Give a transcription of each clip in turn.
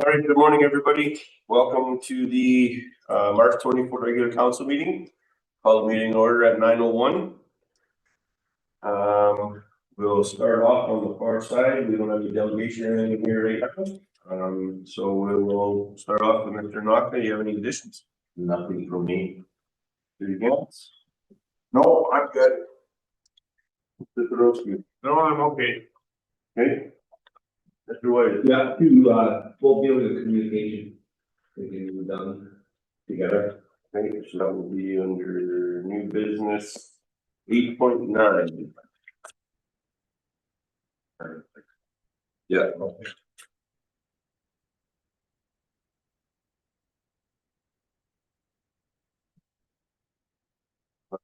All right, good morning, everybody. Welcome to the March 24th regular council meeting. Call the meeting order at 9:01. We'll start off on the far side. We don't have any delegation or anything here right now. So we will start off with Mr. Naka. Do you have any additions? Nothing from me. Anything else? No, I'm good. Mr. Dorowski? No, I'm okay. Okay. Mr. White? Yeah, to both deal with communication, they can be done together. Okay, so that will be under new business 8.9. Yeah.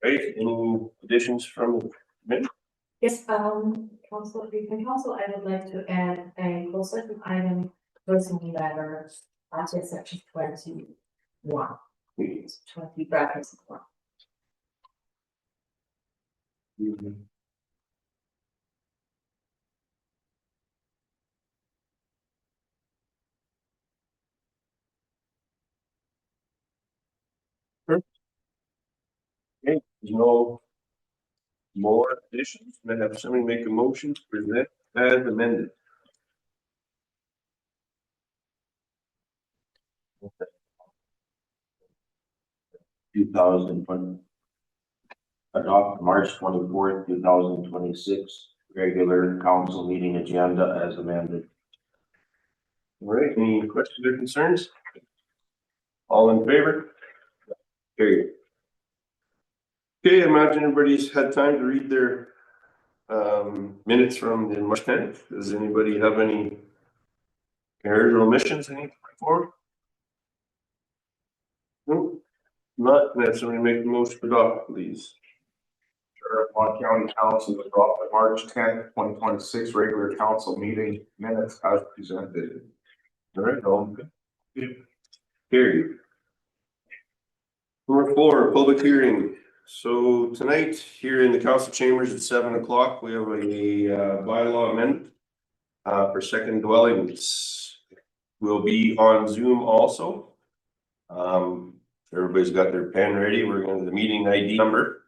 Okay, any additions from me? Yes, council, I would like to add a closed session item, personal letter, to section 21. 20 brackets. Okay, there's no more additions. May I have somebody make a motion to present as amended? 2020. Adopt March 24th, 2026, regular council meeting agenda as amended. All right, any questions or concerns? All in favor? Carried. Okay, I imagine everybody's had time to read their minutes from the March 10th. Does anybody have any errors or omissions they need to bring forward? No, not. Can I have somebody make the motion to adopt, please? Lamont County Council to adopt the March 10th, 2026 regular council meeting minutes as presented. All right, all good. Carried. Number 4, public hearing. So tonight here in the council chambers at 7 o'clock, we have a bylaw amendment for second dwellings. We'll be on Zoom also. Everybody's got their pen ready. We're going to the meeting ID number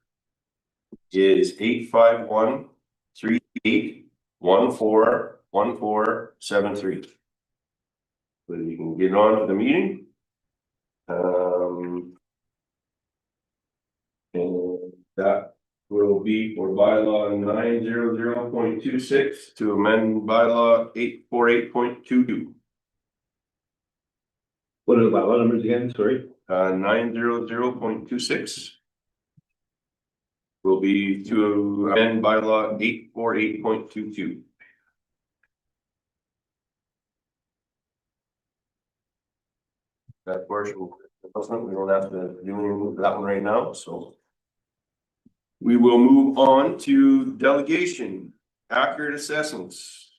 is 851-3814-1473. So you can get on to the meeting. And that will be for bylaw 900.26 to amend bylaw 848.22. What are the bylaw numbers again? Sorry. 900.26 will be to amend bylaw 848.22. That portion, we don't have to do anything with that one right now, so. We will move on to delegation, accurate assessments.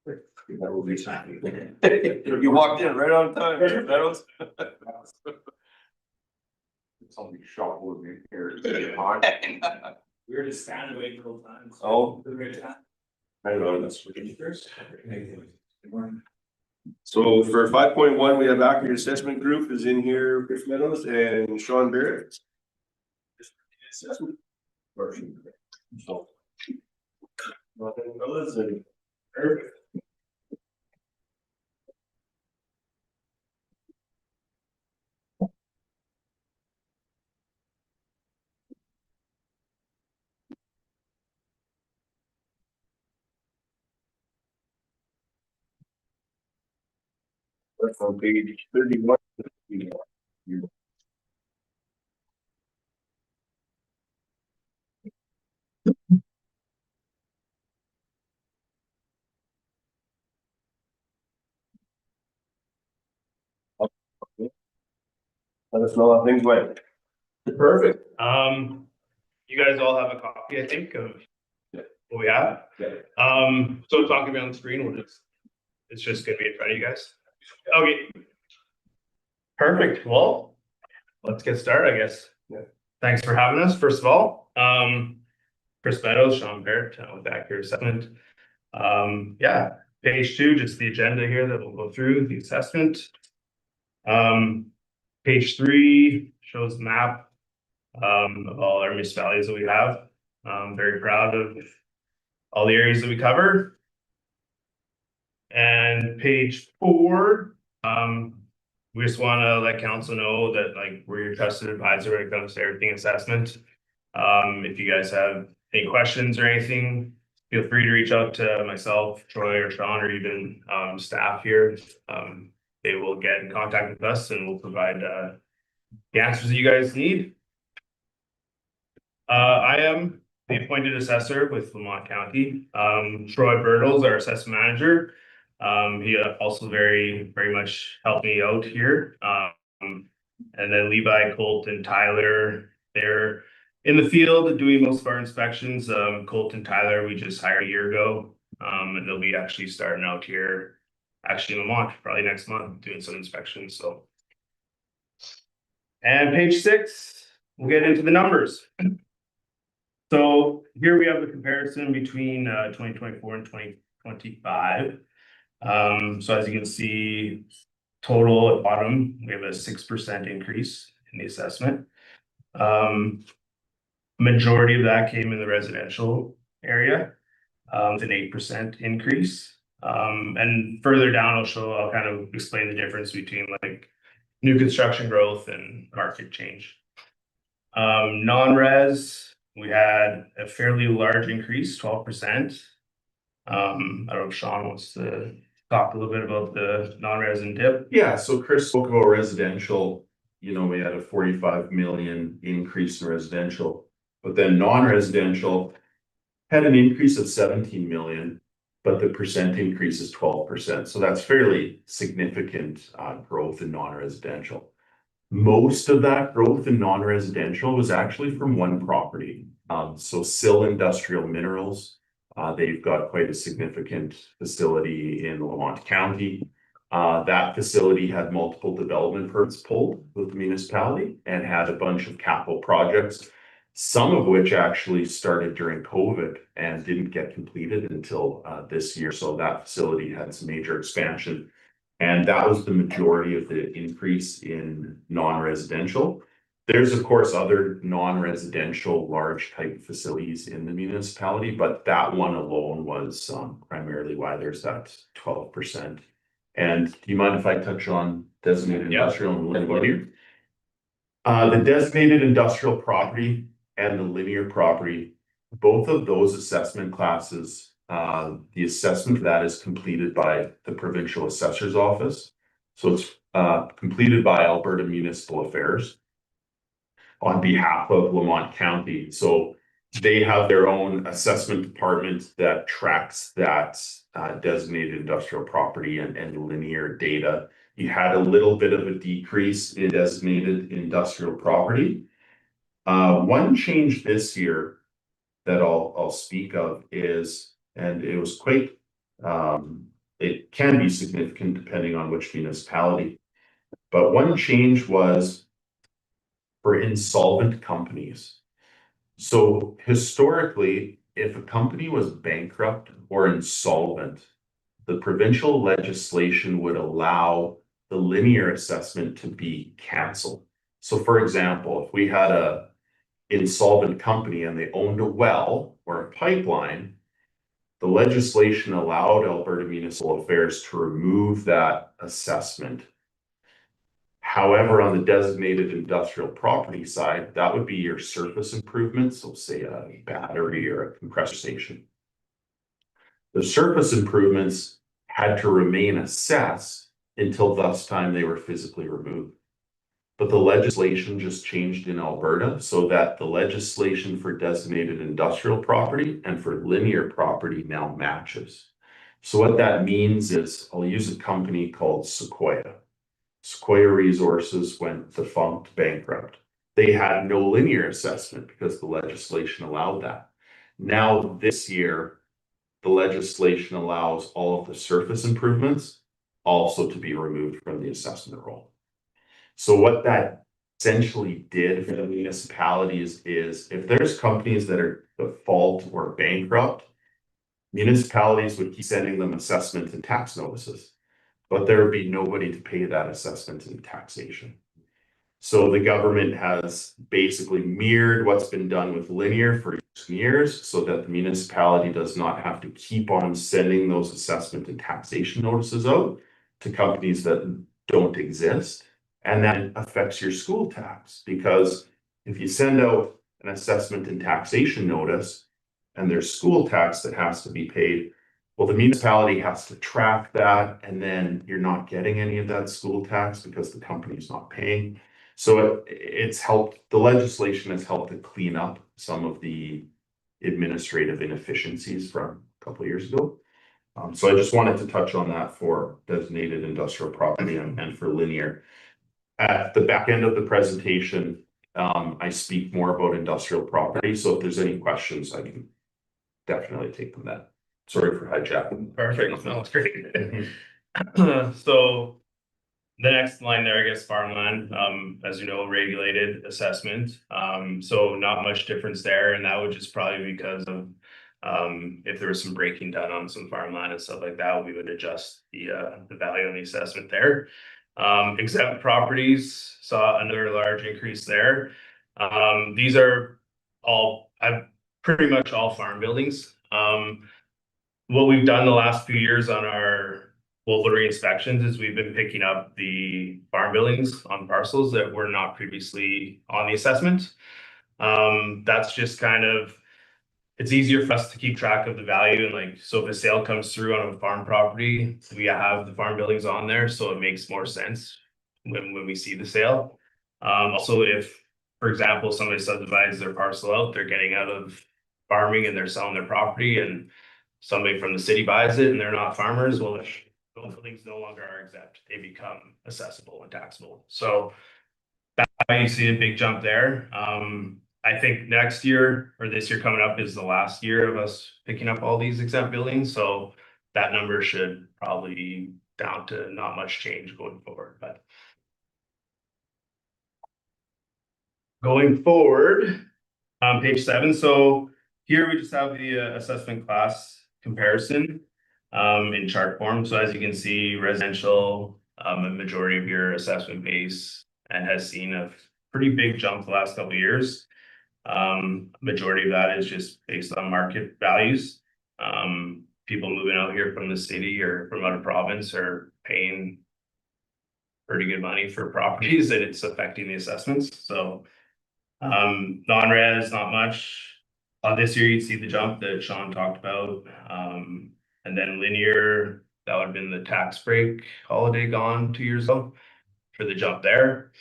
That will be exciting. You walked in right on time, Meadows. Somebody shot with me here. We were just standing waiting the whole time. Oh. I know, that's ridiculous. So for 5.1, we have accurate assessment group is in here, Chris Meadows and Sean Barrett. Assessment portion. So. Nothing, fellas, and perfect. That's on page 31. Let us know how things went. Perfect. You guys all have a copy, I think, of what we have. Yeah. So it's not gonna be on the screen, it's just gonna be in front of you guys. Okay. Perfect. Well, let's get started, I guess. Yeah. Thanks for having us, first of all. Chris Meadows, Sean Barrett, with Accurate Assessment. Yeah, page 2, just the agenda here that we'll go through, the assessment. Page 3 shows the map of all our municipalities that we have. Very proud of all the areas that we cover. And page 4, we just want to let council know that like we're your trusted advisor when it comes to everything assessment. If you guys have any questions or anything, feel free to reach out to myself, Troy, or Sean, or even staff here. They will get in contact with us and we'll provide the answers that you guys need. I am the appointed assessor with Lamont County. Troy Bertles, our assessment manager. He also very much helped me out here. And then Levi, Colt, and Tyler, they're in the field doing most of our inspections. Colt and Tyler, we just hired a year ago. And they'll be actually starting out here, actually in Lamont, probably next month, doing some inspections, so. And page 6, we'll get into the numbers. So here we have the comparison between 2024 and 2025. So as you can see, total at bottom, we have a 6% increase in the assessment. Majority of that came in the residential area, with an 8% increase. And further down, I'll kind of explain the difference between like new construction growth and market change. Non-res, we had a fairly large increase, 12%. I don't know if Sean wants to talk a little bit about the non-res and dip. Yeah, so Chris spoke about residential. You know, we had a 45 million increase in residential, but then non-residential had an increase of 17 million, but the percent increase is 12%. So that's fairly significant growth in non-residential. Most of that growth in non-residential was actually from one property. So Sill Industrial Minerals, they've got quite a significant facility in Lamont County. That facility had multiple development permits pulled with the municipality and had a bunch of capital projects, some of which actually started during COVID and didn't get completed until this year. So that facility had some major expansion. And that was the majority of the increase in non-residential. There's of course other non-residential large type facilities in the municipality, but that one alone was primarily why there's that 12%. And do you mind if I touch on designated industrial and linear? The designated industrial property and the linear property, both of those assessment classes, the assessment for that is completed by the provincial assessor's office. So it's completed by Alberta Municipal Affairs on behalf of Lamont County. So they have their own assessment department that tracks that designated industrial property and linear data. You had a little bit of a decrease in designated industrial property. One change this year that I'll speak of is, and it was quite, it can be significant depending on which municipality, but one change was for insolvent companies. So historically, if a company was bankrupt or insolvent, the provincial legislation would allow the linear assessment to be canceled. So for example, if we had a insolvent company and they owned a well or a pipeline, the legislation allowed Alberta Municipal Affairs to remove that assessment. However, on the designated industrial property side, that would be your surface improvements, so say a battery or a compressor station. The surface improvements had to remain assessed until thus time they were physically removed. But the legislation just changed in Alberta so that the legislation for designated industrial property and for linear property now matches. So what that means is, I'll use a company called Sequoia. Sequoia Resources went defunct, bankrupt. They had no linear assessment because the legislation allowed that. Now this year, the legislation allows all of the surface improvements also to be removed from the assessment roll. So what that essentially did for the municipalities is if there's companies that are default or bankrupt, municipalities would keep sending them assessment and tax notices, but there would be nobody to pay that assessment and taxation. So the government has basically mirrored what's been done with linear for years so that the municipality does not have to keep on sending those assessment and taxation notices out to companies that don't exist. And that affects your school tax, because if you send out an assessment and taxation notice and there's school tax that has to be paid, well, the municipality has to track that, and then you're not getting any of that school tax because the company's not paying. So it's helped, the legislation has helped to clean up some of the administrative inefficiencies from a couple of years ago. So I just wanted to touch on that for designated industrial property and for linear. At the back end of the presentation, I speak more about industrial property. So if there's any questions, I can definitely take them then. Sorry for hijacking. Perfect, no, it's great. So the next line there, I guess, farmland, as you know, regulated assessment. So not much difference there, and that would just probably because of if there was some breaking done on some farmland and stuff like that, we would adjust the value on the assessment there. Exempt properties saw another large increase there. These are all, pretty much all farm buildings. What we've done the last few years on our local re-inspections is we've been picking up the farm buildings on parcels that were not previously on the assessment. That's just kind of, it's easier for us to keep track of the value, and like, so if a sale comes through on a farm property, we have the farm buildings on there, so it makes more sense when we see the sale. Also, if, for example, somebody subdivides their parcel out, they're getting out of farming and they're selling their property, and somebody from the city buys it and they're not farmers, well, those buildings no longer are exempt, they become accessible and taxable. So that's why you see a big jump there. I think next year or this year coming up is the last year of us picking up all these exempt buildings, so that number should probably be down to not much change going forward. But going forward, page 7, so here we just have the assessment class comparison in chart form. So as you can see, residential, a majority of your assessment base and has seen a pretty big jump the last couple of years. Majority of that is just based on market values. People moving out here from the city or from out of province are paying pretty good money for properties, and it's affecting the assessments. So non-res, not much. This year you'd see the jump that Sean talked about. And then linear, that would have been the tax break holiday gone 2 years ago for the jump there.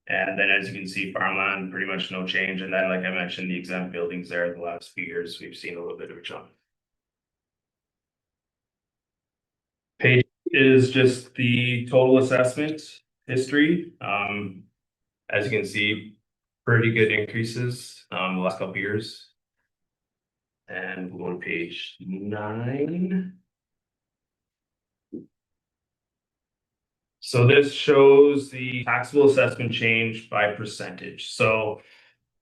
And then as you can see, farmland, pretty much no change. And then, like I mentioned, the exempt buildings there the last few years, we've seen a little bit of a jump. Page is just the total assessment history. As you can see, pretty good increases the last couple of years. And we'll go to page 9. So this shows the taxable assessment change by percentage. So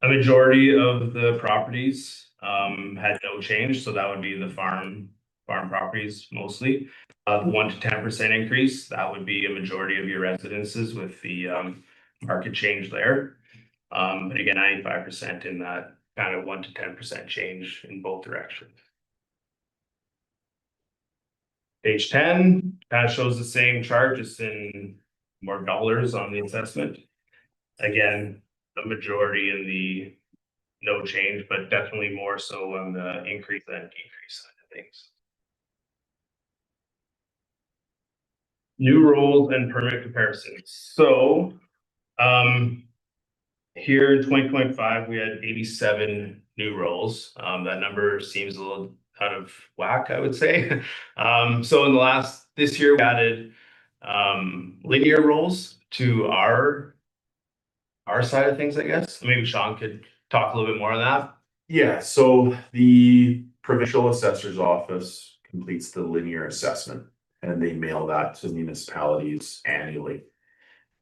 a majority of the properties had no change, so that would be the farm properties mostly. The 1 to 10% increase, that would be a majority of your residences with the market change there. But again, 95% in that kind of 1 to 10% change in both directions. Page 10 kind of shows the same chart, just in more dollars on the assessment. Again, the majority in the no change, but definitely more so on the increase than decrease side of things. New rules and permit comparisons. So here in 2025, we had 87 new roles. That number seems a little out of whack, I would say. So in this year, we added linear roles to our side of things, I guess. Maybe Sean could talk a little bit more on that. Yeah, so the provincial assessor's office completes the linear assessment and they mail that to municipalities annually.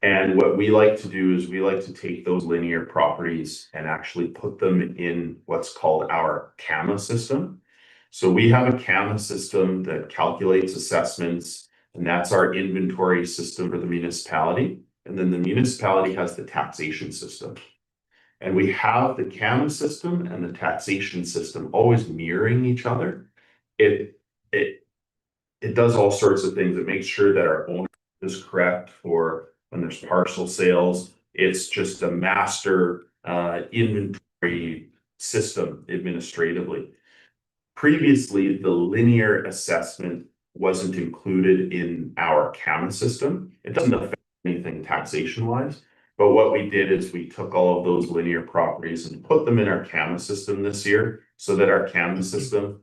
And what we like to do is we like to take those linear properties and actually put them in what's called our CAMA system. So we have a CAMA system that calculates assessments, and that's our inventory system for the municipality. And then the municipality has the taxation system. And we have the CAMA system and the taxation system always mirroring each other. It does all sorts of things. It makes sure that our owner is correct for when there's parcel sales. It's just a master inventory system administratively. Previously, the linear assessment wasn't included in our CAMA system. It doesn't affect anything taxation wise. But what we did is we took all of those linear properties and put them in our CAMA system this year so that our CAMA system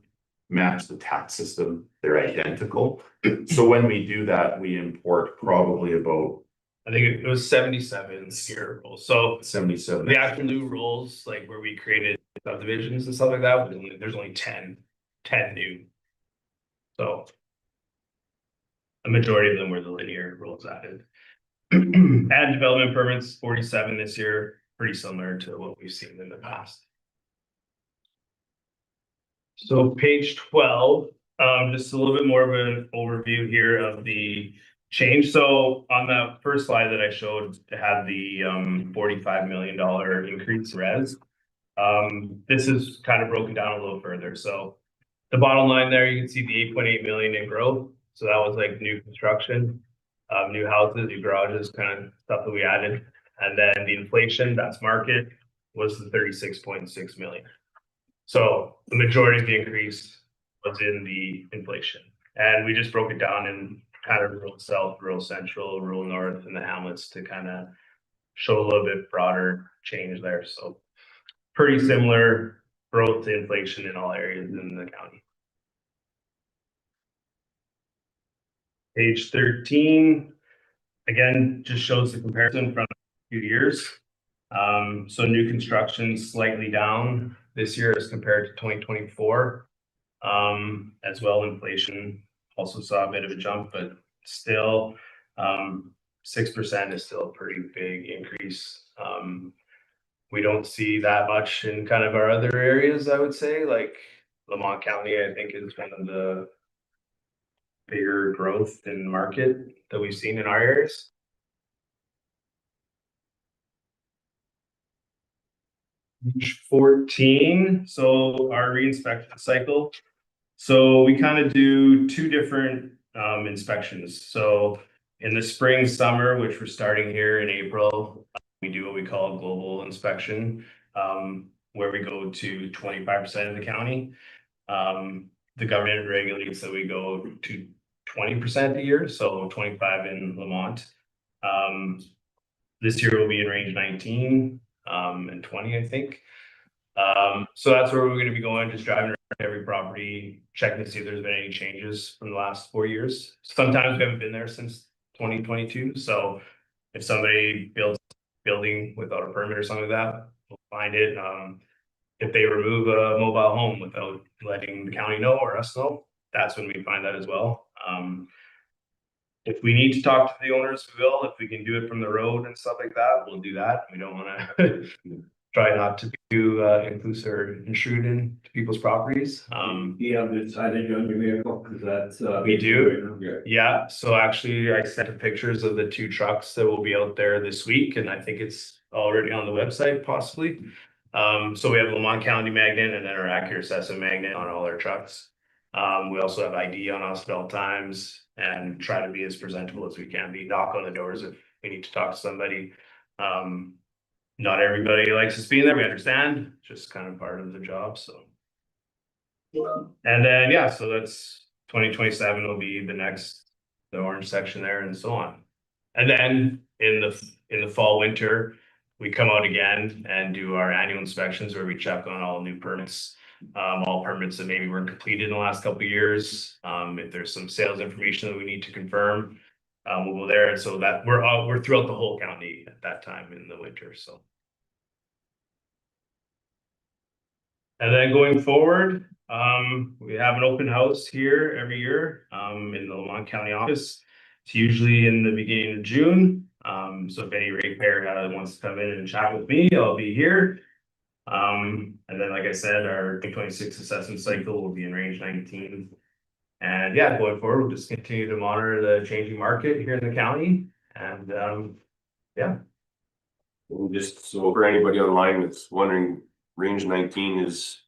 match the tax system. They're identical. So when we do that, we import probably about I think it was 77 year rules. So 77. the actual new rules, like where we created subdivisions and stuff like that, there's only 10 new. So a majority of them were the linear rules added. And development permits, 47 this year, pretty similar to what we've seen in the past. So page 12, just a little bit more of an overview here of the change. So on the first slide that I showed, it had the $45 million increase res. This is kind of broken down a little further. So the bottom line there, you can see the 8.8 million in growth. So that was like new construction, new houses, new garages, kind of stuff that we added. And then the inflation, that's market, was the 36.6 million. So the majority of the increase was in the inflation. And we just broke it down in kind of rural south, rural central, rural north, and the hamlets to kind of show a little bit broader change there. So pretty similar growth to inflation in all areas in the county. Page 13, again, just shows the comparison from a few years. So new construction slightly down this year as compared to 2024. As well, inflation also saw a bit of a jump, but still 6% is still a pretty big increase. We don't see that much in kind of our other areas, I would say, like Lamont County, I think is one of the bigger growth in market that we've seen in our areas. Page 14, so our reinspection cycle. So we kind of do two different inspections. So in the spring, summer, which we're starting here in April, we do what we call a global inspection, where we go to 25% of the county. The government regulates that we go to 20% a year, so 25 in Lamont. This year will be in range 19 and 20, I think. So that's where we're going to be going, just driving around every property, checking to see if there's been any changes from the last 4 years. Sometimes we haven't been there since 2022. So if somebody builds a building without a permit or something like that, we'll find it. If they remove a mobile home without letting the county know or us know, that's when we find that as well. If we need to talk to the owners, we will. If we can do it from the road and stuff like that, we'll do that. We don't want to try not to do inclusive or intrude into people's properties. You have the signage on your vehicle, because that's. We do. Yeah, so actually I sent pictures of the 2 trucks that will be out there this week, and I think it's already on the website possibly. So we have Lamont County magnet and then our accurate assessment magnet on all our trucks. We also have ID on us at all times and try to be as presentable as we can be. Knock on the doors if we need to talk to somebody. Not everybody likes us being there, we understand, just kind of part of the job, so. And then, yeah, so that's 2027 will be the orange section there and so on. And then in the fall, winter, we come out again and do our annual inspections where we check on all new permits. All permits that maybe weren't completed in the last couple of years. If there's some sales information that we need to confirm, We'll go there, and so that we're throughout the whole county at that time in the winter, so. And then going forward, we have an open house here every year, in the Lamont County office. It's usually in the beginning of June, so if any ratepayer wants to come in and chat with me, I'll be here. And then, like I said, our 2026 assessment cycle will be in range 19. And yeah, going forward, we'll just continue to monitor the changing market here in the county, and yeah. And just so for anybody online that's wondering, range 19 is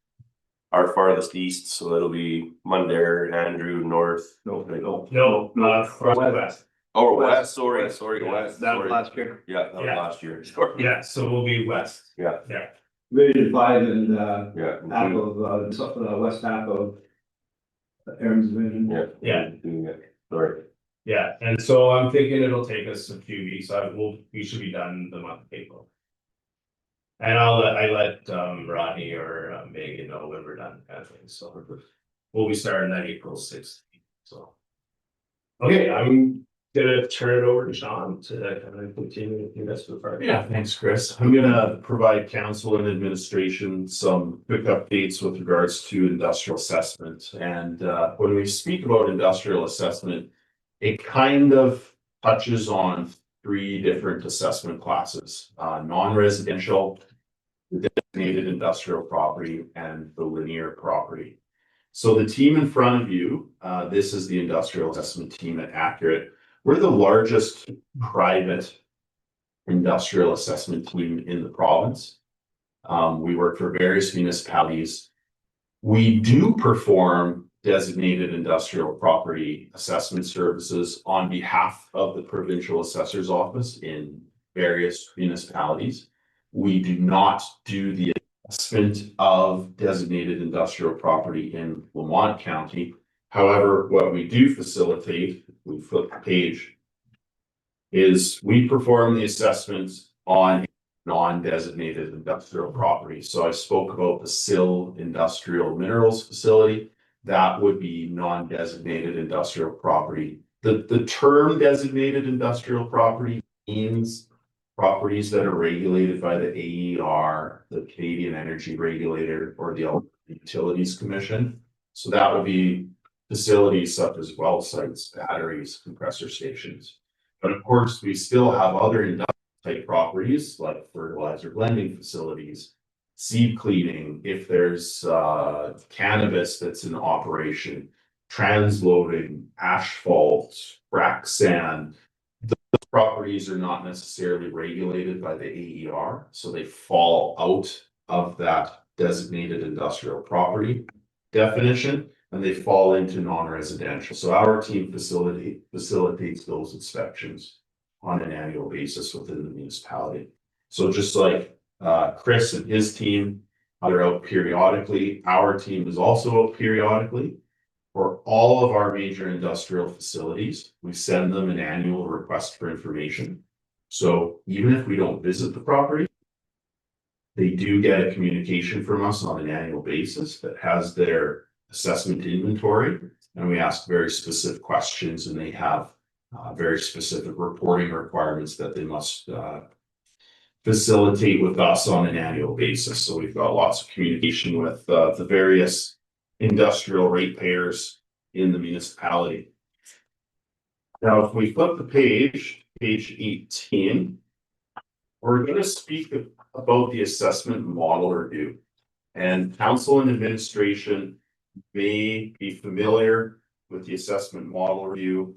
our farthest east, so that'll be Mundare, Andrew, North. No, west. Oh, west, sorry, Yeah, west. That was sorry. last year. Yeah, that was Yeah. last year, sorry. Yeah, so we'll be west. Yeah, Region 5 and, yeah. half of, west half of Aaron's division. Yeah. Sorry. Yeah, and so I'm thinking it'll take us a few weeks. We should be done the month of April. And I let Rodney or Megan know when we're done, kind of thing, so we'll be starting that April 6th, so. Okay, I'm gonna turn it over to Sean to kind of continue with the rest of the part. Yeah, thanks, Chris. I'm gonna provide council and administration some quick updates with regards to industrial assessment. And when we speak about industrial assessment, it kind of touches on 3 different assessment classes, non-residential, the designated industrial property, and the linear property. So the team in front of you, this is the industrial assessment team at Accurate. We're the largest private industrial assessment team in the province. We work for various municipalities. We do perform designated industrial property assessment services on behalf of the provincial assessor's office in various municipalities. We do not do the assessment of designated industrial property in Lamont County. However, what we do facilitate, we flip the page, is we perform the assessments on non-designated industrial property. So I spoke about the Sill Industrial Minerals Facility. That would be non-designated industrial property. The term designated industrial property means properties that are regulated by the AER, the Canadian Energy Regulator, or the Utilities Commission. So that would be facilities such as well sites, batteries, compressor stations. But of course, we still have other industrial type properties like fertilizer blending facilities, seed cleaning, if there's cannabis that's in operation, transloading, asphalt, frac sand. Those properties are not necessarily regulated by the AER, so they fall out of that designated industrial property definition, and they fall into non-residential. So our team facilitates those inspections on an annual basis within the municipality. So just like Chris and his team are out periodically, our team is also out periodically. For all of our major industrial facilities, we send them an annual request for information. So even if we don't visit the property, they do get a communication from us on an annual basis that has their assessment inventory, and we ask very specific questions, and they have very specific reporting requirements that they must facilitate with us on an annual basis. So we've got lots of communication with the various industrial ratepayers in the municipality. Now, if we flip the page 18, we're going to speak about the assessment model review. And council and administration may be familiar with the assessment model review,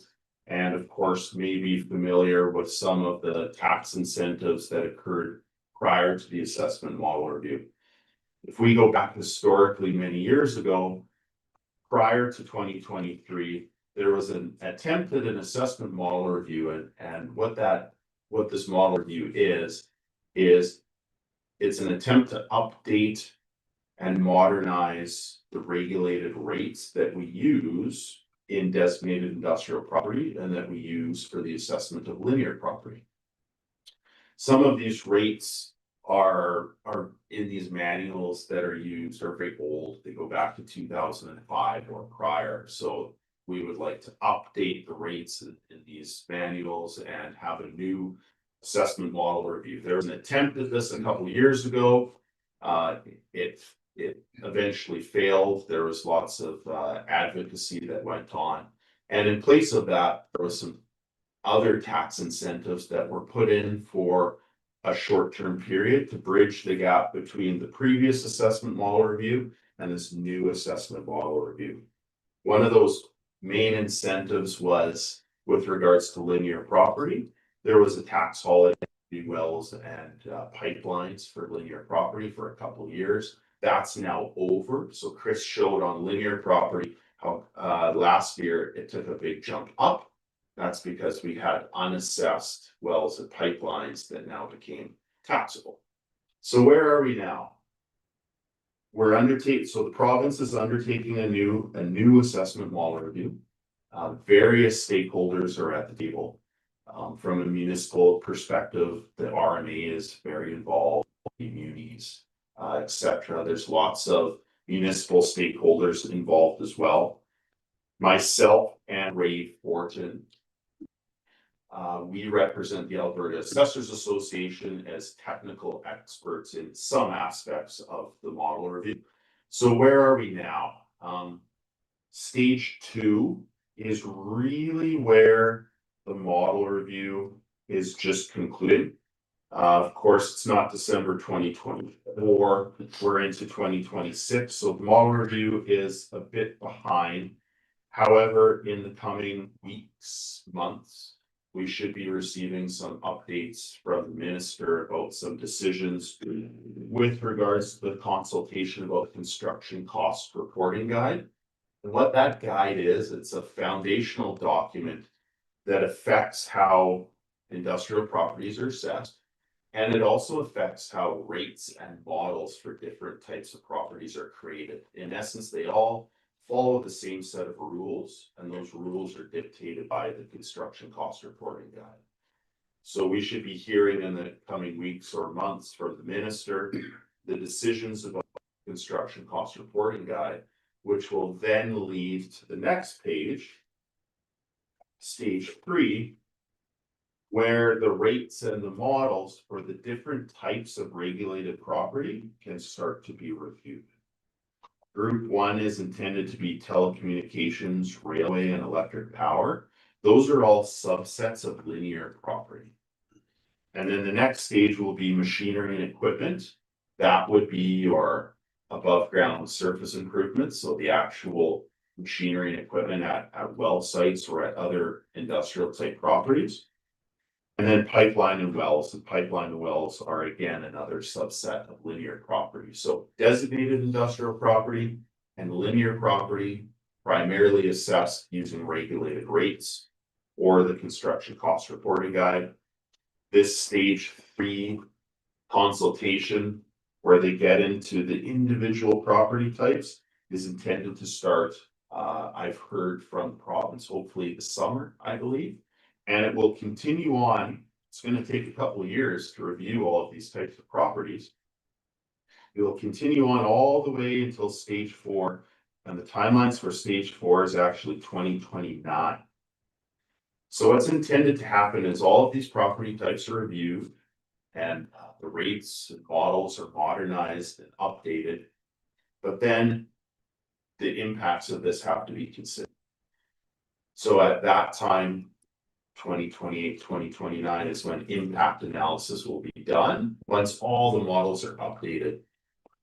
and of course may be familiar with some of the tax incentives that occurred prior to the assessment model review. If we go back historically many years ago, prior to 2023, there was an attempt at an assessment model review, and what this model review is it's an attempt to update and modernize the regulated rates that we use in designated industrial property and that we use for the assessment of linear property. Some of these rates are in these manuals that are used are very old. They go back to 2005 or prior. So we would like to update the rates in these manuals and have a new assessment model review. There was an attempt at this a couple of years ago. It eventually failed. There was lots of advocacy that went on. And in place of that, there was some other tax incentives that were put in for a short-term period to bridge the gap between the previous assessment model review and this new assessment model review. One of those main incentives was with regards to linear property. There was a tax holiday for wells and pipelines for linear property for a couple of years. That's now over. So Chris showed on linear property how last year it took a big jump up. That's because we had unassessed wells and pipelines that now became taxable. So where are we now? So the province is undertaking a new assessment model review. Various stakeholders are at the table. From a municipal perspective, the RMA is very involved, munis, etc. There's lots of municipal stakeholders involved as well. Myself and Ray Fortin, we represent the Alberta Assessors Association as technical experts in some aspects of the model review. So where are we now? Stage 2 is really where the model review is just concluded. Of course, it's not December 2024, we're into 2026, so the model review is a bit behind. However, in the coming weeks, months, we should be receiving some updates from the minister about some decisions with regards to the consultation about construction cost reporting guide. And what that guide is, it's a foundational document that affects how industrial properties are assessed. And it also affects how rates and models for different types of properties are created. In essence, they all follow the same set of rules, and those rules are dictated by the construction cost reporting guide. So we should be hearing in the coming weeks or months from the minister the decisions about the construction cost reporting guide, which will then lead to the next page, stage 3, where the rates and the models for the different types of regulated property can start to be reviewed. Group 1 is intended to be telecommunications, railway, and electric power. Those are all subsets of linear property. And then the next stage will be machinery and equipment. That would be your above ground surface improvements. So the actual machinery and equipment at well sites or at other industrial type properties. And then pipeline and wells. And pipeline and wells are again another subset of linear property. So designated industrial property and linear property primarily assessed using regulated rates or the construction cost reporting guide. This stage 3 consultation, where they get into the individual property types, is intended to start, I've heard from the province, hopefully this summer, I believe. And it will continue on. It's going to take a couple of years to review all of these types of properties. It will continue on all the way until stage 4. And the timelines for stage 4 is actually 2029. So what's intended to happen is all of these property types are reviewed and the rates and models are modernized and updated. But then the impacts of this have to be considered. So at that time, 2028, 2029 is when impact analysis will be done once all the models are updated.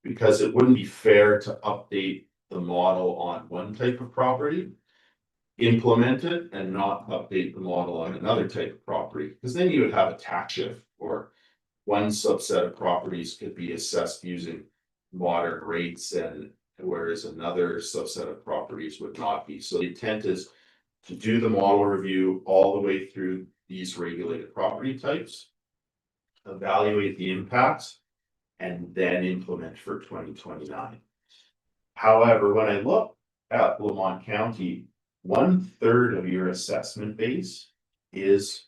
Because it wouldn't be fair to update the model on one type of property, implement it, and not update the model on another type of property. Because then you would have a tax shift, or one subset of properties could be assessed using modern rates, and whereas another subset of properties would not be. So the intent is to do the model review all the way through these regulated property types, evaluate the impacts, and then implement for 2029. However, when I look at Lamont County, 1/3 of your assessment base is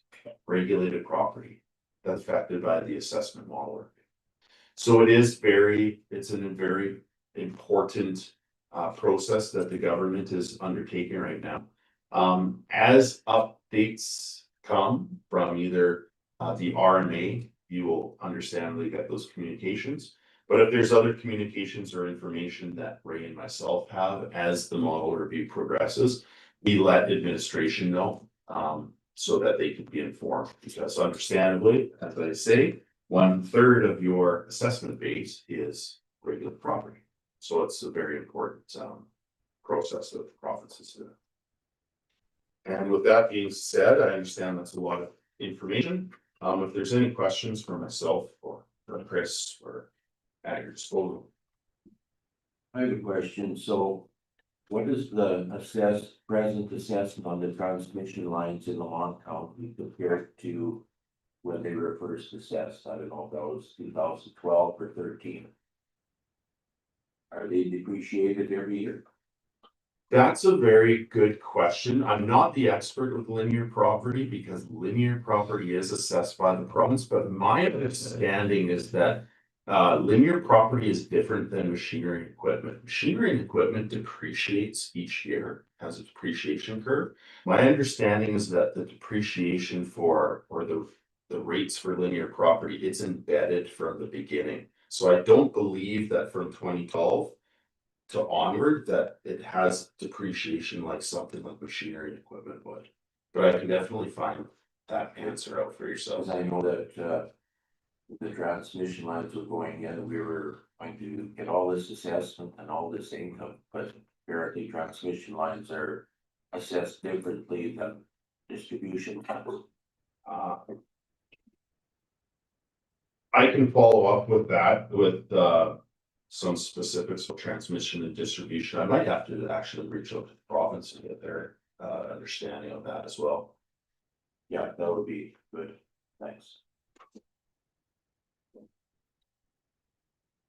regulated property that's affected by the assessment model review. So it's a very important process that the government is undertaking right now. As updates come from either the RMA, you will understandably get those communications. But if there's other communications or information that Ray and myself have as the model review progresses, we let administration know, so that they can be informed, because understandably, as I say, 1/3 of your assessment base is regular property. So it's a very important process that the province is doing. And with that being said, I understand that's a lot of information. If there's any questions for myself or Chris or at your disposal. I have a question, so what is the present assessment on the transmission lines in Lamont County compared to when they were first assessed? I don't know if that was 2012 or 13. Are they depreciated every year? That's a very good question. I'm not the expert with linear property because linear property is assessed by the province, but my understanding is that linear property is different than machinery and equipment. Machinery and equipment depreciates each year, has a depreciation curve. My understanding is that the depreciation for, or the rates for linear property, it's embedded from the beginning. So I don't believe that from 2012 to onward that it has depreciation like something like machinery and equipment would. But I can definitely find that answer out for yourself. Because I know that the transmission lines were going in, we were going to get all this assessment and all this income, but apparently transmission lines are assessed differently than distribution lines. I can follow up with that with some specifics of transmission and distribution. I might have to actually reach out to the province and get their understanding of that as well. Yeah, that would be good. Thanks.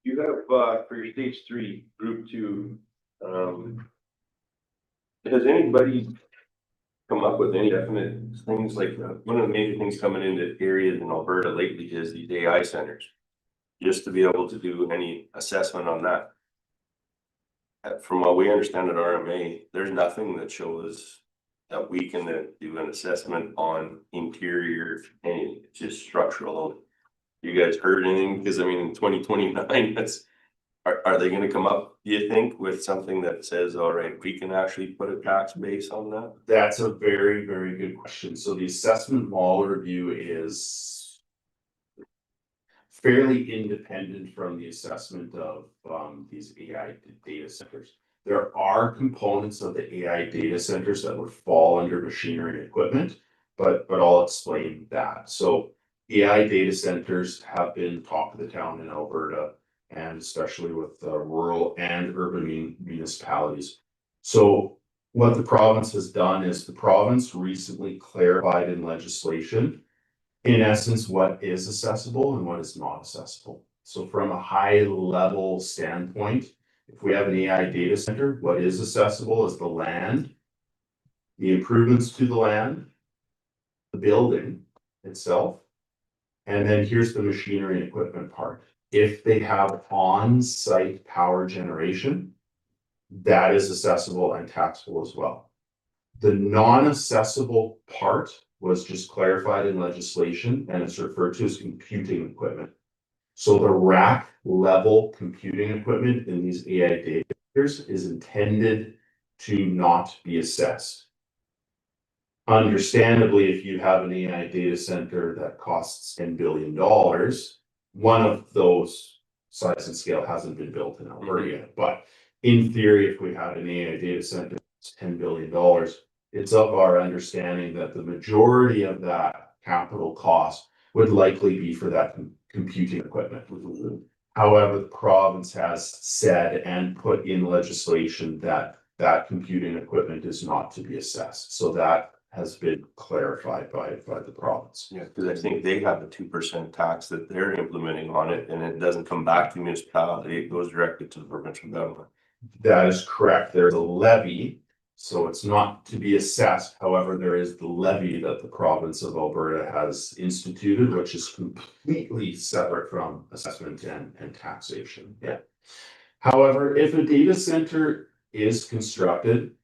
You have, for your stage 3, group 2, has anybody come up with any definite things like, one of the major things coming into areas in Alberta lately is these AI centers. Just to be able to do any assessment on that. From what we understand at RMA, there's nothing that shows that we can do an assessment on interior, anything, it's just structural. You guys heard anything? Because I mean, in 2029, are they gonna come up, do you think, with something that says, all right, we can actually put a tax base on that? That's a very, very good question. So the assessment model review is fairly independent from the assessment of these AI data centers. There are components of the AI data centers that would fall under machinery and equipment, but I'll explain that. So AI data centers have been talk of the town in Alberta, and especially with rural and urban municipalities. So what the province has done is the province recently clarified in legislation, in essence, what is accessible and what is not accessible. So from a high level standpoint, if we have an AI data center, what is accessible is the land, the improvements to the land, the building itself, and then here's the machinery and equipment part. If they have on-site power generation, that is accessible and taxable as well. The non-accessible part was just clarified in legislation, and it's referred to as computing equipment. So the rack level computing equipment in these AI data centers is intended to not be assessed. Understandably, if you have an AI data center that costs $10 billion, one of those size and scale hasn't been built in Alberta yet. But in theory, if we had an AI data center that's $10 billion, it's of our understanding that the majority of that capital cost would likely be for that computing equipment. However, the province has said and put in legislation that that computing equipment is not to be assessed. So that has been clarified by the province. Yeah, because I think they have a 2% tax that they're implementing on it, and it doesn't come back to the municipality, it goes directly to the provincial government. That is correct. There's a levy, so it's not to be assessed. However, there is the levy that the province of Alberta has instituted, which is completely separate from assessment and taxation. Yeah. However, if a data center is constructed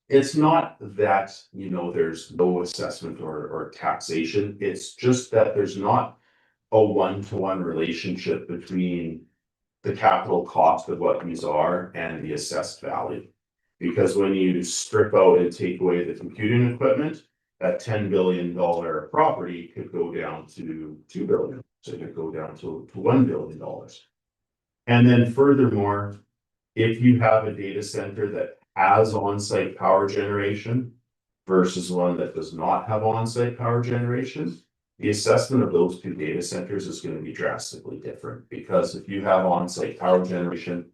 It's not that, you know, there's no assessment or taxation, it's just that there's not a one-to-one relationship between the capital cost of what these are and the assessed value. Because when you strip out and take away the computing equipment, that $10 billion property could go down to 2 billion, so it could go down to $1 billion. And then furthermore, if you have a data center that has on-site power generation versus one that does not have on-site power generation, the assessment of those two data centers is going to be drastically different, because if you have on-site power generation,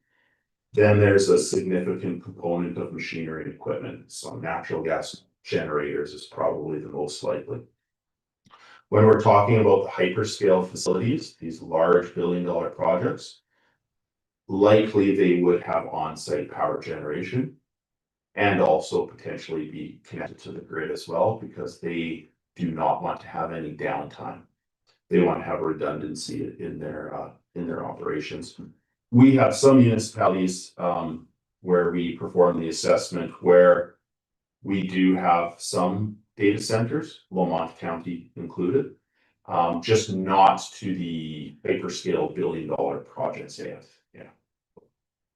then there's a significant component of machinery and equipment. So natural gas generators is probably the most likely. When we're talking about the hyperscale facilities, these large billion-dollar projects, likely they would have on-site power generation and also potentially be connected to the grid as well, because they do not want to have any downtime. They want to have redundancy in their operations. We have some municipalities where we perform the assessment where we do have some data centers, Lamont County included, just not to the hyperscale billion-dollar projects yet. Yeah.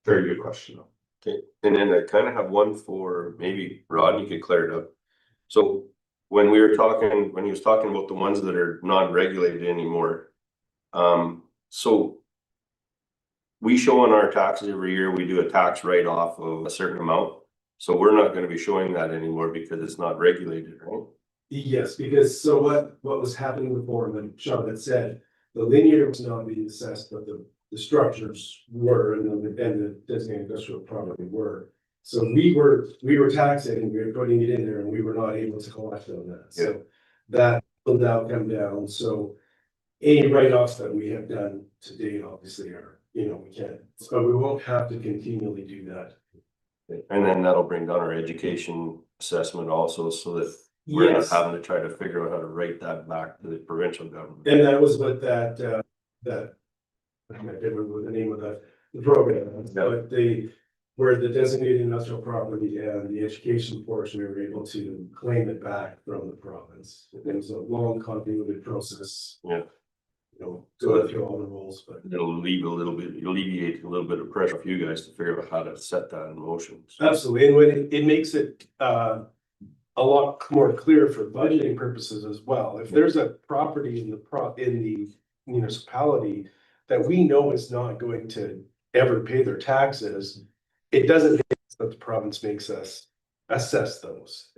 Very good question though. Okay, and then I kind of have one for maybe Rod, you could clear it up. So when he was talking about the ones that are not regulated anymore. So we show on our taxes every year, we do a tax write-off of a certain amount. So we're not gonna be showing that anymore because it's not regulated, right? Yes, because so what was happening before, when Sean had said, the linear was not being assessed, but the structures were, and the designated industrial property were. So we were taxing, we were putting it in there, and we were not able to collect on that, so that will now come down, so. Any write-offs that we have done to date, obviously, are, you know, we can't, so we won't have to continually do that. And then that'll bring down our education assessment also, so that we're not having to try to figure out how to write that back to the provincial government. And that was what that I can't remember the name of the program, but where the designated industrial property and the education portion, we were able to claim it back from the province. It was a long, convoluted process. Yeah. You know, going through all the rules, but. It'll alleviate a little bit of pressure for you guys to figure out how to set that in motion. Absolutely, and when it makes it a lot more clear for budgeting purposes as well. If there's a property in the municipality that we know is not going to ever pay their taxes, it doesn't make sense that the province makes us assess those.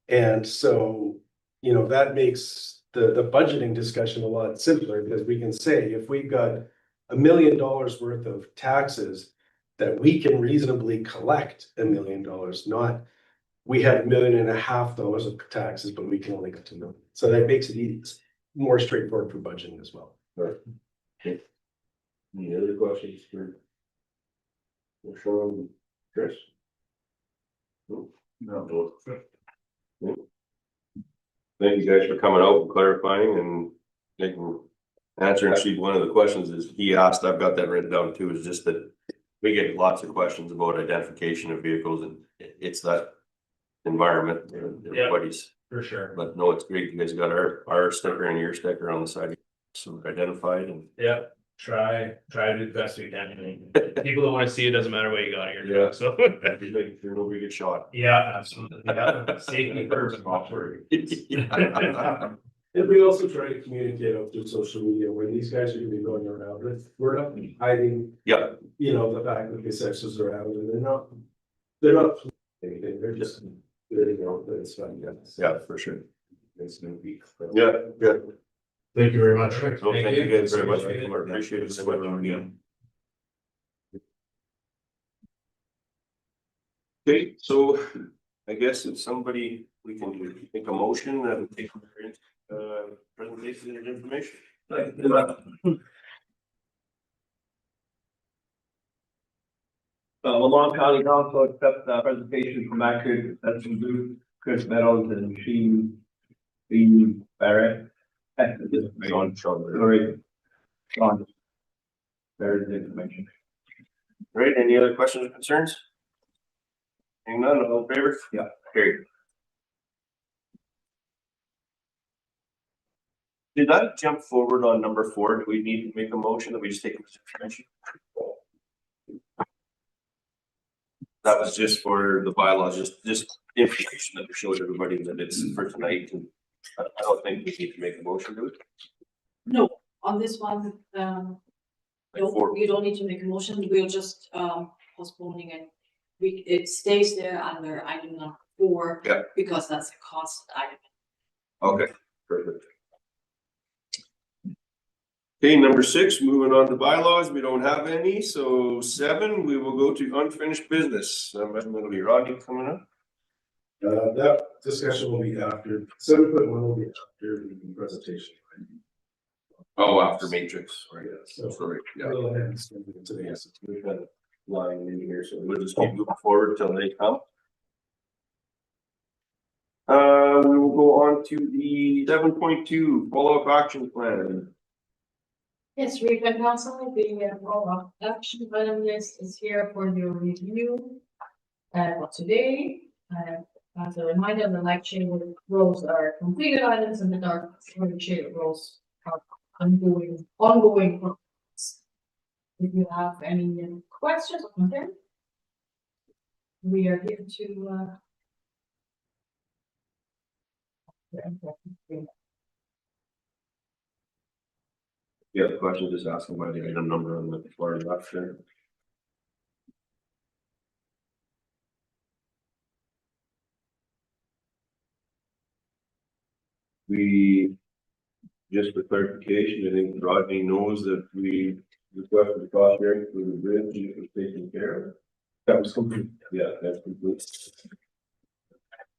And so, you know, that makes the budgeting discussion a lot simpler, because we can say, if we've got $1 million worth of taxes that we can reasonably collect $1 million, not we have $1.5 million of taxes, but we can only get to $1 million. So that makes it more straightforward for budgeting as well. Right. Okay. Any other questions for Sean, Chris? No. Thank you guys for coming out and clarifying and answering. Steve, one of the questions is he asked, I've got that written down too, is just that we get lots of questions about identification of vehicles, and it's that environment. Everybody's For sure. But no, it's great. You guys got our sticker and your sticker on the side, so identified and. Yeah, try to do the best we can. I mean, people that want to see it, doesn't matter what you got here. Yeah. So. Just making sure nobody gets shot. Yeah, absolutely. Yeah. Safety first. And we also try to communicate out through social media where these guys are gonna be going around with, we're not hiding. Yeah. You know, the fact that these sections are out, and they're not anything, they're just, you know, it's fun, yes. Yeah, for sure. It's gonna be. Yeah, yeah. Thank you very much. So thank you guys very much. I appreciate it so much. Okay, so I guess if somebody, we can make a motion and take presentation of information. Lamont County Council accepts the presentation from Accurate Assessment Group, Chris Meadows and Sheen B. Barrett. Sean. Sorry. Sean. There's the information. Right, any other questions or concerns? Hang on, all in favor? Yeah. Carried. Did I jump forward on number 4? Do we need to make a motion that we just take a consideration? That was just for the bylaws, just information that we showed everybody that it's for tonight, and I don't think we need to make a motion to it. No, on this one, no, you don't need to make a motion, we're just, postponing it. It stays there under item number 4. Yeah. Because that's a cost item. Okay, perfect. Okay, number 6, moving on to bylaws, we don't have any, so 7, we will go to unfinished business. It'll be Rodney coming up. That discussion will be after, 7.1 will be after the presentation. Oh, after Matrix, right, Yeah, so sorry, yeah. go ahead and spend it today. We've got a line in here, so we'll just keep moving forward till they come. We will go on to the 7.2 follow-up action plan. Yes, Region Council, the follow-up action item list is here for your review. For today, as a reminder, the light shade rows are completed items and the dark shade rows are ongoing. Projects. If you have any questions or concerns, we are here to. You have a question, just asking about the item number on the far left there. We, just for clarification, I think Rodney knows that we requested the cost sharing for the bridge, it was taken care of. That was complete. Yeah, that's complete.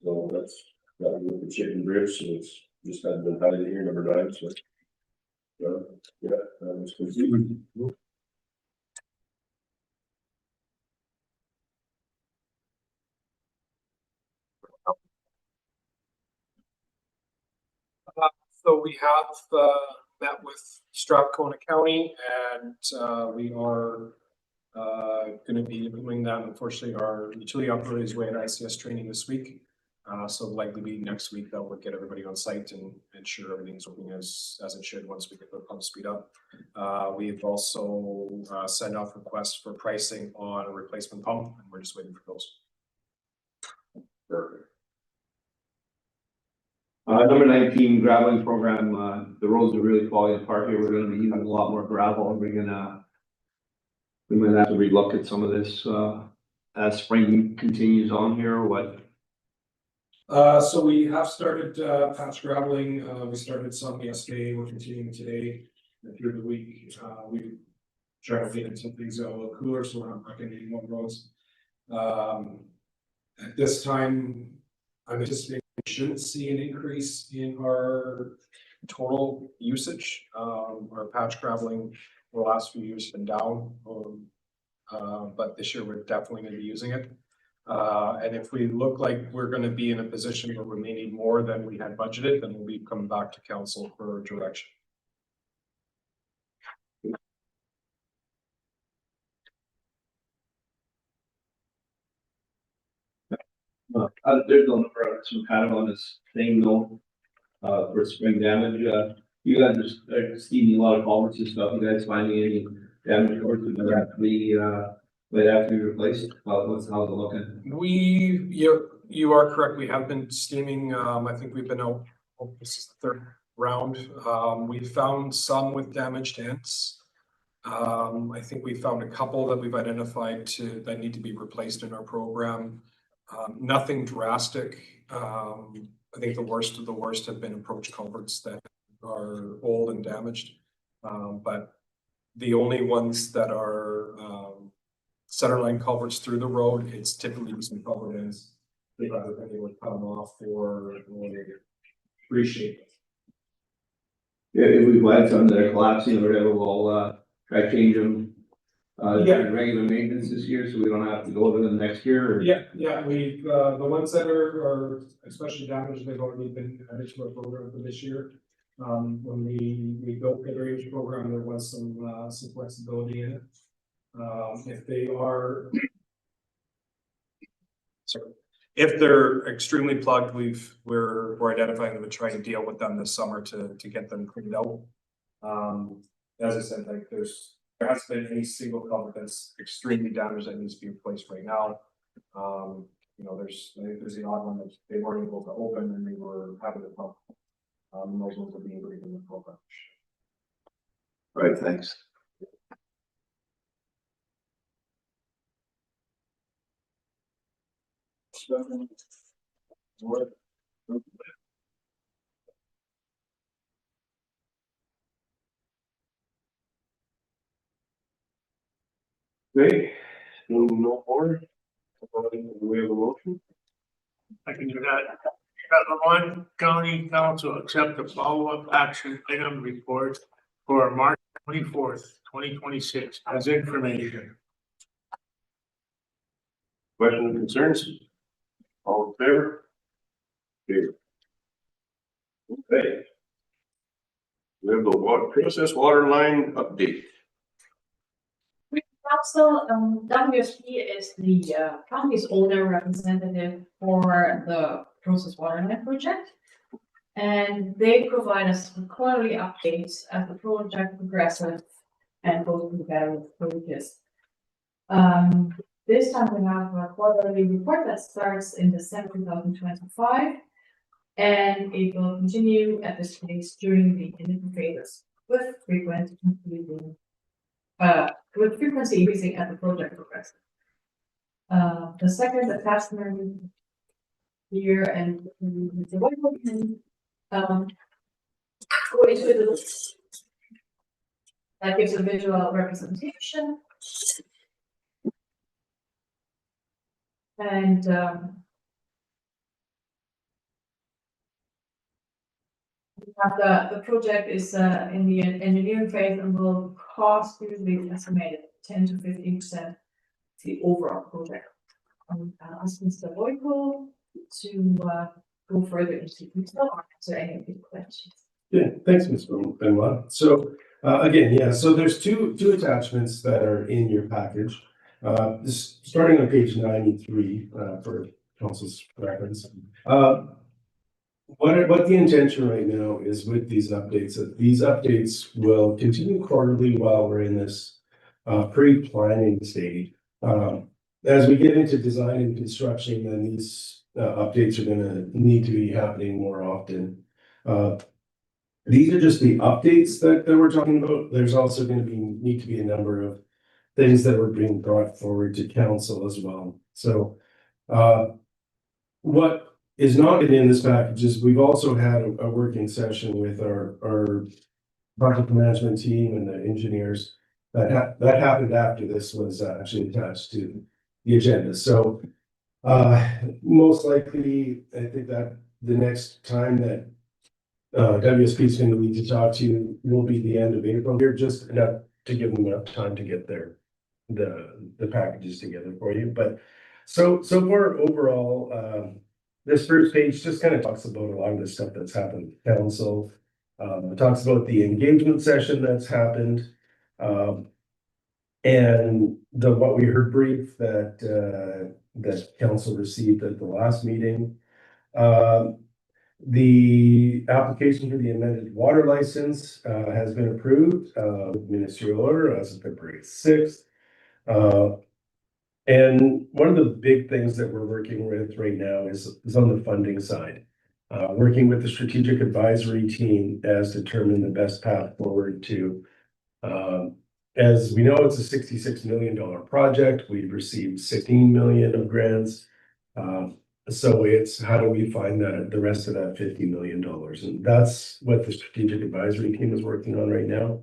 So that's, that was the chicken bridge, so it's just hadn't been added here, number 9, so. Yeah, that was complete. So we have met with Strathcona County and we are going to be doing that. Unfortunately, our utility operator is away at ICS training this week. So likely be next week that we'll get everybody on site and ensure everything's working as it should once we get the pump speed up. We've also sent off requests for pricing on a replacement pump and we're just waiting for those. Perfect. Number 19 graveling program, the roads are really falling apart here. We're gonna be using a lot more gravel and we might have to relook at some of this, as spring continues on here or what? So we have started patch graveling. We started some yesterday. We're continuing today and through the week. We try to get some things a little cooler, so we're not wrecking any more roads. At this time, I'm anticipating we shouldn't see an increase in our total usage. Our patch graveling for the last few years has been down, but this year we're definitely going to be using it. And if we look like we're going to be in a position where we may need more than we had budgeted, then we'll be coming back to council for direction. There's some kind of on this thing though, for spring damage. You guys are seeing a lot of culverts and stuff. You guys finding any damage or that have to be replaced? How's it looking? You are correct. We have been steaming. I think we've been out. Oh, this is the 3rd round. We found some with damaged ends. I think we found a couple that we've identified that need to be replaced in our program. Nothing drastic. I think the worst of the worst have been approach culverts that are old and damaged. But the only ones that are centerline culverts through the road, it's typically some culvert ends. They would come off or reshape. Yeah, if we've had some that are collapsing or whatever, we'll try to change them. Regular maintenance this year, so we don't have to go over them next year. Or? Yeah. We the ones that are especially damaged, they've already been added to our program for this year. When we built the drainage program, there was some flexibility in it. If they are So if they're extremely plugged, we're identifying them and trying to deal with them this summer to get them cleaned out. As I said, like there hasn't been any single culvert that's extremely damaged that needs to be replaced right now. You know, there's the odd one that they weren't able to open and they were having to pump. Those ones are being removed in the program. Right, thanks. Okay, no more. Do we have a motion? I can do that. That Lamont County Council accept the follow-up action item report for March 24th, 2026 as information. Questions or concerns? All in favor? Okay. We have the process water line update. Council, WSP is the county's owner representative for the process water line project. And they provide us with quarterly updates as the project progresses and goes through various stages. This time we have a quarterly report that starts in December 2025. And it will continue at this pace during the initial phases with frequency increasing as the project progresses. The second attachment here and the one we can go into the that gives a visual representation. And the project is in the engineering phase and will cost usually estimated 10 to 15% the overall project. I'm asking Mr. Boyko to go further into detail or answer any of your questions. Yeah, thanks, Ms. Benoit. So again, yeah, so there's two attachments that are in your package. Starting on page 93 for council's reference. What the intention right now is with these updates, that these updates will continue quarterly while we're in this pre-planning stage. As we get into design and construction, then these updates are gonna need to be happening more often. These are just the updates that we're talking about. There's also gonna need to be a number of things that were being brought forward to council as well. So what is not in this package is we've also had a working session with our project management team and the engineers that happened after this was actually attached to the agenda. So most likely, I think that the next time that WSP is going to need to talk to you will be the end of April. Here, just enough to give them enough time to get the packages together for you. But so far overall, this first page just kind of talks about a lot of the stuff that's happened at council. It talks about the engagement session that's happened. And what we heard brief that council received at the last meeting. The application for the amended water license has been approved with ministerial order as of February 6th. And one of the big things that we're working with right now is on the funding side. Working with the strategic advisory team as determine the best path forward to, as we know, it's a $66 million project. We've received 16 million of grants. So it's how do we find the rest of that $50 million? And that's what the strategic advisory team is working on right now.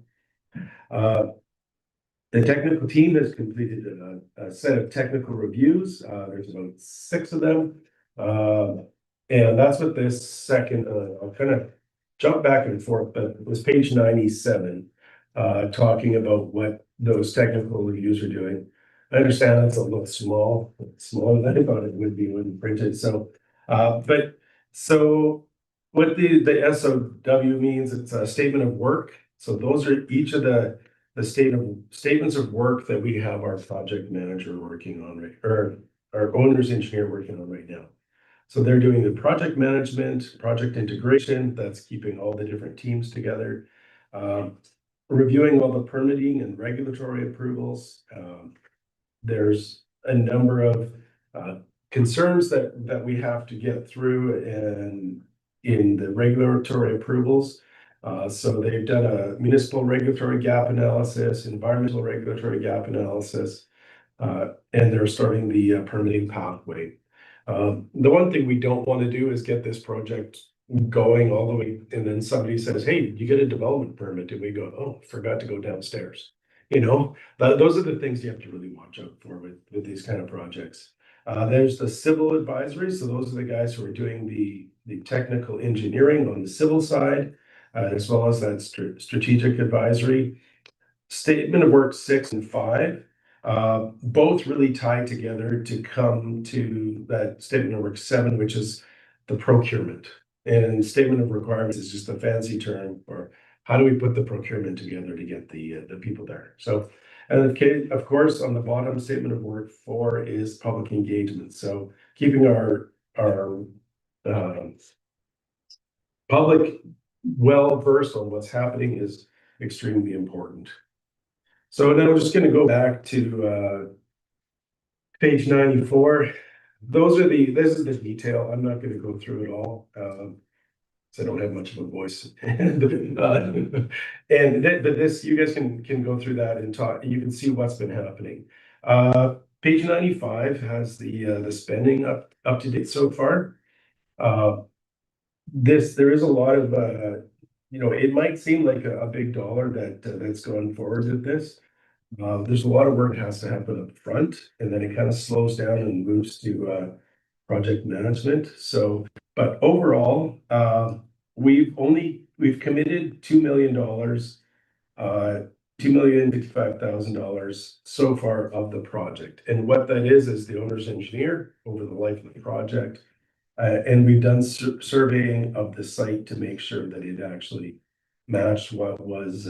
The technical team has completed a set of technical reviews. There's about 6 of them. And that's what this second, I'll kind of jump back and forth, but it was page 97, talking about what those technical reviews are doing. I understand that's a little smaller than I thought it would be when printed. So, so what the SOW means, it's a statement of work. So those are each of the statements of work that we have our project manager working on, or our owner's engineer working on right now. So they're doing the project management, project integration, that's keeping all the different teams together. Reviewing all the permitting and regulatory approvals. There's a number of concerns that we have to get through and in the regulatory approvals. So they've done a municipal regulatory gap analysis, environmental regulatory gap analysis, and they're starting the permitting pathway. The one thing we don't want to do is get this project going all the way, and then somebody says, hey, you get a development permit, and we go, oh, forgot to go downstairs. You know, those are the things you have to really watch out for with these kind of projects. There's the civil advisory, so those are the guys who are doing the technical engineering on the civil side, as well as that strategic advisory. Statement of work 6 and 5, both really tie together to come to that statement of work 7, which is the procurement. And statement of requirements is just a fancy term for how do we put the procurement together to get the people there. So, and of course, on the bottom, statement of work 4 is public engagement. So keeping our public well versed on what's happening is extremely important. So now we're just going to go back to page 94. This is the detail. I'm not going to go through it all. So I don't have much of a voice. But this, you guys can go through that and talk. You can see what's been happening. Page 95 has the spending up to date so far. There is a lot of it might seem like a big dollar that's going forward with this. There's a lot of work that has to happen up front, and then it kind of slows down and moves to project management. So, but overall, we've committed $2 million, $2,055,000 so far of the project. And what that is the owner's engineer over the life of the project. And we've done surveying of the site to make sure that it actually matched what was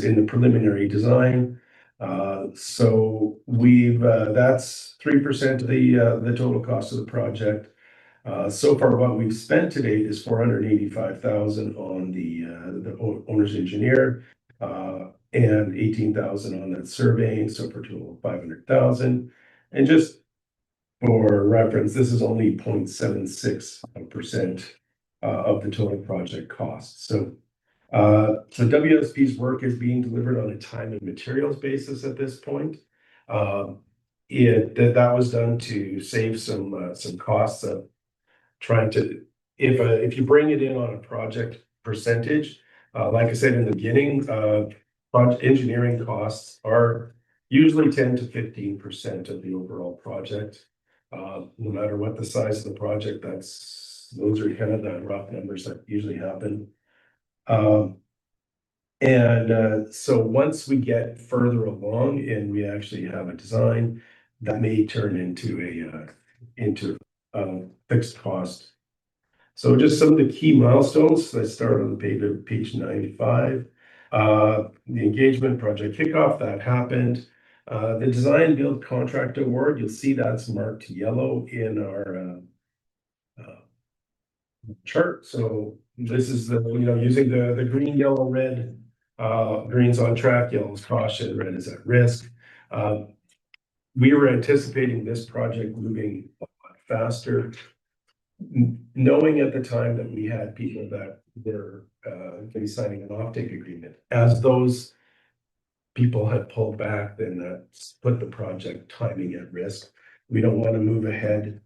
in the preliminary design. So that's 3% of the total cost of the project. So far, what we've spent to date is $485,000 on the owner's engineer, and $18,000 on that surveying, so for a total of $500,000. And just for reference, this is only 0.76% of the total project cost. So WSP's work is being delivered on a time and materials basis at this point. That was done to save some costs of trying to, if you bring it in on a project percentage, like I said in the beginning, project engineering costs are usually 10 to 15% of the overall project. No matter what the size of the project, those are kind of the rough numbers that usually happen. So once we get further along and we actually have a design, that may turn into a fixed cost. So just some of the key milestones that start on the page 95. The engagement project kickoff, that happened. The design build contract award, you'll see that's marked yellow in our chart. So this is using the green, yellow, red. Green's on track, yellow is caution, red is at risk. We were anticipating this project moving a lot faster, knowing at the time that we had people that were going to be signing an offtake agreement. As those people have pulled back, then that's put the project timing at risk. We don't want to move ahead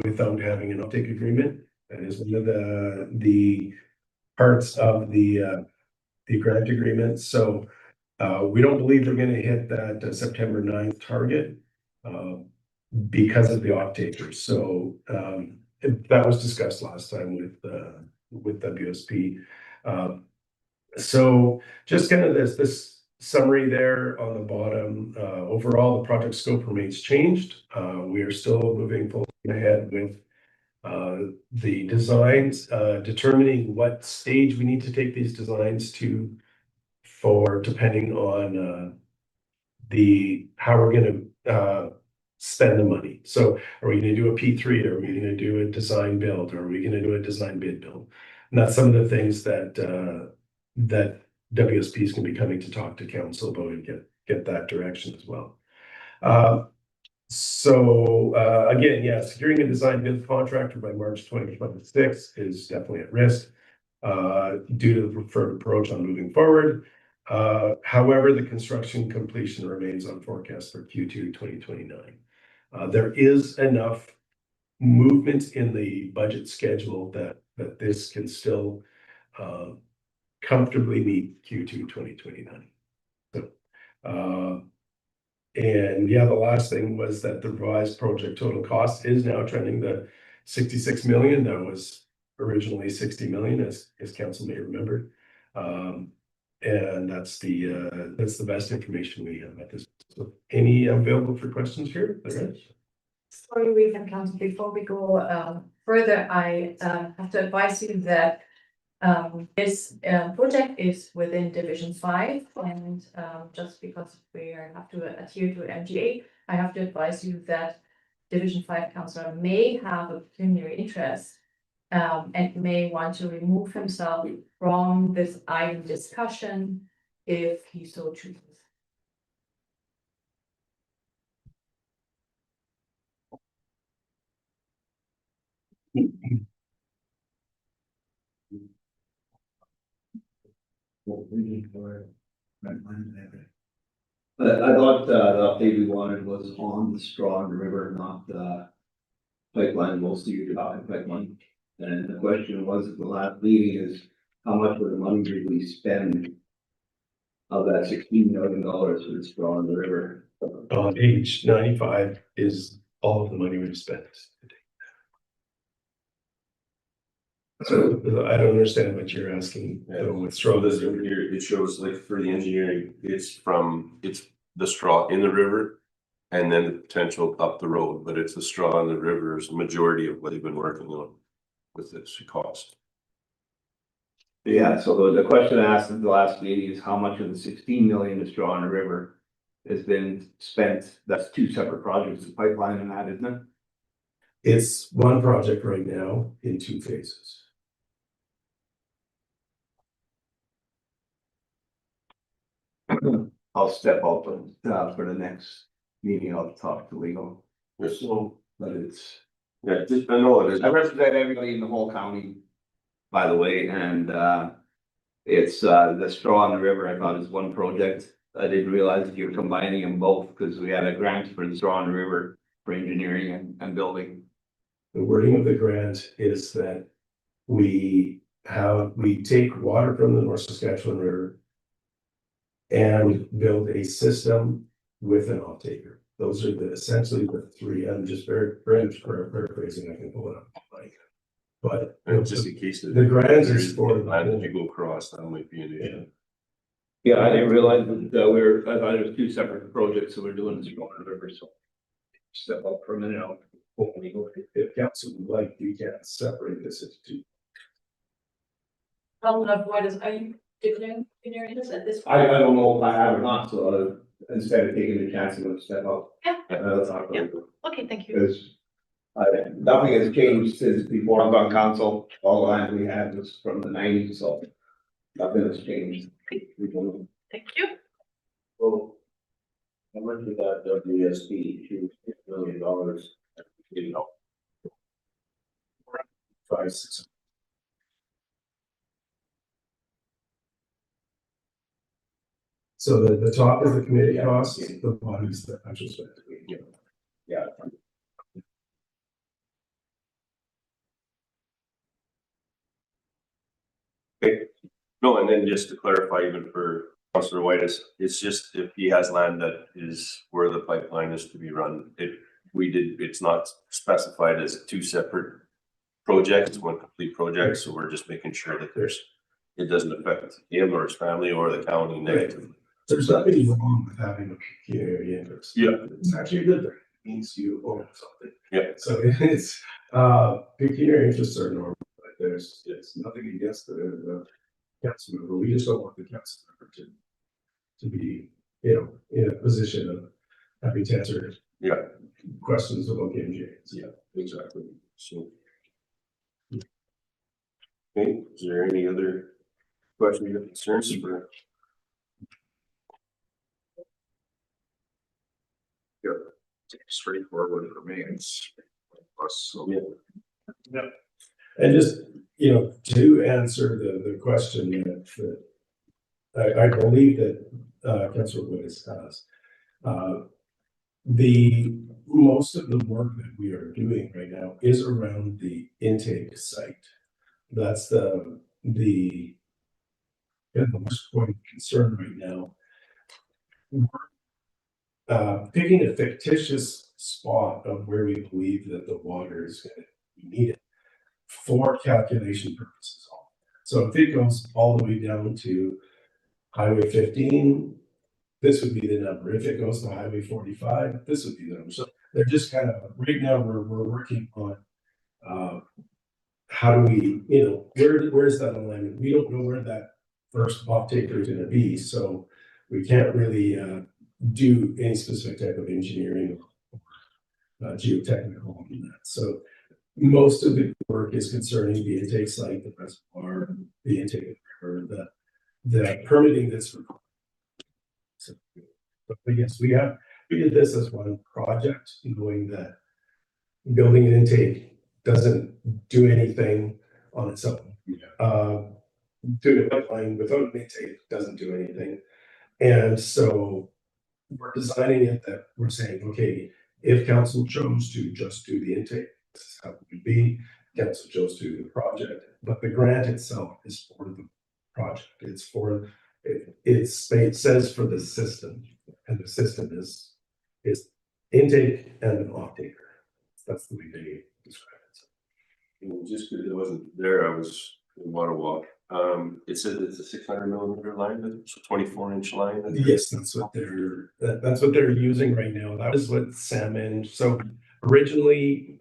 without having an offtake agreement. That is one of the parts of the grant agreement. So we don't believe they're going to hit that September 9th target because of the off-takers. So that was discussed last time with WSP. So just kind of this summary there on the bottom. Overall, the project scope remains changed. We are still moving full ahead with the designs, determining what stage we need to take these designs to, for depending on how we're going to spend the money. So are we gonna do a P3? Are we gonna do a design build? Or are we gonna do a design bid build? And that's some of the things that that WSP is gonna be coming to talk to council about and get that direction as well. Again, yeah, securing a design bid contractor by March 2026 is definitely at risk due to the preferred approach on moving forward. However, the construction completion remains on forecast for Q2 2029. There is enough movement in the budget schedule that this can still comfortably meet Q2 2029. So, and yeah, the last thing was that the revised project total cost is now trending to 66 million. That was originally 60 million, as council may remember. And that's the best information we have at this. So any available for questions here? There is. Sorry, we can council, before we go further, I have to advise you that this project is within Division 5, and just because we have to adhere to MGA, I have to advise you that Division 5 councillor may have a pecuniary interest and may want to remove himself from this item discussion if he so chooses. I thought the update we wanted was on the Strong River, not the pipeline, mostly your pipeline. And the question was at the last meeting is how much of the money did we spend of that $16 million for the Strong River? On page 95 is all of the money we've spent. So I don't understand what you're asking. With straw, this here, it shows like for the engineering, it's the straw in the river and then the potential up the road, but it's the straw in the river is the majority of what they've been working on with this cost. Yeah, so the question I asked at the last meeting is how much of the 16 million to Straw in the River has been spent? That's two separate projects, the pipeline and that, isn't it? It's one project right now in 2 phases. I'll step up for the next meeting. I'll talk to legal. So, But it's, yeah, I know it is. I represent everybody in the whole county, by the way, and it's the Straw in the River. I thought is one project. I didn't realize that you're combining them both because we had a grant for the Straw in the River for engineering and building. The wording of the grant is that we take water from the North Saskatchewan River and build a system with an off-taker. Those are essentially the 3. I'm just very paraphrasing. I can pull it up. But Just in case the grant is for the land, if you go across, that might be an issue. Yeah, I didn't realize that I thought it was 2 separate projects, so we're doing this Straw in the River. So step up for a minute. If council would like, we can separate this into 2. Are you declaring your interest at this point? I don't know if I have or not, so instead of taking the chance, I'm gonna step up. Yeah. That's not Yeah. really good. Okay, thank you. Because nothing has changed since before I got on council. All the land we had was from the 90s, so nothing has changed. Thank you. Well, how much of that WSP, $2 million, you know? 5, 6. So the top is the committee costs, the bottom is the actual spend. Yeah. Okay, no, and then just to clarify, even for Councillor White, it's just if he has land that is where the pipeline is to be run, it's not specified as 2 separate projects, it's 1 complete project, so we're just making sure that it doesn't affect him or his family or the county negatively. There's nothing wrong with having a pecuniary interest. Yeah. It's actually a good thing. It means you own something. Yeah. So it's pecuniary interests are normal. Like there's nothing against the council member. We just don't want the council member to be, in a position of having to answer Yeah, questions about the MGAs. yeah, exactly, so. Okay, is there any other questions or concerns for? Straightforward for me, it's us, so. Yeah. And just, you know, to answer the question that I believe that Councilor Wood has asked. The most of the work that we are doing right now is around the intake site. That's the most point of concern right now. Picking a fictitious spot of where we believe that the water is going to be needed for calculation purposes. So if it goes all the way down to Highway 15, this would be the number. If it goes to Highway 45, this would be the number. So they're just kind of, right now we're working on how do we, you know, where's that alignment? We don't know where that first off taker is gonna be, so we can't really do any specific type of engineering or geotechnical on that. So most of the work is concerning the intake site, the reservoir, the intake, or the permitting that's required. So, but yes, we did this as one project, knowing that building an intake doesn't do anything on its own. Doing a pipeline without an intake doesn't do anything. And so we're designing it that we're saying, okay, if council chose to just do the intake, this is how it would be. Council chose to do the project, but the grant itself is for the project. It's for it says for the system, and the system is intake and an off taker. That's the way they describe it. And just because it wasn't there, I was in Waterwalk. It said it's a 600mm line, so 24-inch line. Yes, that's what they're using right now. That was what Salmon. So originally,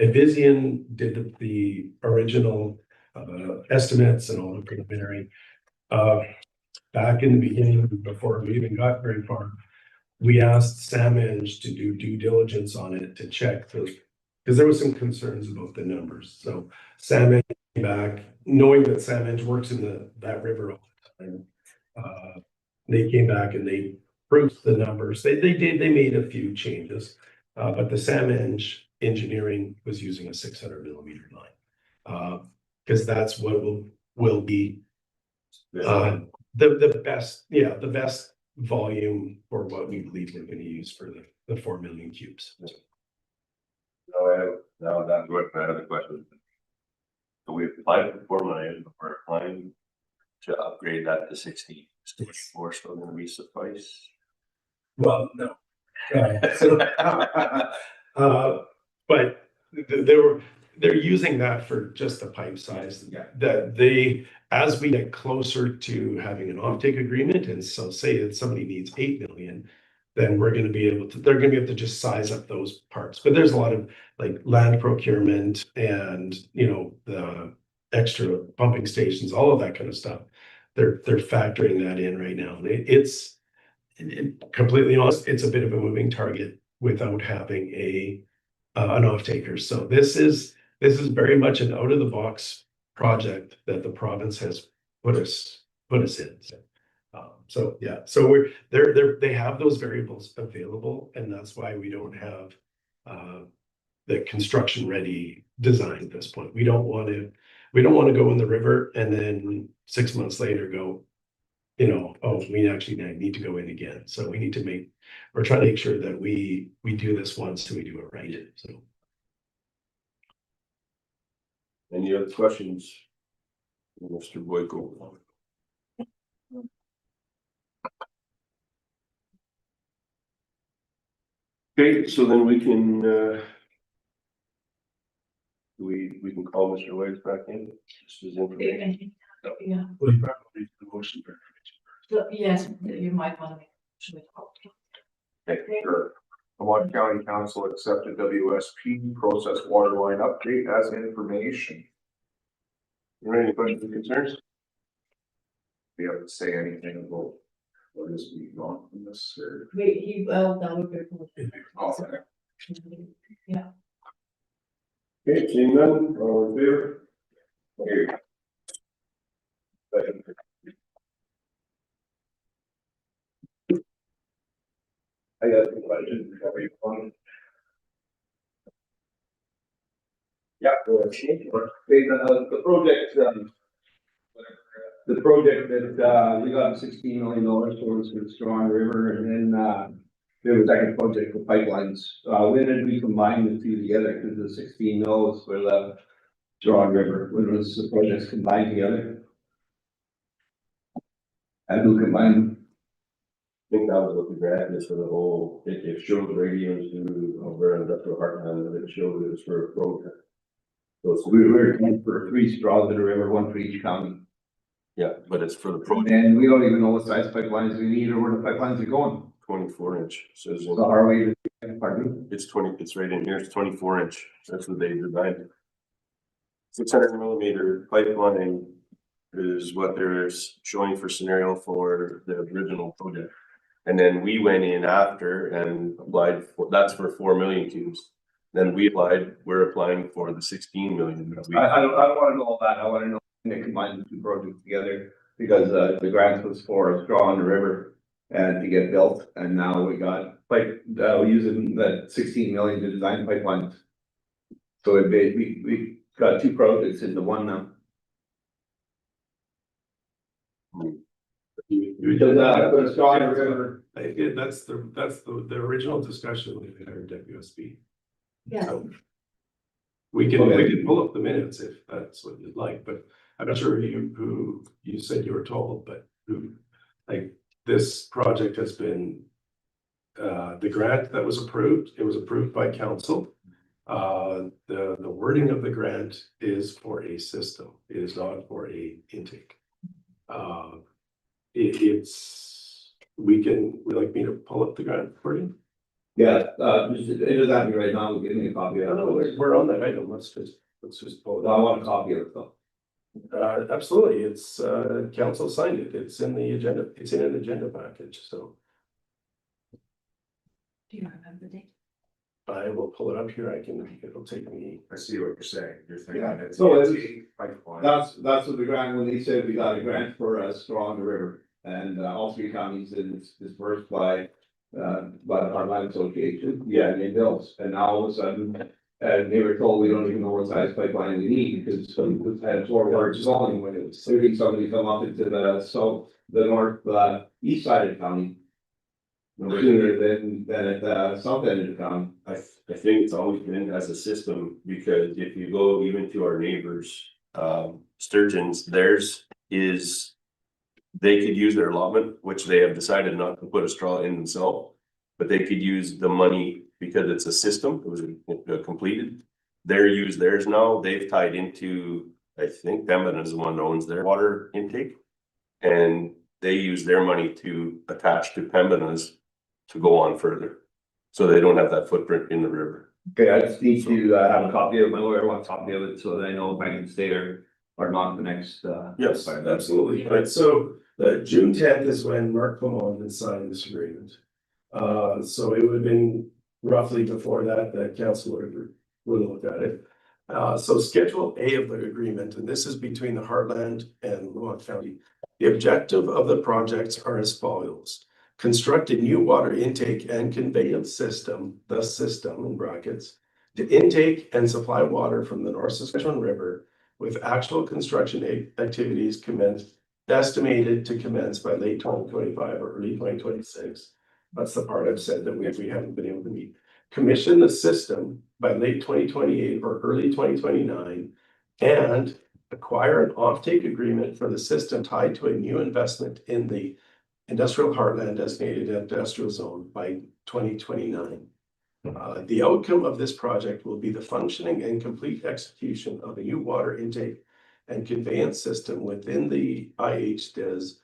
Evision did the original estimates and all the preliminary. Back in the beginning, before we even got very far, we asked Salmon to do due diligence on it to check those, because there was some concerns about the numbers. So Salmon came back, knowing that Salmon works in that river all the time. They came back and they proved the numbers. They made a few changes, but the Salmon engineering was using a 600mm line, because that's what will be the best volume for what we believe we're going to use for the 4 million cubes. Now that's what I had a question. So we applied for 4 million, but we're applying to upgrade that to 60. Is 24 still going to be suffice? Well, no. But they're using that for just the pipe size. Yeah. That they, as we get closer to having an offtake agreement, and so say that somebody needs 8 million, then they're going to be able to just size up those parts. But there's a lot of like land procurement and, you know, the extra pumping stations, all of that kind of stuff. They're factoring that in right now. It's completely honest, it's a bit of a moving target without having an off-taker. So this is very much an out of the box project that the province has put us in. So yeah, so they have those variables available, and that's why we don't have the construction ready design at this point. We don't want to go in the river and then 6 months later go, you know, oh, we actually need to go in again. So we're trying to make sure that we do this once and we do it right. So. Any other questions? Mr. Boyko. Okay, so then we can we can call Mr. Waits back in. Just his information. Yeah, Well, you probably the motion for so, yes, you might want to make. Should we call? Okay, sure. Lamont County Council accepted WSP process water line update as information. Any questions or concerns? We haven't say anything about Or just be gone from this, or? That would be. Yeah. Okay, seeing none, all in favor? Here. I got some questions before you on. Yeah, go ahead. The project, the project that, we got $16 million for was for the Strong River, and then, there was like a project for pipelines. When did we combine the two together? Cause the 16 mils for the Strong River, when was the projects combined together? And who combined them? I think that was what the grant is for the whole, it showed radios to over industrial heartland, and it showed it was for a program. So it's, We were looking for 3 straws in the river, 1 for each county. yeah, but it's for the program, And we don't even know what size pipelines we need or where the pipelines are going. 24-inch, says in- So are we, pardon? it's 20, it's right in here, it's 24-inch, that's what they designed. 600 millimeter pipeline is what they're showing for scenario for the original project. And then we went in after and applied for, that's for 4 million cubes. Then we applied, we're applying for the 16 million. that we- I don't wanna know all that, I wanna know when they combine the 2 projects together, because, the grant was for a straw on the river. And to get built, and now we got, we're using that 16 million to design pipelines. So we got 2 projects into one now. You did that for the Strong River. That's the original discussion we had at WSB. Yeah. So we can pull up the minutes if that's what you'd like, but I'm not sure who you said you were told, but who, like, this project has been, the grant that was approved, it was approved by council. The wording of the grant is for a system, it is not for a intake. Would you like me to pull up the grant for you? Yeah, it is at me right now, give me a copy of it. We're on that item, let's just pull it I up. want a copy of it though. Absolutely, it's, council signed it, it's in the agenda, it's in an agenda package, so Do you remember the date? I will pull it up here, it'll take me. I see what you're saying, you're thinking Yeah. it's. So it's it's- a pipeline. That's what the grant, when they said we got a grant for a straw on the river, and all 3 counties, and it's dispersed by the Heartland Association, yeah, and they bills, and now all of a sudden, they were told we don't even know what size pipeline we need, because we had 4 words long when it was serving somebody come up into the north, east side of the county. No sooner than at the south end of the county. I think it's always been as a system, because if you go even to our neighbors, Sturgeon's, theirs is. They could use their allotment, which they have decided not to put a straw in themselves. But they could use the money because it's a system, it was completed. They're used theirs now, they've tied into, I think Pembina is the one that owns their water intake. And they use their money to attach to Pembina's to go on further. So they don't have that footprint in the river. Okay, I just need to have a copy of it, my lawyer wants a copy of it, so that I know if I can stay or not the next. Yes, Absolutely, right, so the June 10th is when Mark Lamont had signed this agreement. So it would have been roughly before that council would look at it. So Schedule A of the agreement, and this is between the Heartland and Lamont County. The objective of the projects are as follows. Construct a new water intake and conveyance system, the system in brackets, to intake and supply water from the North Saskatchewan River, with actual construction activities estimated to commence by late 2025 or early 2026. That's the part I've said that we haven't been able to meet. Commission the system by late 2028 or early 2029, and acquire an offtake agreement for the system tied to a new investment in the industrial heartland designated industrial zone by 2029. The outcome of this project will be the functioning and complete execution of a new water intake and conveyance system within the IHDES,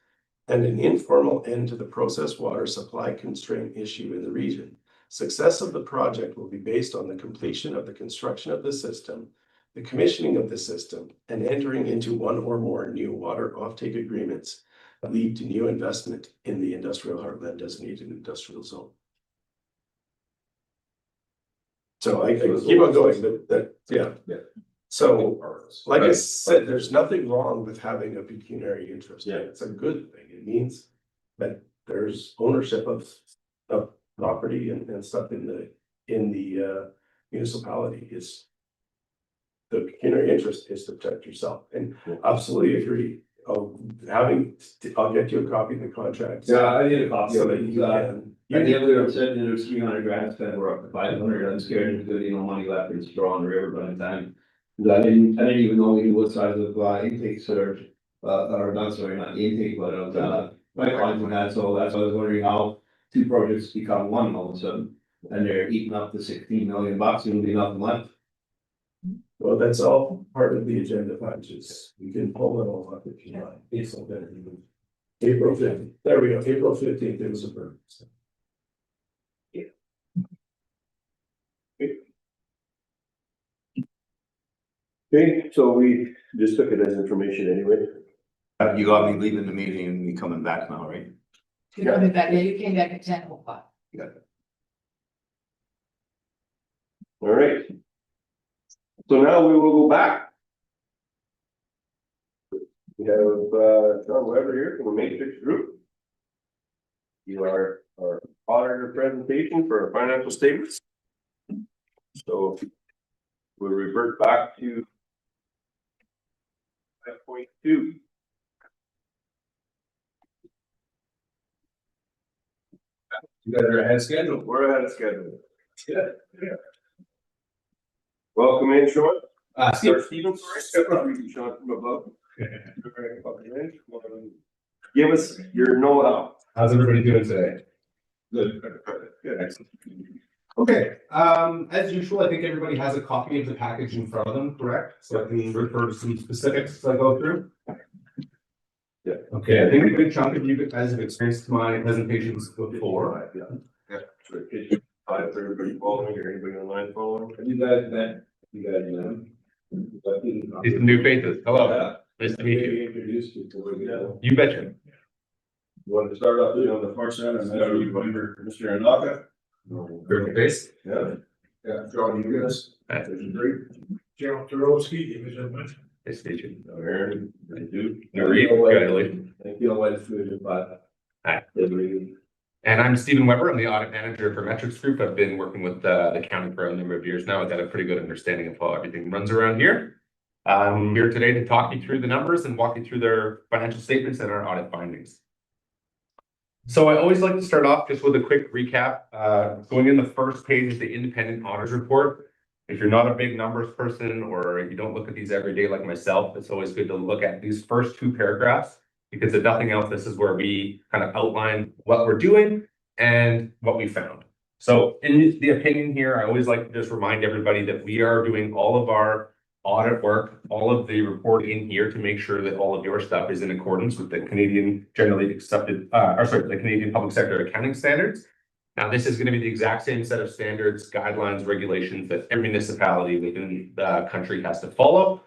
and an informal end to the processed water supply constraint issue in the region. Success of the project will be based on the completion of the construction of the system, the commissioning of the system, and entering into one or more new water offtake agreements lead to new investment in the industrial heartland designated industrial zone. So I keep on going, but yeah. So, like I said, there's nothing wrong with having a pecuniary interest. Yeah. It's a good thing. It means that there's ownership of property and stuff in the municipality is. The pecuniary interest is to protect yourself, and absolutely agree. I'll get you a copy of the contract. Yeah, I need a copy So of that it. you can. The other one said there's 300 grand spent, we're up to 500, I'm scared there's gonna be no money left in straw on the river by the time. 'Cause I didn't even know we knew what size of intakes or not sorry, not intake, but pipelines we had, so that's why I was wondering how two projects become one all of a sudden. And they're eating up the 16 million bucks and there'll be nothing left. Well, that's all part of the agenda packages. We can pull it all up if you like. It's all better. April 15th, there we go, April 15th, it was a burn. Okay, so we just took it as information anyway. You got me leaving the meeting and me coming back now, right? You know, that day you came back at 10:05. All right. So now we will go back. We have John Weber here from the Matrix Group. You are our auditor presentation for our financial statements. So we'll revert back to 5.2. You guys are ahead of schedule. We're ahead of schedule. Yeah. Welcome in, Sean. Stephen, sorry. Sean from above. Give us your know-how. How's everybody doing today? Good. Excellent. Okay, as usual, I think everybody has a copy of the package in front of them, correct? So I can refer to some specifics as I go through. Yeah. Okay, I think a good chunk of you guys have experienced my presentations before. Yeah. So, hi, if everybody following or anybody online following? You guys met, you These some new faces. Hello. Nice to meet you. Introduced you to You betcha. You want to start off on the far side, and then you remember Mr. Anaka? Perfect face. Yeah. Yeah, John, you guys. Gerald Turowski, Division One. Nice to meet you. Aaron, I do. Congratulations. Thank you. Always food, but. Hi. And I'm Stephen Weber. I'm the audit manager for Metrics Group. I've been working with the county for a number of years now. I've got a pretty good understanding of how everything runs around here. I'm here today to talk you through the numbers and walk you through their financial statements and our audit findings. So I always like to start off just with a quick recap. Going in the first page is the independent auditors report. If you're not a big numbers person or you don't look at these every day like myself, it's always good to look at these first two paragraphs, because if nothing else, this is where we kind of outline what we're doing and what we found. So in the opinion here, I always like to just remind everybody that we are doing all of our audit work, all of the reporting in here to make sure that all of your stuff is in accordance with the Canadian generally accepted, the Canadian public sector accounting standards. Now, this is going to be the exact same set of standards, guidelines, regulations that every municipality within the country has to follow.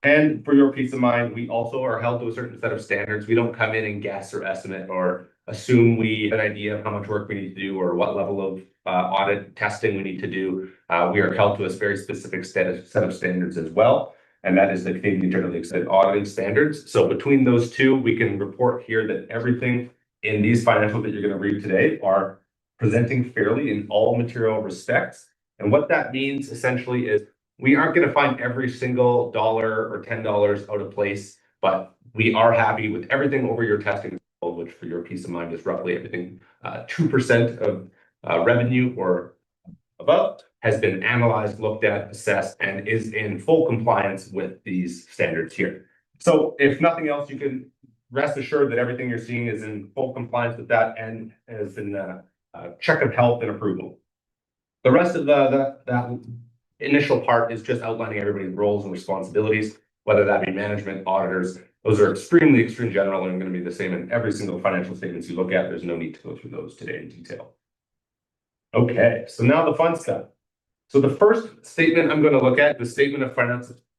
And for your peace of mind, we also are held to a certain set of standards. We don't come in and guess or estimate or assume we have an idea of how much work we need to do or what level of audit testing we need to do. We are held to a very specific set of standards as well. And that is the Canadian Generally Accepted Auditing Standards. So between those two, we can report here that everything in these financials that you're going to read today are presenting fairly in all material respects. And what that means essentially is we aren't going to find every single dollar or $10 out of place, but we are happy with everything over your testing, which for your peace of mind is roughly everything 2% of revenue or above has been analyzed, looked at, assessed, and is in full compliance with these standards here. So if nothing else, you can rest assured that everything you're seeing is in full compliance with that and is in the check of health and approval. The rest of that initial part is just outlining everybody's roles and responsibilities, whether that be management, auditors. Those are extremely general and going to be the same in every single financial statements you look at. There's no need to go through those today in detail. Okay, so now the fun stuff. So the first statement I'm going to look at, the statement of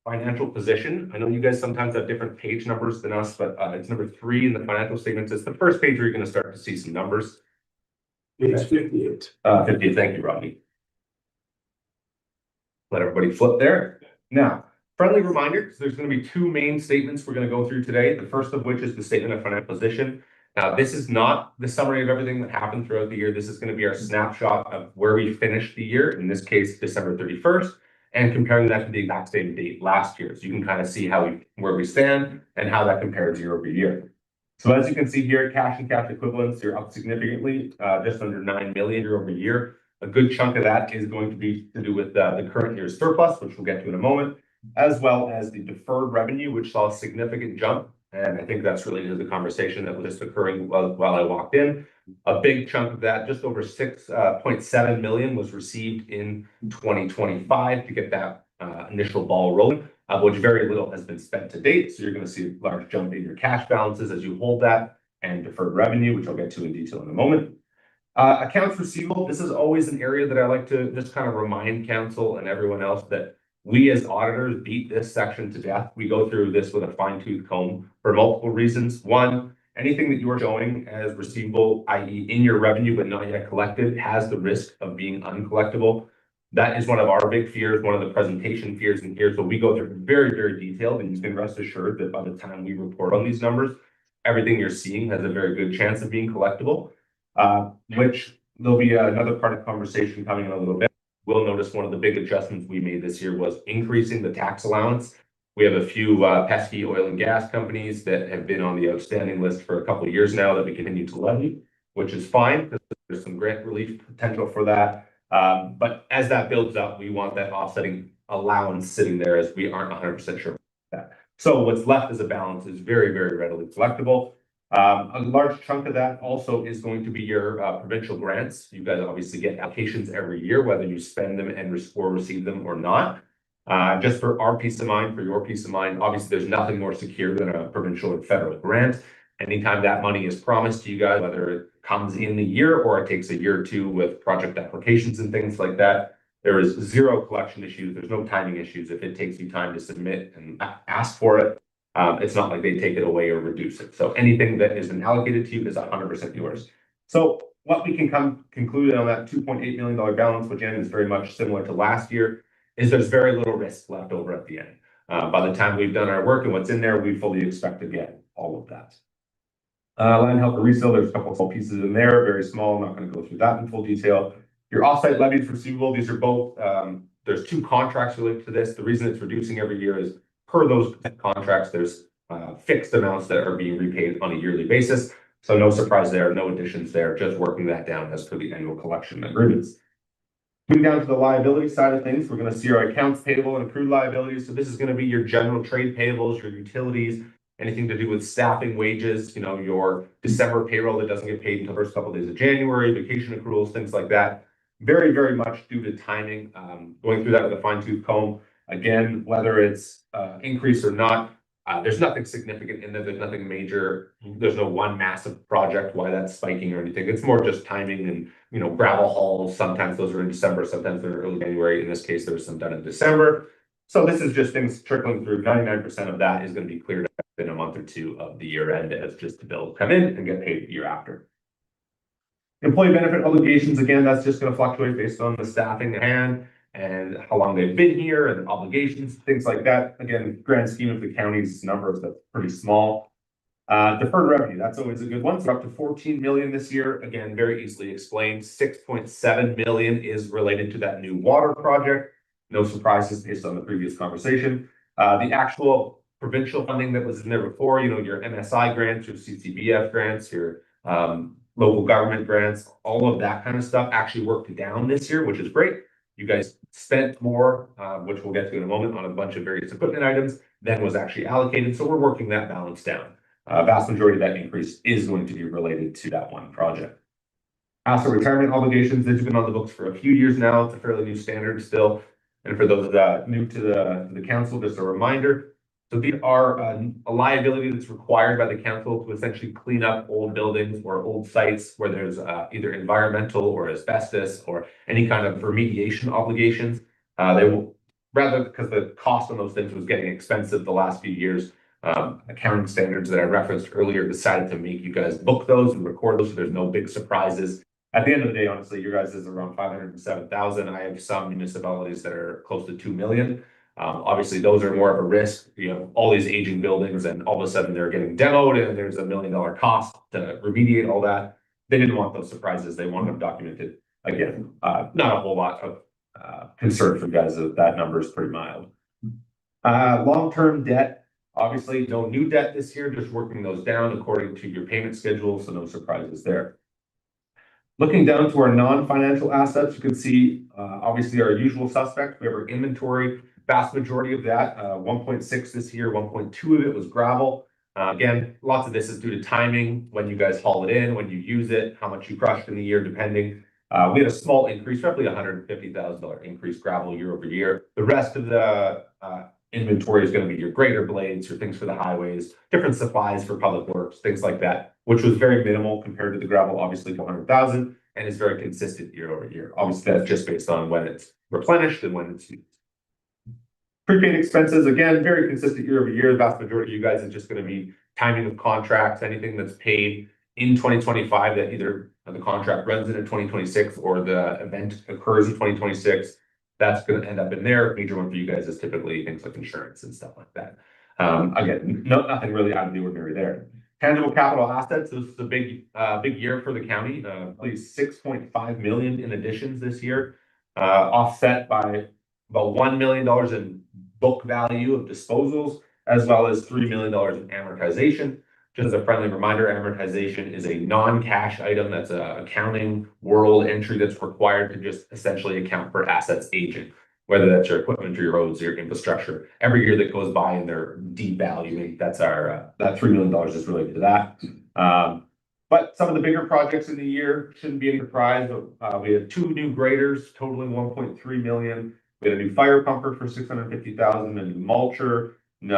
financial position. I know you guys sometimes have different page numbers than us, but it's number 3 in the financial statements. It's the first page where you're going to start to see some numbers. Page 58. 50, thank you, Robbie. Let everybody flip there. Now, friendly reminder, because there's going to be 2 main statements we're going to go through today. The first of which is the statement of financial position. Now, this is not the summary of everything that happened throughout the year. This is going to be our snapshot of where we finished the year, in this case, December 31st, and comparing that to the exact same date last year. So you can kind of see where we stand and how that compares year over year. So as you can see here, cash and cash equivalents are up significantly, just under 9 million year over year. A good chunk of that is going to be to do with the current year's surplus, which we'll get to in a moment, as well as the deferred revenue, which saw a significant jump. And I think that's related to the conversation that was just occurring while I walked in. A big chunk of that, just over 6.7 million, was received in 2025 to get that initial ball rolling, of which very little has been spent to date. So you're going to see a large jump in your cash balances as you hold that, and deferred revenue, which I'll get to in detail in a moment. Accounts receivable, this is always an area that I like to just kind of remind council and everyone else that we as auditors beat this section to death. We go through this with a fine-tooth comb for multiple reasons. One, anything that you are showing as receivable, i.e. in your revenue but not yet collected, has the risk of being uncollectible. That is one of our big fears, one of the presentation fears in here. So we go through very, very detailed, and you can rest assured that by the time we report on these numbers, everything you're seeing has a very good chance of being collectible. Which there'll be another part of the conversation coming in a little bit. We'll notice one of the big adjustments we made this year was increasing the tax allowance. We have a few pesky oil and gas companies that have been on the outstanding list for a couple of years now that we continue to levy, which is fine because there's some grant relief potential for that. But as that builds up, we want that offsetting allowance sitting there, as we aren't 100% sure about that. So what's left as a balance is very, very readily collectible. A large chunk of that also is going to be your provincial grants. You guys obviously get allocations every year, whether you spend them and receive them or not. Just for our peace of mind, for your peace of mind, obviously there's nothing more secure than a provincial or federal grant. Anytime that money is promised to you guys, whether it comes in the year or it takes a year or two with project applications and things like that, there is zero collection issues. There's no timing issues. If it takes you time to submit and ask for it, it's not like they take it away or reduce it. So anything that isn't allocated to you is 100% yours. So what we can conclude on that $2.8 million balance, which again is very much similar to last year, is there's very little risk left over at the end. By the time we've done our work and what's in there, we fully expect to get all of that. Land help and resale, there's a couple of small pieces in there, very small. I'm not going to go through that in full detail. Your offsite levies receivable, these are both, there's 2 contracts related to this. The reason it's reducing every year is per those contracts, there's fixed amounts that are being repaid on a yearly basis. So no surprise there, no additions there, just working that down as per the annual collection agreements. Moving down to the liability side of things, we're going to see our accounts payable and accrued liabilities. So this is going to be your general trade payables, your utilities, anything to do with staffing, wages, your December payroll that doesn't get paid until the first couple of days of January, vacation accruals, things like that. Very, very much due to timing. Going through that with a fine-tooth comb. Again, whether it's increase or not, there's nothing significant in there. There's nothing major. There's no one massive project why that's spiking or anything. It's more just timing and, gravel hauls. Sometimes those are in December, sometimes they're early January. In this case, there was some done in December. So this is just things trickling through. 99% of that is going to be cleared up in a month or two of the year end as just the bills come in and get paid the year after. Employee benefit obligations, again, that's just going to fluctuate based on the staffing at hand and how long they've been here and obligations, things like that. Again, grand scheme of the county's numbers, that's pretty small. Deferred revenue, that's always a good one. So up to 14 million this year. Again, very easily explained. 6.7 million is related to that new water project. No surprises based on the previous conversation. The actual provincial funding that was in there before, your MSI grants, your CCBF grants, your local government grants, all of that kind of stuff actually worked down this year, which is great. You guys spent more, which we'll get to in a moment, on a bunch of various equipment items than was actually allocated. So we're working that balance down. Vast majority of that increase is going to be related to that one project. Asset retirement obligations, they've been on the books for a few years now. It's a fairly new standard still. And for those new to the council, just a reminder. So these are a liability that's required by the council to essentially clean up old buildings or old sites where there's either environmental or asbestos or any kind of remediation obligations. They will rather because the cost on those things was getting expensive the last few years. Accounting standards that I referenced earlier decided to make you guys book those and record those so there's no big surprises. At the end of the day, honestly, your guys is around 507,000. I have some municipalities that are close to 2 million. Obviously, those are more of a risk. You know, all these aging buildings, and all of a sudden they're getting demoed, and there's $1 million cost to remediate all that. They didn't want those surprises. They wanted them documented. Again, not a whole lot of concern for you guys. That number is pretty mild. Long-term debt, obviously, no new debt this year. Just working those down according to your payment schedule, so no surprises there. Looking down to our non-financial assets, you can see obviously our usual suspects. We have our inventory, vast majority of that, 1.6 this year, 1.2 of it was gravel. Again, lots of this is due to timing, when you guys haul it in, when you use it, how much you crushed in the year, depending. We had a small increase, roughly $150,000 increase gravel year over year. The rest of the inventory is going to be your grader blades, your things for the highways, different supplies for public works, things like that, which was very minimal compared to the gravel, obviously 400,000, and is very consistent year over year. Obviously, that's just based on when it's replenished and when it's used. Prepaid expenses, again, very consistent year over year. The vast majority of you guys is just going to be timing of contracts, anything that's paid in 2025 that either the contract runs into 2026 or the event occurs in 2026. That's going to end up in there. Major one for you guys is typically things like insurance and stuff like that. Again, nothing really out of the ordinary there. Tangible capital assets. This is a big year for the county. Please, 6.5 million in additions this year, offset by about $1 million in book value of disposals, as well as $3 million in amortization. Just as a friendly reminder, amortization is a non-cash item. That's an accounting world entry that's required to just essentially account for assets aging, whether that's your equipment or your roads or your infrastructure. Every year that goes by and they're devaluing, that's our, that $3 million is related to that. But some of the bigger projects in the year shouldn't be any surprise. We had 2 new graders totaling 1.3 million. We had a new fire pumper for 650,000, a new mulcher. We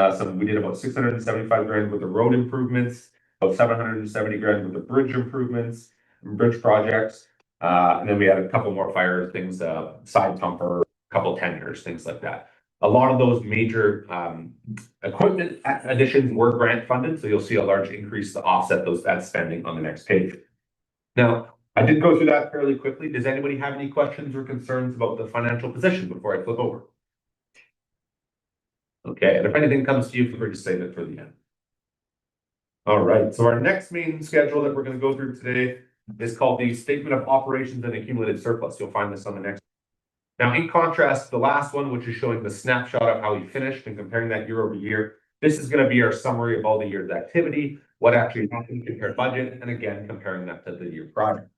did about 675 grand with the road improvements, about 770 grand with the bridge improvements, bridge projects. And then we had a couple more fire things, side pumper, a couple tenders, things like that. A lot of those major equipment additions were grant funded, so you'll see a large increase to offset that spending on the next page. Now, I did go through that fairly quickly. Does anybody have any questions or concerns about the financial position before I flip over? Okay, and if anything comes to you, feel free to save it for the end. All right, so our next main schedule that we're going to go through today is called the Statement of Operations and Accumulated Surplus. You'll find this on the next. Now, in contrast to the last one, which is showing the snapshot of how we finished and comparing that year over year, this is going to be our summary of all the year's activity, what actually happened compared to budget, and again, comparing that to the year prior.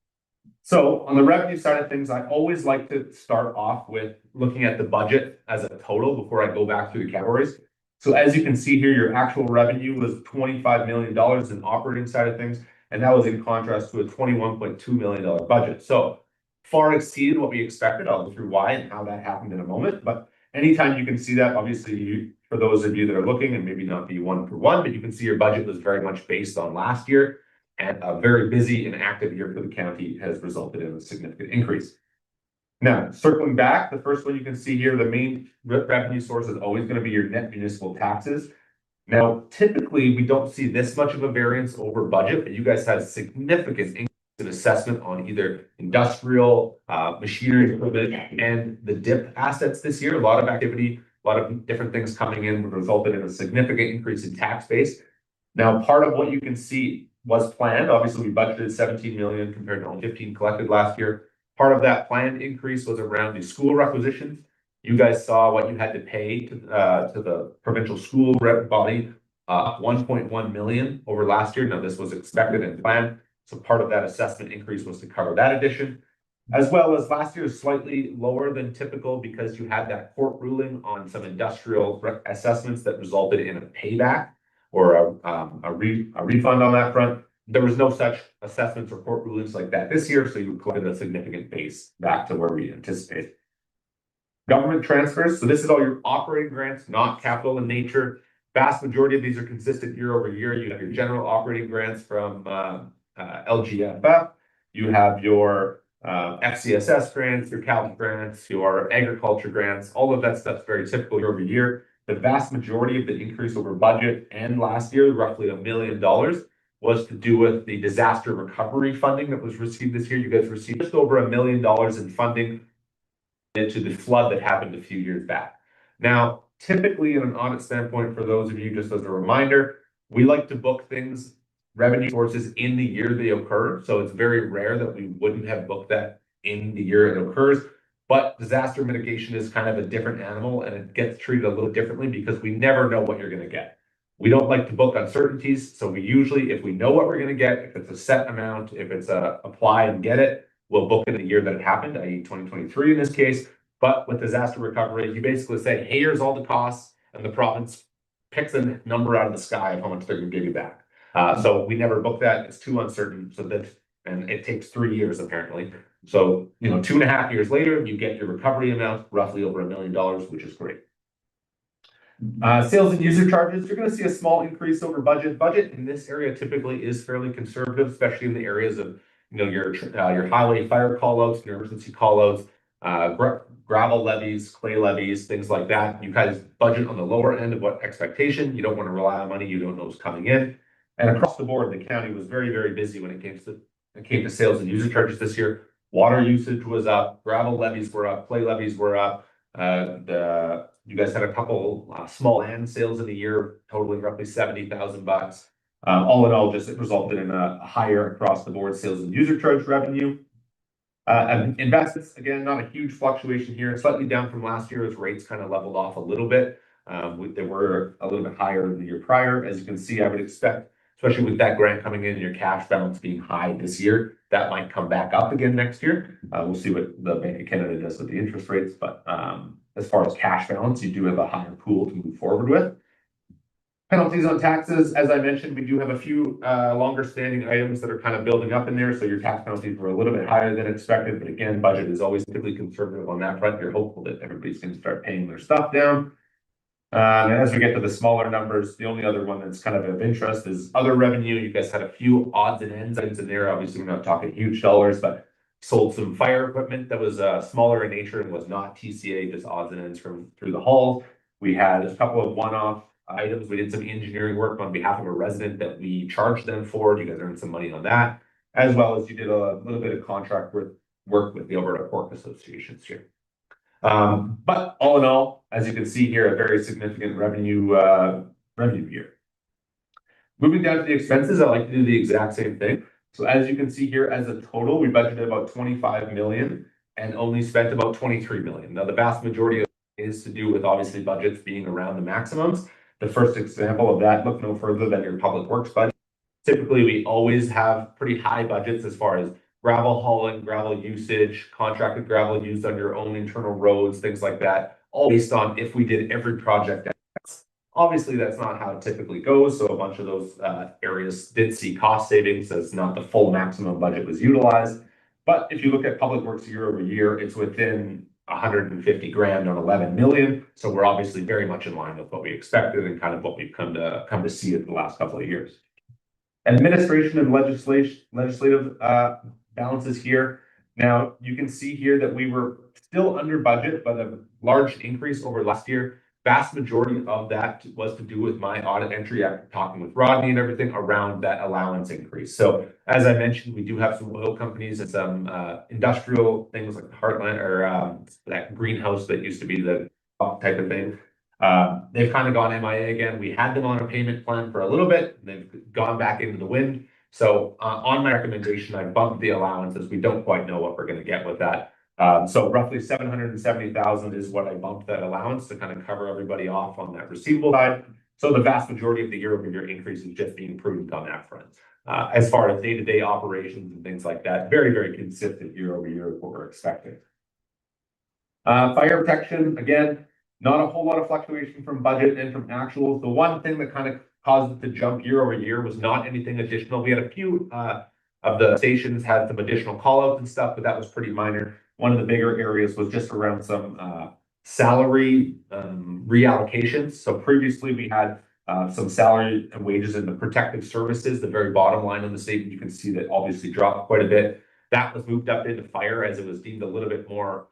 So on the revenue side of things, I always like to start off with looking at the budget as a total before I go back through the categories. So as you can see here, your actual revenue was $25 million in operating side of things, and that was in contrast to a $21.2 million budget. So far exceeded what we expected. I'll go through why and how that happened in a moment. But anytime you can see that, obviously, for those of you that are looking, and maybe not be one for one, but you can see your budget was very much based on last year. And a very busy and active year for the county has resulted in a significant increase. Now, circling back, the first one you can see here, the main revenue source is always going to be your net municipal taxes. Now, typically, we don't see this much of a variance over budget, but you guys had a significant increase in assessment on either industrial, machinery equipment, and the DIP assets this year. A lot of activity, a lot of different things coming in resulted in a significant increase in tax base. Now, part of what you can see was planned. Obviously, we budgeted 17 million compared to only 15 collected last year. Part of that planned increase was around the school requisitions. You guys saw what you had to pay to the provincial school rep body, 1.1 million over last year. Now, this was expected and planned. So part of that assessment increase was to cover that addition, as well as last year is slightly lower than typical because you had that court ruling on some industrial assessments that resulted in a payback or a refund on that front. There was no such assessments or court rulings like that this year, so you collected a significant base back to where we anticipated. Government transfers. So this is all your operating grants, not capital in nature. Vast majority of these are consistent year over year. You have your general operating grants from LGFF. You have your FCSS grants, your CALP grants, your agriculture grants, all of that stuff's very typical year over year. The vast majority of the increase over budget and last year, roughly $1 million, was to do with the disaster recovery funding that was received this year. You guys received just over $1 million in funding into the flood that happened a few years back. Now, typically in an audit standpoint, for those of you, just as a reminder, we like to book things, revenue sources in the year they occur. So it's very rare that we wouldn't have booked that in the year it occurs. But disaster mitigation is kind of a different animal, and it gets treated a little differently because we never know what you're going to get. We don't like to book uncertainties. So we usually, if we know what we're going to get, if it's a set amount, if it's a apply and get it, we'll book it in the year that it happened, i.e. 2023 in this case. But with disaster recovery, you basically say, hey, here's all the costs, and the province picks a number out of the sky of how much they're going to give you back. So we never book that. It's too uncertain. So that, and it takes 3 years apparently. So, 2.5 years later, you get your recovery amount, roughly over $1 million, which is great. Sales and user charges, you're going to see a small increase over budget. Budget in this area typically is fairly conservative, especially in the areas of, your highway fire callouts, your emergency callouts, gravel levies, clay levies, things like that. You guys budget on the lower end of what expectation. You don't want to rely on money you don't know is coming in. And across the board, the county was very, very busy when it came to sales and user charges this year. Water usage was up, gravel levies were up, clay levies were up. You guys had a couple small land sales in a year, totaling roughly $70,000. All in all, just it resulted in a higher across the board sales and user charge revenue. And investments, again, not a huge fluctuation here, slightly down from last year as rates kind of leveled off a little bit. They were a little bit higher the year prior. As you can see, I would expect, especially with that grant coming in and your cash balance being high this year, that might come back up again next year. We'll see what the Bank of Canada does with the interest rates. But as far as cash balance, you do have a higher pool to move forward with. Penalties on taxes, as I mentioned, we do have a few longer standing items that are kind of building up in there. So your tax penalties were a little bit higher than expected. But again, budget is always typically conservative on that front. You're hopeful that everybody's going to start paying their stuff down. And as we get to the smaller numbers, the only other one that's kind of interest is other revenue. You guys had a few odds and ends items in there. Obviously, we're not talking huge dollars, but sold some fire equipment that was smaller in nature and was not TCA, just odds and ends from through the halls. We had a couple of one-off items. We did some engineering work on behalf of a resident that we charged them for. You guys earned some money on that, as well as you did a little bit of contract work with the Alberta Pork Associations here. But all in all, as you can see here, a very significant revenue year. Moving down to the expenses, I like to do the exact same thing. So as you can see here, as a total, we budgeted about 25 million and only spent about 23 million. Now, the vast majority of it is to do with obviously budgets being around the maximums. The first example of that, look no further than your public works budget. Typically, we always have pretty high budgets as far as gravel hauling, gravel usage, contracted gravel used on your own internal roads, things like that, all based on if we did every project. Obviously, that's not how it typically goes. So a bunch of those areas did see cost savings as not the full maximum budget was utilized. But if you look at public works year over year, it's within 150 grand on 11 million. So we're obviously very much in line with what we expected and kind of what we've come to see in the last couple of years. Administration and legislative balances here. Now you can see here that we were still under budget, but a large increase over last year. Vast majority of that was to do with my audit entry after talking with Rodney and everything around that allowance increase. So as I mentioned, we do have some oil companies and some industrial things like Heartland or that greenhouse that used to be the type of thing. They've kind of gone MIA again. We had them on a payment plan for a little bit. They've gone back into the wind. So on my recommendation, I bumped the allowances. We don't quite know what we're going to get with that. So roughly 770,000 is what I bumped that allowance to kind of cover everybody off on that receivable side. So the vast majority of the year-over-year increase is just being prudent on that front. As far as day-to-day operations and things like that, very, very consistent year-over-year with what we're expecting. Fire protection, again, not a whole lot of fluctuation from budget and from actuals. The one thing that kind of caused it to jump year-over-year was not anything additional. We had a few of the stations had some additional call-outs and stuff, but that was pretty minor. One of the bigger areas was just around some salary reallocations. So previously we had some salary and wages in the protective services, the very bottom line on the statement. You can see that obviously dropped quite a bit. that was moved up into fire as it was deemed a little bit more,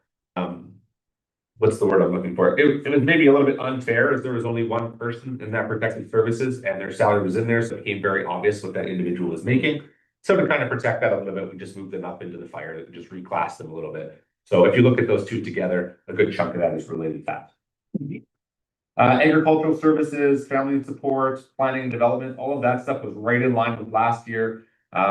what's the word I'm looking for? It was maybe a little bit unfair as there was only one person in that protective services and their salary was in there, so it became very obvious what that individual was making. So to kind of protect that a little bit, we just moved them up into the fire, just reclassed them a little bit. So if you look at those two together, a good chunk of that is related to that. Agricultural services, family and support, planning and development, all of that stuff was right in line with last year.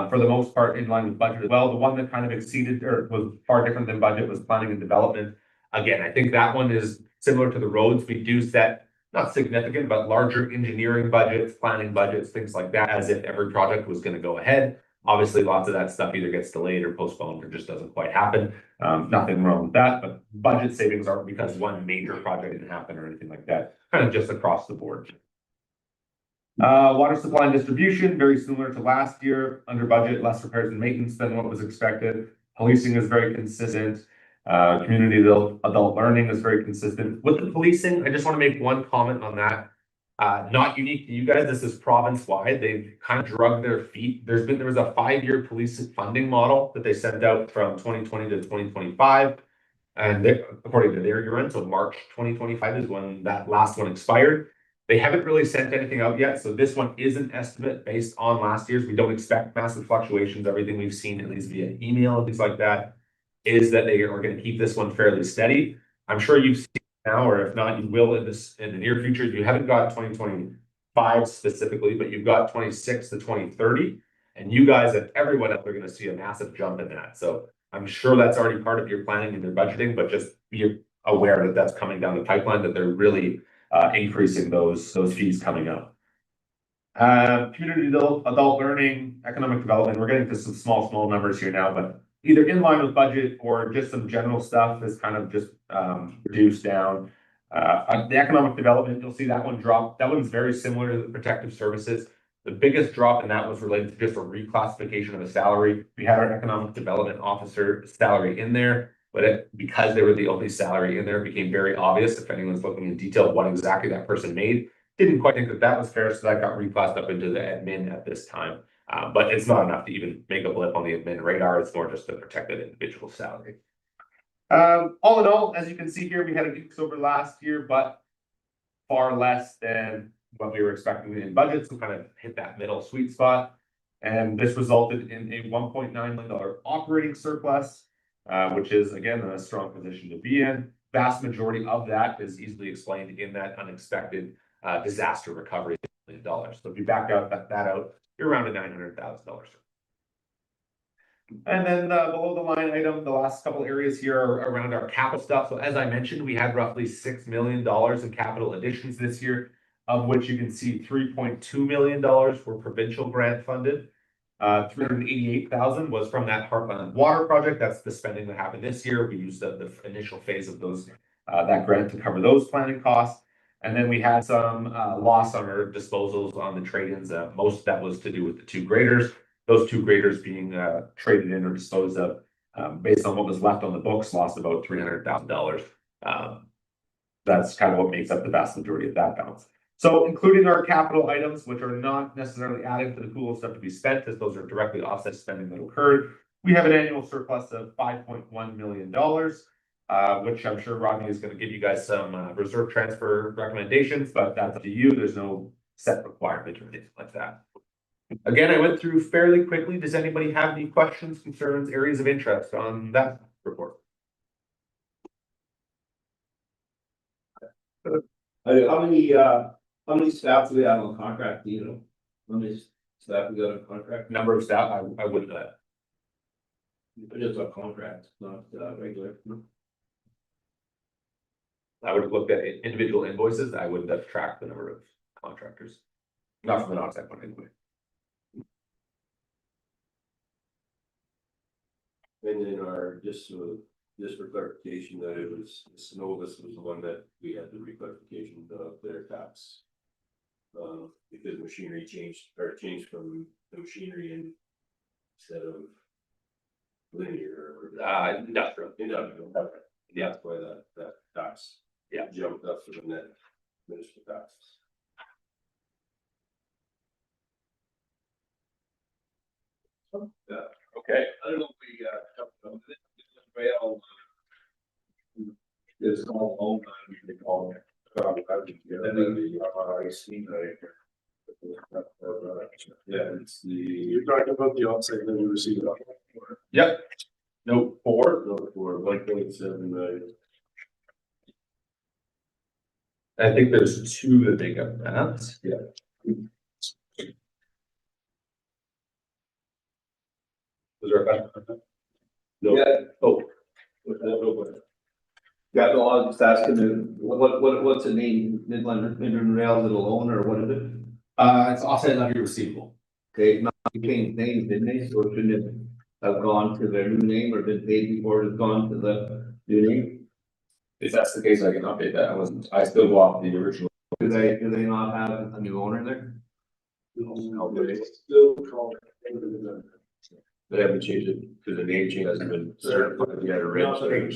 For the most part, in line with budget as well. The one that kind of exceeded or was far different than budget was planning and development. Again, I think that one is similar to the roads. We do set not significant, but larger engineering budgets, planning budgets, things like that, as if every project was going to go ahead. Obviously, lots of that stuff either gets delayed or postponed or just doesn't quite happen. Nothing wrong with that, but budget savings aren't because one major project didn't happen or anything like that, kind of just across the board. Water supply and distribution, very similar to last year, under budget, less repairs and maintenance than what was expected. Policing is very consistent. Community adult learning is very consistent. With the policing, I just want to make one comment on that. Not unique to you guys, this is province-wide. They've kind of drugged their feet. There was a 5-year police funding model that they sent out from 2020 to 2025. And according to their year end, so March 2025 is when that last one expired. They haven't really sent anything out yet, so this one is an estimate based on last year's. We don't expect massive fluctuations. Everything we've seen, at least via email and things like that, is that they are going to keep this one fairly steady. I'm sure you've seen now, or if not, you will in the near future. You haven't got 2025 specifically, but you've got 26 to 2030, and you guys and everyone else are going to see a massive jump in that. So I'm sure that's already part of your planning and your budgeting, but just be aware that that's coming down the pipeline, that they're really increasing those fees coming up. Community adult learning, economic development, we're getting to some small numbers here now, but either in line with budget or just some general stuff is kind of just reduced down. The economic development, you'll see that one drop. That one's very similar to the protective services. The biggest drop in that was related to just a reclassification of a salary. We had our economic development officer salary in there, but because they were the only salary in there, it became very obvious if anyone's looking in detail what exactly that person made. Didn't quite think that that was fair, so that got reclassed up into the admin at this time. But it's not enough to even make a blip on the admin radar. It's more just to protect that individual salary. All in all, as you can see here, we had an increase over last year, but far less than what we were expecting in budget, so kind of hit that middle sweet spot. And this resulted in a $1.9 million operating surplus, which is again a strong position to be in. Vast majority of that is easily explained in that unexpected disaster recovery $1 million. So if you back out that out, you're around a $900,000. And then below the line item, the last couple areas here are around our capital stuff. So as I mentioned, we had roughly $6 million in capital additions this year, of which you can see $3.2 million were provincial grant funded. 388,000 was from that Heartland Water project. That's the spending that happened this year. We used the initial phase of those that grant to cover those planning costs. And then we had some loss on our disposals on the trade-ins. Most of that was to do with the 2 graders. Those 2 graders being traded in or disposed of based on what was left on the books, lost about $300,000. That's kind of what makes up the vast majority of that balance. So including our capital items, which are not necessarily adding to the pool of stuff to be spent, as those are directly offset spending that occurred, we have an annual surplus of $5.1 million, which I'm sure Rodney is going to give you guys some reserve transfer recommendations, but that's up to you. There's no set requirement or anything like that. Again, I went through fairly quickly. Does anybody have any questions, concerns, areas of interest on that report? How many staff do we have on contract? Do you know? How many staff we got on contract? Number of staff, I wouldn't know that. Just on contract, not regular. I would have looked at individual invoices. I wouldn't have tracked the number of contractors. Not from an outside point anyway. And then just for clarification, that it was Synovus was the one that we had the reclassification of their tax. Because machinery changed from the machinery and instead of linear or industrial. Yeah, that's why that tax jumped up for the net municipal taxes. Okay. I don't know if we, rail. It's called home, they call it. I seen that. Yeah, it's the. You're talking about the offsite that we received. Yep. Note 4. Note 4, 1.7. I think there's 2 that make up that. Yeah. Was there a question? No. Yeah. Oh. Yeah, no, I was just asking, what's the name, Midland Rails alone, or what is it? It's offset levy receivable. Okay, now they changed names, didn't they, so it shouldn't have gone to their new name or been paid before it's gone to the new name? If that's the case, I can update that. I still go off the original. Do they not have a new owner there? Still call it. They haven't changed it because the name change hasn't been certified yet or registered.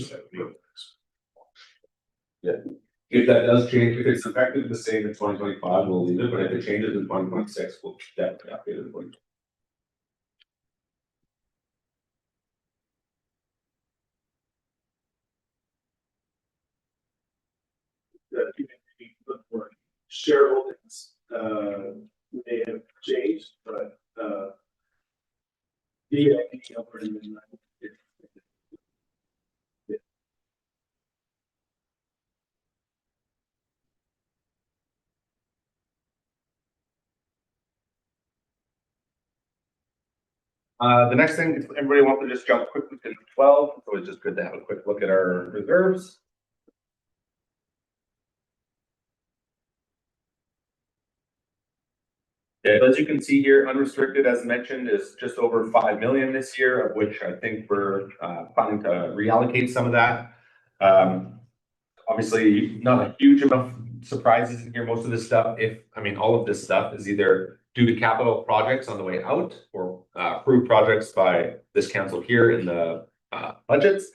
If that does change, if it's effective the same in 2025, we'll leave it, but if it changes in 2026, we'll definitely update it for you. Shareholdings, may have changed, but, VIP already been. The next thing, if everybody wants to just jump quickly to 12, it's always just good to have a quick look at our reserves. Yeah, as you can see here, unrestricted, as mentioned, is just over 5 million this year, of which I think we're planning to reallocate some of that. Obviously, not a huge amount of surprises in here. Most of this stuff, all of this stuff is either due to capital projects on the way out or approved projects by this council here in the budgets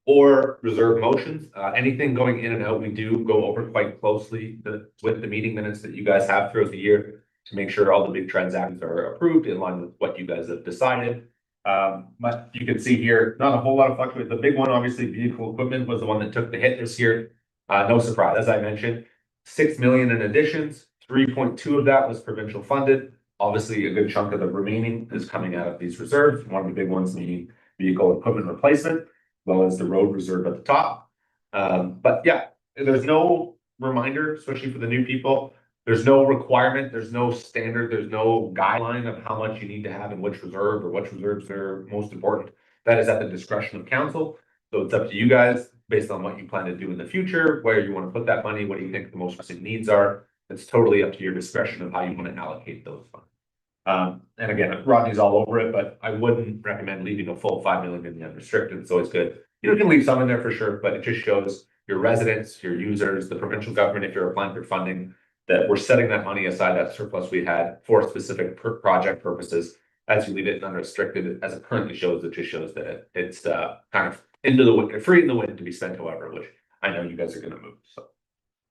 or reserve motions. Anything going in and out, we do go over quite closely with the meeting minutes that you guys have throughout the year to make sure all the big transactions are approved in line with what you guys have decided. But you can see here, not a whole lot of fluctuation. The big one, obviously, vehicle equipment was the one that took the hit this year. No surprise, as I mentioned, 6 million in additions, 3.2 of that was provincial funded. Obviously, a good chunk of the remaining is coming out of these reserves. One of the big ones being vehicle equipment replacement, as well as the road reserve at the top. But yeah, there's no reminder, especially for the new people. There's no requirement, there's no standard, there's no guideline of how much you need to have in which reserve or which reserves are most important. That is at the discretion of council. So it's up to you guys based on what you plan to do in the future, where you want to put that money, what do you think the most pressing needs are. It's totally up to your discretion of how you want to allocate those funds. And again, Rodney's all over it, but I wouldn't recommend leaving a full 5 million in the unrestricted. It's always good. You can leave some in there for sure, but it just shows your residents, your users, the provincial government, if you're applying for funding, that we're setting that money aside, that surplus we had for specific project purposes. As you leave it unrestricted, as it currently shows, it just shows that it's kind of into the wind, free in the wind to be spent however, which I know you guys are going to move. So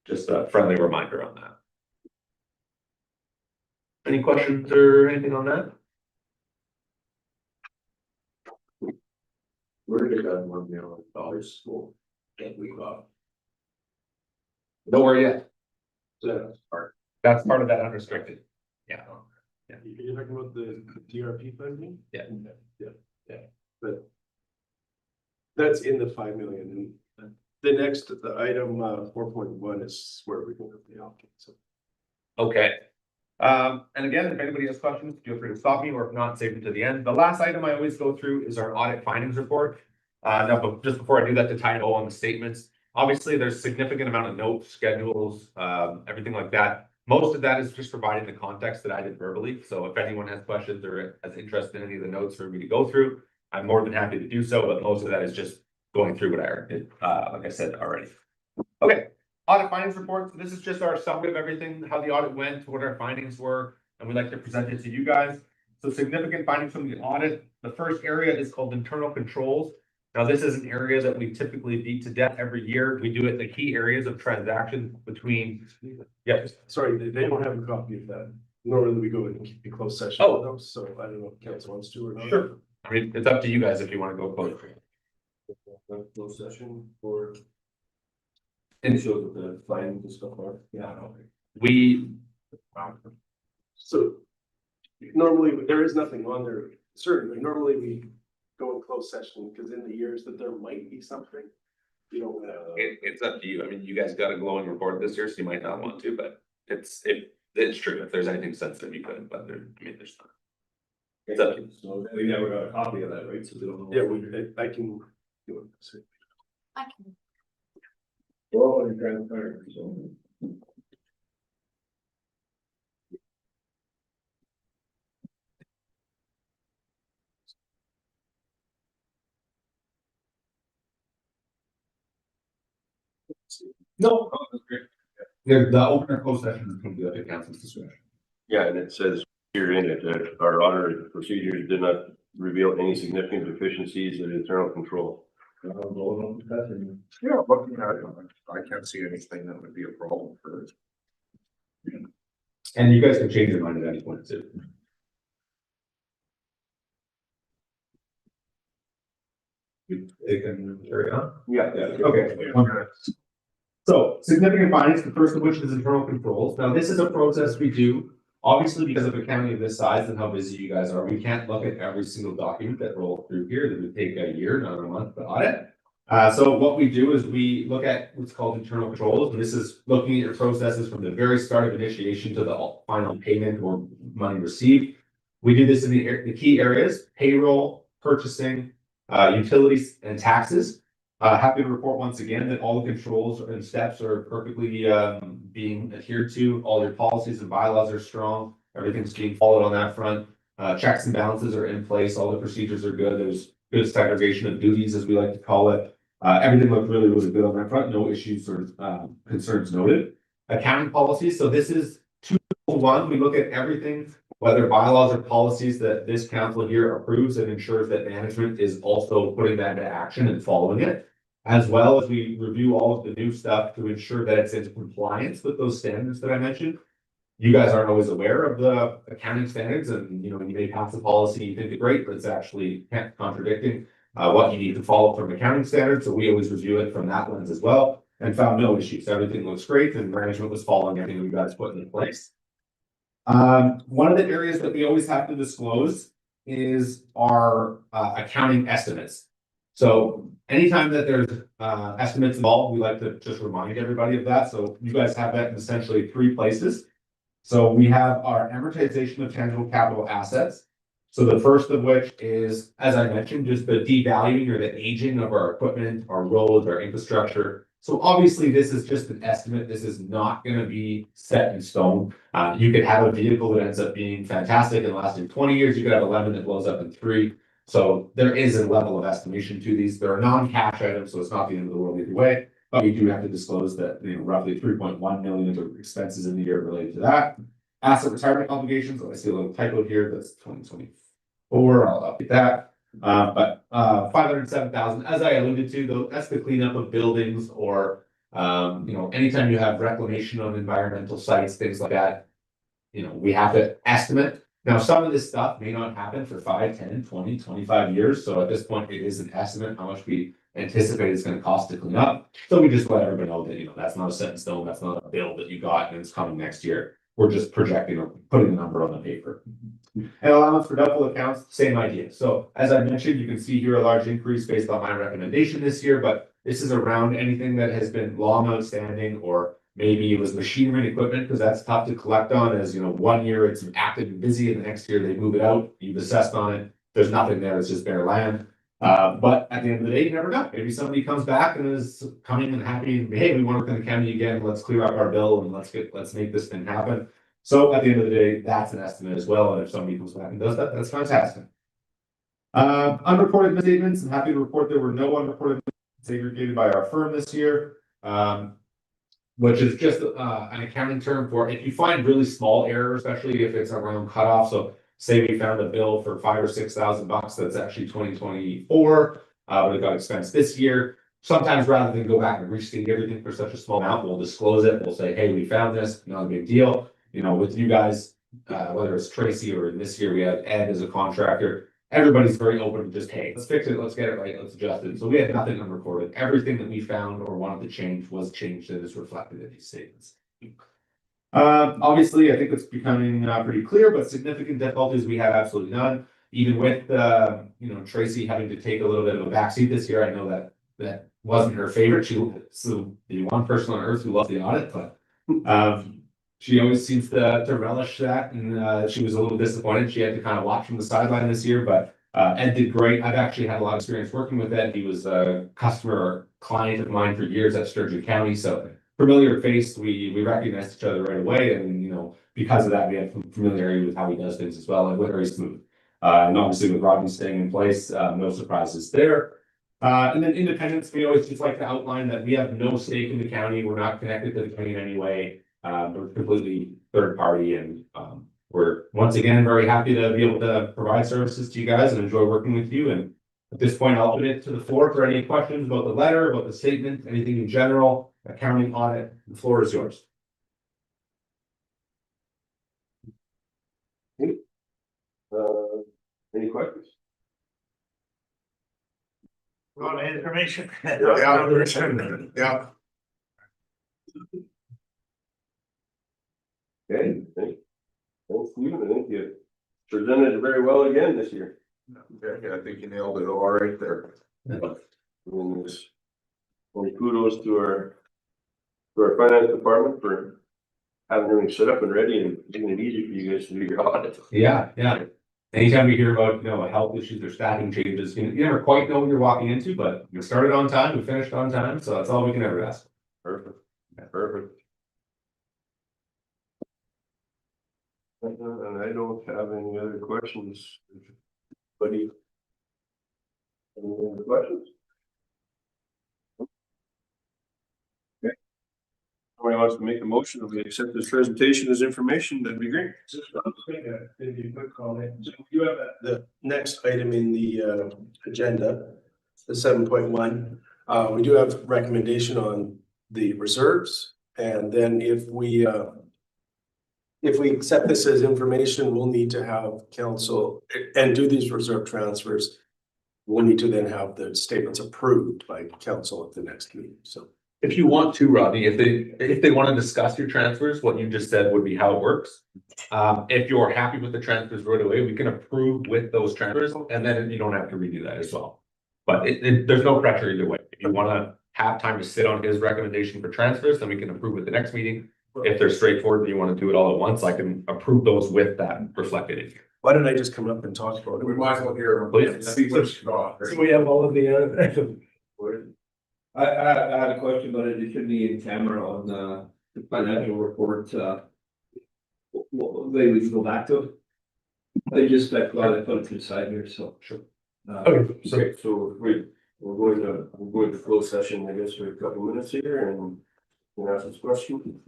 just a friendly reminder on that. Any questions or anything on that? Where did that $1 million school that we got? Don't worry yet. That's That's part of that unrestricted. Yeah. You're talking about the DRP funding? Yeah. Yeah, but that's in the 5 million, and the next, the item 4.1 is where we go with the allocate, so. Okay. And again, if anybody has questions, feel free to stop me, or if not, save it to the end. The last item I always go through is our audit findings report. Now, but just before I do that, to tie it all on the statements, obviously there's significant amount of notes, schedules, everything like that. Most of that is just providing the context that I did verbally. So if anyone has questions or is interested in any of the notes for me to go through, I'm more than happy to do so, but most of that is just going through what I already did, like I said already. Okay, audit findings report. So this is just our summary of everything, how the audit went, what our findings were, and we'd like to present it to you guys. So significant findings from the audit. The first area is called internal controls. Now, this is an area that we typically beat to death every year. We do it in the key areas of transactions between, yes. Sorry, they don't have a copy of that, nor do we go in closed session. Oh. Though, so I don't know if council wants to or not. Sure. I mean, it's up to you guys if you wanna go close. Closed session for. And- Show the findings and stuff are, yeah, okay. We, So normally, there is nothing on there, certainly, normally we go in closed session, because in the years that there might be something. You know, it's up to you. I mean, you guys got a glowing report this year, so you might not want to, but it's true. If there's anything sensitive, you could, but there, I mean, there's not. It's up to you. So we never got a copy of that, right? So we don't know. yeah, I can. do it. I can. Well, and transparent, so. No, that's great. The open or closed session is completely up to council's discretion. Yeah, and it says here in it that our audit procedures did not reveal any significant deficiencies in internal control. Yeah, looking at it, I can't see anything that would be a problem for it. And you guys can change your mind at any point too. They can carry on. Yeah. Okay. So significant findings, the first of which is internal controls. Now, this is a process we do, obviously because of a county of this size and how busy you guys are, we can't look at every single document that rolls through here. That would take a year, not a month to audit. So what we do is we look at what's called internal controls, and this is looking at your processes from the very start of initiation to the final payment or money received. We do this in the key areas: payroll, purchasing, utilities, and taxes. Happy to report once again that all the controls and steps are perfectly being adhered to. All your policies and bylaws are strong. Everything's being followed on that front. Checks and balances are in place. All the procedures are good. There's good segregation of duties, as we like to call it. Everything looked really, really good on that front. No issues or concerns noted. Accounting policies. So this is 2.1. We look at everything, whether bylaws or policies that this council here approves, and ensures that management is also putting that into action and following it. As well as we review all of the new stuff to ensure that it's in compliance with those standards that I mentioned. You guys aren't always aware of the accounting standards, and you may pass a policy, you think it's great, but it's actually contradicting what you need to follow from accounting standards. So we always review it from that lens as well, and found no issues. Everything looks great, and management was following everything you guys put in place. One of the areas that we always have to disclose is our accounting estimates. So anytime that there's estimates involved, we like to just remind everybody of that. So you guys have that in essentially 3 places. So we have our amortization of tangible capital assets. So the first of which is, as I mentioned, just the devaluing or the aging of our equipment, our roads, our infrastructure. So obviously this is just an estimate. This is not going to be set in stone. You could have a vehicle that ends up being fantastic and lasting 20 years. You could have a lemon that blows up in 3. So there is a level of estimation to these. There are non-cash items, so it's not the end of the world either way. But we do have to disclose that roughly 3.1 million of expenses in the year related to that. Asset retirement obligations. I see a little typo here. That's 2024. I'll update that. But 507,000, as I alluded to, though, that's the cleanup of buildings or anytime you have reclamation on environmental sites, things like that. We have to estimate. Now, some of this stuff may not happen for 5, 10, 20, 25 years. So at this point, it is an estimate how much we anticipate it's going to cost to clean up. So we just let everybody know that, that's not a set in stone. That's not a bill that you got and it's coming next year. We're just projecting or putting a number on the paper. And allowance for doubtful accounts, same idea. So as I mentioned, you can see here a large increase based on my recommendation this year, but this is around anything that has been long outstanding, or maybe it was machinery and equipment, because that's tough to collect on. As 1 year it's active and busy, and the next year they move it out, you've assessed on it, there's nothing there, it's just bare land. But at the end of the day, you never know. Maybe somebody comes back and is coming and happy, hey, we want to work in the county again, let's clear up our bill and let's make this thing happen. So at the end of the day, that's an estimate as well, and if somebody comes back and does that, that's fantastic. Unreported misstatements, I'm happy to report there were no unreported segregated by our firm this year. Which is just an accounting term for if you find really small error, especially if it's around cutoff. So say we found a bill for $5,000 or $6,000 that's actually 2024, but it got expensed this year. Sometimes rather than go back and restate everything for such a small amount, we'll disclose it. We'll say, hey, we found this, not a big deal. With you guys, whether it's Tracy or this year we have Ed as a contractor, everybody's very open to just, hey, let's fix it, let's get it right, let's adjust it. So we had nothing unrecorded. Everything that we found or wanted to change was changed and is reflected in these statements. Obviously, I think it's becoming pretty clear, but significant difficulties we have absolutely none. Even with Tracy having to take a little bit of a backseat this year, I know that wasn't her favorite. She was the one person on earth who loves the audit, but she always seems to relish that, and she was a little disappointed. She had to kind of watch from the sideline this year, but Ed did great. I've actually had a lot of experience working with Ed. He was a customer or client of mine for years at Sturgeon County, so familiar face. We recognized each other right away, and because of that, we have familiarity with how he does things as well, and we're very smooth. And obviously, with Rodney staying in place, no surprises there. And then independence, we always just like to outline that we have no stake in the county. We're not connected to the county in any way. We're completely third party, and we're once again very happy to be able to provide services to you guys and enjoy working with you. And at this point, I'll open it to the floor for any questions about the letter, about the statement, anything in general, accounting, audit. The floor is yours. Any questions? A lot of information. Yeah. Yeah. Okay, thanks, Stephen. I think you presented it very well again this year. Yeah, I think you nailed it all right there. And only kudos to our finance department for having everything set up and ready and making it easy for you guys to do your audit. Yeah. Anytime we hear about health issues or staffing changes, you never quite know what you're walking into, but we started on time, we finished on time, so that's all we can ever ask. Perfect. And I don't have any other questions. Buddy? Any other questions? Okay. Somebody wants to make a motion, if we accept this presentation as information, that'd be great. Just maybe a quick comment. So you have the next item in the agenda, the 7.1. We do have recommendation on the reserves, and then if we accept this as information, we'll need to have council and do these reserve transfers. We'll need to then have the statements approved by council at the next meeting, so. If you want to, Rodney, if they want to discuss your transfers, what you just said would be how it works. If you're happy with the transfers right away, we can approve with those transfers, and then you don't have to redo that as well. But there's no pressure either way. If you want to have time to sit on his recommendation for transfers, then we can approve at the next meeting. If they're straightforward and you want to do it all at once, I can approve those with that reflected in here. Why don't I just come up and talk about it? We might as well hear them. Please. See what you got. So we have all of the, I had a question, but it should be in camera on the financial report, what they would go back to. I just glad I put it to the side here, so. Sure. So we're going to close session, I guess, for a couple minutes here and we'll ask this question.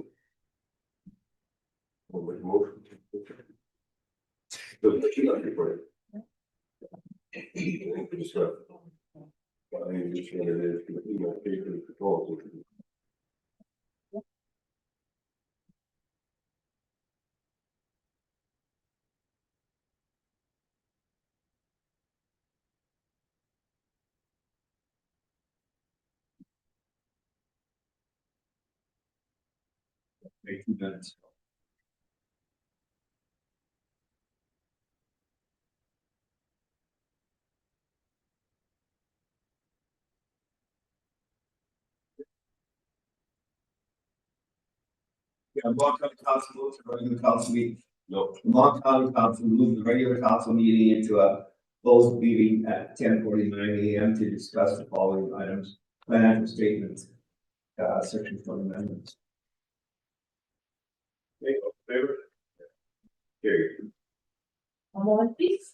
We'll make a motion. Take 2 minutes. Yeah, Lamont County Council moves the regular council meeting. No. Lamont County Council moves the regular council meeting into a closed meeting at 10:49 a.m. to discuss the following items: financial statements, section 20 amendments. Okay, all in favor? Carry. One moment, please.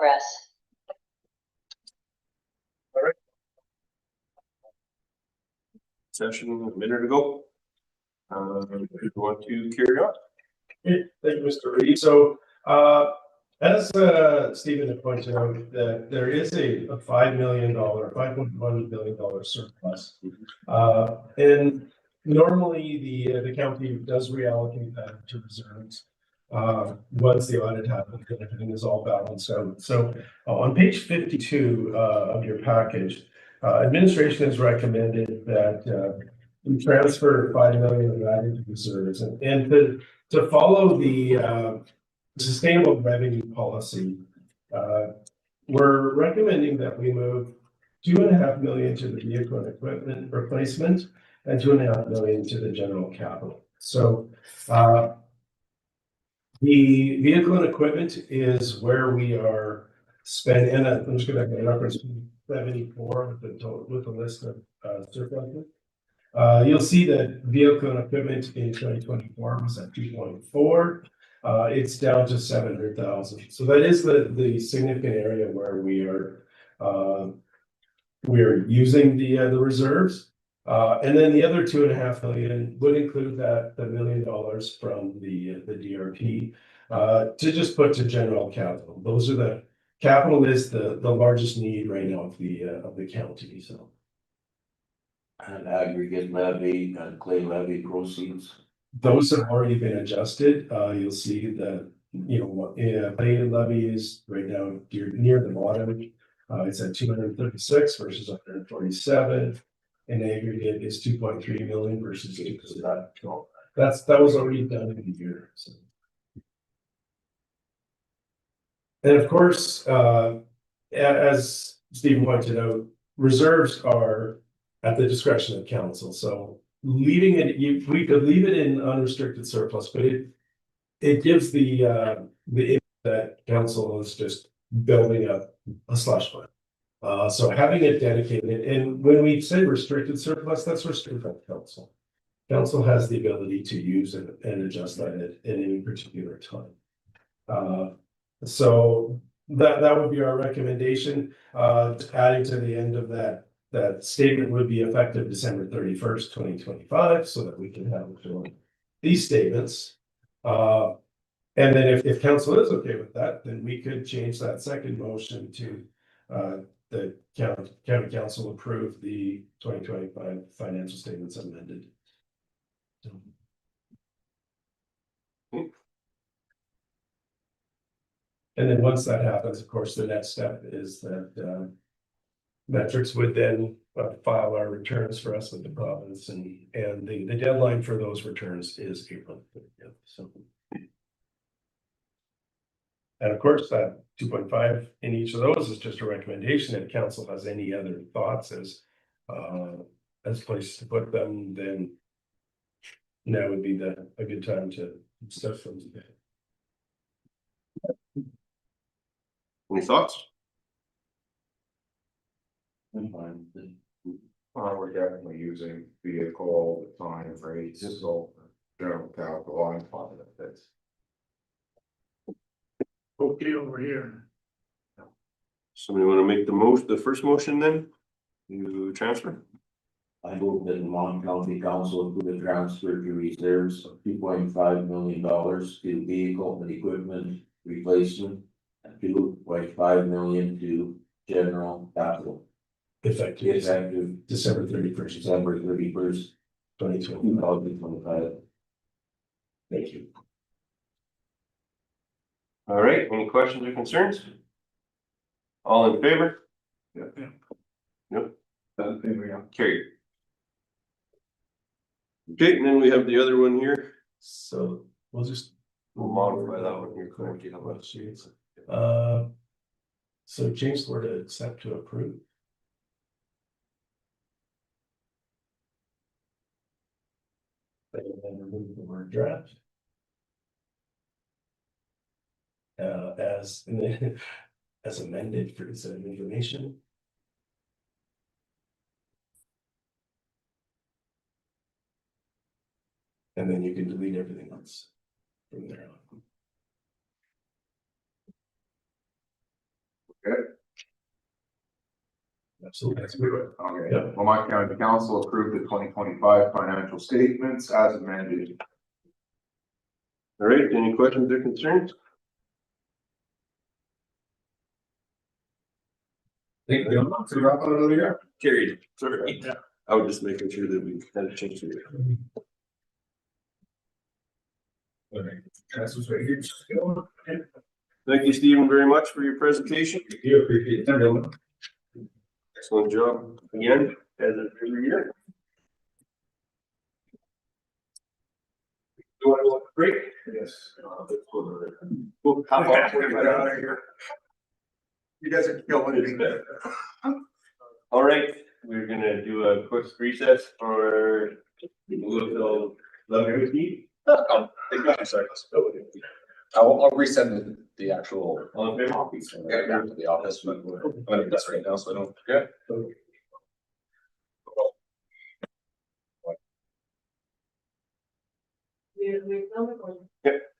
press. Session a minute ago. If you want to carry on. Thank you, Mr. Reed. So, as Stephen had pointed out, that there is a $5 million, $5.1 million surplus. And normally the county does reallocate that to reserves. Once the audit happens, and everything is all balanced out. So on page 52 of your package, administration has recommended that we transfer 5 million of that into reserves, and to follow the sustainable revenue policy, we're recommending that we move 2.5 million to the vehicle and equipment replacement and 2.5 million to the general capital. So the vehicle and equipment is where we are spending, and I'm just going to reference 74 with the total, with the list of surpluses. You'll see that vehicle and equipment in 2024 was at 2.4. It's down to 700,000. So that is the significant area where we are using the reserves. And then the other 2.5 million would include that the $1 million from the DRP to just put to general capital. Those are the capital is the largest need right now of the county. So. And aggregate levy and clay levy proceeds. Those have already been adjusted. You'll see that, clay levy is right now near the bottom. It's at 236 versus 147. And aggregate is 2.3 million versus 8. So that was already done in a year. So. And of course, as Stephen pointed out, reserves are at the discretion of council. So leaving it, we could leave it in unrestricted surplus, but it gives the that council is just building up a slush fund. So having it dedicated, and when we say restricted surplus, that's restricted from council. Council has the ability to use it and adjust that at any particular time. So that would be our recommendation. Adding to the end of that statement would be effective December 31st, 2025, so that we can have these statements. And then if council is okay with that, then we could change that second motion to the county council approve the 2025 financial statements amended. And then once that happens, of course, the next step is that Metrics would then file our returns for us with the province, and the deadline for those returns is April 30th. So, and of course, that 2.5 in each of those is just a recommendation. If council has any other thoughts as places to put them, then now would be a good time to discuss them today. Any thoughts? I'm fine with it. We're definitely using vehicle all the time, right? So general capital, I'm fine with this. Okay, over here. Somebody want to make the first motion then? You transfer? I move that the Lamont County Council approve the transfer to reserves of $2.5 million to vehicle and equipment replacement and $2.5 million to general capital. Effective December 31st, 2025. Thank you. All right, any questions or concerns? All in favor? Yeah. Nope. Carried. Okay, and then we have the other one here. So we'll modify that one here. Correct. So change the word accept to approve. And then remove the word draft. As amended for this information. And then you can delete everything else from there on. Absolutely. Okay, Lamont County Council approved the 2025 financial statements as amended. All right, any questions or concerns? Thank you. So you're up on another year? Carried. Sorry. I was just making sure that we had a change to it. That's what's right here. Thank you, Stephen, very much for your presentation. You appreciate it. Excellent job again, as every year. You want to look break? Yes. We'll hop off when we get out of here. You guys are killing me. All right, we're gonna do a quick recess for a little 11:15. Sorry. I'll resend the actual. All in favor? To the office, but I'm gonna do this right now, so I don't forget. We're Yep.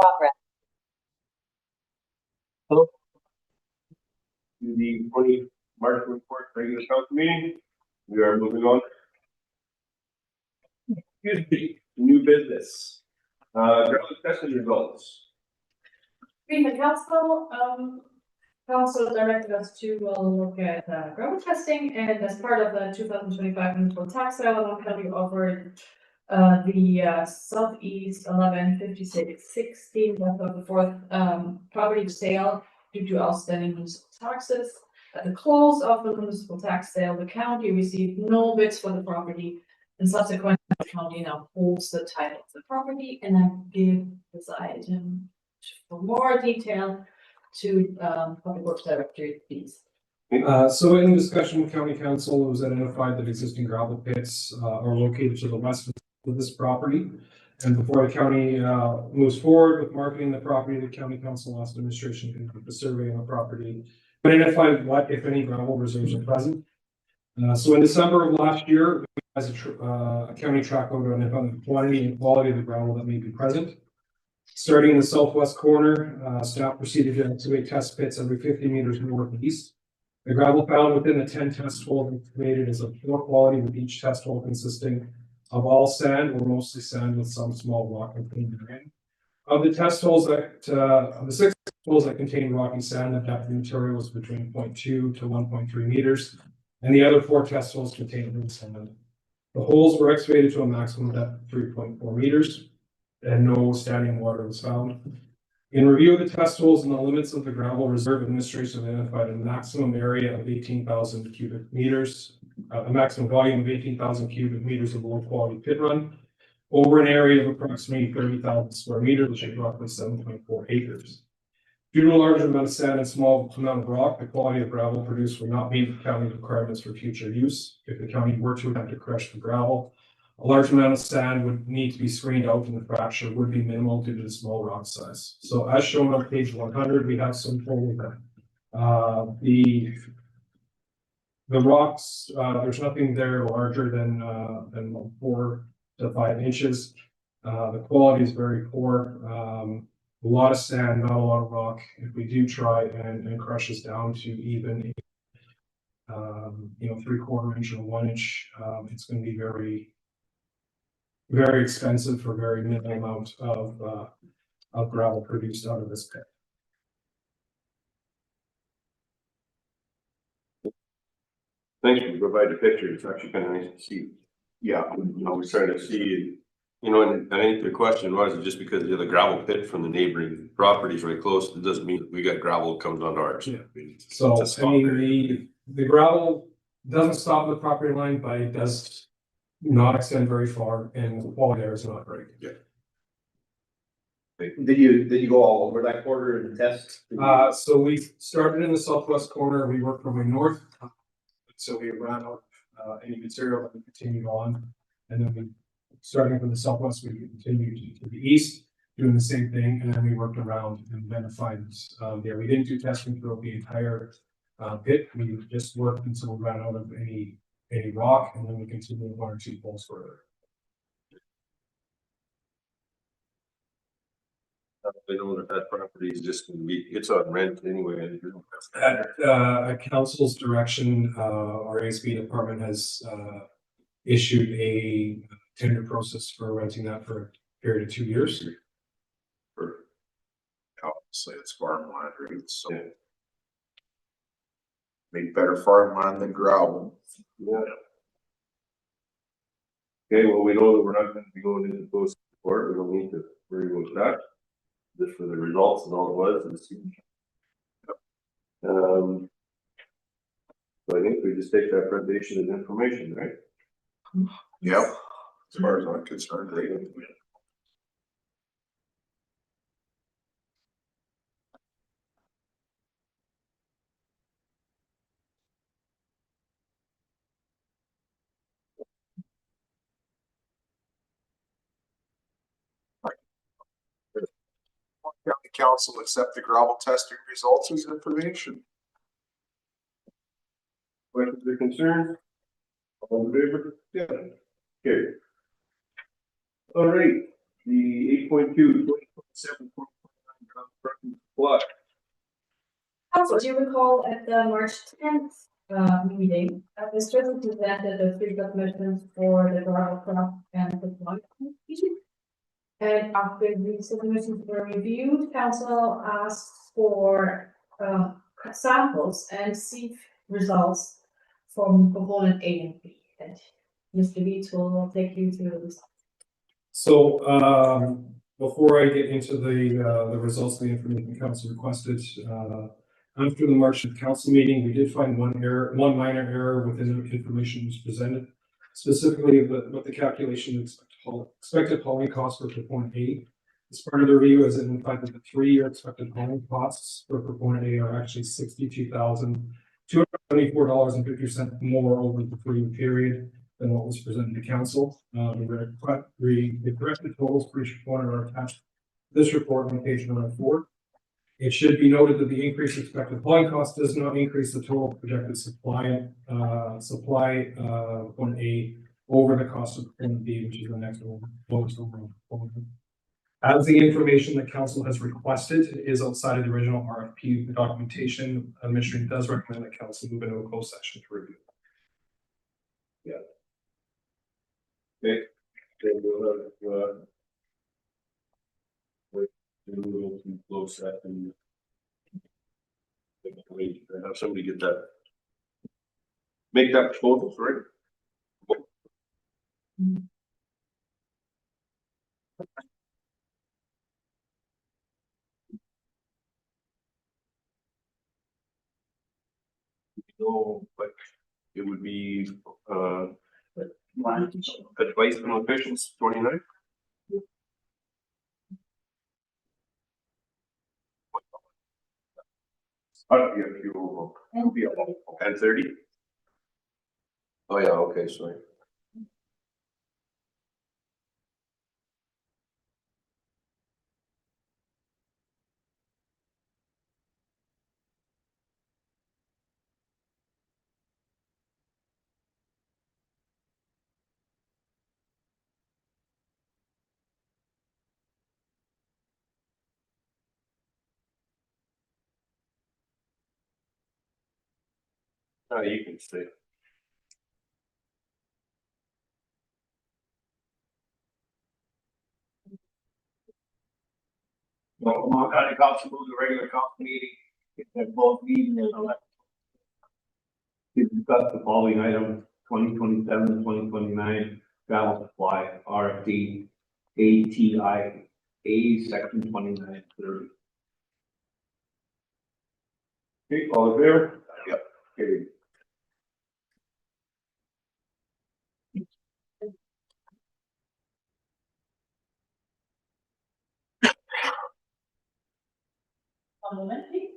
Progress. To the 20 March report regular council meeting. We are moving on. Excuse me, new business. Ground testing results. The council, council directed us to look at ground testing, and as part of the 2025 municipal tax sale, Lamont County offered the Southeast 115616, that's of the fourth property sale due to outstanding municipal taxes. At the close of the municipal tax sale, the county received no bids for the property, and subsequently the county now holds the title of the property, and I give this item for more detail to Public Works Director, please. So in discussion with county council, it was identified that existing gravel pits are located to the west of this property. And before the county moves forward with marketing the property, the county council asked administration to conduct a survey on the property, identify what, if any, gravel reserves are present. So in December of last year, as a county track load on the quantity and quality of the gravel that may be present. Starting in the southwest corner, staff proceeded to excavate test pits every 50 meters northeast. The gravel found within the 10 test holes excavated is of poor quality, with each test hole consisting of all sand or mostly sand with some small rock included in. Of the test holes of the 6 holes that contained rocky sand, the depth of material was between 0.2 to 1.3 meters, and the other 4 test holes contained loose sand. The holes were excavated to a maximum depth of 3.4 meters, and no standing water was found. In review of the test holes and the limits of the gravel reserve, administration identified a maximum area of 18,000 cubic meters, a maximum volume of 18,000 cubic meters of low quality pit run over an area of approximately 30,000 square meters, which is roughly 7.4 acres. Due to a large amount of sand and small amount of rock, the quality of gravel produced would not meet the county's requirements for future use. If the county were to attempt to crush the gravel, a large amount of sand would need to be screened out, and the fracture would be minimal due to the small rock size. So as shown on page 100, we have some total the rocks, there's nothing there larger than 4 to 5 inches. The quality is very poor. A lot of sand, not a lot of rock. If we do try and crush this down to even 3/4 inch or 1 inch, it's going to be very expensive for very minimal amount of gravel produced out of this pit. Thanks for providing the picture. It's actually kind of nice to see. Yeah, I was trying to see, and I think the question was just because you have the gravel pit from the neighboring properties right close, it doesn't mean that we got gravel that comes onto ours. Yeah. So I mean, the gravel doesn't stop at the property line, but it does not extend very far, and the quality there is not great. Yeah. Did you go all over that quarter and test? So we started in the southwest corner, we worked our way north. So we ran out any material that we continued on, and then we, starting from the southwest, we continued to the east, doing the same thing, and then we worked around and identified, we didn't do testing throughout the entire pit. We just worked until we ran out of any rock, and then we continued 1 or 2 holes further. I know that property is just going to be, it's on rent anyway. At council's direction, our ASB department has issued a tender process for renting that for a period of 2 years. Obviously, it's farmland, right? So make better farmland than gravel. Yeah. Okay, well, we know that we're not going to be going into post court. We don't need to worry about that. Just for the results and all it was. So I think we just take that presentation as information, right? Yep. As far as I'm concerned, right? County Council accept the gravel testing results as information. Questions or concerns? All in favor? Yeah. Okay. All right, the 8.2 What? Also, do you recall at the March tenth meeting, Mr. presented the three submissions for the Garden Club and the one. And after the submissions were reviewed, council asked for samples and see results from component A and B. And Mr. Beats will take you through the results. So, before I get into the results of the information council requested, after the March council meeting, we did find one minor error within the information that was presented. Specifically, with the calculation of expected hauling costs for component A. As part of the review, as identified that the 3-year expected hauling costs for component A are actually $62,274.50 more over the 3-year period than what was presented to council. The corrected totals for each component are attached to this report on page 104. It should be noted that the increased expected hauling cost does not increase the total projected supply component A over the cost of component B, which is the next one, lowest overall component. As the information that council has requested is outside of the original RFP documentation, administration does recommend that council move into a closed session to review. Okay. Then we'll have, we'll close that and wait, have somebody get that. Make that proposal, right? No, but it would be, advice from officials, 29. And 30? Oh, yeah, okay, sorry. You can stay. Well, Lamont County Council moves a regular council meeting, at both meetings to discuss the following items: 2027 and 2029 travel supply RFP ATIA section 2930. Okay, all in favor? Yep. Okay. One moment, please.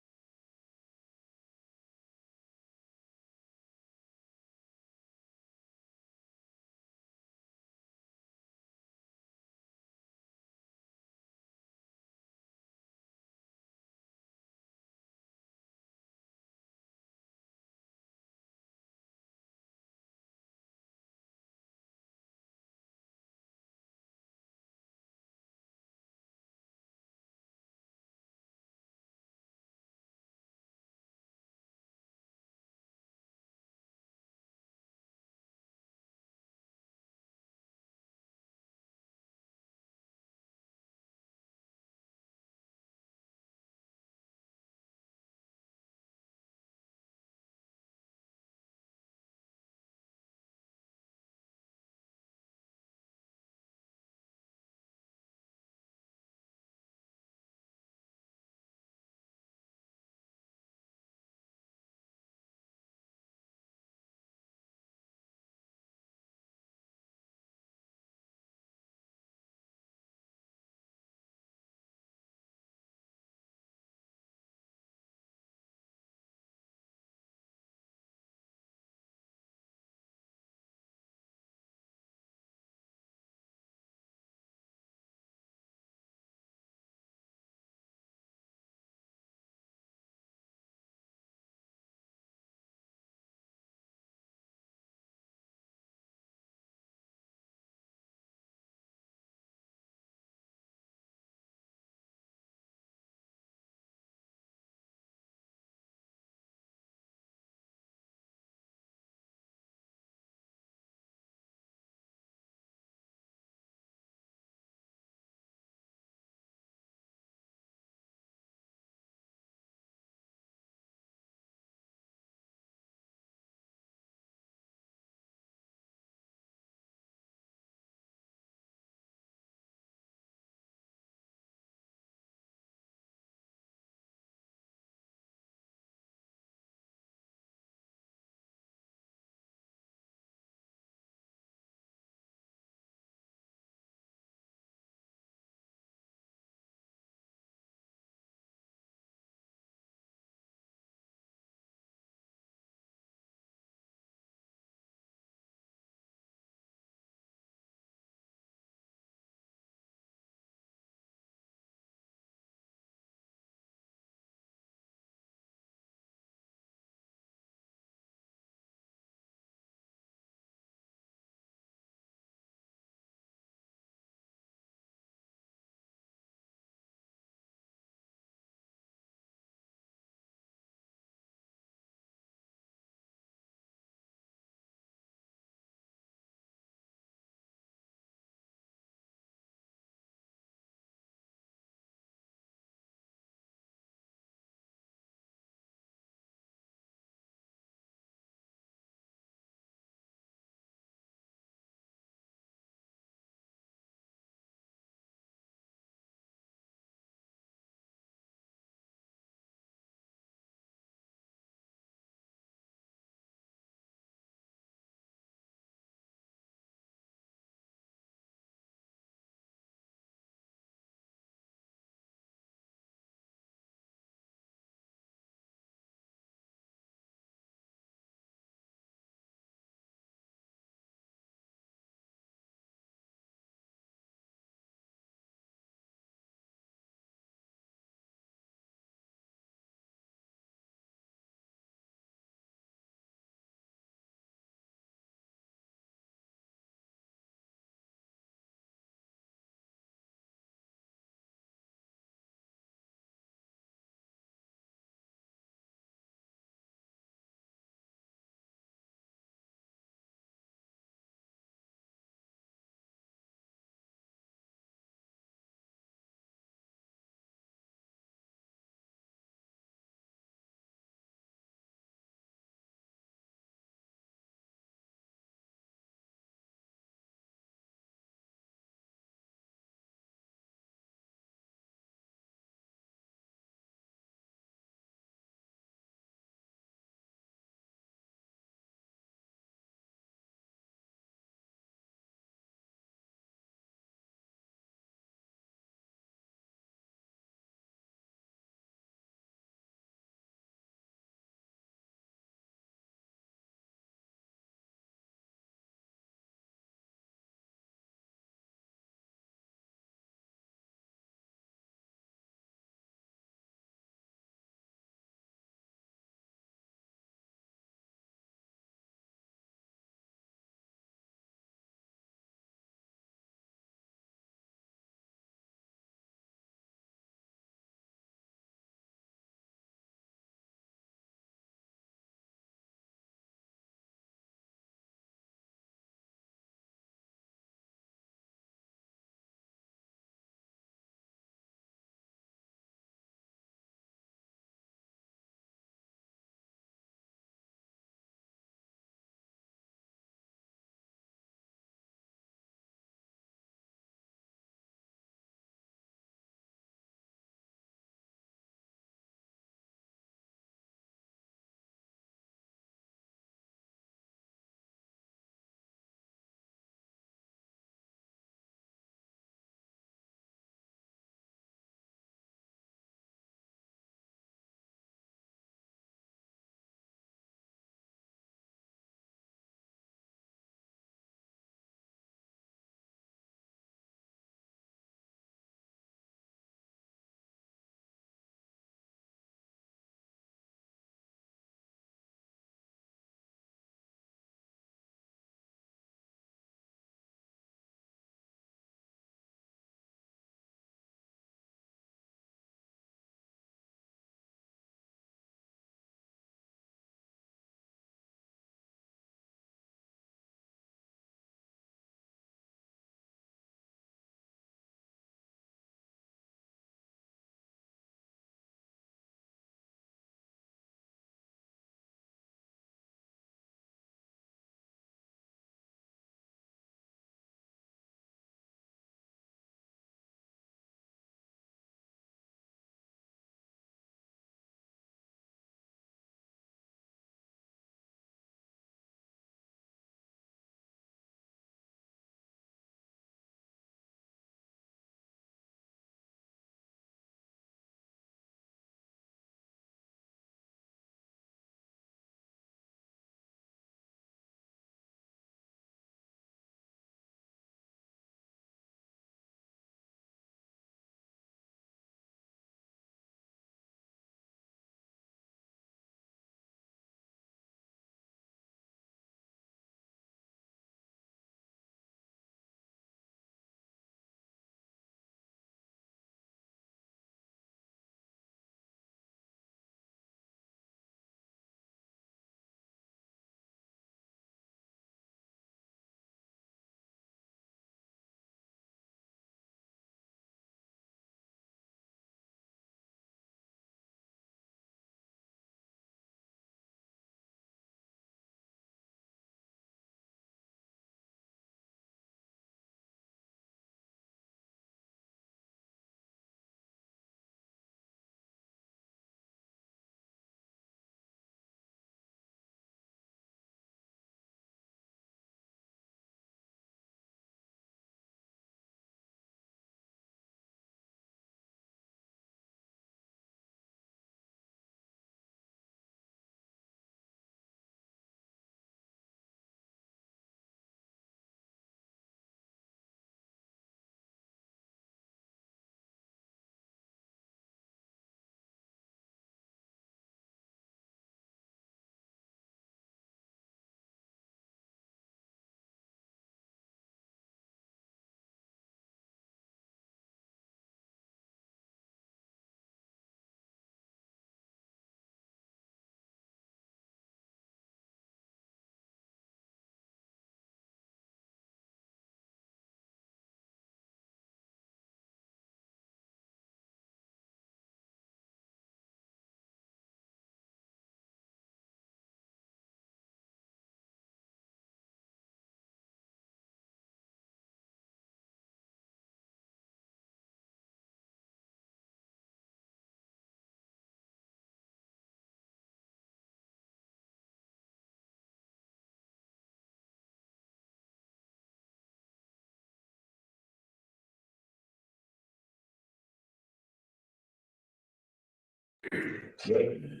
Recording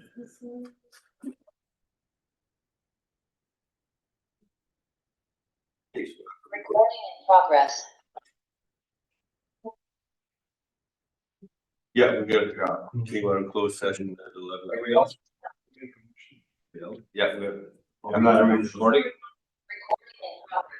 in progress. Yeah, we got a job. We want to close session at 11. Everybody else? Yeah, we have. I'm not recording. Recording in progress.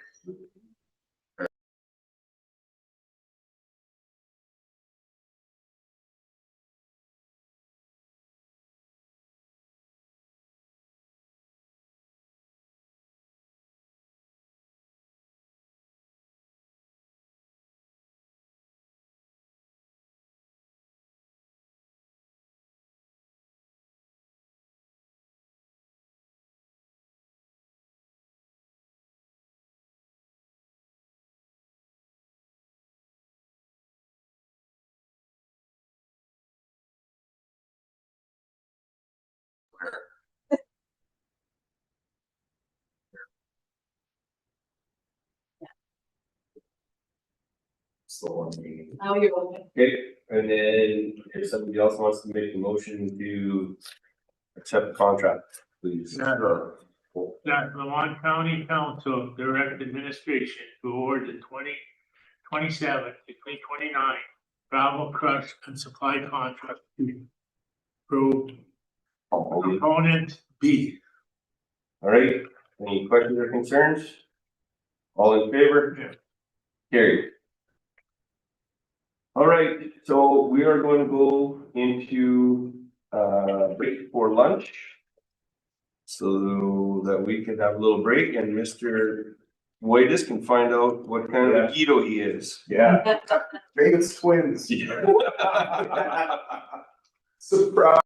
Now you're welcome. Okay, and then if somebody else wants to make a motion to accept the contract, please. Yeah. That Lamont County Council direct administration to award the 2027 to 2029 gravel crush and supply contract to component B. All right, any questions or concerns? All in favor? Yeah. Carried. All right, so we are going to go into break for lunch. So that we can have a little break and Mr. Waiters can find out what kind of keto he is. Yeah. Vegas twins. Surprise.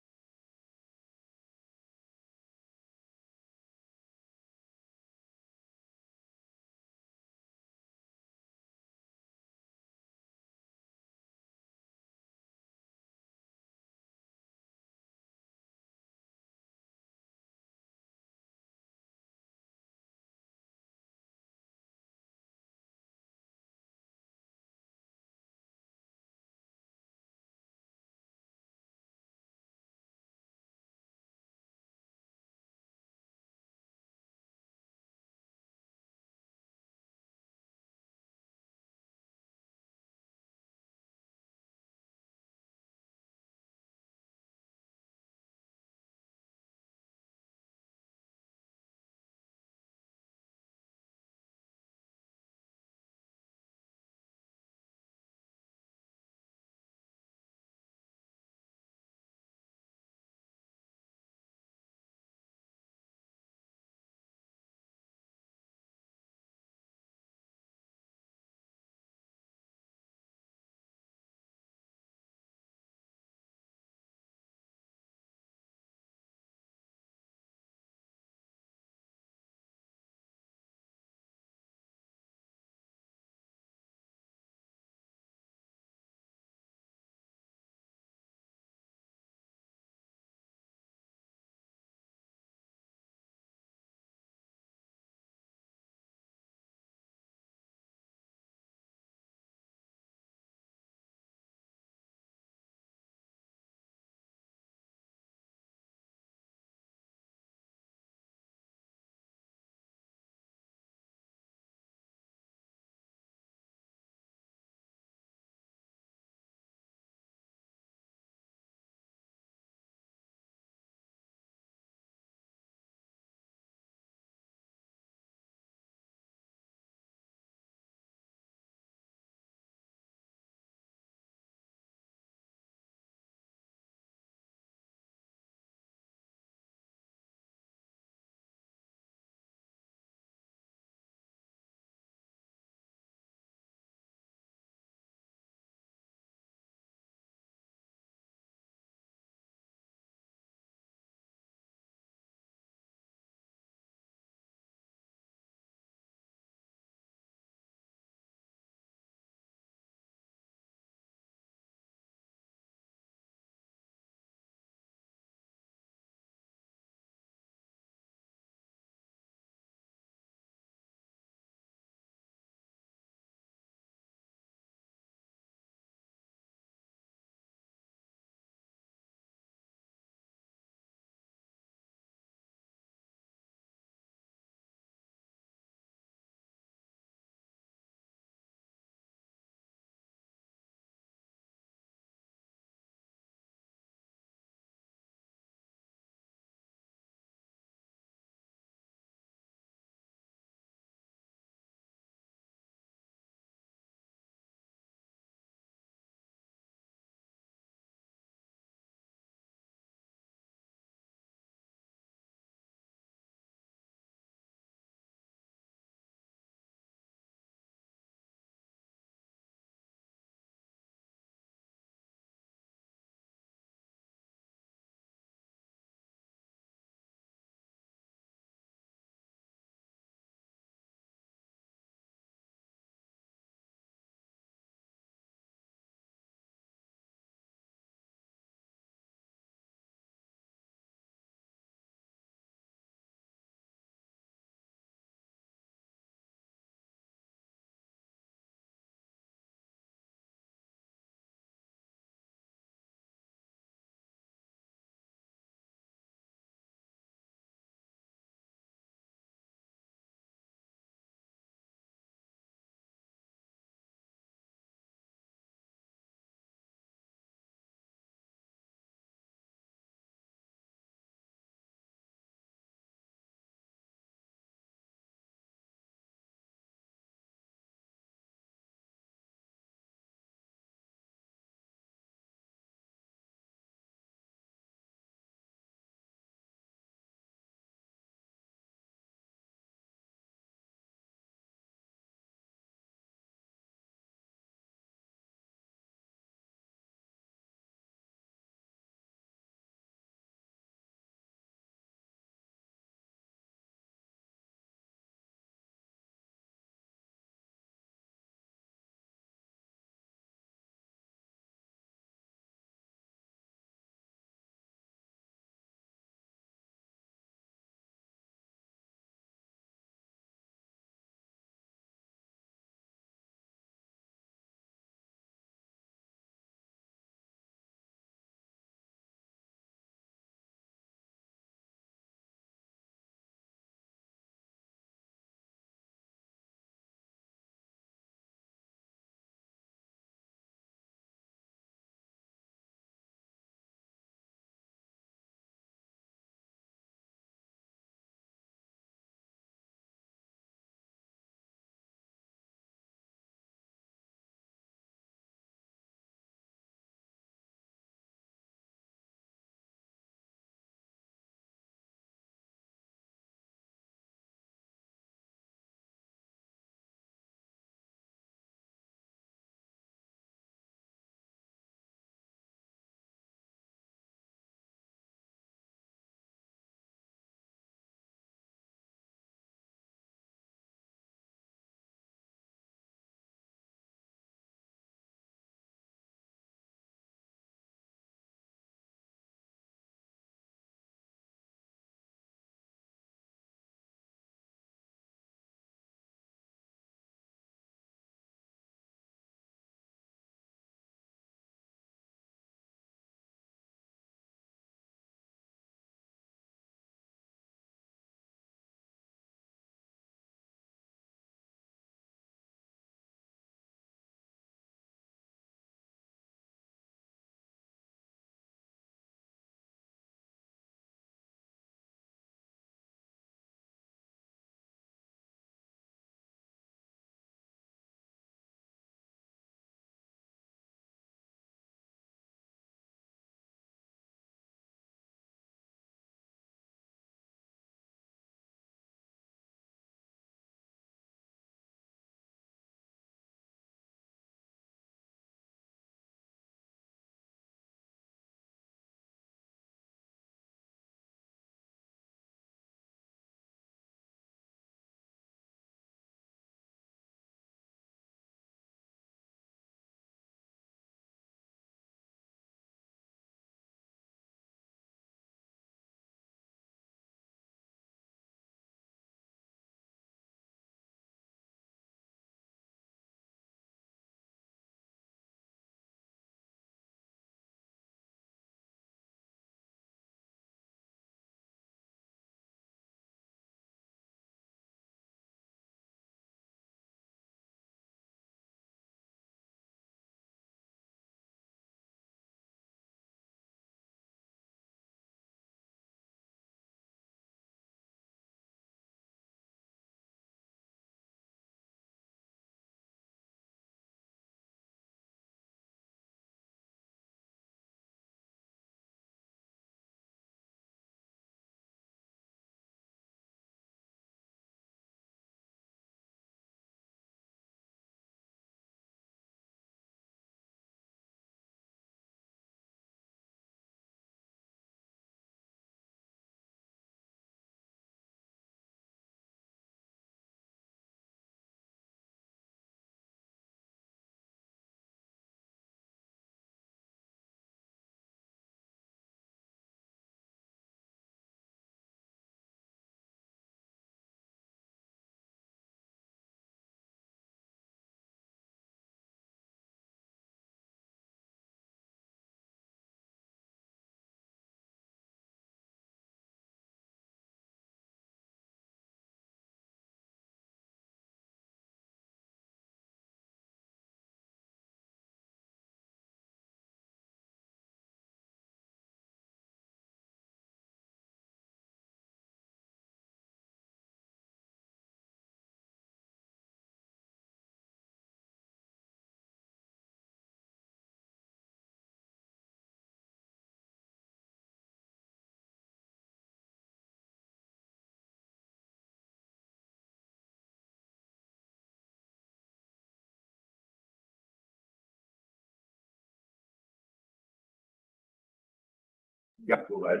Yeah, go ahead.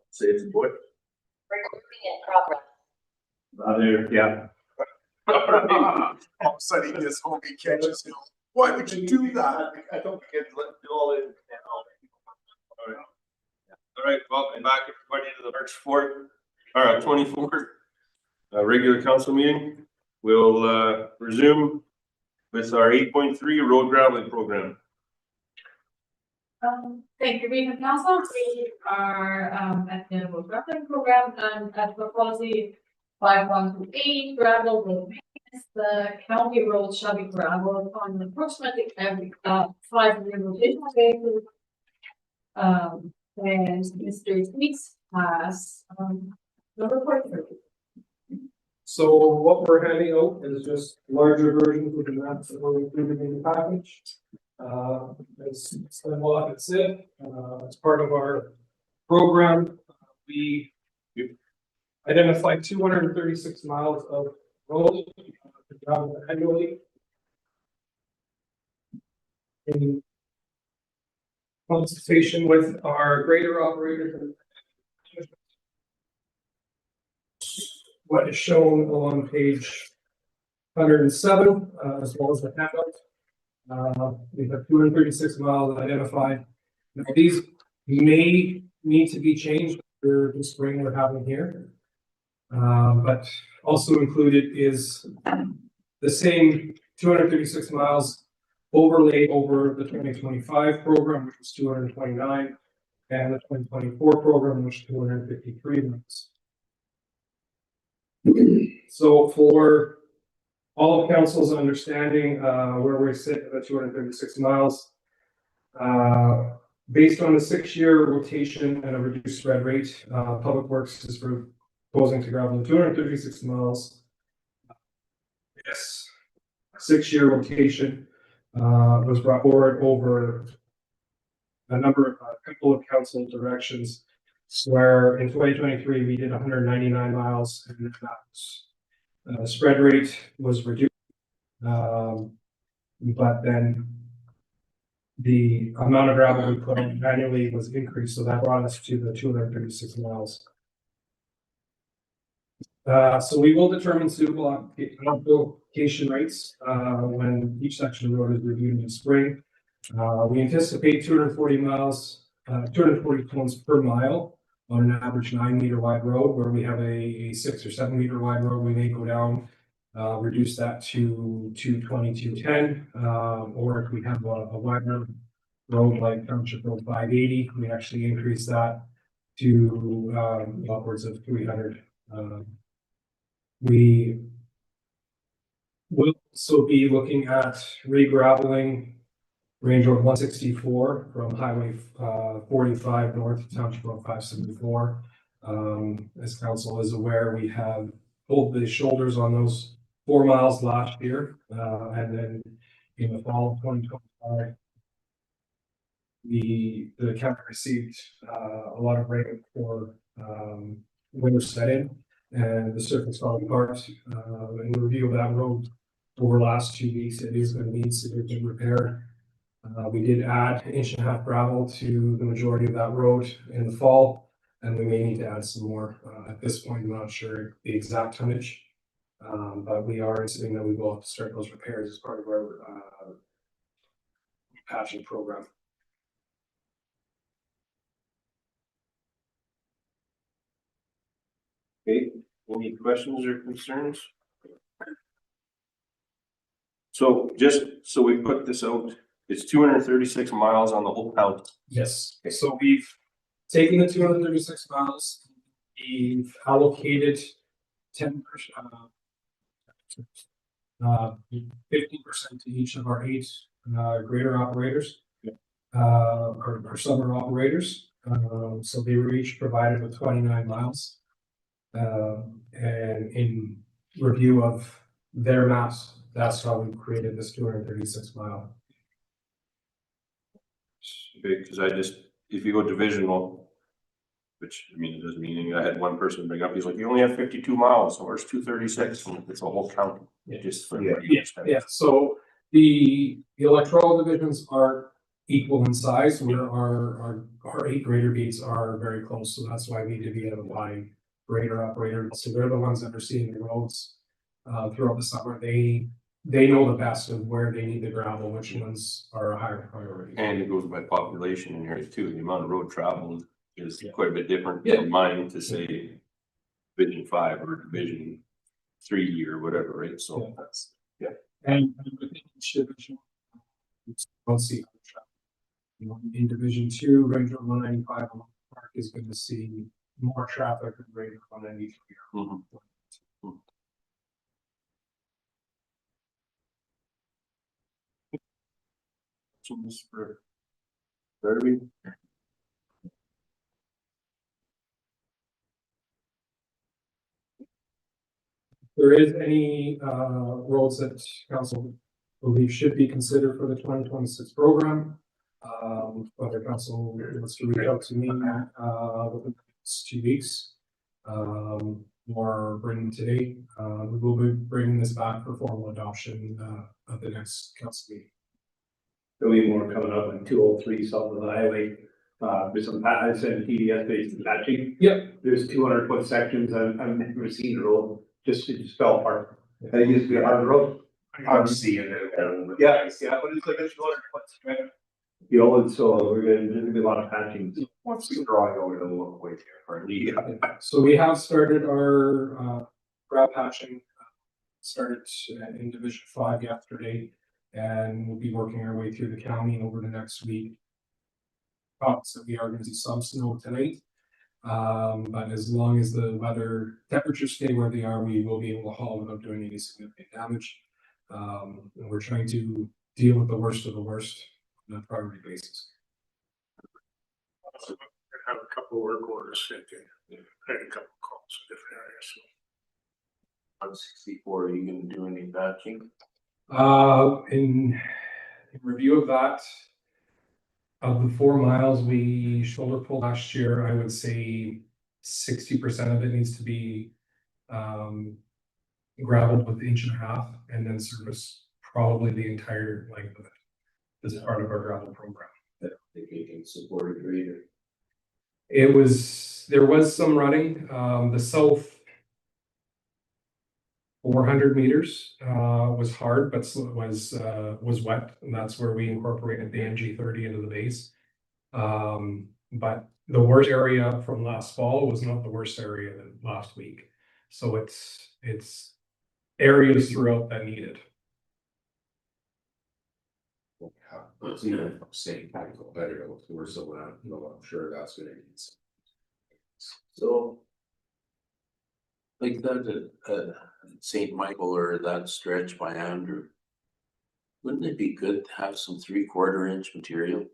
Say it's a boy. Recording in progress. There, yeah. All of a sudden, he gets home, he catches him. Why would you do that? I don't get let it all in. All right, welcome back everybody to the March 4th, or 24th, regular council meeting. We'll resume with our 8.3 road graveling program. Thank you, Regional Council. We are at the road graveling program and at the policy 5128 gravel road maintenance. The county road shall be gravelled on approximately every 5-year rotation basis. And Mr. Tweaks has number 43. So what we're handing out is just larger versions of the maps that were included in the package. As Lamont had said, as part of our program, we identified 236 miles of road annually. In consultation with our grader operators, what is shown on page 107, as well as the handout. We have 236 miles identified. Now, these may need to be changed for the spring we're having here. But also included is the same 236 miles overlaid over the 2025 program, which was 229, and the 2024 program, which was 253 miles. So for all of council's understanding, where we sit at 236 miles, based on a 6-year rotation and a reduced spread rate, Public Works is proposing to gravel 236 miles. Yes, 6-year rotation was brought forward over a couple of council directions, where in 2023 we did 199 miles, and that spread rate was reduced, but then the amount of gravel we put on annually was increased, so that brought us to the 236 miles. So we will determine suitable application rates when each section of the road is reviewed in the spring. We anticipate 240 miles, 240 tons per mile on an average 9-meter wide road. Where we have a 6 or 7 meter wide road, we may go down, reduce that to 220, 210, or if we have a wider road like Township Road 580, we actually increase that to upwards of 300. We will also be looking at re-graveling Range Road 164 from Highway 45 north to Township Road 574. As council is aware, we have pulled the shoulders on those 4 miles last year, and then in the fall of 2025, the county received a lot of rain for winter set-in, and the surface falling apart. In the review of that road over the last 2 weeks, it is going to need significant repair. We did add 1.5 inches gravel to the majority of that road in the fall, and we may need to add some more. At this point, I'm not sure the exact tonnage, but we are insisting that we will have to start those repairs as part of our patching program. Okay, any questions or concerns? So just so we put this out, it's 236 miles on the whole county. Yes, so we've taken the 236 miles, we've allocated 10%, 50% to each of our 8 grader operators, or summer operators. So they were each provided with 29 miles. And in review of their maps, that's how we created this 236 mile. Because if you go divisional, which I mean, it doesn't mean anything. I had one person bring up, he's like, you only have 52 miles, so where's 236? It's a whole county. Yeah. Just for Yeah. So the electoral divisions are equal in size, where our 8 grader gates are very close, so that's why we need to be at a wide grader operator, so they're the ones that are seeing the roads. Throughout the summer, they know the best of where they need the gravel, which ones are a higher priority. And it goes by population in here too, the amount of road traveled is Yeah. quite a bit different from mine to say Division 5 or Division 3 or whatever, right? So Yeah. that's, And within each division, we'll see. In Division 2, Ranger 195 Park is going to see more traffic than Ranger 193. mhm. Questions for Darby? There is any roads that council believes should be considered for the 2026 program. Whether council wants to reach out to me within the next 2 weeks. Or bring today, we will be bringing this back for formal adoption at the next council meeting. There'll be more coming up in 203 south of the highway. There's some, I said TDS based patching. Yep. There's 200-foot sections. I've never seen a road, just it just fell apart. It used to be a hard road. I'm seeing it. Yeah, but it's like a 200-foot stretch. You know, and so there's gonna be a lot of patching. Once we draw it over, it'll look way different. Yeah. So we have started our grab patching, started in Division 5 yesterday, and we'll be working our way through the county over the next week. So we are going to see some snow tonight, but as long as the weather temperatures stay where they are, we will be able to haul without doing any significant damage. And we're trying to deal with the worst of the worst on a priority basis. I have a couple of work orders sent in. I had a couple of calls in different areas. On 64, are you gonna do any batching? In review of that, of the 4 miles we shoulder pulled last year, I would say 60% of it needs to be gravelled with 1.5 inches, and then service probably the entire length of it as part of our gravel program. That they can support a grader? There was some running, the south 400 meters was hard, but was wet, and that's where we incorporated the NG30 into the base. But the worst area from last fall was not the worst area than last week. So it's areas throughout that need it. It's even saying tactical better, we're still not, I'm sure that's gonna need some. So. Like that at St. Michael or that stretch by Andrew. Wouldn't it be good to have some 3/4 inch material?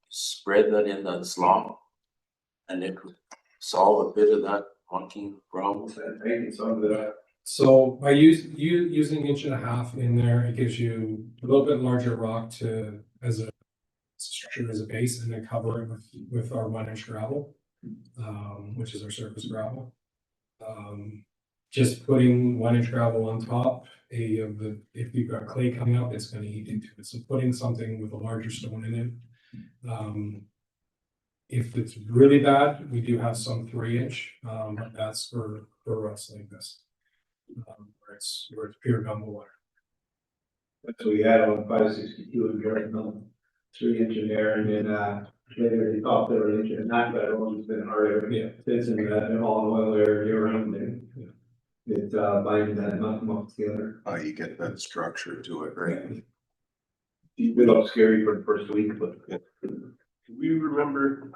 Spread that in that slop. And it could solve a bit of that honking problem. Maybe some of that. So by using 1.5 inches in there, it gives you a little bit larger rock as a structure as a base, and then cover it with our 1 inch gravel, which is our surface gravel. Just putting 1 inch gravel on top if you've got clay coming up, it's going to eat into it. So putting something with a larger stone in it. If it's really bad, we do have some 3 inch, but that's for ruts like this. Where it's pure gumbo water. That's what we had on 562 in Jordan, 3 inch in there, and then later they thought they were 1.5 inches, but it always been harder. Yeah. Fits in that all oil area around there. It binds that nothing up together. Oh, you get that structure to it, right? It's been up scary for the first week, but Do we remember,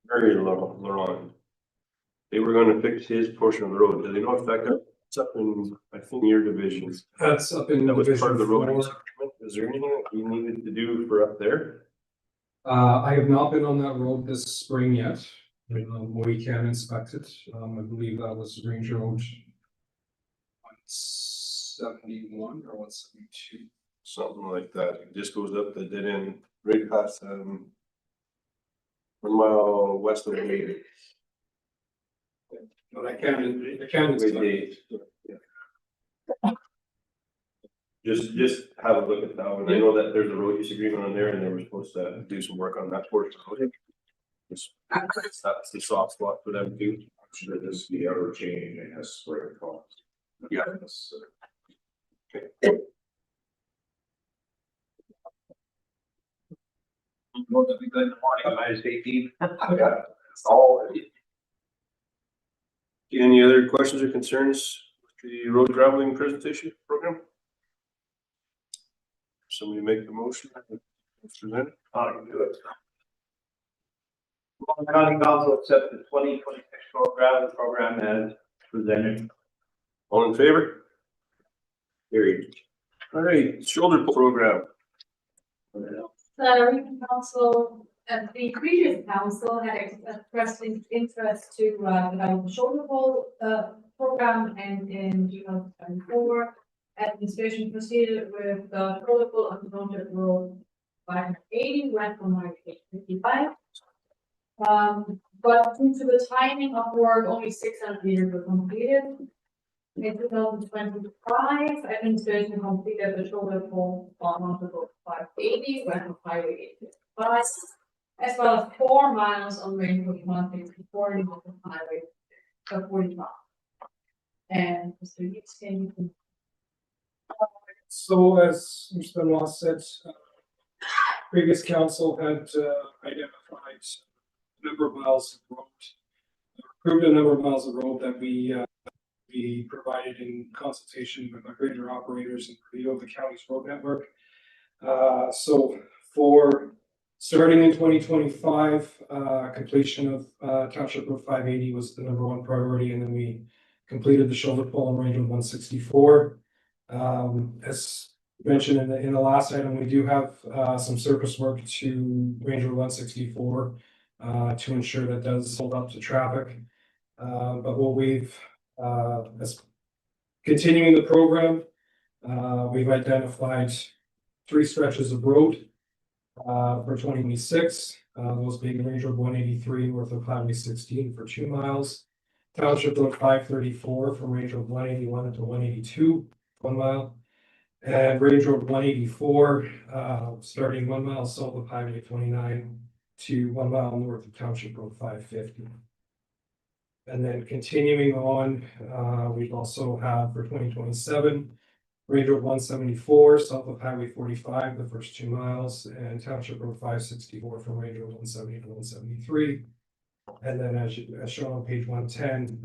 Mary Laurent? They were gonna fix his portion of the road. Do they know if that got, it's up in, I think, your division? That's up in That was part of the road. Division 4. Is there anything that we needed to do for up there? I have not been on that road this spring yet. We can inspect it. I believe that was Range Road 171 or 172. Something like that. It just goes up the dead end, right past, 1 mile west of the meeting. But I can. Wait, Dave. just have a look at that one. I know that there's a road use agreement on there and they were supposed to do some work on that portion. That's the soft spot for them too. Should this be ever change, I guess, where it falls. Yeah. Road that we got in the morning, minus 18. Yeah, it's all. Any other questions or concerns with the road traveling presentation program? Somebody make the motion. Present it. You can do it. Lamont County Council accept the 2026 road travel program as presented. All in favor? Carried. All right, shoulder program. The region council, the previous council had expressed interest to develop a shoulder bowl program, and in 2024, administration proceeded with the shoulder bowl on Township Road 580, went from 55. But due to the timing of work, only 600 meters were completed. In 2025, administration completed the shoulder bowl on Township Road 580, went from Highway 85, as well as 4 miles on Range Road 164 and on Highway 45. And Mr. Yates, can you? So as Mr. Benoit said, previous council had identified a number of miles of road, approved a number of miles of road that we provided in consultation with our grader operators and review of the county's road network. So for starting in 2025, completion of Township Road 580 was the #1 priority, and then we completed the shoulder pole on Range Road 164. As mentioned in the last item, we do have some surface work to Range Road 164 to ensure that does hold up to traffic. But what we've as continuing the program, we've identified 3 stretches of road for 2026. Those being Range Road 183 north of Highway 16 for 2 miles. Township Road 534 from Range Road 181 to 182, 1 mile. And Range Road 184, starting 1 mile south of Highway 29 to 1 mile north of Township Road 550. And then continuing on, we also have for 2027, Range Road 174 south of Highway 45, the first 2 miles, and Township Road 564 from Range Road 170 to 173. And then as shown on page 110,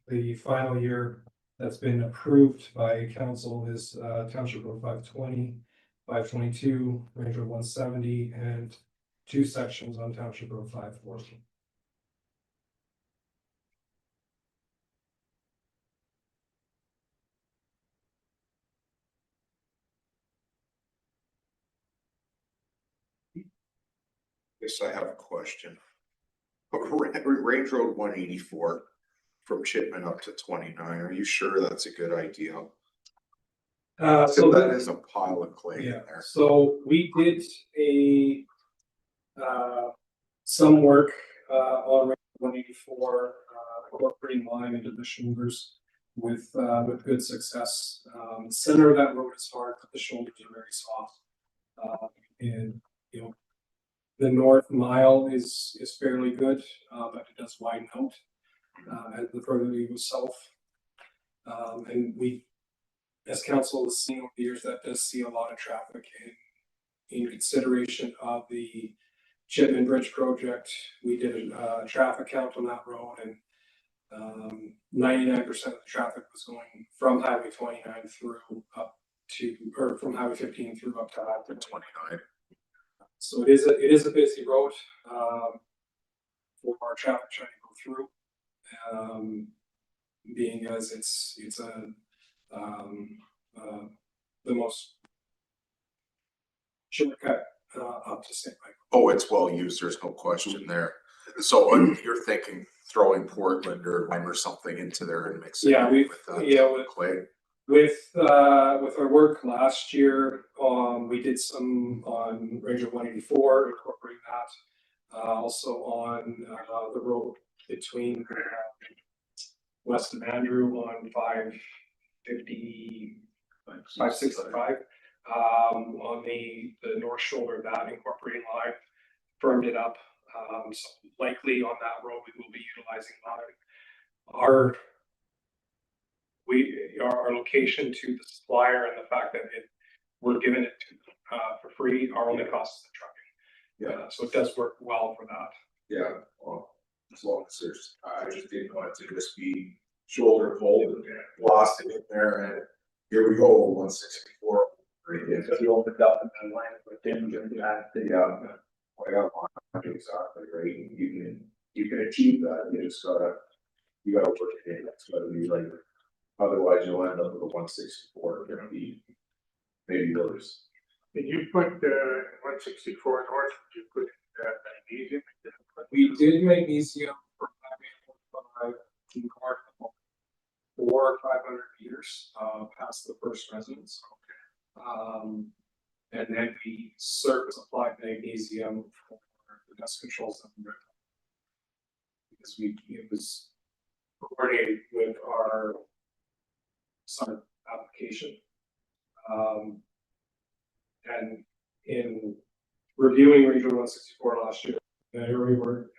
the final year that's been approved by council is Township Road 520, 522, Range Road 170, and 2 sections on Township Road 540. Yes, I have a question. Range Road 184 from Chipman up to 29, are you sure that's a good idea? So that is a pile of clay in there. So we did some work on 184, incorporating lime into the shoulders with good success. Center of that road is hard, but the shoulders are very soft. And you know, the north mile is fairly good, but it does widen out as the further you go south. And we, as council has seen over the years, that does see a lot of traffic. In consideration of the Chipman Bridge project, we did a traffic count on that road, and 99% of the traffic was going from Highway 29 through up to, or from Highway 15 through up to Highway 29. So it is a busy road for our traffic trying to go through, being as it's the most shortcut up to St. Michael. Oh, it's well used, there's no question there. So you're thinking throwing Portland or lime or something into there and mixing with clay? With our work last year, we did some on Range Road 184, incorporating that. Also on the road between west of Andrew on 550, 565. On the north shoulder of that incorporating line, firmed it up. So likely on that road, we will be utilizing our location to the supplier and the fact that we're giving it for free, our only cost is the trucking. So it does work well for that. Yeah, well, as long as there's, I just didn't want it to just be shoulder full and lost it in there and here we go, 164. If you opened up and then line it with them, Exactly, right, you can achieve that, you gotta work it in, that's gotta be like, otherwise you'll end up with a 164, gonna be maybe worse. Did you put 164 north, did you put magnesium? We did magnesium for 5 north or 500 meters past the first residence. And then we surface applied magnesium for the dust controls on the river. Because it was coordinated with our summer application. And in reviewing Region 164 last year, the area where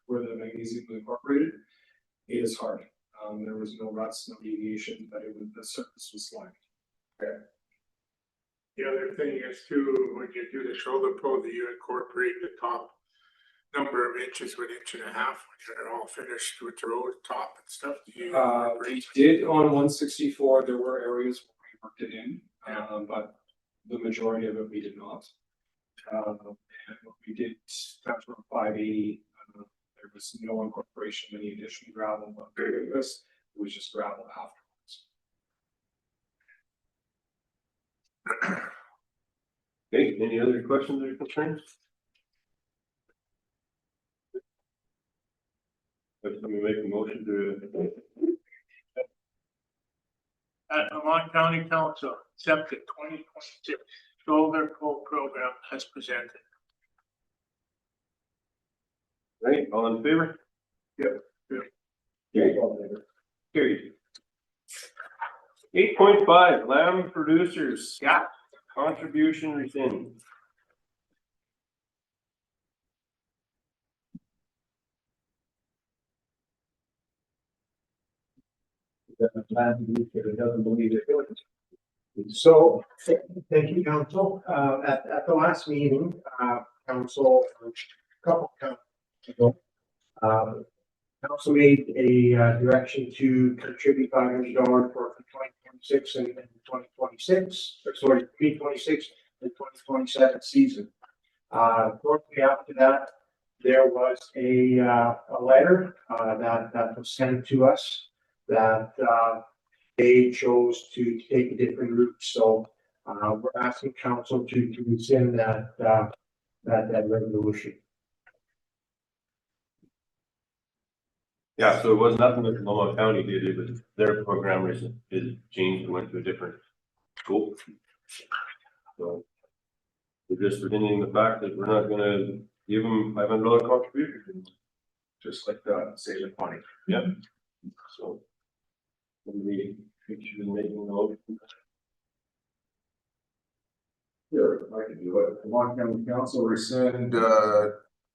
the magnesium was incorporated, it is hard. There was no ruts, no deviation, but the surface was slimy. Okay. The other thing is too, when you do the shoulder pull, do you incorporate the top number of inches with 1.5 when you're all finished with the road top and stuff? We did on 164, there were areas where we worked it in, but the majority of it we did not. And we did touch on 580. There was no incorporation of any additional gravel, but it was just gravel afterwards. Okay, any other questions or concerns? Let me make a motion to. At Lamont County Council, accept the 2026 shoulder pull program as presented. Right, all in favor? Yep. Carried. 8.5, lamb producers. Yeah. Contribution rescind. So, thank you, council. At the last meeting, council, a couple of ago, council made a direction to contribute $500 for 2026 and 2026, or sorry, 2026 and 2027 season. Shortly after that, there was a letter that was sent to us that they chose to take a different route. So we're asking council to rescind that resolution. Yeah, so it was nothing that Lamont County did, it was their program is changed and went to a different school. So we're just presenting the fact that we're not gonna give them $500 contribution. Just like that, save the money. Yep. So. We should be making the motion. Sure, I can do it. Lamont County Council rescind,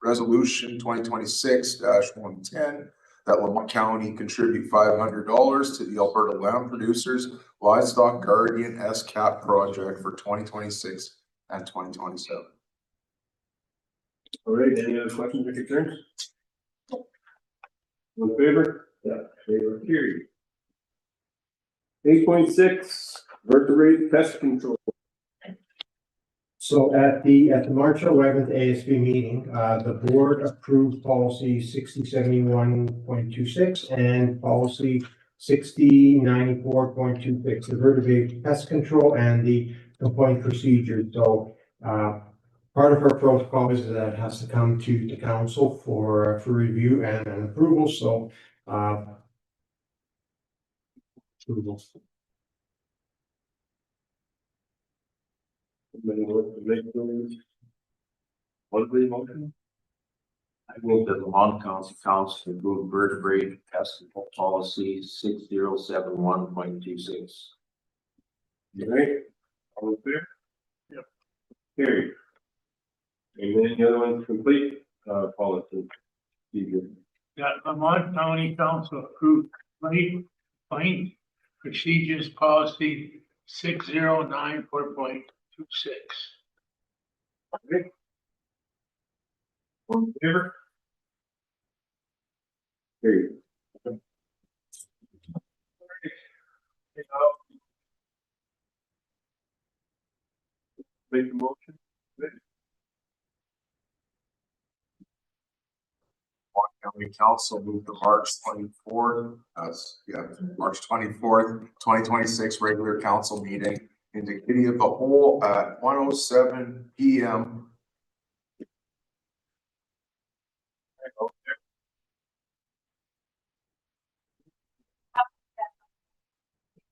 resolution 2026-110. That Lamont County contribute $500 to the Alberta Lamb Producers Livestock Guardian SCAP project for 2026 and 2027. All right, any other questions or concerns? All in favor? Yeah, favor carried. 8.6, vertebrate pest control. So at the March 11th ASB meeting, the board approved policy 6071.26 and policy 6094.26, the vertebrate pest control and the complaint procedure. So part of our protocol is that it has to come to the council for review and approval. So approval. What the motion? I move that the Lamont Council approve vertebrate pest control policy 6071.26. Right, all in favor? Yep. Carried. And then the other one's complete, policy. That Lamont County Council approved complaint procedures policy 6094.26. Okay. All in favor? Carried. Make the motion. County Council moved to March 24th, March 24th, 2026 regular council meeting into committee of the whole at 1:07 PM.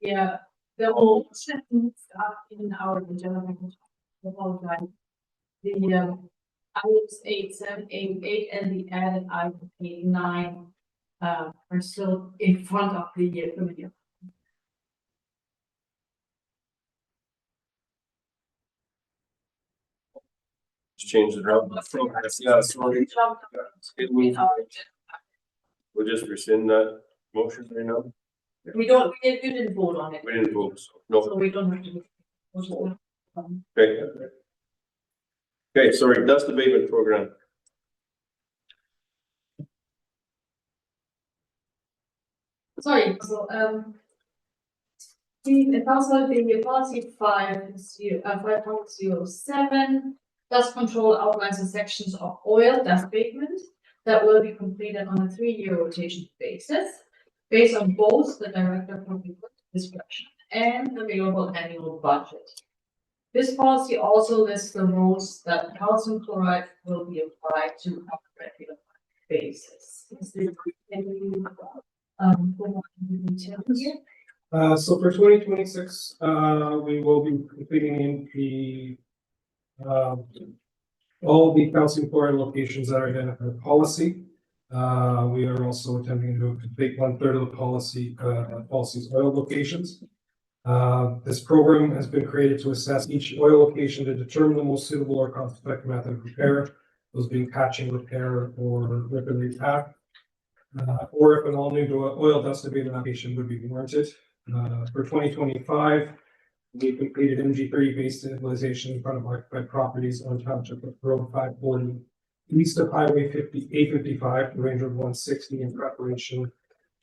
Yeah, the whole sentence in our agenda. The items 8, 7, 8, 8, and the added item 8, 9 are still in front of the committee. Just change it around. Yeah, sorry. We'll just rescind that motion right now. We didn't vote on it. We didn't vote, so no. So we don't have to. Okay. Okay, sorry, dust abatement program. Sorry, so, the council, the policy 5.07 dust control outlines the sections of oil dust abatement that will be completed on a 3-year rotation basis, based on both the director of public works discretion and available annual budget. This policy also lists the rules that calcium chloride will be applied to on a regular basis. Is there any, details here? So for 2026, we will be completing the all the calcium chloride locations that are identified in the policy. We are also attempting to complete 1/3 of the policy's oil locations. This program has been created to assess each oil location to determine the most suitable or cost-effective method of repair, those being patching, repair, or rip and repack, or if an all-new oil dust abatement application would be warranted. For 2025, we completed MG3 base stabilization in front of occupied properties on Township Road 540, east of Highway 855, Range Road 160, in preparation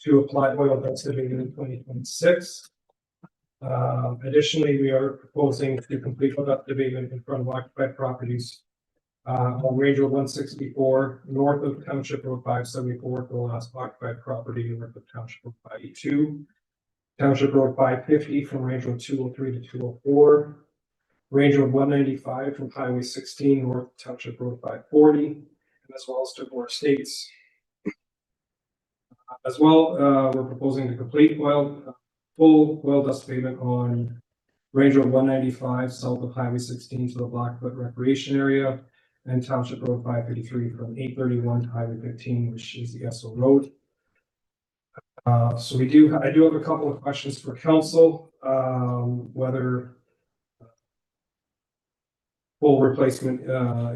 to apply oil dust abatement in 2026. Additionally, we are proposing to complete oil dust abatement in front of occupied properties on Range Road 164, north of Township Road 574, the last occupied property north of Township Road 582. Township Road 550 from Range Road 203 to 204. Range Road 195 from Highway 16 north of Township Road 540, and as well as to more estates. As well, we're proposing to complete full oil dust abatement on Range Road 195 south of Highway 16 to the Blackfoot Recreation Area, and Township Road 553 from 831 to Highway 15, which is the Esso Road. So I do have a couple of questions for council, whether full replacement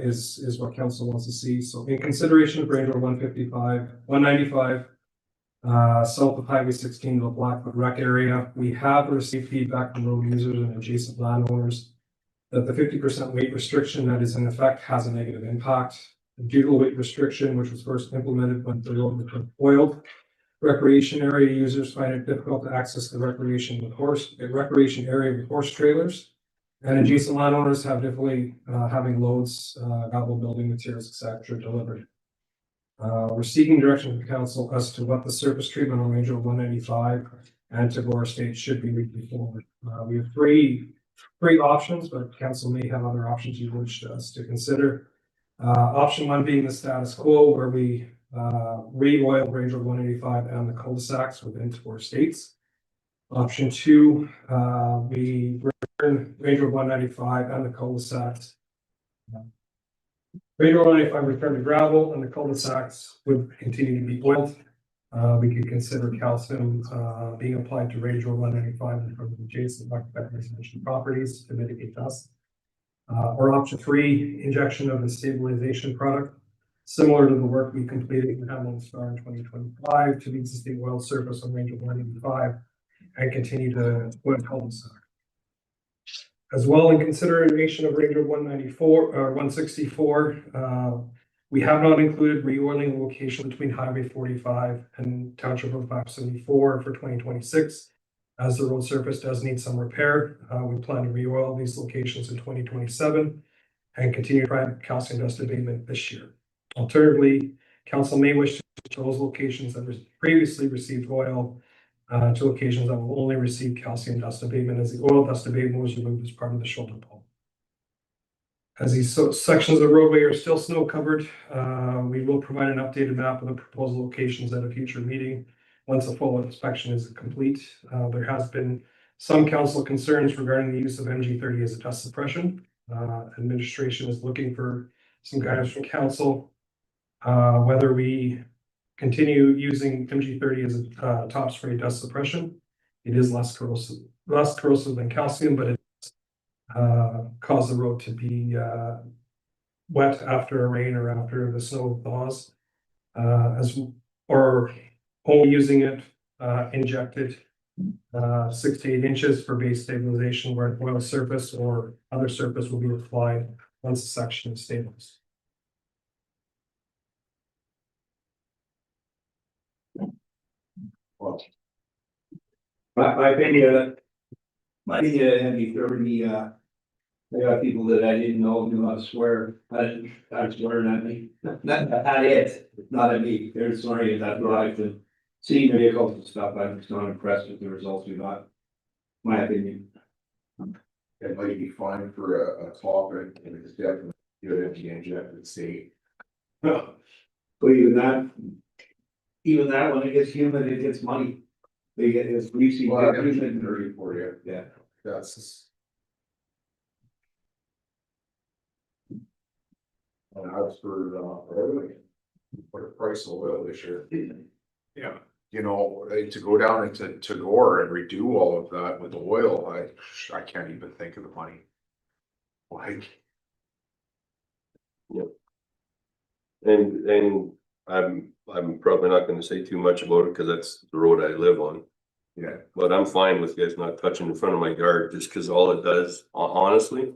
is what council wants to see. So in consideration of Range Road 195 south of Highway 16 to the Blackfoot Rec area, we have received feedback from road users and adjacent landowners that the 50% weight restriction that is in effect has a negative impact. Due to the weight restriction, which was first implemented when the road became oiled, recreation area users find it difficult to access the recreation area with horse trailers, and adjacent landowners have difficulty having loads, valuable building materials, etc. delivered. We're seeking direction from council as to what the surface treatment on Range Road 195 and Tagore Estate should be moving forward. We have three options, but council may have other options you wish us to consider. Option 1 being the status quo, where we re-oil Range Road 185 and the cul-de-sacs within Tagore Estates. Option 2, we return Range Road 195 and the cul-de-sacs. Range Road 195 return to gravel, and the cul-de-sacs would continue to be oiled. We could consider calcium, being applied to Range Road 195 and from adjacent residential properties to mitigate dust. Or option 3, injection of a stabilization product, similar to the work we completed in Hamilton Star in 2025 to the existing oil surface on Range Road 185 and continue to Wood cul-de-sac. As well, in consideration of Range Road 194 or 164, we have not included re-oiling location between Highway 45 and Township Road 574 for 2026. As the road surface does need some repair, we plan to re-oil these locations in 2027 and continue to provide calcium dust abatement this year. Alternatively, council may wish to switch those locations that previously received oil to locations that will only receive calcium dust abatement, as the oil dust abatement was removed as part of the shoulder pole. As these sections of the roadway are still snow covered, we will provide an updated map of the proposed locations at a future meeting once a full inspection is complete. There has been some council concerns regarding the use of MG30 as a dust suppression. Administration is looking for some guidance from council, whether we continue using MG30 as a top spray dust suppression. It is less corrosive than calcium, but it cause the road to be wet after a rain or after the snow thaws, or only using it injected 6 to 8 inches for base stabilization where oil surface or other surface will be applied once the section is stabilized. My opinion, MD30, I got people that I didn't know knew how to swear. I swearing at me. Not at it, not at me. They're swearing at that drive and seeing the vehicles and stuff. I'm just not impressed with the results we got. My opinion. It might be fine for a topic and it's definitely good if you inject the state. But even that, when it gets humid, it gets muddy. They get this greasy. Well, I got humid for you. Yeah. That's just. And as for everything, what the price of oil this year. Yeah, you know, to go down into Tagore and redo all of that with oil, I can't even think of the money. Like. Yep. And I'm probably not gonna say too much about it because that's the road I live on. Yeah. But I'm fine with you guys not touching in front of my yard just because all it does, honestly.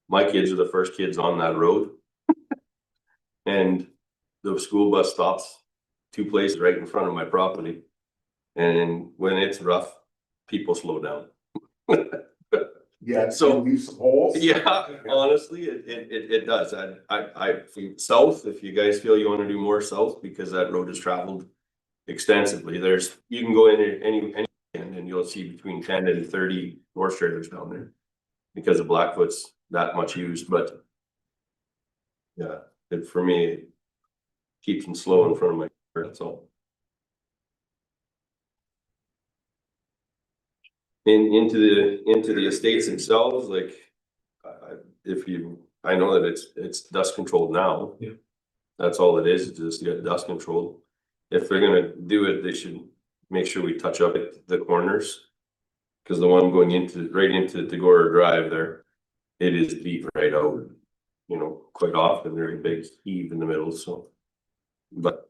My kids are the first kids on that road. And the school bus stops 2 places right in front of my property. And when it's rough, people slow down. Yeah, so leave some holes. Yeah, honestly, it does. I south, if you guys feel you want to do more south, because that road is traveled extensively. You can go in any and you'll see between 10 and 30 horse trailers down there because of Blackfoot's that much used. But yeah, for me, it keeps them slow in front of my car. That's all. Into the estates themselves, like I know that it's dust controlled now. Yeah. That's all it is. It's just get dust controlled. If they're gonna do it, they should make sure we touch up at the corners. Cause the one going right into Tagore Drive there, it is beat right out. You know, quite often there's a big heave in the middle, so. But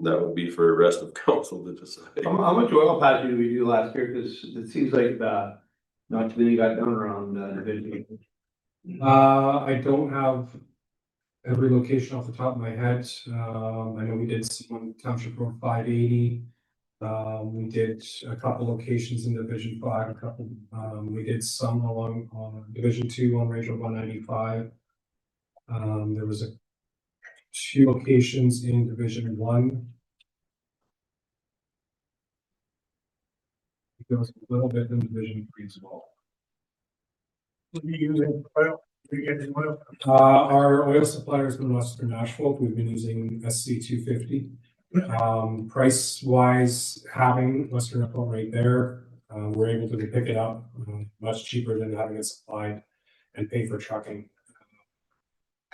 that would be for the rest of council to decide. How much oil patch did we do last year? Cause it seems like, not too many got done around, division. I don't have every location off the top of my head. I know we did some on Township Road 580. We did a couple locations in Division 5, we did some along on Division 2 on Range Road 195. There was a 2 locations in Division 1. There was a little bit in Division 3 as well. Our oil supplier has been Western Asphalt. We've been using SC250. Price wise, having Western Asphalt right there, we're able to pick it up much cheaper than having it supplied and pay for trucking.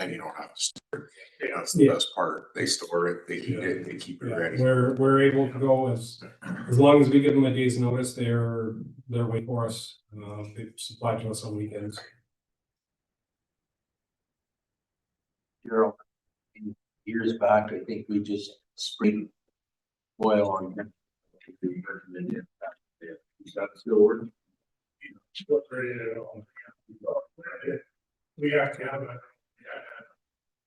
And you don't have to store it. That's the best part. They store it, they heat it, they keep it ready. We're able to go as long as we give them a day's notice, they're waiting for us. They supply to us on weekends. Years back, I think we just sprayed oil on them. Is that still working? We have to have a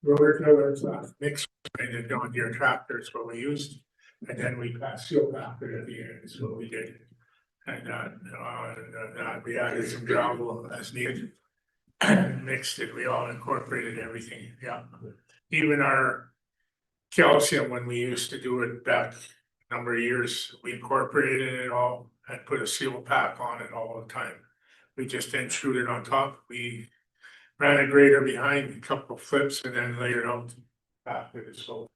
roller tillers, mix it on your tractors, what we used. And then we seal back it at the end, is what we did. And we added some gravel as needed. Mixed it, we all incorporated everything, yeah. Even our calcium, when we used to do it back a number of years, we incorporated it all and put a seal pack on it all the time. We just didn't shoot it on top. We ran a grader behind, a couple of flips, and then layered out after it. So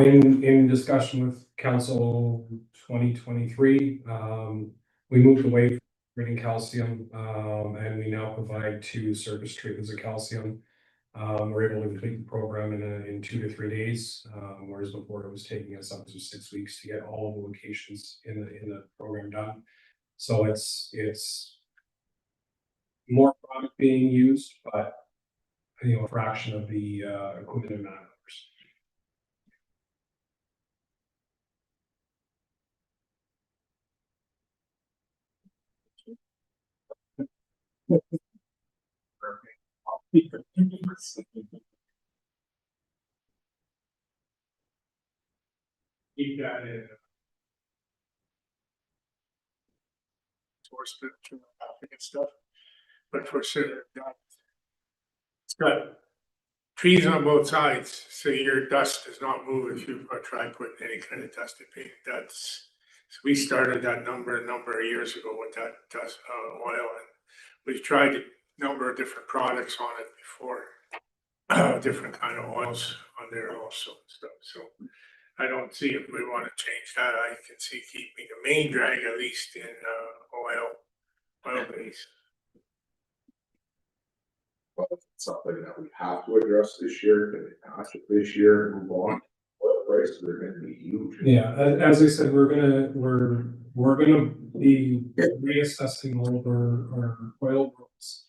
in discussion with council 2023, we moved away from treating calcium, and we now provide 2 surface treatments of calcium. We're able to complete the program in 2 to 3 days, whereas before it was taking us up to 6 weeks to get all of the locations in the program done. So it's more product being used, but a fraction of the equipment and man hours. keep that in. Source and stuff, but for sure, it's got trees on both sides, so your dust does not move if you try putting any kind of dusted paint. That's, so we started that number of years ago with that dust oil, and we've tried a number of different products on it before, different kind of oils on there also and stuff. So I don't see if we want to change that. I can see keeping the main drag at least in oil base. Well, it's something that we have to address this year, can we patch it this year and move on? Oil prices are gonna be huge. Yeah, as I said, we're gonna be reassessing all of our oil roads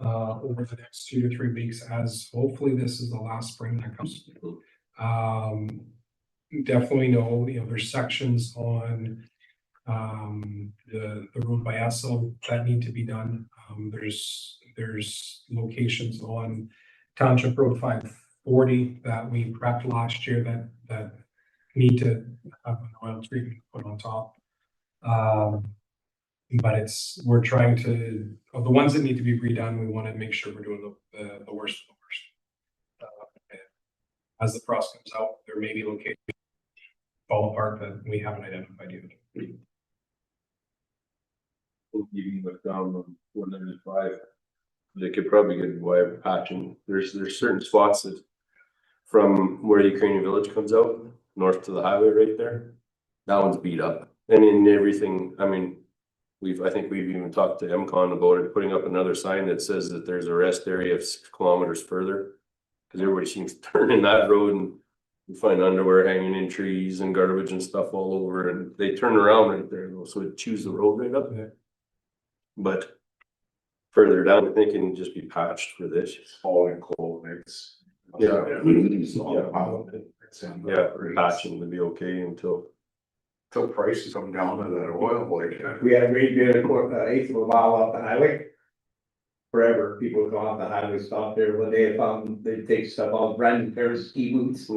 over the next 2 to 3 weeks, as hopefully this is the last spring that comes. Definitely know, there's sections on the road by Esso that need to be done. There's locations on Township Road 540 that we prepped last year that need to have an oil treatment put on top. But we're trying to, of the ones that need to be redone, we want to make sure we're doing the worst of the worst. As the frost comes out, there may be locations fall apart that we haven't identified yet. Even with down on 195, they could probably get by patching. There's certain spots that from where Ukrainian Village comes out north to the highway right there, that one's beat up. And in everything, I mean, I think we've even talked to MCON about it, putting up another sign that says that there's a rest area of 6 kilometers further, because everybody seems to turn in that road and you find underwear hanging in trees and garbage and stuff all over, and they turn around right there, so it chews the road right up. Yeah. But further down, I think it can just be patched for this. All in cold mix. Yeah. Yeah, Patching would be okay until prices come down to that oil, like. We had a great bit of, 1/8 of a mile off the highway. Forever, people would go off the highway, stop there one day, found, they'd take stuff off, brand new pair of ski boots.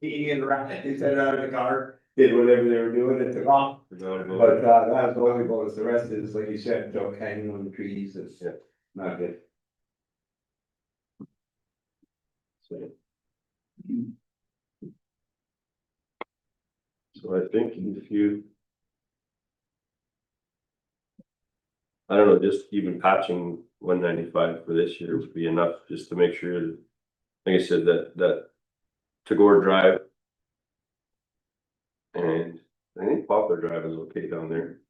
Eating and rat, they set it out of the car, did whatever they were doing, it took off. But that was the only bonus, the rest is, like you said, junk hanging on the trees, it's not good. So I think if you, I don't know, just even patching 195 for this year would be enough, just to make sure that, like I said, that Tagore Drive and I think Poplar Drive is okay down there.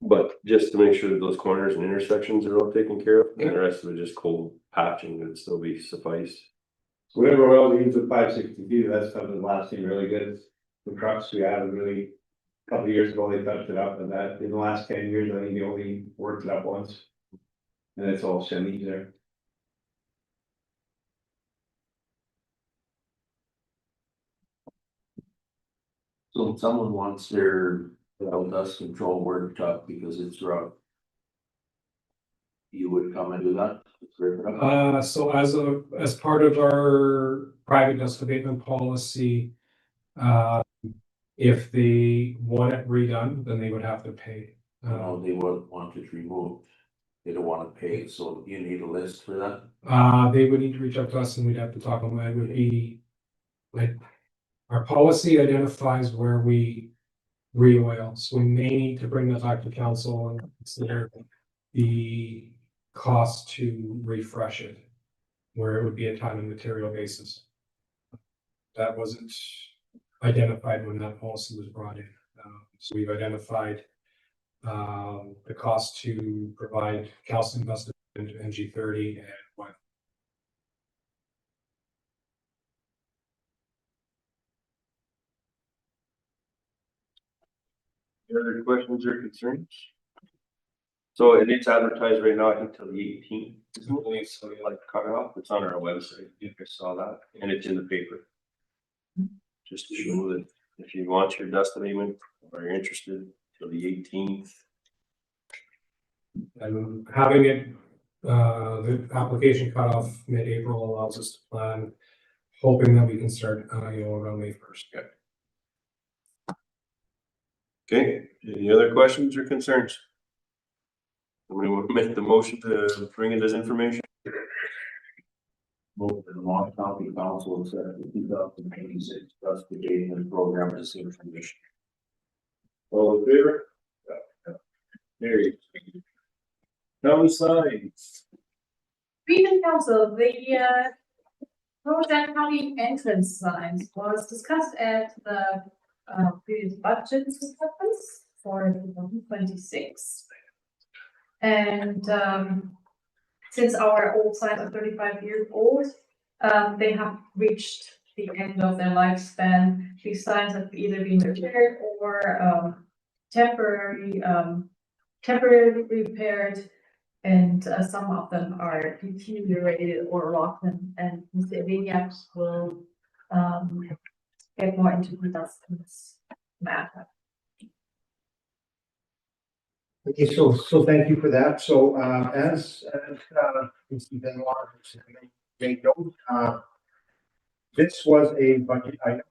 But just to make sure that those corners and intersections are all taken care of, and the rest of it just cold patching would still be suffice. Whatever well we use with 562, that's something lasting really good. The trucks we had really, a couple of years ago, they touched it up, and that in the last 10 years, I think they only worked it up once. And it's all semis there. So if someone wants their dust control worked up because it's rough. You would come and do that? Rip it up? So as part of our private dust abatement policy, if they want it redone, then they would have to pay. No, they would want it removed. They don't want to pay, so you need a list for that? They would need to reach out to us and we'd have to talk about it. It would be like, our policy identifies where we re-oil, so we may need to bring that back to council and consider the cost to refresh it, where it would be a time and material basis. That wasn't identified when that policy was brought in. So we've identified the cost to provide calcium dust and G30 and what. Any other questions or concerns? So it's advertised right now, I think till the 18th. So you like cut it off, it's on our website, if you saw that, and it's in the paper. Just to show that if you want your dust abatement or you're interested till the 18th. And having it, the application cut off mid-April allows us to plan, hoping that we can start, around May 1st. Okay, any other questions or concerns? Somebody want to make the motion to bring in this information? Move to the Lamont County Council accept the 2026 dust abatement program as information. All in favor? Carried. County signs. Region Council, the Project County entrance signs was discussed at the previous budget discussions for 2026. And since our old signs are 35 years old, they have reached the end of their lifespan. These signs have either been repaired or temporarily repaired. And some of them are deteriorated or rotten, and Mr. Vignac will get more into details in this matter. Okay, so thank you for that. So, as Mr. Benoit made note, this was a budget item.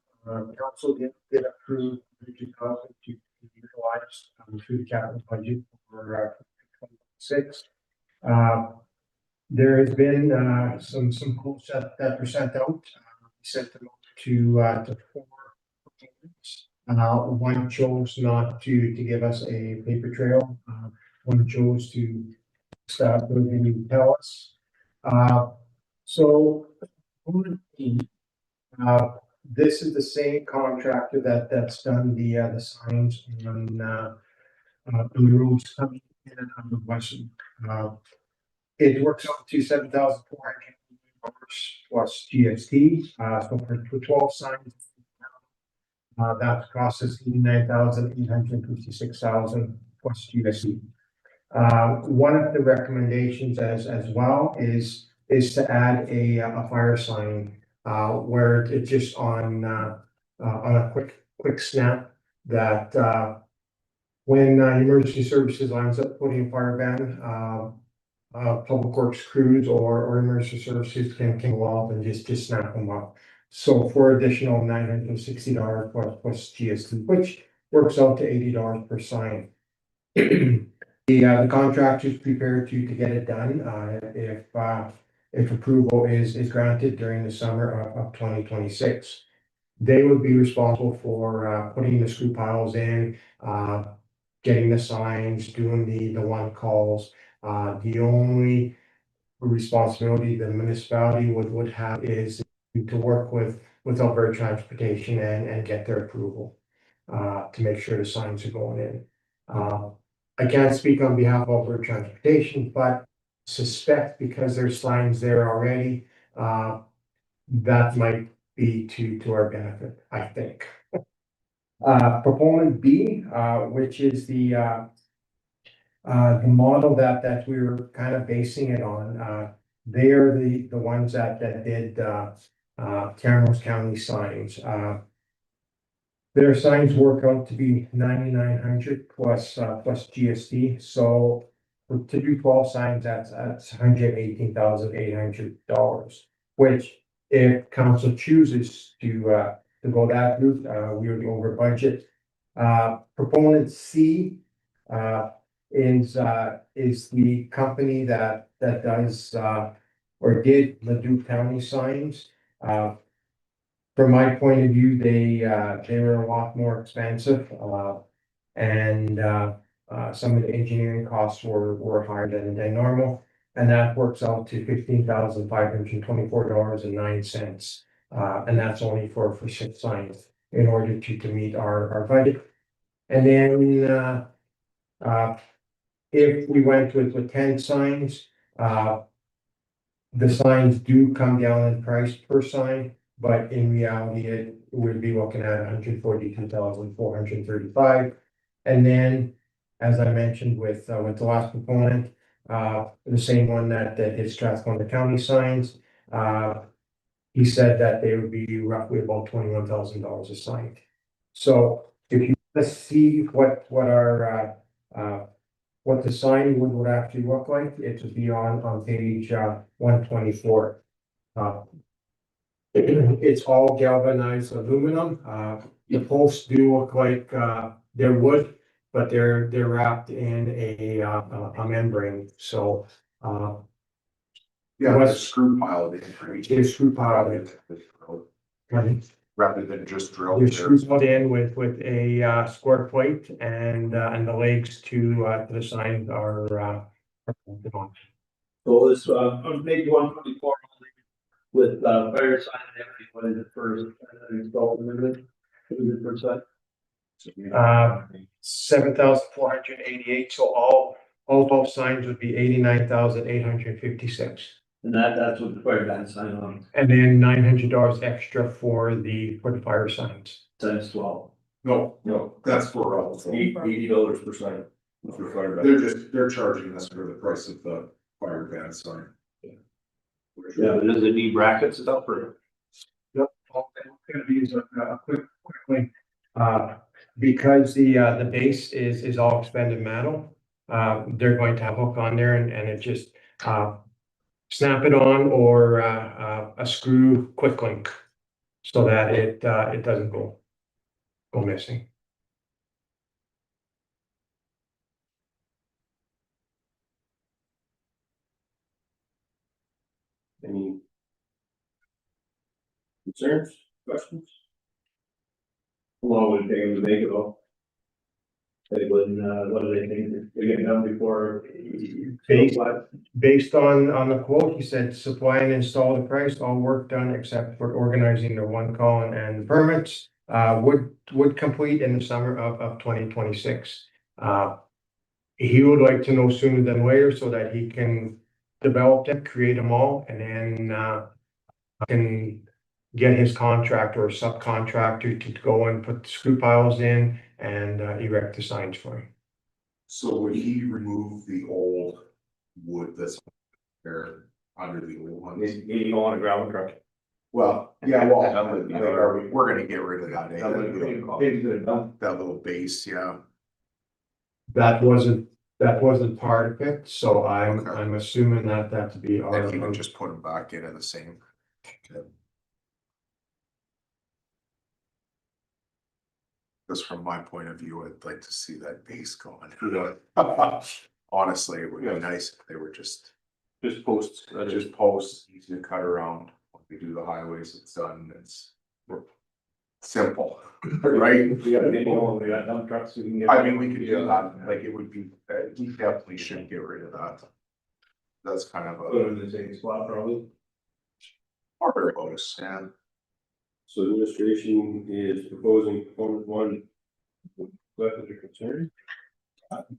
Council did approve $50,000 to utilize through the capital budget for 2026. There has been some quotes that were sent out. We sent them over to 4 proponents. One chose not to give us a paper trail. One chose to stop moving pellets. So this is the same contractor that's done the signs on the roads coming in and out of Weston. It works out to $7,400 plus GST. So for 12 signs, that costs us $89,856 plus GST. One of the recommendations as well is to add a fire sign where it's just on a quick snap that when emergency services lines up putting a fire ban, public works crews or emergency services can go off and just snap them up. So for additional $960 plus GST, which works out to $80 per sign. The contractor is prepared to get it done if approval is granted during the summer of 2026. They would be responsible for putting the screw piles in, getting the signs, doing the one calls. The only responsibility the municipality would have is to work with Alberta Transportation and get their approval to make sure the signs are going in. I can't speak on behalf of Alberta Transportation, but suspect because there's signs there already, that might be to our benefit, I think. Proponent B, which is the model that we were kind of basing it on, they are the ones that did, Camrose County signs. Their signs work out to be 9,900 plus GST, so to do 12 signs, that's $118,800. Which if council chooses to go that route, we would go over budget. Proponent C is the company that does or did Leduc County signs. From my point of view, they were a lot more expensive, and some of the engineering costs were higher than normal. And that works out to $15,524.09. And that's only for 6 signs in order to meet our budget. And then if we went with 10 signs, the signs do come down in price per sign, but in reality, it would be looking at $142,435. And then, as I mentioned with the last component, the same one that hit Strathcona County signs, he said that they would be roughly about $21,000 a sign. So if you let's see what our what the sign would actually look like, it would be on page 124. It's all galvanized aluminum. The posts do look like they're wood, but they're wrapped in a membrane. So Yeah, the screw pile. it's screw piled in. Rather than just drill. They're screwed in with a square plate, and the legs to the sign are So this, on page 124, with, fire sign and everything, what is it first, and then install them in it? What is it per side? 7,488. So all both signs would be 89,856. And that's what the fire band sign on, And then $900 extra for the fire signs. times 12. No, that's for $80 per sign. For fire ban. they're charging us for the price of the fire ban sign. Yeah, but does it need brackets stuff or? Yep, I'm gonna use a quickly, because the base is all expanded metal. They're going to have a hook on there and it just, snap it on, or a screw quick link so that it doesn't go missing. Any concerns, questions? How long would it take them to make it all? They wouldn't, what do they think, they get done before? Based on the quote, he said, supply and install the price, all work done except for organizing the one call and the permits, would complete in the summer of 2026. He would like to know sooner than later so that he can develop them, create them all, and then can get his contractor or subcontractor to go and put the screw piles in and erect the signs for him. So would he remove the old wood that's there under the old one? You don't want a gravel truck. Well, yeah, we're gonna get rid of that. That little base, yeah. That wasn't part of it, so I'm assuming that to be our. And he would just put them back into the same. Because from my point of view, I'd like to see that base going. Honestly, it would be nice if they were just posts. Just posts, easy to cut around. When we do the highways, it's done, it's simple, right? We got dump trucks. We can get. I mean, we could do that, like it would be, we definitely should get rid of that. That's kind of Put a. them in the same spot probably. Harder bonus, yeah. So administration is proposing component 1. Questions or concern?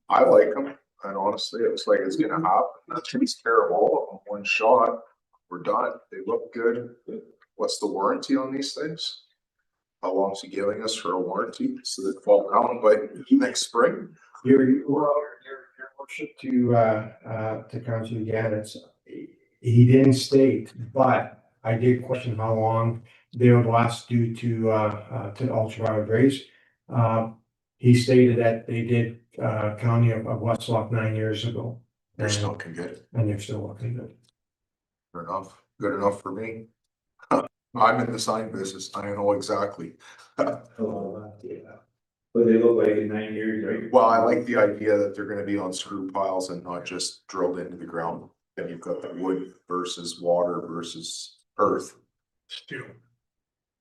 I like them, and honestly, it looks like it's gonna happen. That takes care of all of them, one shot. We're done. They look good. What's the warranty on these things? How long's he giving us for a warranty? So they fall down by next spring? Your worship to Councilor Gannett's, he didn't state, but I did question how long they would last due to ultraviolet rays. He stated that they did, County of Westlock 9 years ago. They're still looking good. And they're still looking good. Good enough. Good enough for me. I'm in the sign business. I know exactly. But they look like in 9 years, right? Well, I like the idea that they're gonna be on screw piles and not just drilled into the ground. Then you've got the wood versus water versus earth. Still.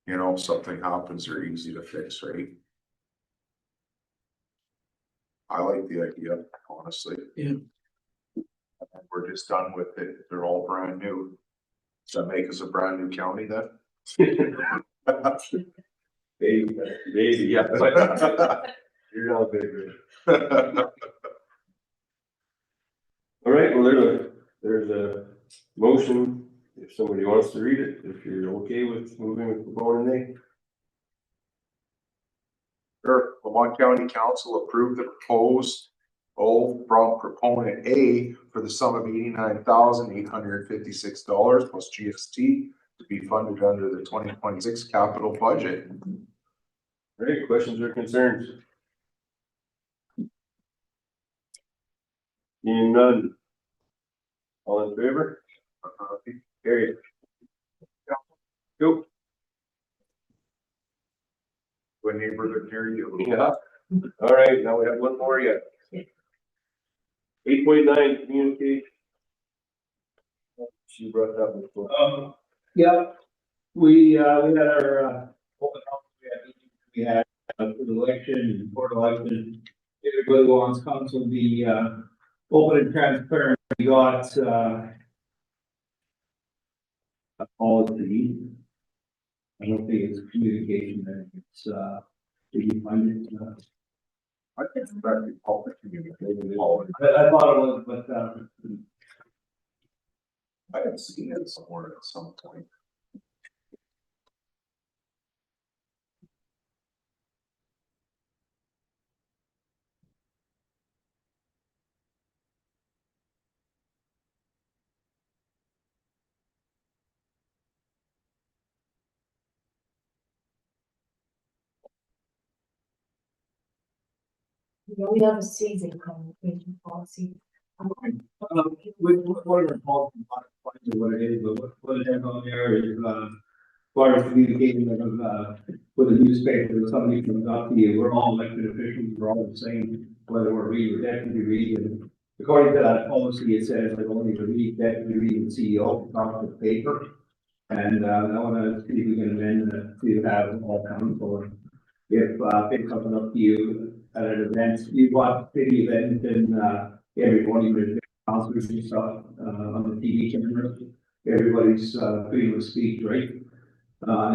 You know, if something happens, they're easy to fix, right? I like the idea, honestly. Yeah. We're just done with it. They're all brand new. Does that make us a brand new county then? Maybe, yeah. You're not big. All right, well, there's a motion, if somebody wants to read it, if you're okay with moving with proponent A. Sure. Lamont County Council approved the proposed from proponent A for the sum of $89,856 plus GST to be funded under the 2026 capital budget. All right, questions or concerns? Seeing none. All in favor? Carried. Go. To a neighborhood near you. Yeah. All right, now we have one more yet. 8.9 communicate. She brought that one forward. Yeah, we had our, open house, we had for the election and for the election. Everybody wants council to be, open and transparent. We got, a policy. I don't think it's communication, I think it's, did you find it? I think it's actually public communication. I thought it was, but, I have seen it somewhere at some point. We have a season communication policy. what are the policies, what it is, but what it has on there is, far as communicating with the newspaper, if somebody comes up to you, we're all elected officials, we're all the same, whether we're read or deputy read. And according to that policy, it says like only the read, deputy read, and CEO talk to the paper. And I wanna see if we can amend to have all council. If it comes up to you at an event, you watch city event and every morning there's councilors and stuff on the TV cameras. Everybody's freedom of speech, right?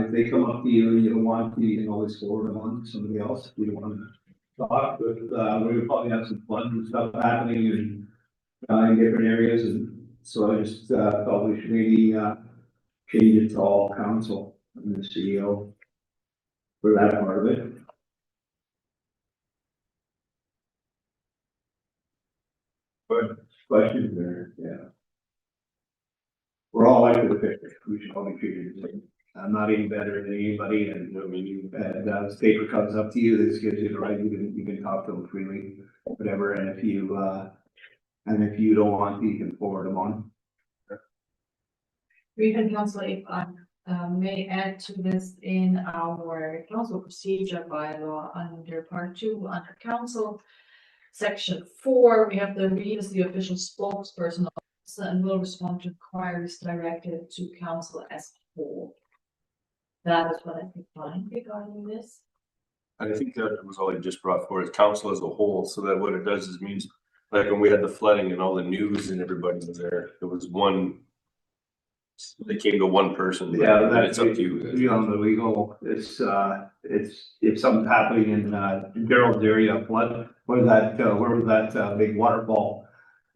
If they come up to you and you don't want to, you can always forward them on to somebody else. We don't want to talk, but we'll probably have some fun and stuff happening in different areas. And so I just thought we should maybe change it to all council and the CEO for that part of it. But questions there, yeah. We're all elected officials. We should all be treated the same. I'm not any better than anybody, and I mean, the paper comes up to you, this gives you the right, you can talk to them freely, whatever, and if you don't want to, you can forward them on. Region Council, if I may add to this in our council procedure bylaw under part 2, under council, section 4, we have the read as the official spokesperson and will respond to inquiries directed to council as a whole. That is what I could find regarding this. I think that was all I just brought forward, is council as a whole, so that what it does is means, like when we had the flooding and all the news and everybody was there, it was one They came to one person. but Yeah, then that's It's up to you. beyond the legal, it's, if something's happening in Gerald's area, flood, where was that, big waterfall?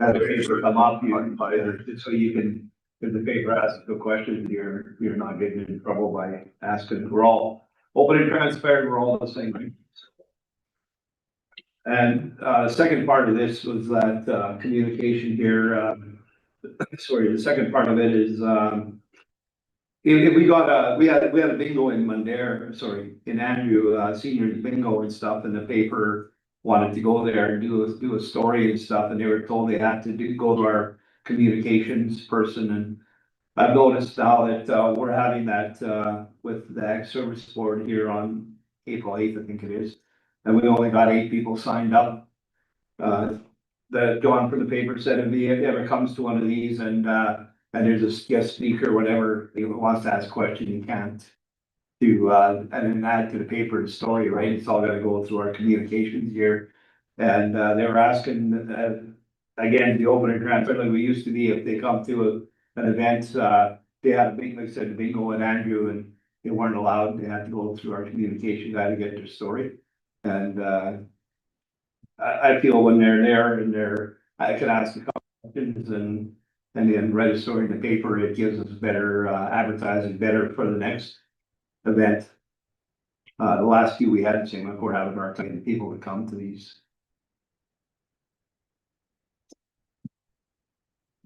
Have the paper come up, so you can, if the paper asks a question, you're not getting in trouble by asking, we're all open and transparent, we're all the same. And, second part of this was that, communication here, sorry, the second part of it is, if we got we had a bingo in in Andrew, senior bingo and stuff, and the paper wanted to go there and do a story and stuff, and they were told they had to go to our communications person, and I've noticed now that, we're having that, with the Ag Service Board here on April 8th, I think it is, and we only got 8 people signed up. The John from the paper said if he ever comes to one of these and there's a guest speaker, whatever, he wants to ask a question, he can't and then add to the paper the story, right? It's all gotta go through our communications here. And, they were asking, again, the open and transparent, like we used to be, if they come to an event, they had a big, like I said, bingo and Andrew, and they weren't allowed, they had to go through our communication guy to get their story. And, I feel when they're there and I can ask a couple questions and then write a story in the paper, it gives us better, advertising, better for the next event. The last few we had, the same, we're having our time, people to come to these.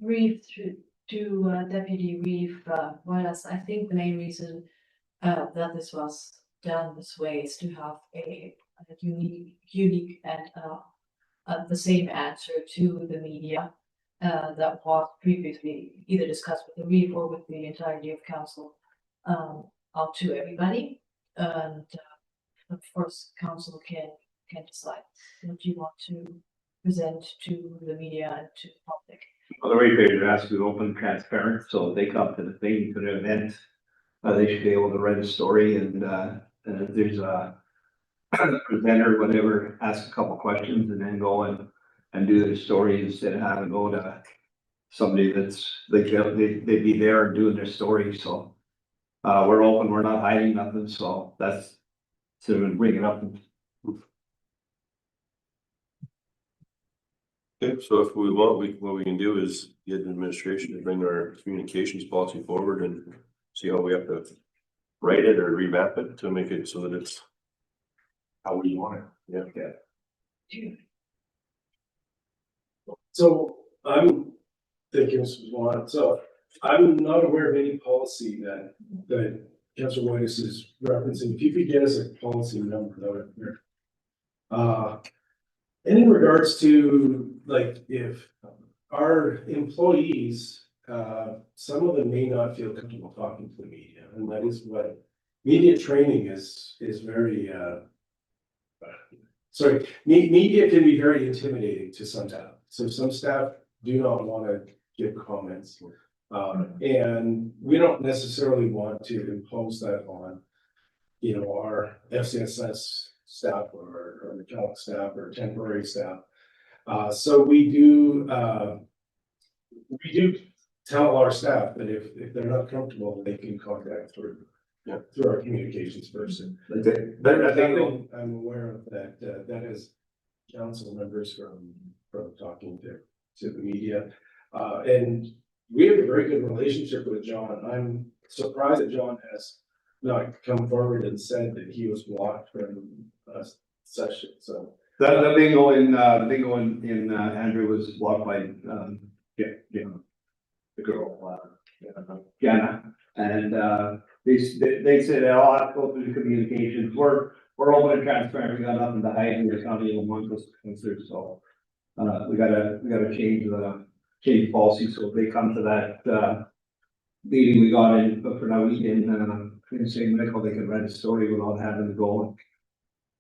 Reeve to Deputy Reeve, I think the main reason that this was done this way is to have a unique and the same answer to the media that was previously either discussed with the Reeve or with the entirety of council out to everybody. And of course, council can decide what you want to present to the media and to the public. Well, the ratepayers are asked to be open and transparent, so if they come to the thing, to the event, they should be able to write a story and if there's a presenter, whatever, ask a couple questions and then go and do the story instead of having to go to somebody they'd be there and doing their story, so. We're open, we're not hiding nothing, so that's, sort of bring it up. Okay, so if we want, what we can do is get the administration to bring our communications policy forward and see how we have to write it or revamp it to make it so that it's how we want it. Yeah. So I'm thinking this was one, so I'm not aware of any policy that Councilor Whitus is referencing. If you could get us a policy number, that would be great. And in regards to, like, if our employees, some of them may not feel comfortable talking to the media, and that is what media training is very, media can be very intimidating to some staff. So some staff do not want to give comments. And we don't necessarily want to impose that on, our FCSS staff or mechanic staff or temporary staff. So we do tell our staff that if they're not comfortable, they can contact through our communications person. I'm aware of that. That is council members from talking to the media. And we have a very good relationship with John. I'm surprised that John has not come forward and said that he was blocked from a session, so. The bingo in Andrew was blocked by, the girl, Jenna, and, they said, I'll have to go through the communications, we're open and transparent, we got nothing to hide, and there's not even one concern, so. We gotta change policy, so if they come to that, meeting we got in, but for now, we can say medical, they can write a story without having to go.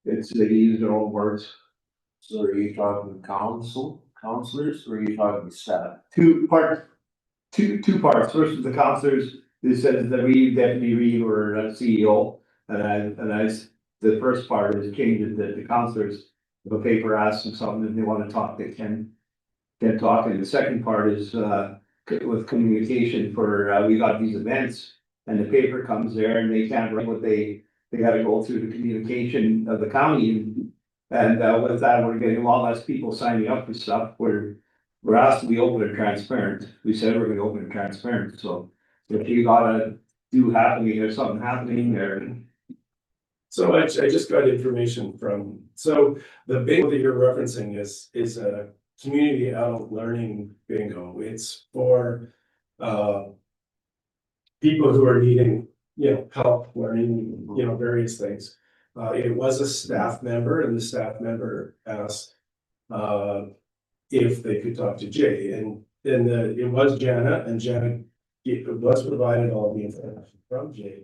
They use their own words. So are you talking counselors, or are you talking staff? Two parts. First is the counselors, this says the deputy Reeve or CEO, the first part is changes that the counselors, if a paper asks them something and they want to talk, they can talk, and the second part is, with communication for, we got these events. And the paper comes there and they can't write what they gotta go through the communication of the county. And with that, we're getting a lot less people signing up for stuff. We're asked to be open and transparent. We said we're gonna open and transparent, so if you gotta do happening, there's something happening there. So I just got information from, so the bingo that you're referencing is a community adult learning bingo. It's for people who are needing, help learning, various things. It was a staff member and the staff member asked if they could talk to Jay, and it was Jana, and Jana was provided all the information from Jay.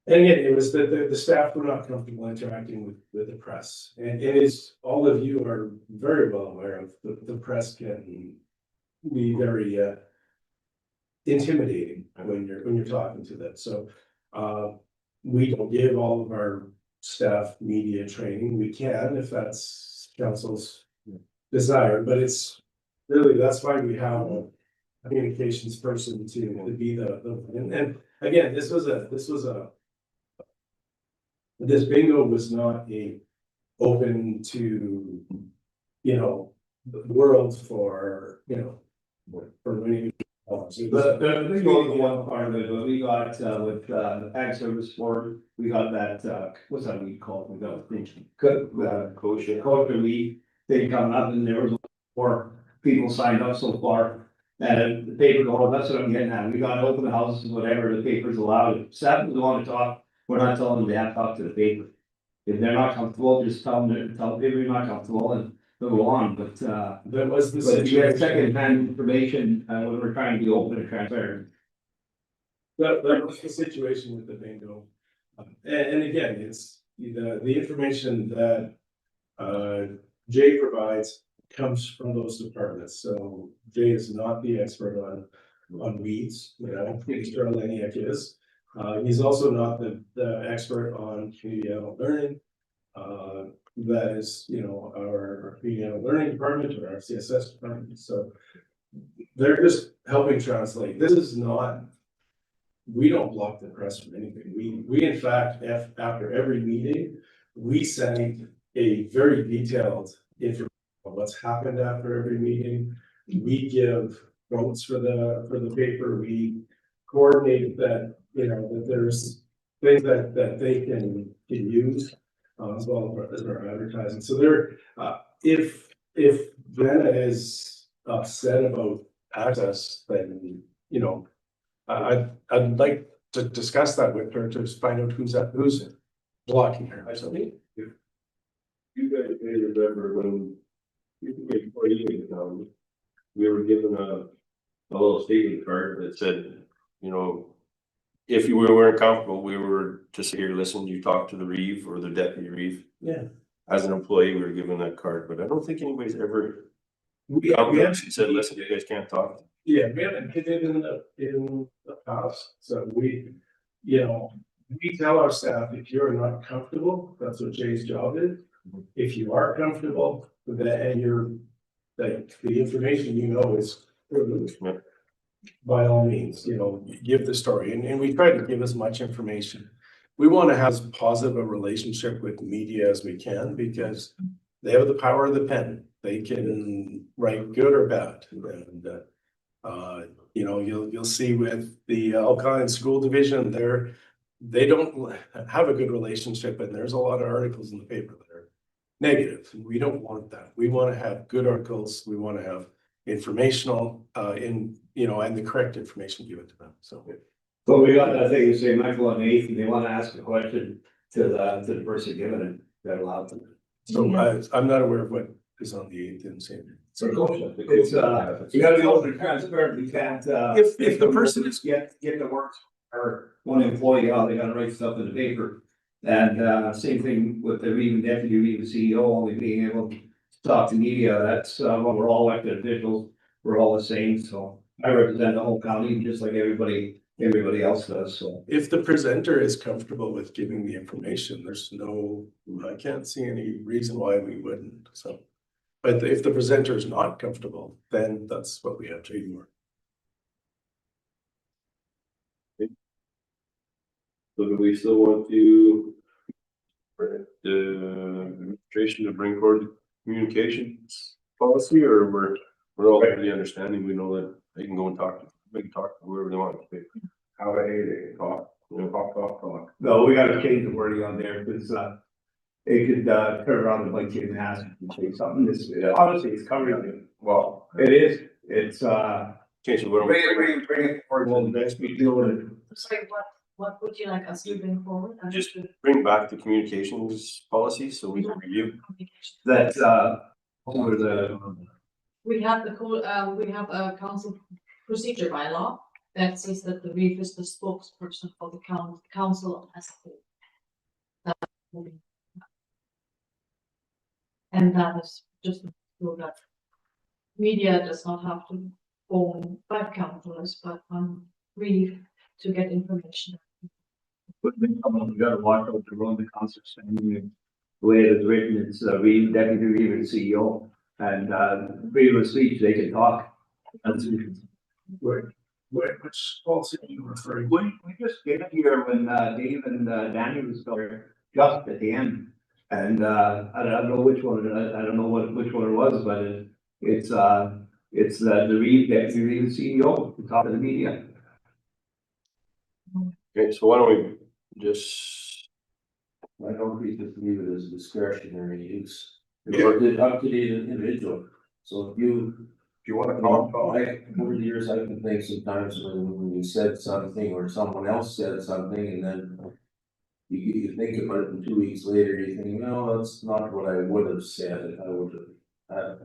And again, it was that the staff were not comfortable interacting with the press, and it is, all of you are very well aware of, the press can be very intimidating when you're talking to them, so we don't give all of our staff media training. We can, if that's council's desire, but it's really, that's why we have a communications person to be and again, this bingo was not open to, the world for, for many. The bingo was one part of it, but we got, with, the ag service board, we got that, what's that weed called? We got, kosher weed thing coming up, and there was 4 people signed up so far. And the paper, that's what I'm getting at, we got to open the houses, whatever, the paper's allowed, staff doesn't want to talk, we're not telling them they have to talk to the paper. If they're not comfortable, just tell the paper you're not comfortable and go on, but, That was the but you get situation. second-hand information, when we're trying to be open and transparent. That was the situation with the bingo. And again, it's the information that Jay provides comes from those departments. So Jay is not the expert on weeds, Mr. Oleniak is. He's also not the expert on community adult learning. That is, our community adult learning department or our CSS department. So they're just helping translate. This is not, we don't block the press from anything. We in fact, after every meeting, we send a very detailed information on what's happened after every meeting. We give quotes for the paper. We coordinate that, that there's things that they can use, as well as our advertising. So there, if Jenna is upset about access, then, I'd like to discuss that with her to find out who's blocking her. I think if you guys may remember when before you we were given a little statement card that said, if we weren't comfortable, we were to sit here, listen, you talk to the reeve or the deputy reeve. Yeah. As an employee, we were given that card, but I don't think anybody's ever We said, listen, you guys can't talk. Yeah, we haven't hit it in the past, so we tell our staff, if you're not comfortable, that's what Jay's job is. If you are comfortable, and the information is privileged, by all means, give the story, and we try to give as much information. We want to have as positive a relationship with media as we can, because they have the power of the pen. They can write good or bad, and you'll see with the Alkind School Division, they don't have a good relationship, and there's a lot of articles in the paper that are negative. We don't want that. We want to have good articles. We want to have informational, and the correct information given to them. So we got that thing, you say Michael on 8th, and they want to ask a question to the person giving it, they're allowed to. So I'm not aware of what is on the 8th and same. So it's you gotta be open and transparent. You can't if the person is get to work or one employee, they gotta write stuff in the paper. And same thing with the even deputy, even CEO, only being able to talk to media. That's we're all elected officials, we're all the same. So I represent the whole county just like everybody else does. So if the presenter is comfortable with giving the information, I can't see any reason why we wouldn't. So But if the presenter is not comfortable, then that's what we have to ignore. So do we still want to the administration to bring forward the communications policy, or we're all pretty understanding, we know that they can go and they can talk to whoever they want. How they talk. Talk. No, we gotta change the wording on there, because, it could, turn around and like you and ask and say something, this, honestly, it's covering, Well, it is, it's, change the word. bring it forward, well, next we deal with it. Sorry, what would you like us to bring forward? Just bring back the communications policy so we can review. That, over the, We have we have a council procedure bylaw that says that the reef is the spokesperson for the council as a whole. And that is just so that media does not have to phone by councillors, but reef to get information. But then we gotta watch out to run the concert standing. The way it is written, it's Reeve, Deputy Reeve and CEO, and freedom of speech, they can talk. That's Which policy are you referring? we just get it here when Dave and Danny was there, just at the end. And I don't know which one, I don't know which one it was, but it's the Reeve, Deputy Reeve and CEO, the top of the media. Okay, so why don't we just, I don't think just leave it as discretionary use. Yeah. It's up to the individual, so if you want like, over the years, I can think sometimes when you said something or someone else said something and then. You think about it and 2 weeks later, you think, no, that's not what I would have said, I would have had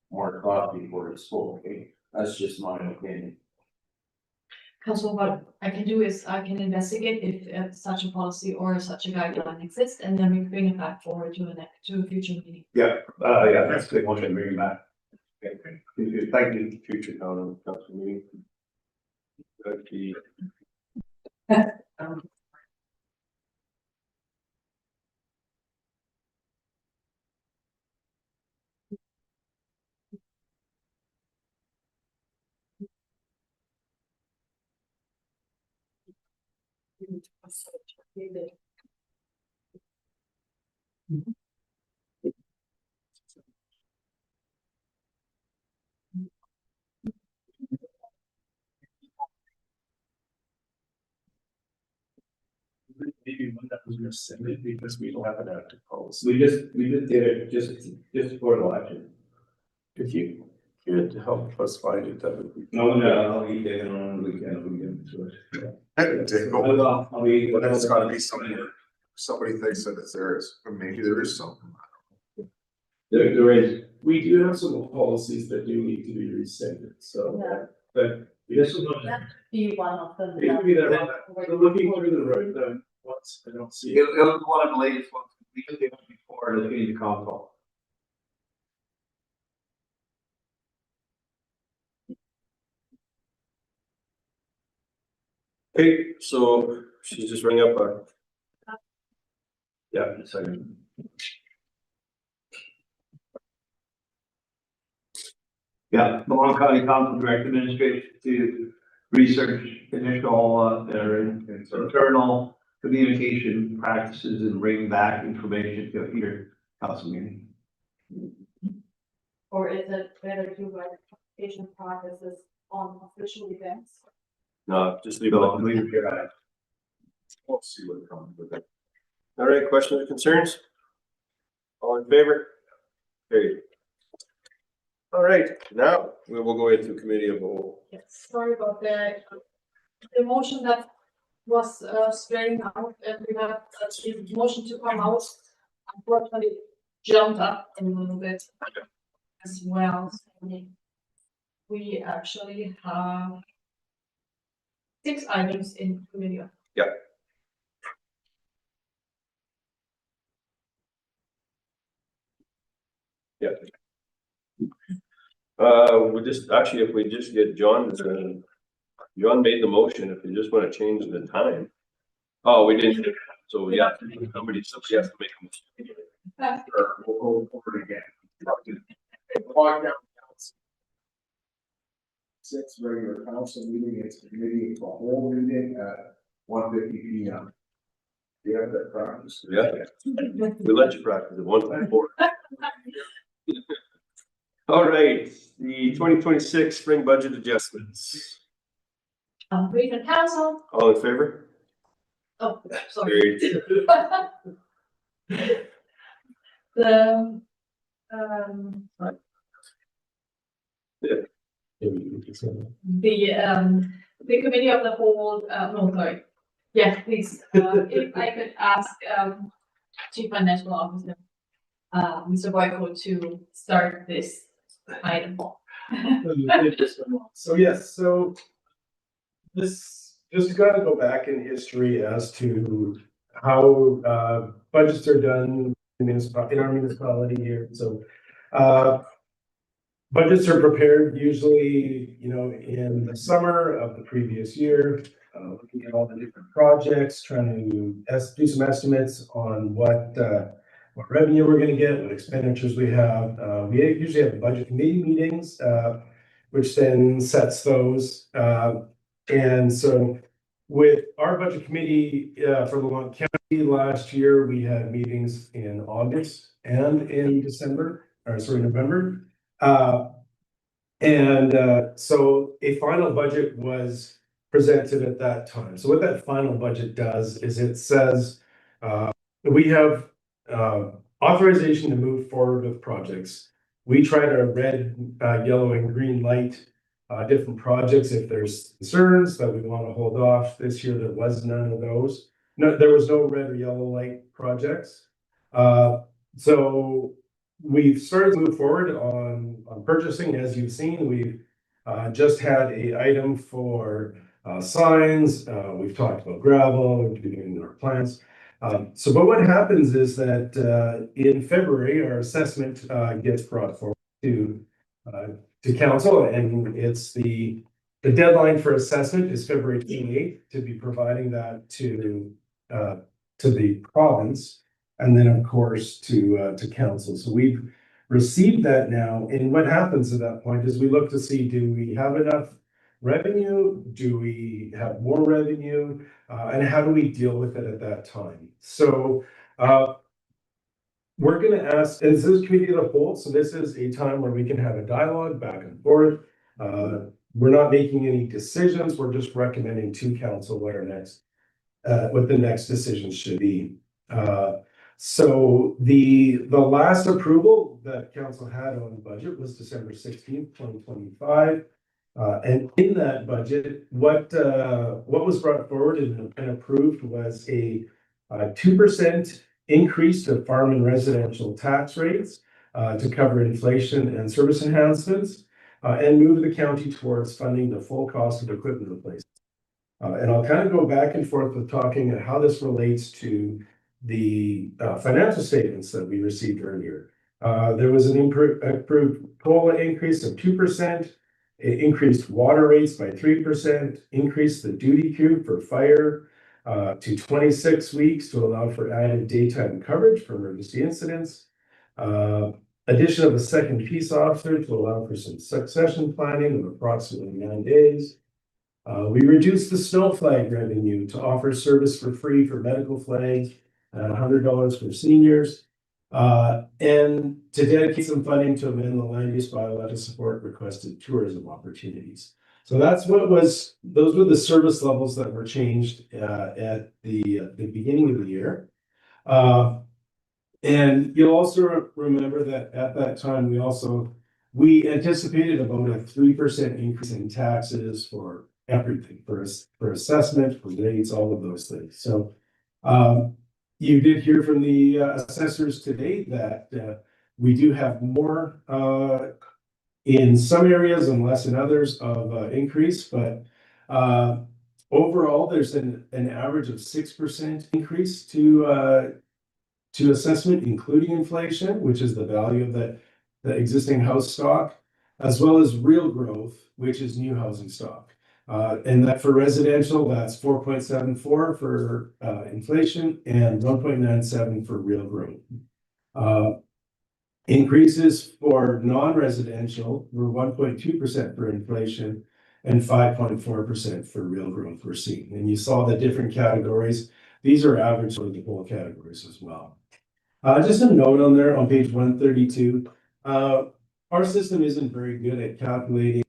more thought before it spoke, okay? That's just my opinion. Council, what I can do is I can investigate if such a policy or such a guideline exists, and then we bring it back forward to a future meeting. yeah, that's a good motion, bring it back. Okay. Thank you. future council meeting? Okay. Maybe one that was rescinded because we don't have an active policy. We just did it just for the election. If you could help us find it, that would be. No, I'll be taking on the weekend, we get to it. But I'll be. it's gotta be somewhere. Somebody thinks that it's theirs, but maybe there is something. There is, We do have some policies that do need to be rescinded, so that this is what. That could be one of them. it could be that one. Looking through the road, once I don't see It it. was one of the latest ones, we did it before the community council. Okay, so she's just ringing up Yeah, a second. Yeah, Lamont County Council direct administration to research initial, their internal communication practices and bring back information to your council meeting. Or is it better to write communication practices on official events? no, just leave it alone. We'll see what comes with it. All right, questions or concerns? All in favor? Carried. All right, now we will go into committee of the whole. Yes, sorry about the motion that was straightened out, and we have the motion to come out. Unfortunately, jumped up a little bit as well. So we actually have 6 items in committee. Yeah. We just, actually, if we just get John, John made the motion, if we just wanna change the time. Oh, we didn't, so yeah, somebody has to make a motion. Or we'll go over it again. Walk down. Sixth regular council meeting, it's committee of the whole meeting at 1:50 p.m. Do you have that practice? Yeah. We let you practice it one time for. All right, the 2026 spring budget adjustments. Brief and council, All in favor? oh, sorry. Carried. The, the committee of the whole, no, sorry. Yes, please, if I could ask, Chief Financial Officer, Mr. Boyko to start this item. So yes, so this just gotta go back in history as to how budgets are done in our municipality here. So budgets are prepared usually, in the summer of the previous year, looking at all the different projects, trying to do some estimates on what revenue we're gonna get, what expenditures we have. We usually have budget committee meetings, which then sets those. And so with our budget committee for Lamont County last year, we had meetings in August and in November. So a final budget was presented at that time. So what that final budget does is it says we have authorization to move forward with projects. We try to red, yellow, and green light different projects if there's concerns that we want to hold off. This year there was none of those. No, there was no red or yellow light projects. So we've started to move forward on purchasing. As you've seen, we've just had a item for signs. We've talked about gravel, we've been doing our plans. But what happens is that in February, our assessment gets brought forward to council, and it's the deadline for assessment is February 28th to be providing that to the province, and then of course to council. So we've received that now, and what happens at that point is we look to see, do we have enough revenue? Do we have more revenue? And how do we deal with it at that time? So we're going to ask, and this is committee of the whole, so this is a time where we can have a dialogue back and forth. We're not making any decisions. We're just recommending to council what the next decision should be. So the last approval that council had on the budget was December 16th, 2025. And in that budget, what was brought forward and approved was a 2% increase to farm and residential tax rates to cover inflation and service enhancements, and move the county towards funding the full cost of equipment replacement. And I'll kind of go back and forth with talking at how this relates to the financial statements that we received earlier. There was an approved COLA increase of 2%. It increased water rates by 3%, increased the duty queue for fire to 26 weeks to allow for added daytime coverage for emergency incidents. Addition of a second peace officer to allow for some succession planning of approximately 9 days. We reduced the snow flag revenue to offer service for free for medical flags at $100 for seniors. And to dedicate some funding to amend the land use bylaw to support requested tourism opportunities. So those were the service levels that were changed at the beginning of the year. And you'll also remember that at that time, we anticipated about a 3% increase in taxes for everything, for assessment, for rates, all of those things. So you did hear from the assessors today that we do have more in some areas and less in others of increase, but overall, there's an average of 6% increase to assessment, including inflation, which is the value of the existing house stock, as well as real growth, which is new housing stock. And that for residential, that's 4.74 for inflation and 1.97 for real growth. Increases for non-residential were 1.2% for inflation and 5.4% for real growth we're seeing. And you saw the different categories. These are average for the whole categories as well. Just a note on there on page 132. Our system isn't very good at calculating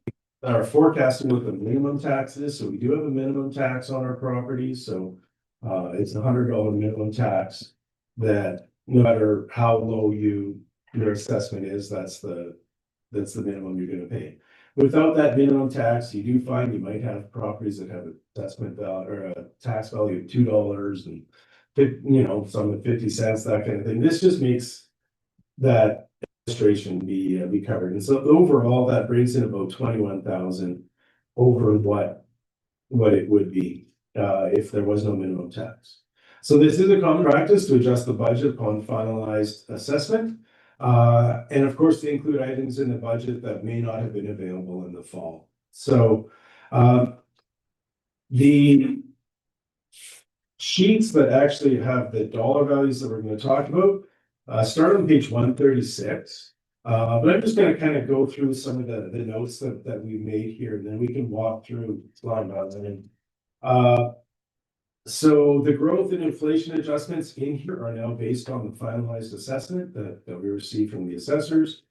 or forecasting what the minimum tax is. So we do have a minimum tax on our properties. So it's $100 minimum tax that no matter how low your assessment is, that's the minimum you're gonna pay. Without that minimum tax, you do find you might have properties that have an assessment value or a tax value of $2 and some at 50 cents, that kind of thing. This just makes that administration be covered. And so overall, that brings in about 21,000 over what it would be if there was no minimum tax. So this is a common practice to adjust the budget upon finalized assessment. And of course, to include items in the budget that may not have been available in the fall. So the sheets that actually have the dollar values that we're going to talk about start on page 136. But I'm just going to kind of go through some of the notes that we made here, and then we can walk through line by line. So the growth and inflation adjustments in here are now based on the finalized assessment that we received from the assessors.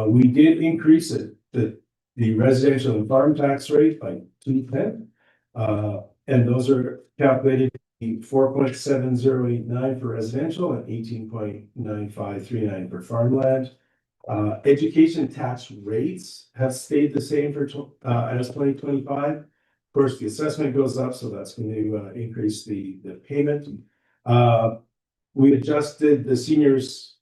We did increase the residential and farm tax rate by 2%. And those are calculated 4.7089 for residential and 18.9539 for farmland. Education tax rates have stayed the same for as 2025. Of course, the assessment goes up, so that's going to increase the payment. We adjusted the seniors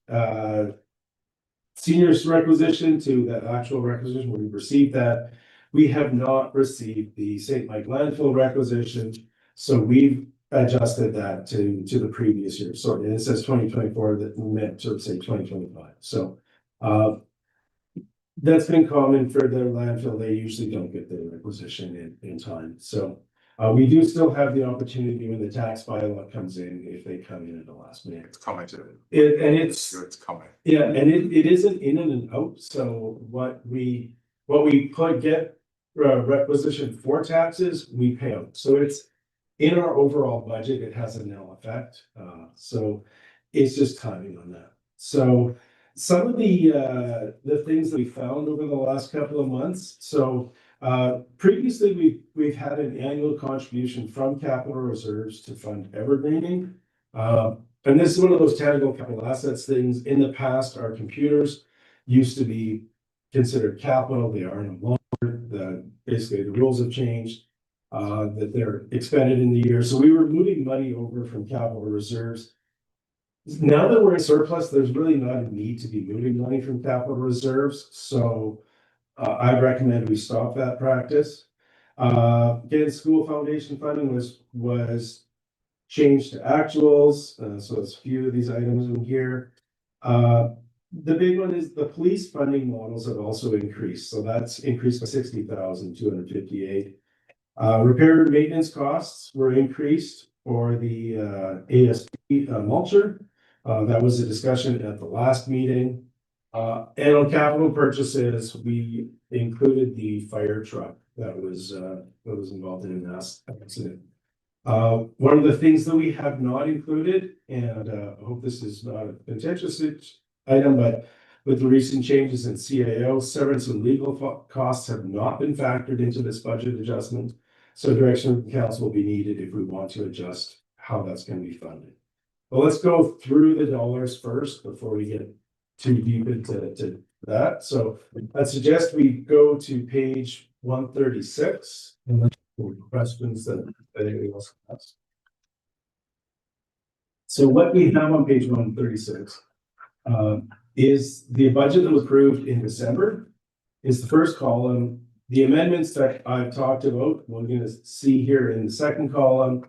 requisition to the actual requisition. We received that. We have not received the St. Mike landfill requisition, so we've adjusted that to the previous year. Sorry, it says 2024, that meant to say 2025. So that's been common for their landfill. They usually don't get their requisition in time. So we do still have the opportunity when the tax bylaw comes in, if they come in at the last minute. It's coming to it's coming. Yeah, and it isn't in and out. So what we get requisition for taxes, we pay out. So it's in our overall budget, it has a nil effect. So it's just timing on that. So some of the things that we found over the last couple of months. So previously we've had an annual contribution from capital reserves to fund evergreening. And this is one of those tangible capital assets things. In the past, our computers used to be considered capital. They are no longer. Basically, the rules have changed, that they're expended in the year. So we were moving money over from capital reserves. Now that we're in surplus, there's really not a need to be moving money from capital reserves. So I recommend we stop that practice. Again, school foundation funding was changed to actuals. So it's a few of these items in here. The big one is the police funding models have also increased. So that's increased by 60,258. Repair and maintenance costs were increased for the ASP mulcher. That was a discussion at the last meeting. And on capital purchases, we included the fire truck that was involved in an accident. One of the things that we have not included, and I hope this is not a contentious item, but with the recent changes in CAO, severance and legal costs have not been factored into this budget adjustment. So direction from council will be needed if we want to adjust how that's going to be funded. But let's go through the dollars first before we get too deep into that. So I suggest we go to page 136 and questions that anybody else has. So what we have on page 136 is the budget that was approved in December. Is the first column. The amendments that I've talked about, we're going to see here in the second column,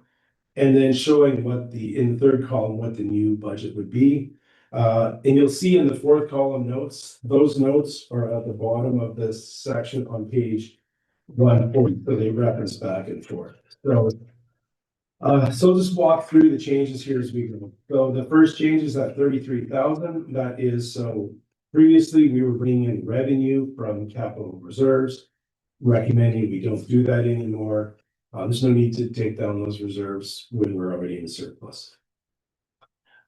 and then showing in the third column what the new budget would be. And you'll see in the fourth column notes, those notes are at the bottom of this section on page 140, so they reference back and forth. So I'll just walk through the changes here as we go. So the first change is that 33,000. That is so previously, we were bringing in revenue from capital reserves. Recommending we don't do that anymore. There's no need to take down those reserves when we're already in surplus.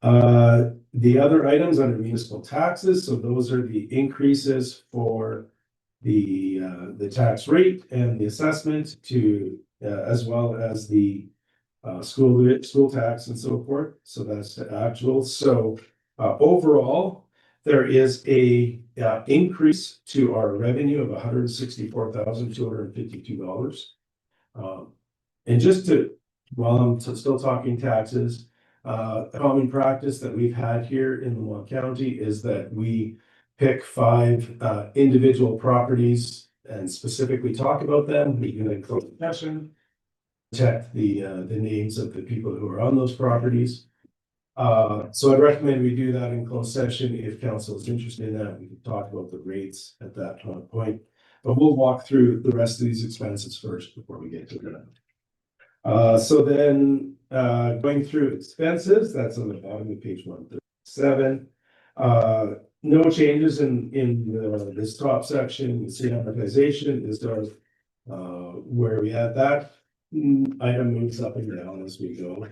The other items under municipal taxes, so those are the increases for the tax rate and the assessment to, as well as the school tax and so forth. So that's the actual. So overall, there is a increase to our revenue of $164,252. And just to, while I'm still talking taxes, a common practice that we've had here in Lamont County is that we pick 5 individual properties and specifically talk about them. We can close the session, protect the names of the people who are on those properties. So I'd recommend we do that in closed session. If council is interested in that, we can talk about the rates at that point. But we'll walk through the rest of these expenses first before we get to that. So then, going through expenses, that's on the bottom of page 137. No changes in this top section. You see amortization is where we had that item moves up and down as we go.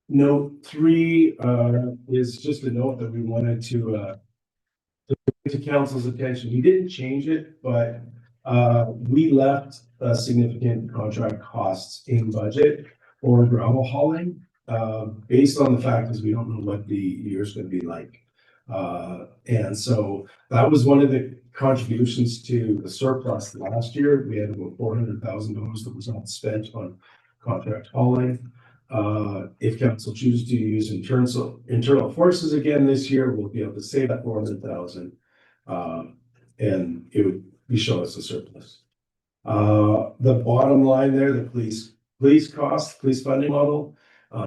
Note 3 is just a note that we wanted to council's attention. We didn't change it, but we left significant contract costs in budget for gravel hauling based on the fact is we don't know what the year's going to be like. And so that was one of the contributions to the surplus last year. We had about $400,000 that was not spent on contract hauling. If council chooses to use internal forces again this year, we'll be able to save that $400,000. And it would be shown as a surplus. The bottom line there, the police funding model,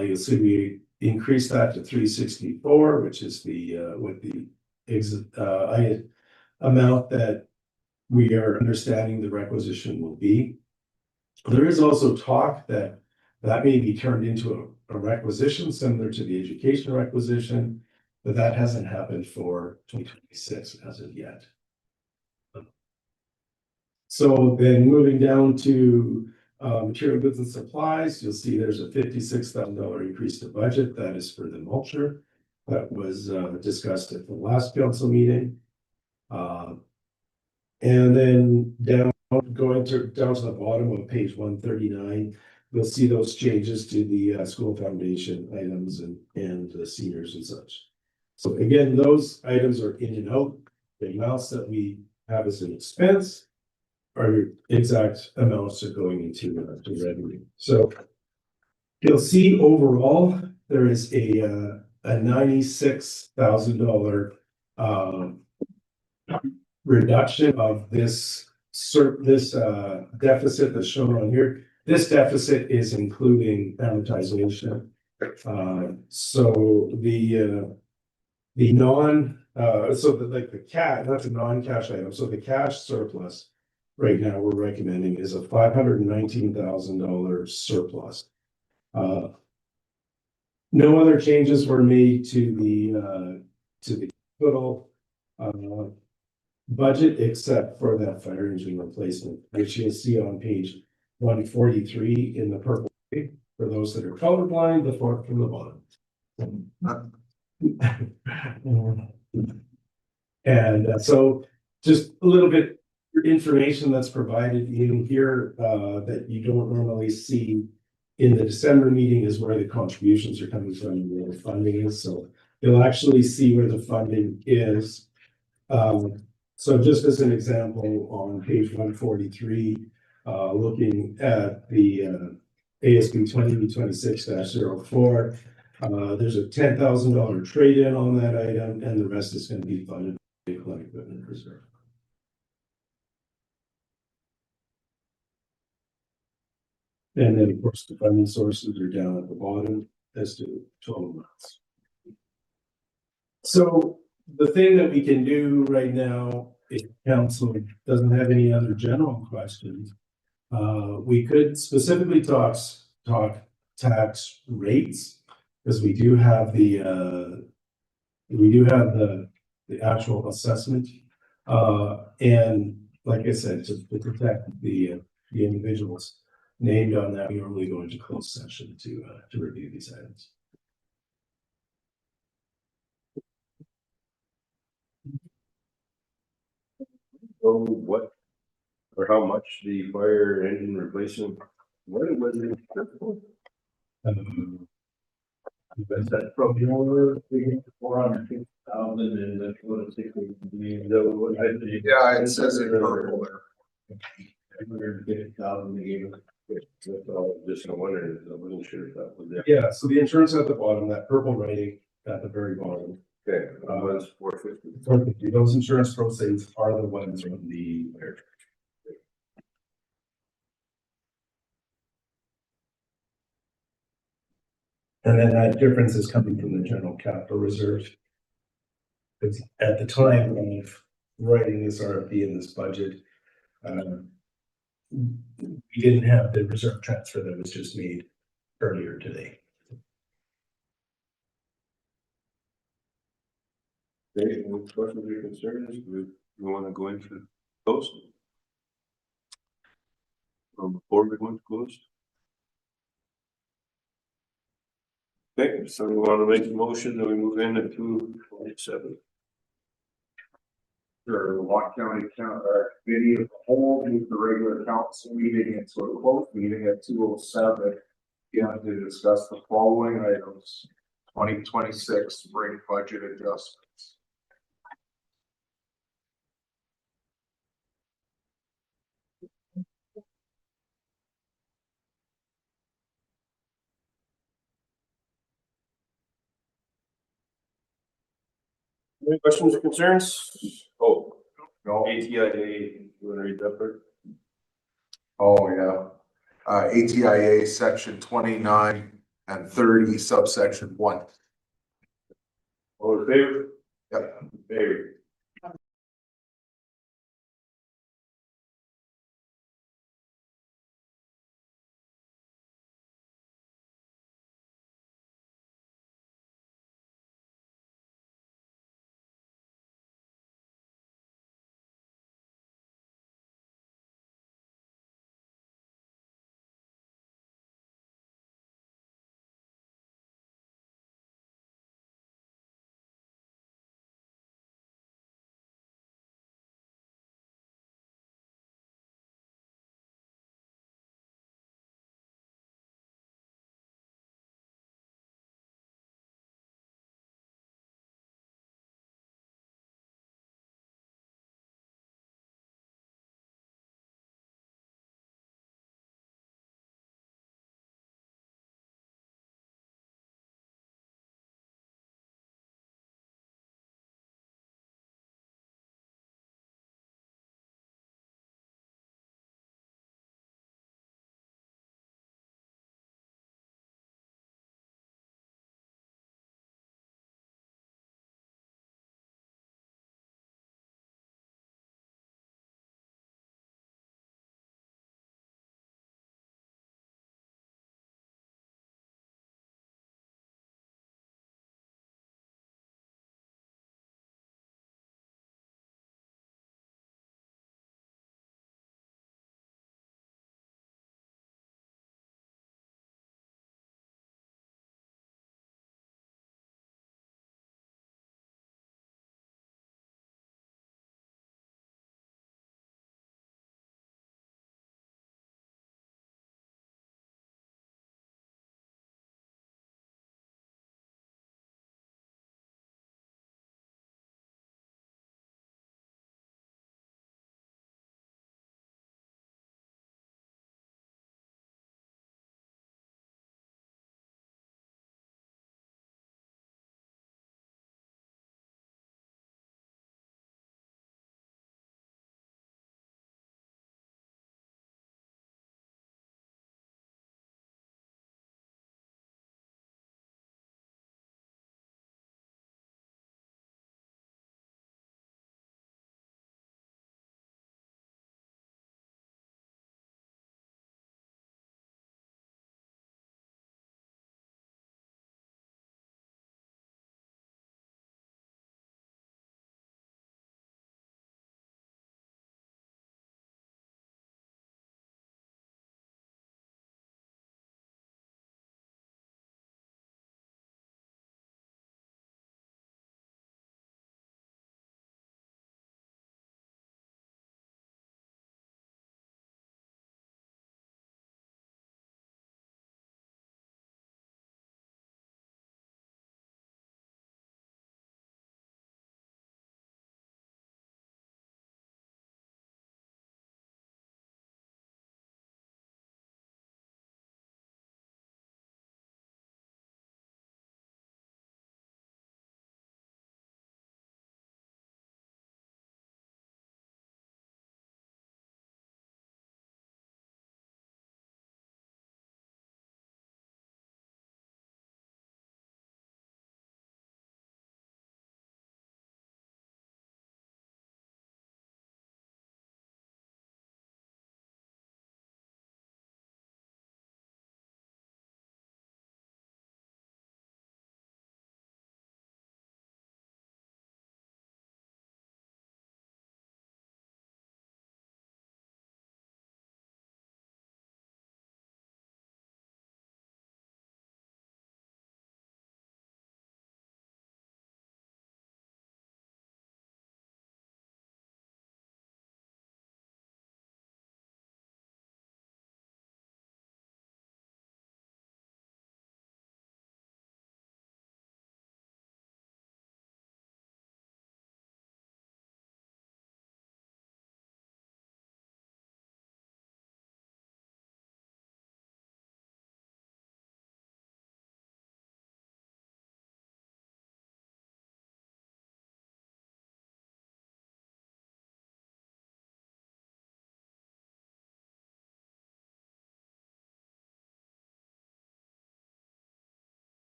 you'll see we increased that to 364, which is the with the amount that we are understanding the requisition will be. There is also talk that may be turned into a requisition similar to the education requisition, but that hasn't happened for 2026 as of yet. So then moving down to material goods and supplies, you'll see there's a $56,000 increase to budget. That is for the mulcher that was discussed at the last council meeting. And then down to the bottom of page 139, you'll see those changes to the school foundation items and the seniors and such. So again, those items are in and out. The amounts that we have as an expense are exact amounts are going into revenue. So you'll see overall there is a $96,000 reduction of this deficit that's shown on here. This deficit is including amortization. So the cash, that's a non-cash item. So the cash surplus right now we're recommending is a $519,000 surplus. No other changes were made to the total budget except for that fire engine replacement, which you'll see on page 143 in the purple. For those that are colorblind, the fourth from the bottom. And so just a little bit information that's provided in here that you don't normally see in the December meeting is where the contributions are coming from and where the funding is. So you'll actually see where the funding is. So just as an example, on page 143, looking at the ASB 2026-04, there's a $10,000 trade-in on that item, and the rest is going to be funded by the equipment reserve. And then, of course, the funding sources are down at the bottom as to total amounts. So the thing that we can do right now, if council doesn't have any other general questions, we could specifically talk tax rates, because we do have the We do have the actual assessment. And like I said, to protect the individuals named on that, we normally go into closed session to review these items. So what, or how much the fire engine replacement, what was it? Is that from your, 450,000 and that's what it's. Yeah, it says in purple there. 150,000 they gave us. That's all, just no wonder, I wasn't sure if that was there. Yeah, so the insurance at the bottom, that purple writing at the very bottom. Okay, that was 450. 450. Those insurance proceeds are the ones from the. And then that difference is coming from the general capital reserve. Because at the time of writing this RFP in this budget, we didn't have the reserve transfer that was just made earlier today. Okay, any questions or concerns? We want to go into closed? Before we go into closed? Okay, so we want to make a motion that we move in at 2:27. For the Lamont County committee of the whole, move the regular council meeting into a closed meeting at 2:07. Yeah, to discuss the following items: 2026 spring budget adjustments. Any questions or concerns? Oh, No. ATIA, you want to read that part? Oh, yeah. ATIA section 29 and 30 subsection 1. All in favor? Yep. Favor.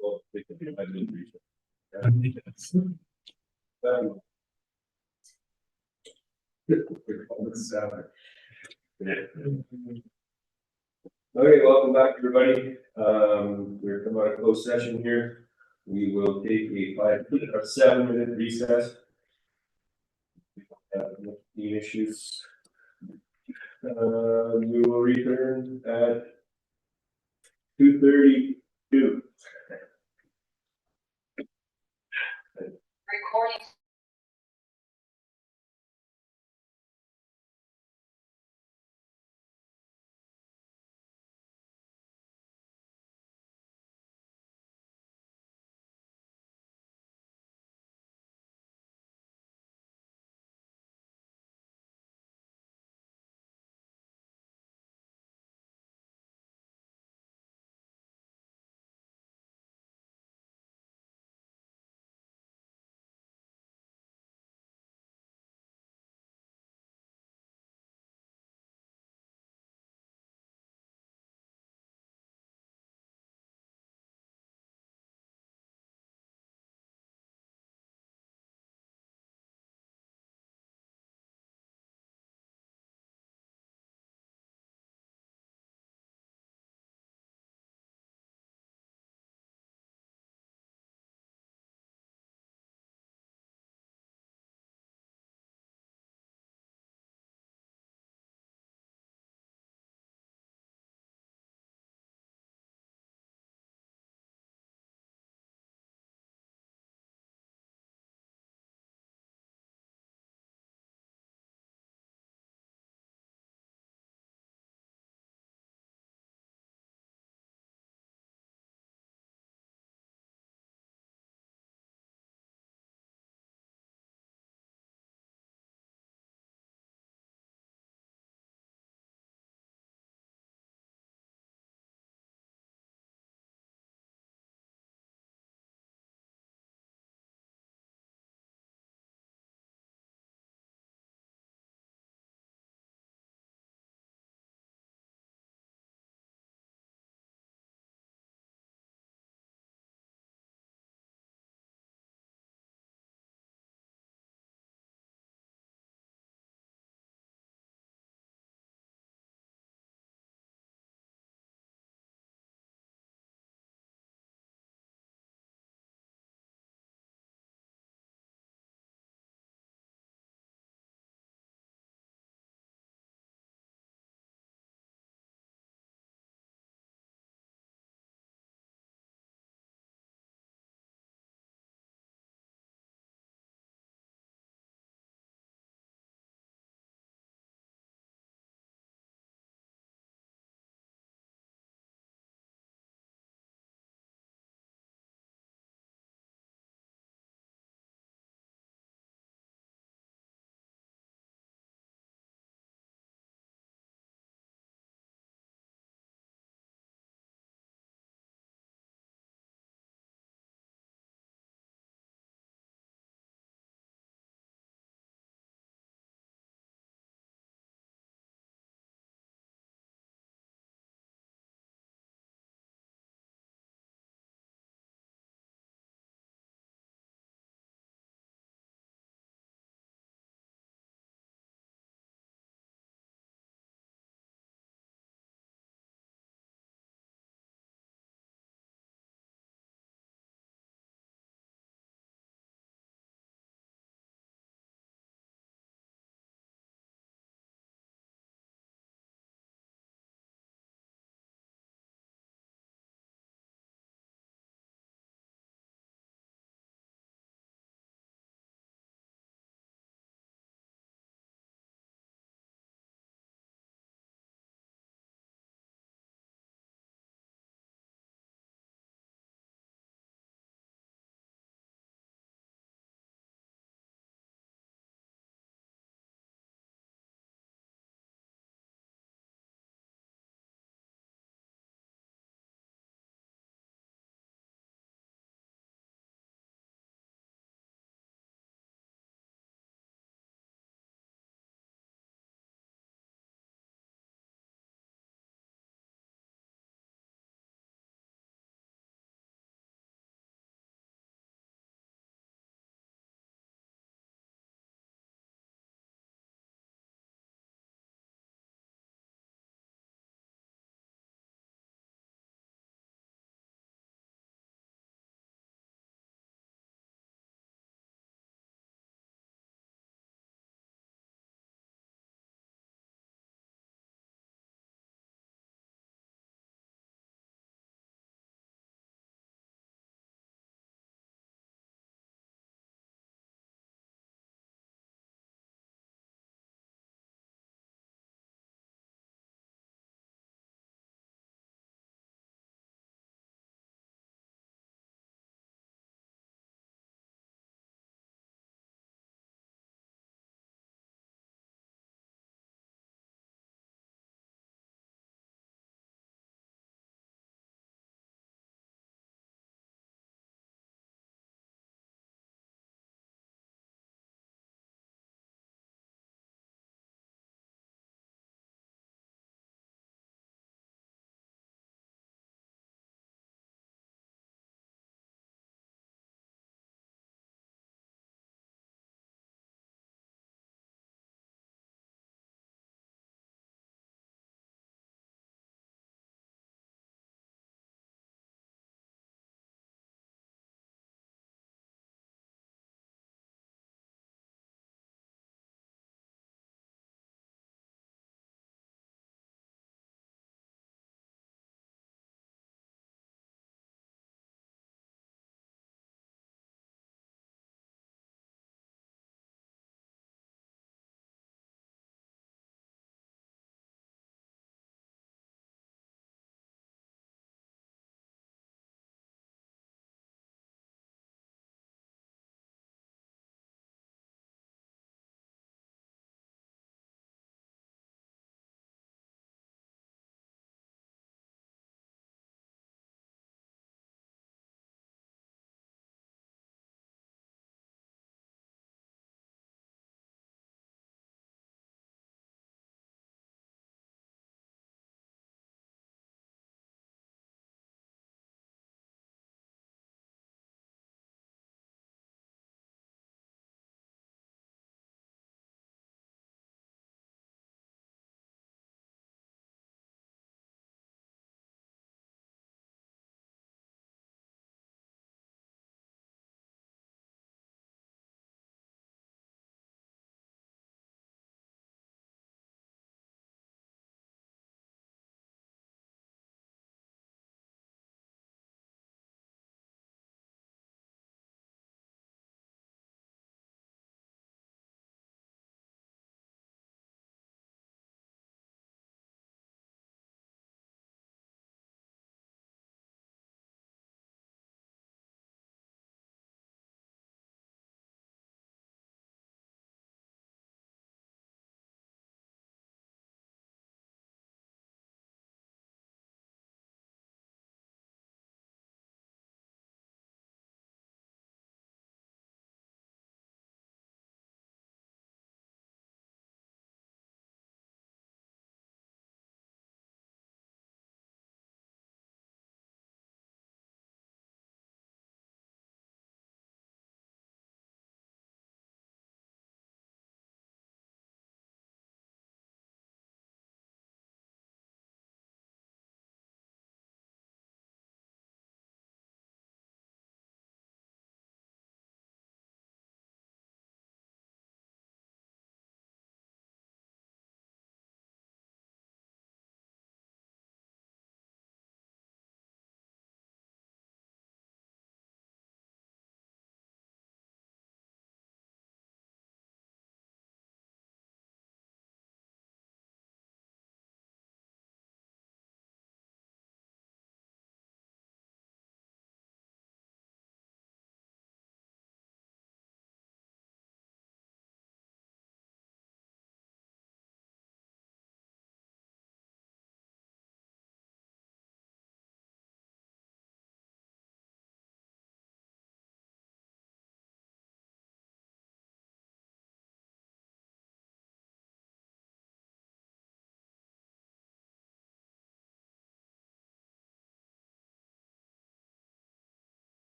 Well, they can do it by the recess. Okay, welcome back, everybody. We're coming out of closed session here. We will take a 7-minute recess. The issues. We will return at 2:32. Recording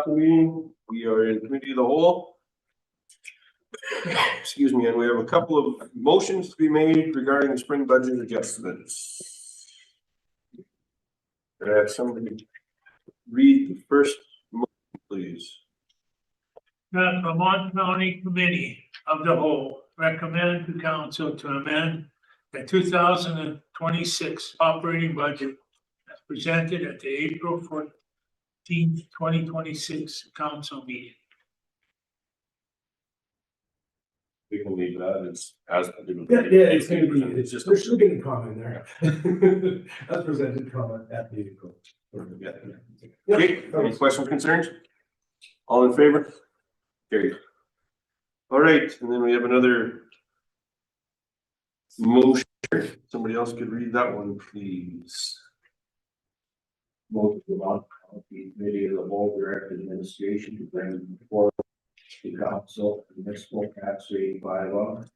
Meeting, we are in committee of the whole. Excuse me, and we have a couple of motions to be made regarding the spring budget adjustments. Could I have somebody read the first motion, please? The Lamont County Committee of the Whole recommend to council to amend the 2026 operating budget as presented at the April 14th, 2026 council meeting. We can leave that as. It's gonna be, it's just, there should be a comment there. As presented comment at the April. Okay, any questions, concerns? All in favor? Carried. All right, and then we have another motion. Somebody else could read that one, please. Most of the committee of the whole direct administration to bring forward to council municipal tax rate bylaw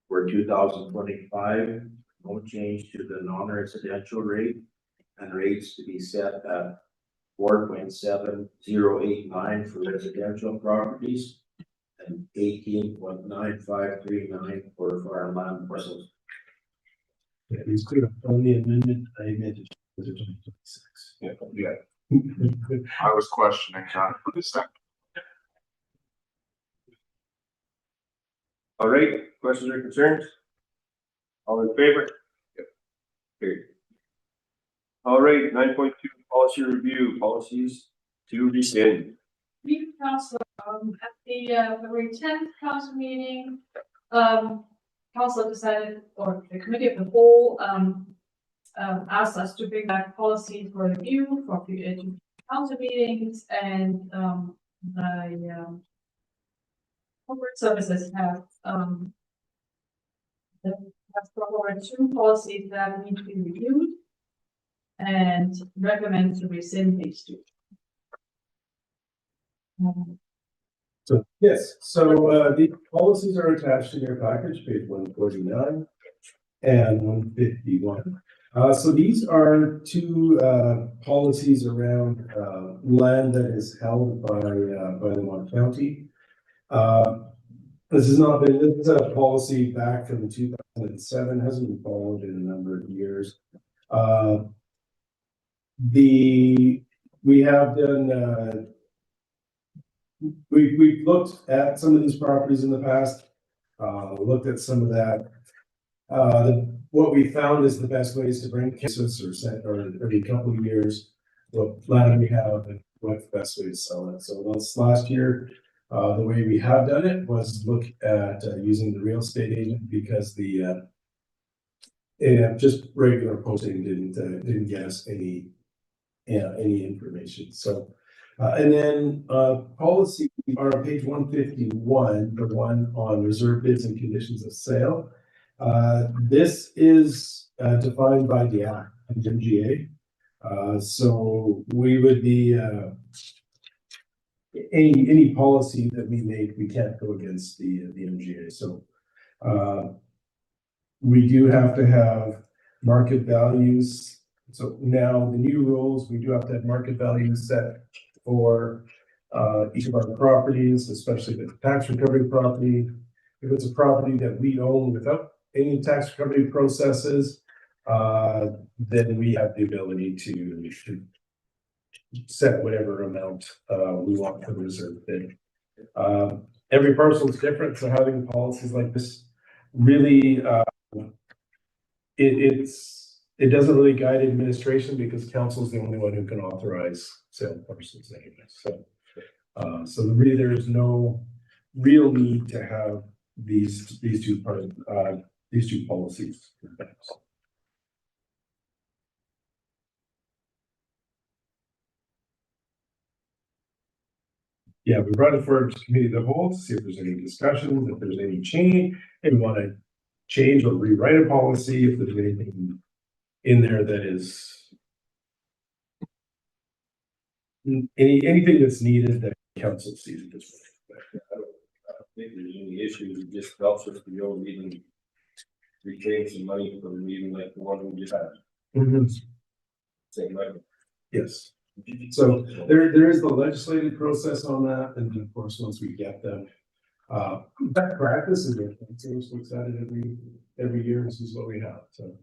for 2025. No change to the non-residential rate and rates to be set at 4.7089 for residential properties and 18.9539 for farmland parcels. Yeah, he's clear on the amendment, I amended to 2026. Yeah. I was questioning that for a second. All right, questions or concerns? All in favor? Yep. Carried. All right, 9.2 policy review, policies to rescind. Leave council, at the February 10th council meeting, council decided, or the committee of the whole, asked us to bring back policy for review for future council meetings, and the corporate services have proposed 2 policies that need to be reviewed and recommend to rescind these 2. So, yes, so the policies are attached to your package, page 149 and 151. So these are 2 policies around land that is held by Lamont County. This is a policy back from 2007, hasn't been followed in a number of years. We have done we've looked at some of these properties in the past, looked at some of that. What we found is the best ways to bring cases or every couple of years, what land we have and what's the best way to sell it. So this last year, the way we have done it was look at using the real estate agent, because the just regular posting didn't get us any information. So and then policy are on page 151, the one on reserve bids and conditions of sale. This is defined by the Act of MGA. So we would be any policy that we make, we can't go against the MGA. So we do have to have market values. So now the new rules, we do have to have market values set for each of our properties, especially the tax recovery property. If it's a property that we own without any tax recovery processes, then we have the ability to set whatever amount we want for the reserve bid. Every parcel is different, so having policies like this really it doesn't really guide administration, because council is the only one who can authorize sale parcels anyway. So really there is no real need to have these 2 policies. Yeah, we brought it forward to committee of the whole to see if there's any discussions, if there's any change, if we want to change or rewrite a policy, if there's anything in there that is anything that's needed that council sees at this point. I don't think there's any issues. It just helps us to go even retain some money from a meeting like the one we just had. Same way. Yes. So there is the legislative process on that, and then of course, once we get them. That practice is good. It looks at it every year. This is what we have, so.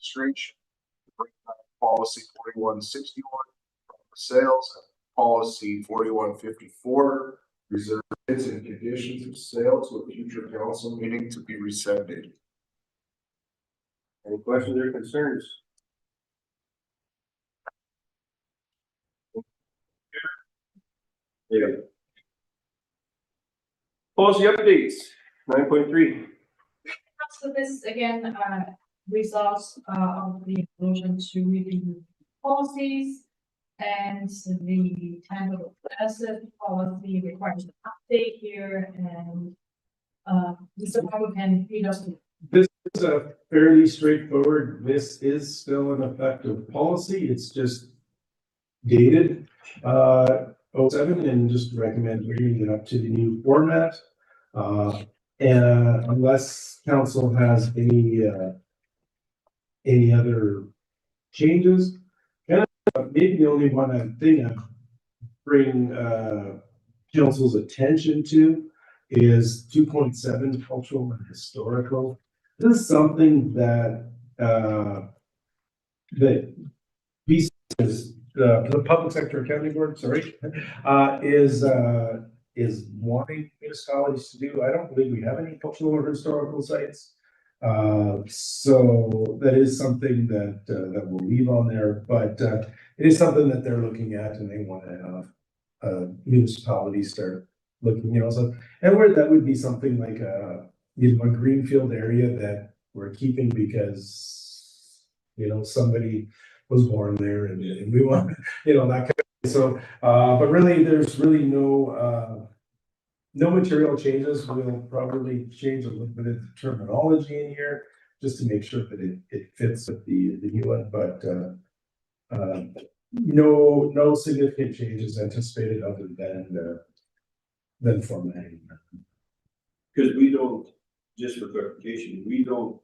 Administration, policy 4161, sales, policy 4154, reserve bids and conditions of sale to a future council meeting to be rescinded. Any questions or concerns? Yeah. Policy updates, 9.3. So this again, results of the inclusion to review policies. And the tangible asset policy requires an update here and Mr. Pablo can read us. This is a fairly straightforward, this is still an effective policy, it's just dated 07 and just recommend bringing it up to the new format. And unless council has any other changes, and maybe the only one thing I bring council's attention to is 2.7 cultural and historical. This is something that that the public sector accounting board, sorry, is wanting municipalities to do. I don't believe we have any cultural or historical sites. So that is something that that we'll leave on there, but it is something that they're looking at and they want to have municipalities start looking, so, and where that would be something like a greenfield area that we're keeping because, somebody was born there and we want, that kind of, so, but really, there's really no material changes. We'll probably change a little bit of the terminology in here just to make sure that it fits with the new one, but no significant changes anticipated other than formatting. Because we don't, just for clarification, we don't,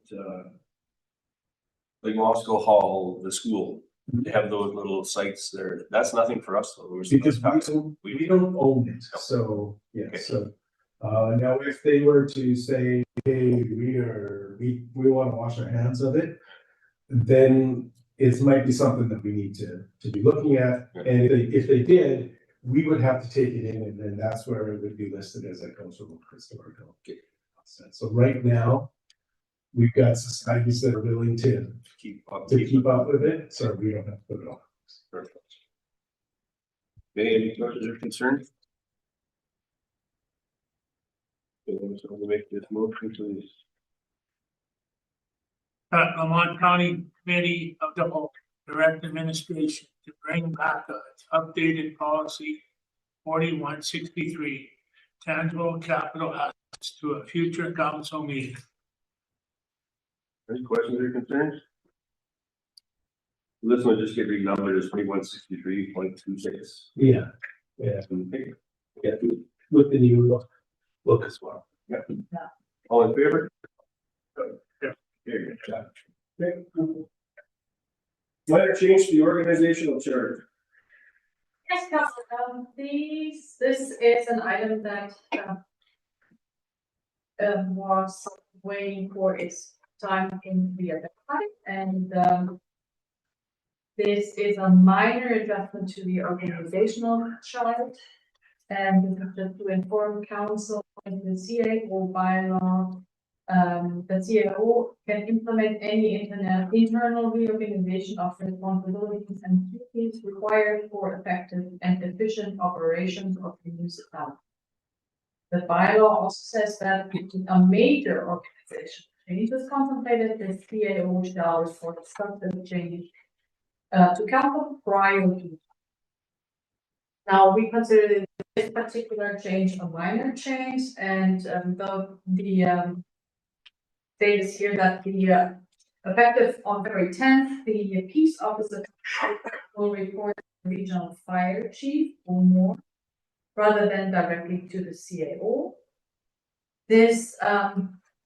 like Moscow Hall, the school, they have those little sites there. That's nothing for us though. Because we don't own it, so, yeah, okay. So, now if they were to say, hey, we want to wash our hands of it, then it might be something that we need to be looking at, and if they did, we would have to take it in, and then that's where it would be listed as a cultural historical. So right now, we've got societies that are willing to keep up with it, so we don't have to put it on. Perfect. Any questions or concerns? So we'll make this motion, please. Lamont County Committee of the Whole, direct administration to bring back a updated policy 4163, tangible capital assets to a future council meeting. Any questions or concerns? This one just get renumbered as 2163.26. Yeah. Yeah. With the new look as well. Yeah. All in favor? Yeah. Here you go. Minor change to the organizational chart. Yes, Council, this is an item that was waiting for its time in the other side, and this is a minor adjustment to the organizational chart. And this is just to inform council and the CAO bylaw. The CAO can implement any internal reorganization of responsibilities and duties required for effective and efficient operations of the municipality. The bylaw also says that a major organization change is contemplated, the CAO shall report substantive change to council prior to. Now, we consider this particular change a minor change, and the date is here that the effective on February 10th, the peace officer will report to the regional fire chief or more, rather than directly to the CAO. This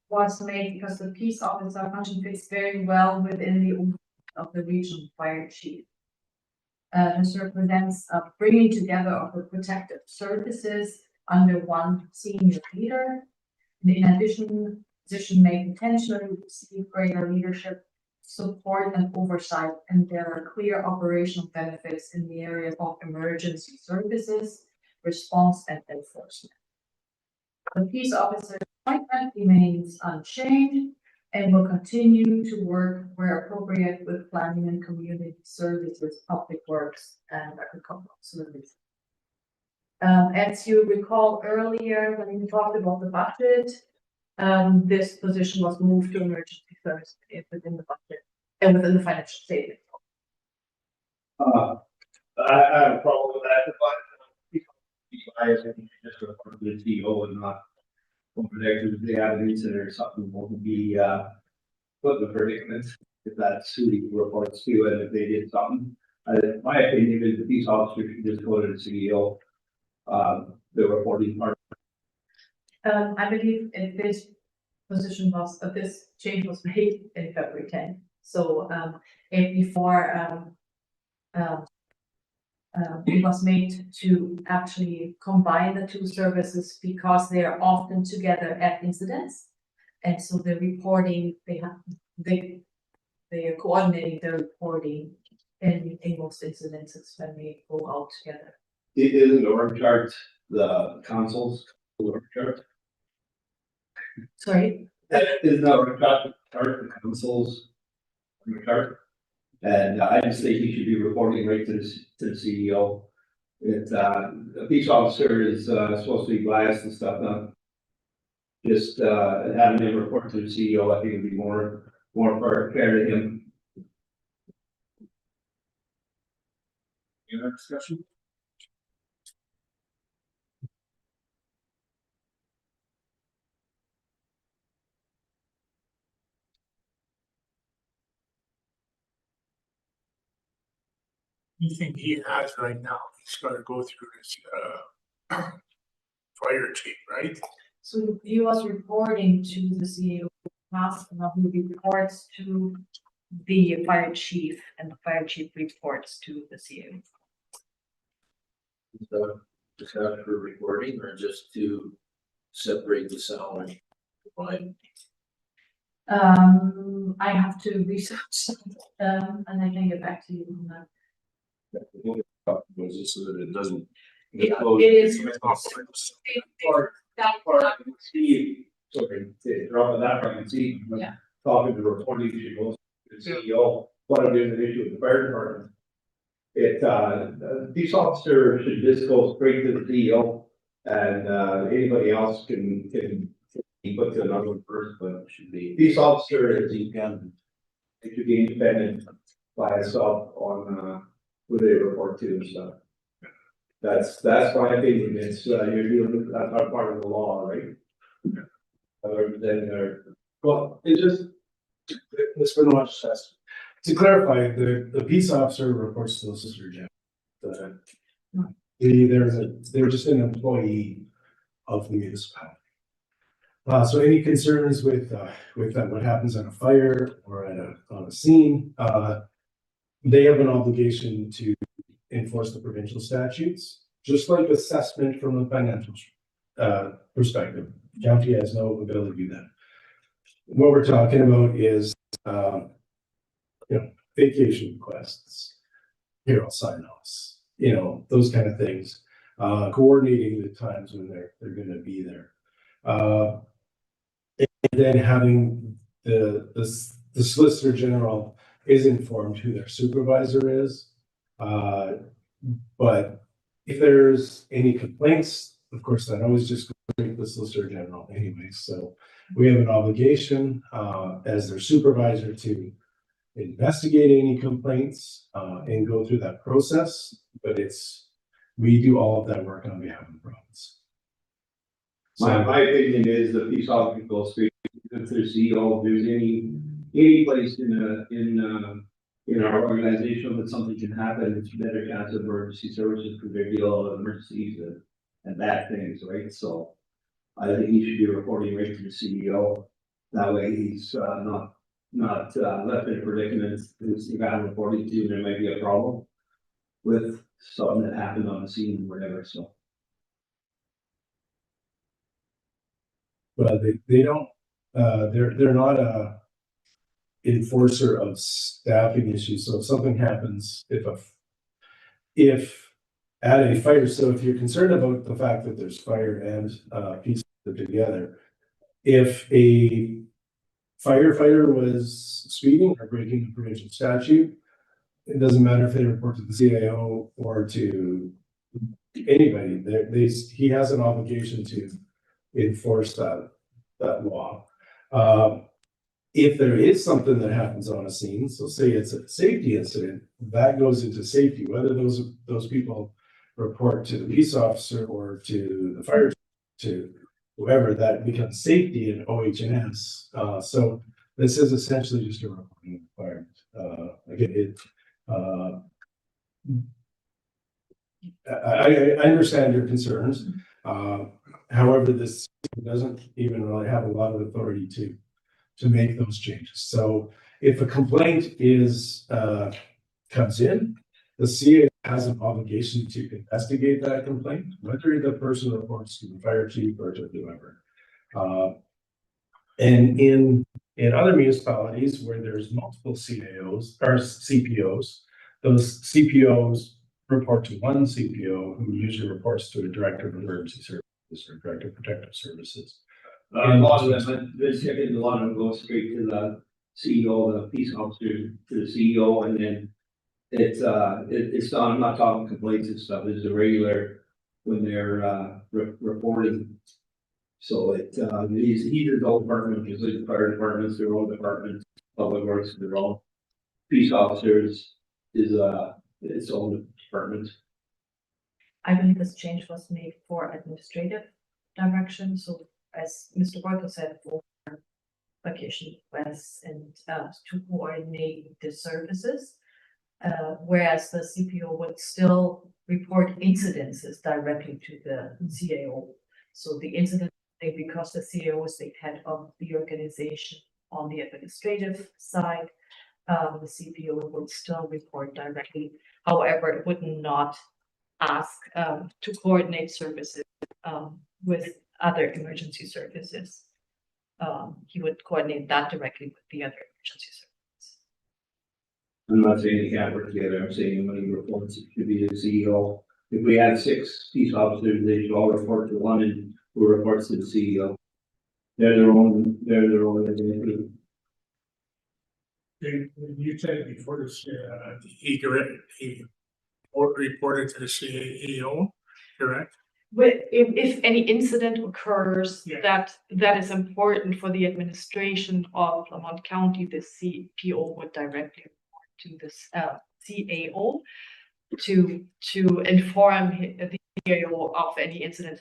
was made because the peace officer function fits very well within the office of the regional fire chief. This represents a bringing together of the protective services under one senior leader. And in addition, position may potentially receive greater leadership support and oversight, and there are clear operational benefits in the area of emergency services, response, and enforcement. The peace officer appointment remains unchanged and will continue to work where appropriate with planning and community services, public works, and agricultural services. As you recall earlier, when we talked about the budget, this position was moved to emergency service within the budget and within the financial statement. I have a problem with that, but I think just report to the CEO and not over there, because they have an incident or something, won't be, put in the predicament if that's who he reports to, and if they did something. My opinion is the peace officer should just go to the CEO, the reporting part. I believe if this position was, this change was made in February 10th. So, and before, it was made to actually combine the two services because they are often together at incidents. And so the reporting, they are coordinating the reporting in most incidences when they go out together. It isn't the org chart, the councils, org chart. Sorry? Isn't that org chart, the councils, org chart? And I just think he should be reporting right to the CEO. It's, a peace officer is, supposed to be biased and stuff, not just, having him report to the CEO. I think it'd be more fair to him. Any other discussion? Anything he has right now, he's gotta go through this, fire chief, right? So he was reporting to the CEO, who reports to the fire chief, and the fire chief reports to the CEO. Just have for recording or just to separate the salary? I have to research, and I can get back to you on that. Was just so that it doesn't. It is. Or that part I can see, sorry, to drop on that, I can see. Yeah. Talking to the reporting, she goes to the CEO, what I'm doing an issue with the fire department. Peace officer should just go straight to the CEO, and anybody else can be put to another person, but should be. Peace officer is you can, it should be independent by itself on who they report to and stuff. That's my opinion. It's you're doing, that's not part of the law, right? Other than there. Well, it just, it's been much stress. To clarify, the peace officer reports to the solicitor general. They're just an employee of the municipality. So any concerns with what happens on a fire or on a scene, they have an obligation to enforce the provincial statutes, just like assessment from a financial perspective. County has no ability to do that. What we're talking about is, vacation requests, payroll sign-offs, those kind of things, coordinating the times when they're going to be there. And then having the solicitor general is informed who their supervisor is. But if there's any complaints, of course, that always just goes straight to the solicitor general anyway. So we have an obligation as their supervisor to investigate any complaints and go through that process. But we do all of that work on behalf of the province. So My opinion is the peace officer goes straight to the CEO. If there's any place in our organization that something can happen, it's better chance of emergency services because they deal with emergencies and bad things, right? So I think he should be reporting right to the CEO. That way he's, not left in a predicament, who's the guy reporting to, there might be a problem with something that happened on the scene or whatever, so. But they don't, they're not a enforcer of staffing issues, so if something happens, if at a fire, so if you're concerned about the fact that there's fire and peace together, if a firefighter was speeding or breaking a provincial statute, it doesn't matter if they report to the CIO or to anybody, he has an obligation to enforce that law. If there is something that happens on a scene, so say it's a safety incident, that goes into safety, whether those people report to the police officer or to the fire, to whoever, that becomes safety in OH&S. So this is essentially just a reporting requirement. Again, I understand your concerns. However, this doesn't even really have a lot of authority to make those changes. So if a complaint comes in, the CA has an obligation to investigate that complaint, whether the person reports to the fire chief or to whoever. And in other municipalities where there's multiple CAOs or CPOs, those CPOs report to one CPO, who usually reports to a director of emergency services or director of protective services. A lot of them, a lot of them go straight to the CEO, the peace officer, to the CEO, and then it's not, I'm not talking complaints and stuff, it's a regular when they're reporting. So he's his own department, just like the fire departments, their own departments, public works, their own. Peace officers is its own department. I believe this change was made for administrative direction, so as Mr. Barker said, for vacation requests and to coordinate the services. Whereas the CPO would still report incidences directly to the CAO. So the incident, because the CAO is the head of the organization on the administrative side, the CPO would still report directly. However, it would not ask to coordinate services with other emergency services. He would coordinate that directly with the other emergency services. I'm not saying they can't work together, I'm saying when he reports, it should be the CEO. If we had 6 peace officers, they should all report to one, and who reports to the CEO. They're their own identity. You said before this, he reported to the CEO, correct? But if any incident occurs Yeah. that is important for the administration of Lamont County, the CPO would directly report to this CAO to inform the CAO of any incident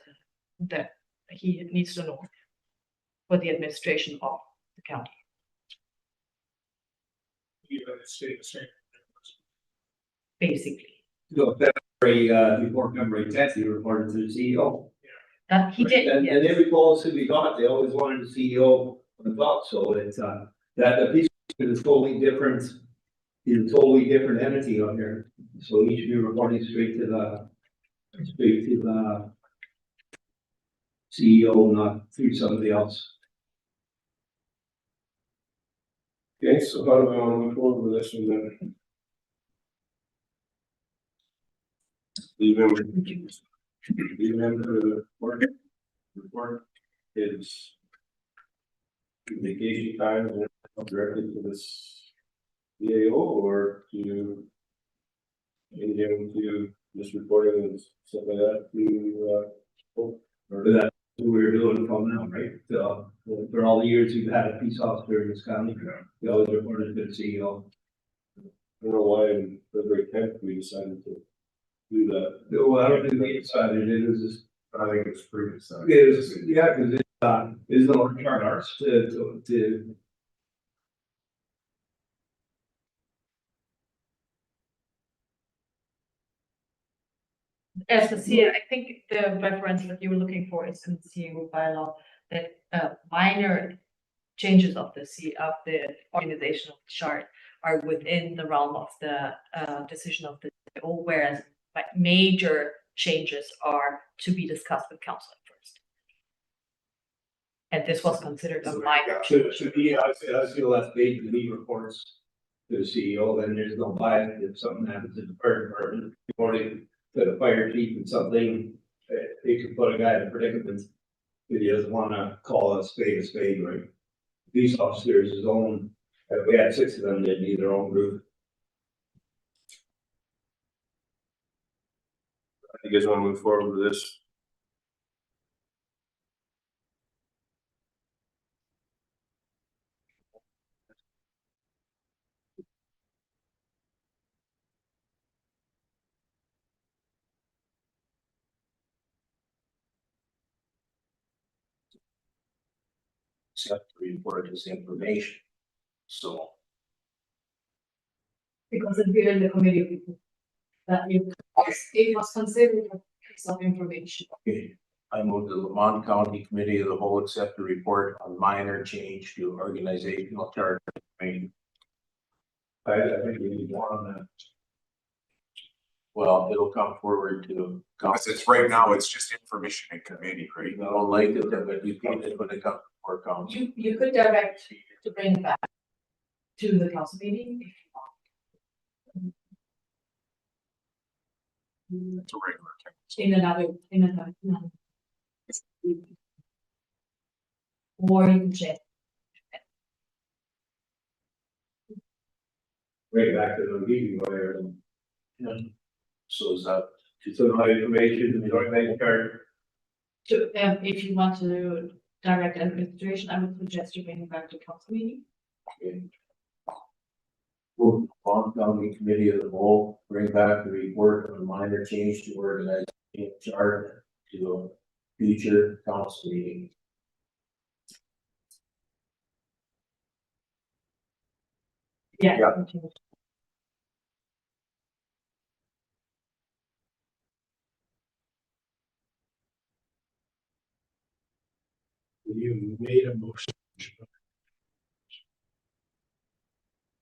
that he needs to know for the administration of the county. You know, it's the same. Basically, So February, before February 10th, he reported to the CEO. that he did. And every call that we got, they always wanted the CEO on the top, so it's that the peace is totally different. He's a totally different entity on here, so he should be reporting straight to the CEO, not through somebody else. Okay, so how do we want to move forward with this one then? Leave him to the report his vacation time and directly to this CAO, or to change him to just reporting and stuff like that to Or that's what we're doing from now, right? So for all the years we've had a peace officer in this county, we always reported to the CEO. I don't know why in February 10th we decided to do that. Well, I don't think we decided it was just. I think it's pretty decided. It was, yeah, because it's no chart arts to. As the CA, I think the reference that you were looking for is in the CAO bylaw, that minor changes of of the organizational chart are within the realm of the decision of the CAO, whereas like major changes are to be discussed with council first. And this was considered a minor. So I feel that's made the lead reports to the CEO, then there's no bias if something happens in the fire department, reporting to the fire chief and something, it could put a guy in a predicament. If he doesn't wanna call a spade, right? These officers, his own, we had 6 of them, they'd be their own group. You guys wanna move forward with this? Except to report this information. So Because we're in the committee of people, that it was considered a piece of information. okay, I move the Lamont County Committee of the Whole accept the report on minor change to organizational chart. I think we need more on that. Well, it'll come forward to. Cause it's right now, it's just information in committee, right? I don't like it, but you can't when it comes for council. You could direct to bring it back to the council meeting if you want. It's a regular council. In another. Or you can check. Bring it back to the meeting where, So is that, so no information, the organization chart. To, if you want to direct administration, I would suggest you bring it back to council meeting. will Lamont County Committee of the Whole bring back the report on a minor change to organization chart to a future council meeting? Yeah. You made a motion.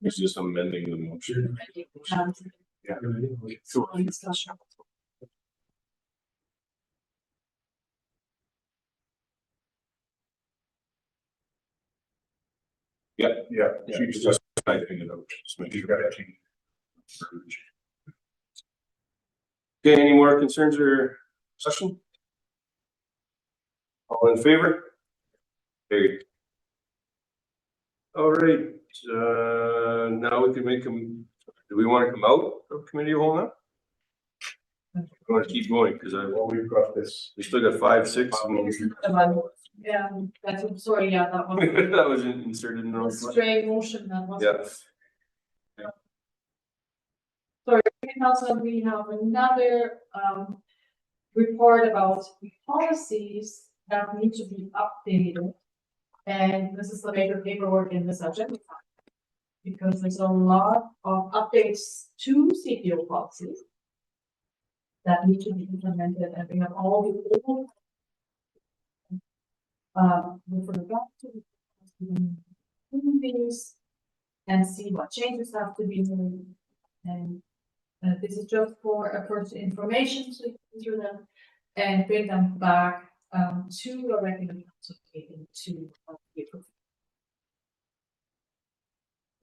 It's just amending the motion. Yeah. So discussion. Yeah, she's just typing it out, just make sure that change. Okay, any more concerns or discussion? All in favor? Carried. All right, now we can make them, do we want to come out of committee of whole now? I want to keep going, because We've got this. we still got 5, 6. and- Yeah, that's, sorry, yeah, that was. That was inserted in the wrong spot. Stray motion, that was. Yeah. Sorry, also we have another, report about policies that need to be updated. And this is the major paperwork in this agenda. Because there's a lot of updates to CPO policies that need to be implemented, and we have all the old. Refer back to these and see what changes have to be made. And this is just for a first information, so you can through them and bring them back to a regular council meeting to be approved.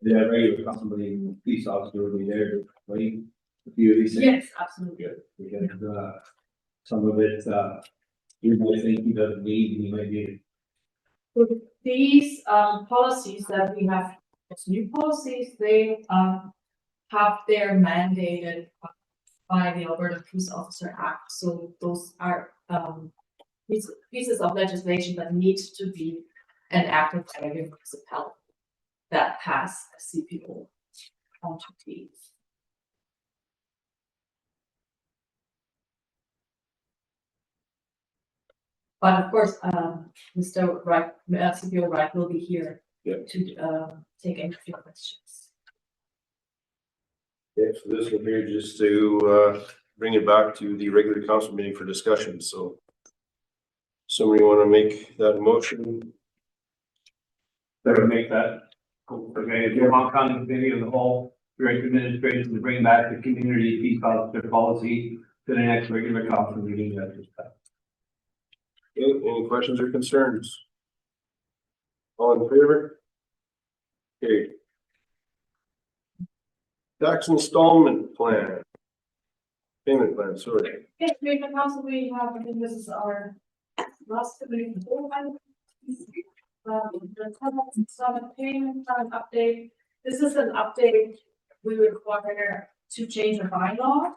Yeah, regular council meeting, police officer will be there, right? A few of these things. Yes, absolutely. Good, because, some of it, you might think he doesn't need, and he might need. So these policies that we have, as new policies, they have their mandated by the Alberta Police Officer Act. So those are pieces of legislation that need to be enacted by a municipality that has a CPO entity. But of course, Mr. Wright, CPO Wright will be here to take any of your questions. Yeah, so this one here just to bring it back to the regular council meeting for discussion, so. Somebody wanna make that motion? Better make that. Okay, if you're Lamont County Committee of the whole, direct administration to bring back the community peace officer policy to the next regular council meeting. That's just that. Any questions or concerns? All in favor? Okay. Tax installment plan. Payment plan, sorry. Okay, Commissioner Council, we have, I think this is our last committee. The tax installment payment plan update. This is an update we require to change the bylaw.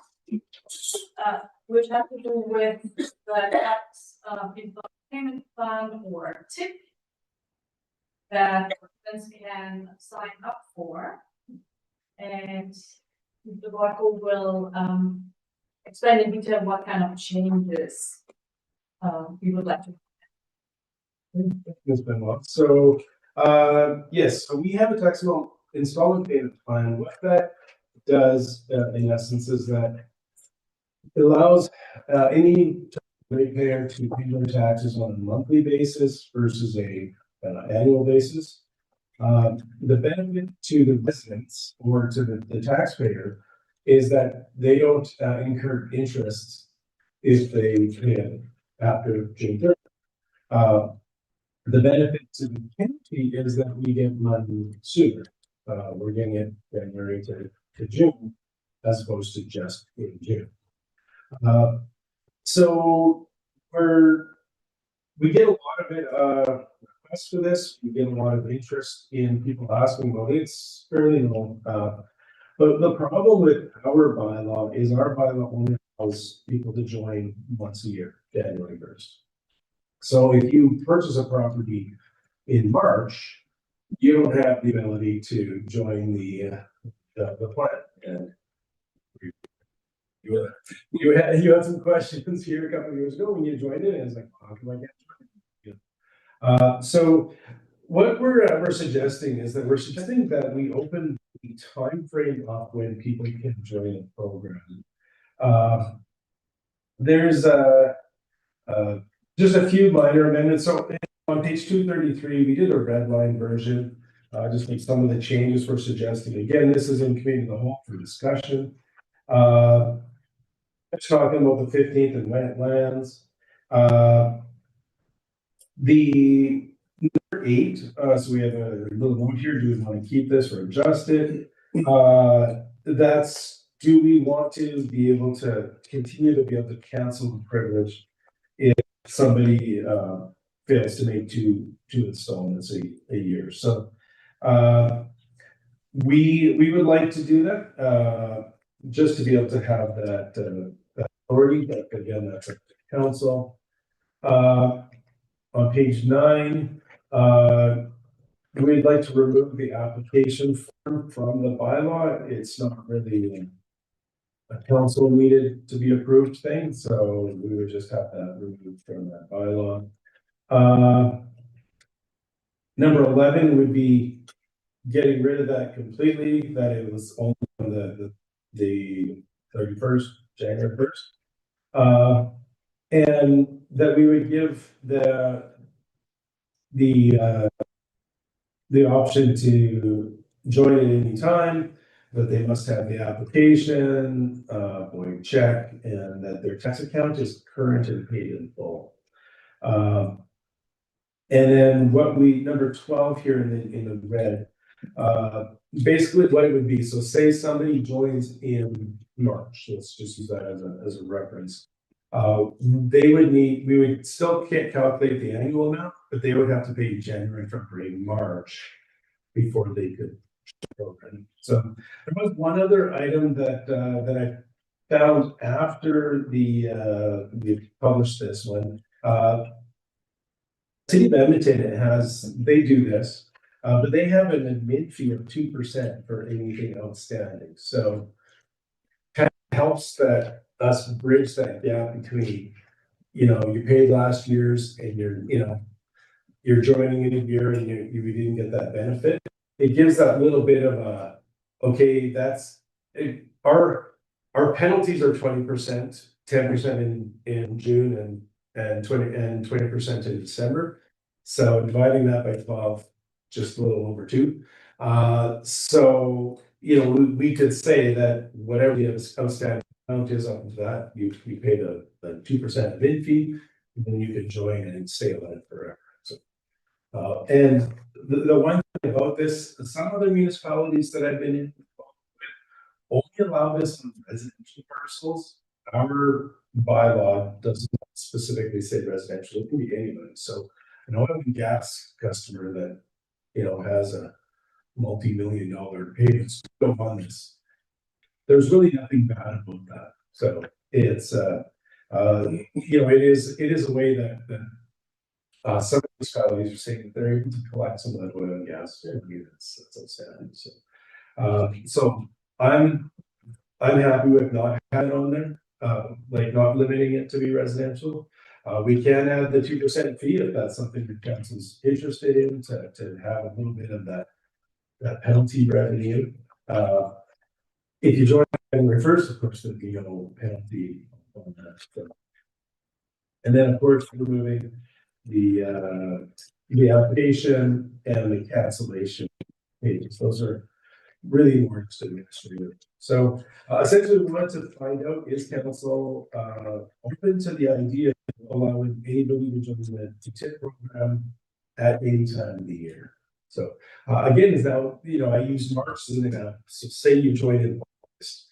Which has to do with the tax installment payment plan or TIP. That residents can sign up for. And the Michael will explain in detail what kind of changes we would like to. It's been long. So, yes, so we have a tax installment payment plan. What that does, in essence, is that it allows any ratepayer to pay their taxes on a monthly basis versus a annual basis. The benefit to the residents or to the taxpayer is that they don't incur interest if they pay it after June 30th. The benefit to the county is that we get money sooner. We're getting it January to June as opposed to just in June. So we get a lot of it, requests for this. We get a lot of interest in people asking about it. It's fairly low. But the problem with our bylaw is our bylaw only allows people to join once a year, January 1st. So if you purchase a property in March, you don't have the ability to join the plan. And you had some questions here a couple of years ago when you joined it, and it's like, how can I get joined? So what we're suggesting is that we open the time frame up when people can join a program. There's just a few minor amendments. So on page 233, we did a red line version, just like some of the changes we're suggesting. Again, this is in committee of the whole for discussion. Just talking about the 15th and wetlands. The number 8, so we have a little note here. Do we want to keep this or adjust it? That's, do we want to be able to continue to be able to cancel the privilege if somebody fails to make two installments a year? So we would like to do that, just to be able to have that authority, but again, that's up to council. On page 9, we'd like to remove the application form from the bylaw. It's not really a council needed to be approved thing, so we would just have that removed from that bylaw. Number 11 would be getting rid of that completely, that it was only on the 31st, January 1st. And that we would give the option to join at any time, that they must have the application, blank check, and that their tax account is current and paid in full. And then number 12 here in the red, basically what it would be. So say somebody joins in March, let's just use that as a reference. We would still can't calculate the annual amount, but they would have to pay January, February, March before they could program. So there was one other item that I found after we published this one. City of Edmonton they do this, but they have an admin fee of 2% for anything outstanding. So kind of helps us bridge that gap between, you paid last year's and you're joining in a year and you didn't get that benefit. It gives that little bit of okay, our our penalties are 20%, 10% in June and 20% in December. So dividing that by 12, just a little over 2. So, you know, we could say that whatever the outstanding amount is up to that, you pay the 2% admin fee, and then you can join and stay on it forever. So, and the one thing about this, some other municipalities that I've been in only allow this on residential parcels. Our bylaw doesn't specifically say residential, it can be anybody. So I know I have a gas customer that, you know, has a multi-million-dollar payments on this. There's really nothing bad about that. So it's you know, it is a way that some municipalities are saying that they're able to collect some of that oil and gas. That's outstanding. So I'm happy with not having it on there, like not limiting it to be residential. We can add the 2% fee if that's something the council's interested in to have a little bit of that penalty revenue. If you join January 1st, of course, there'd be no penalty on that. So. And then, of course, removing the application and the cancellation pages. Those are really more just administrative. So essentially, we want to find out, is council open to the idea of allowing anybody to join the TIP program at any time of the year? So again, is now, you know, I use March as an example. So say you join in August,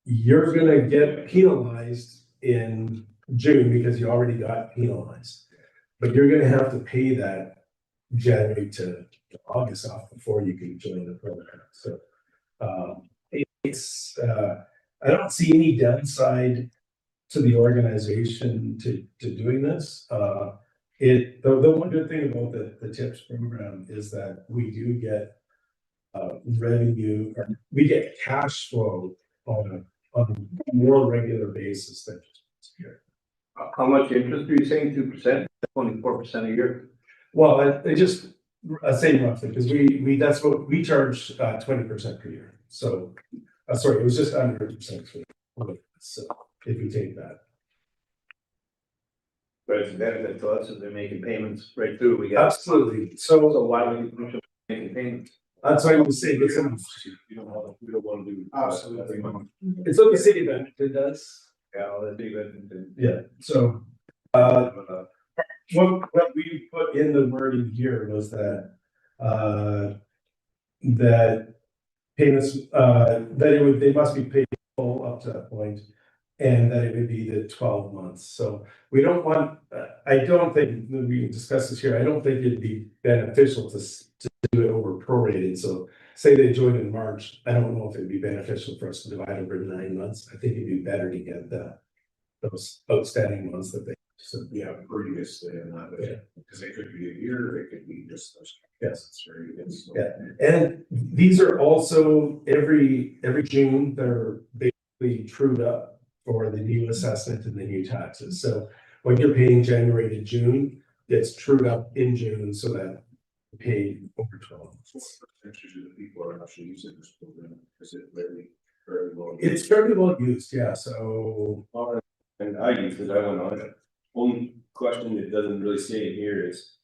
you're gonna get penalized in June because you already got penalized, but you're gonna have to pay that January to August off before you can join the program. So it's I don't see any downside to the organization to doing this. The one good thing about the TIPS program is that we do get revenue, or we get cash flow on a more regular basis than just once a year. How much interest are you saying? 2%, 24% a year? Well, I just say roughly because we that's what we charge 20% per year. So sorry, it was just under 100%. So if you take that. But it's a benefit to us if they're making payments right through. We got Absolutely. so why would you push them making payments? That's why I was saying it's We don't want to do. absolutely. It's what the city benefit does. Yeah, well, that'd be good. Yeah. So what we put in the wording here was that that payments that they must be paid full up to that point, and that it would be the 12 months. So we don't want, I don't think, we can discuss this here, I don't think it'd be beneficial to do it over prorated. So say they joined in March, I don't know if it'd be beneficial for us to divide over 9 months. I think it'd be better to get those outstanding ones that they. So Yeah, previously and that way, because it could be a year, it could be just those. yes. That's very good. So. Yeah, and these are also every June, they're basically trued up for the new assessment and the new taxes. So what you're paying January to June, it's trued up in June so that you pay over 12 months. What percentage of the people are actually using this program? Is it very well? It's fairly well used, yeah. So And I use it, I went on it. Only question that doesn't really say it here is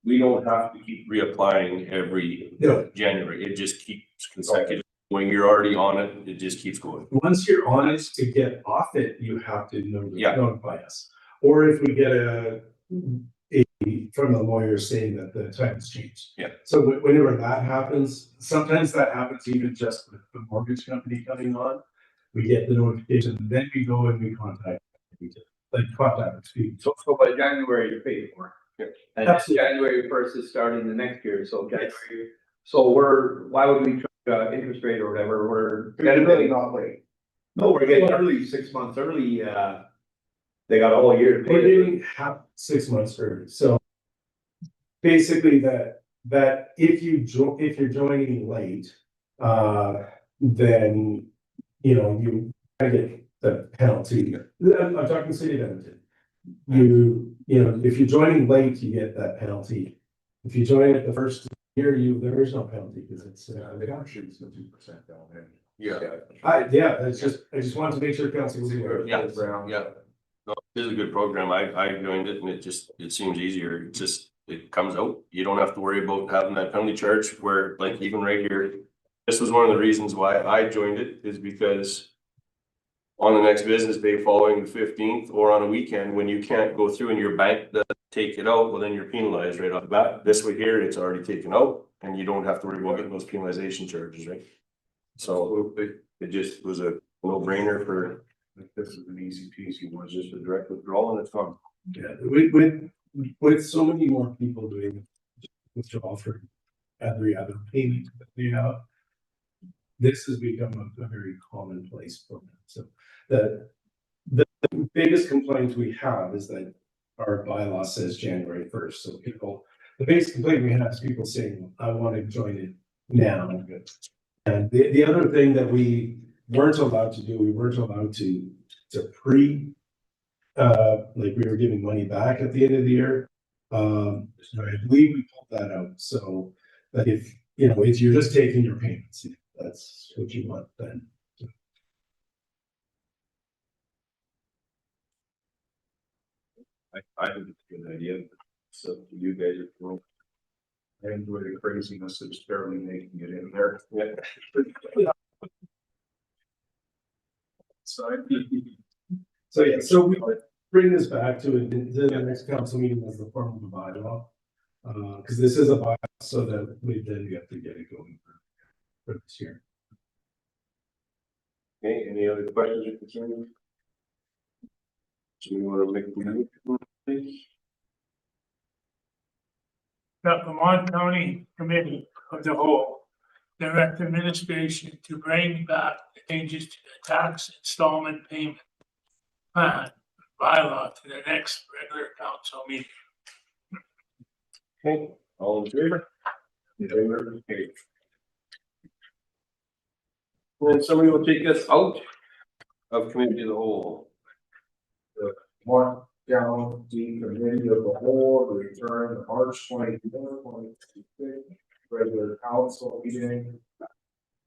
we don't have to keep reapplying every January. It just keeps consecutive. When you're already on it, it just keeps going. once you're on it, to get off it, you have to notify us. Or if we get a from the lawyer saying that the time has changed. Yeah. So whenever that happens, sometimes that happens even just with the mortgage company coming on. We get the notification, then we go and we contact So by January you pay for it. And Absolutely. January 1st is starting the next year, so January. So why would we charge interest rate or whatever? We're really not late. No, we're getting early, 6 months early. They got a whole year to pay. We're getting 6 months early. So basically that if you're joining late, then you know you get the penalty. I'm talking city of Edmonton. You know, if you're joining late, you get that penalty. If you join it the first year, there is no penalty because it's they don't shoot 2% down there. Yeah. I just wanted to make sure council was aware. Yeah, yeah. No, it is a good program. I joined it and it seems easier. It just, it comes out. You don't have to worry about having that penalty charge where like even right here. This was one of the reasons why I joined it is because on the next business day following the 15th or on a weekend, when you can't go through and your bank doesn't take it out, well, then you're penalized right off the bat. This way here, it's already taken out and you don't have to worry about getting those penalization charges, right? So it just was a no brainer for, this is an easy peasy one, just a direct withdrawal and it's gone. Yeah, with so many more people doing withdrawal for every other payment, this has become a very commonplace program. So the biggest complaint we have is that our bylaw says January 1st. So people, the biggest complaint we have is people saying, I want to join it now. And the other thing that we weren't allowed to do, we weren't allowed to like we were giving money back at the end of the year. I believe we pulled that out. So that if you're just taking your payments, if that's what you want, then. I think it's a good idea. So you guys are cool. I enjoy the craziness of just barely making it in there. Yeah. So yeah, so we would bring this back to the next council meeting as the form of a bylaw. Because this is a bylaw, so that we then have to get it going for this year. Okay, any other questions or concerns? So we want to make a move, please? The Lamont County Committee of the Whole direct administration to bring back the changes to the tax installment payment plan bylaw to the next regular council meeting. Okay, all in favor? In favor, okay. And somebody will take us out of committee of the whole. Mark down the committee of the whole, to return to March 24, 2026, regular council meeting.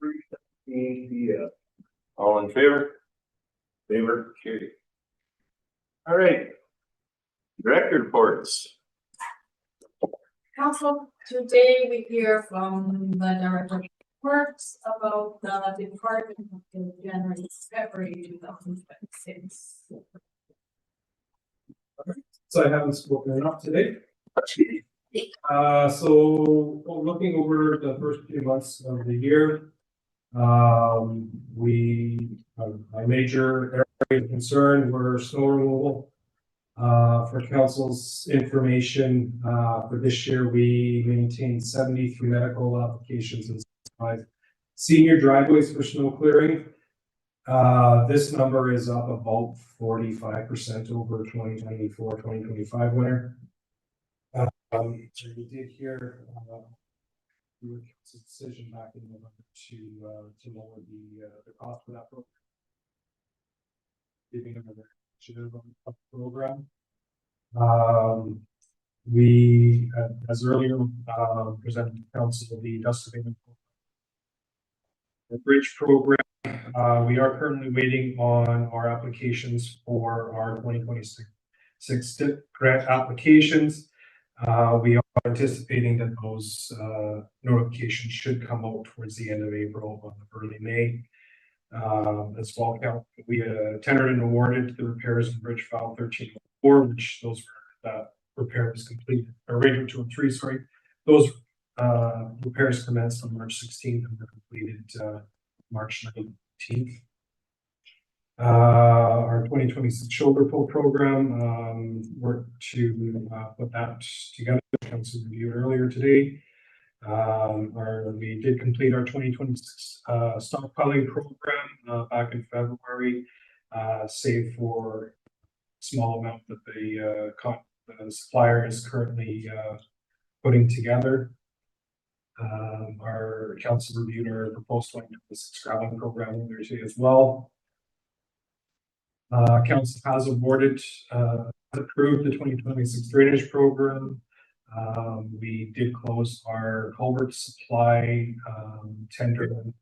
3:15 p.m. All in favor? Favor, okay. All right. Director reports. Council, today we hear from the Director of Works about the department of January, February 2026. So I haven't spoken enough today. So looking over the first few months of the year, my major area of concern were snow removal. For council's information, for this year, we maintained 73 medical applications and 5 senior driveways for snow clearing. This number is up about 45% over 2024-2025 winter. So we did hear the decision back in November to lower the cost for that program. Giving another initiative on the program. We, as earlier, presented to council the dust abatement the bridge program. We are currently waiting on our applications for our 2026 grant applications. We are anticipating that those notifications should come out towards the end of April or early May. As well, we tendered and awarded the repairs in bridge file 1304, which those were repairs completed, or radio 2 and 3, sorry. Those repairs commenced on March 16th and were completed March 19th. Our 2026 shoulder pull program worked to put that together. Council reviewed earlier today. We did complete our 2026 stockpiling program back in February, save for a small amount that the supplier is currently putting together. Our council reviewed our proposed 2026 scrapping program earlier today as well. Council has approved the 2026 drainage program. We did close our culvert supply tender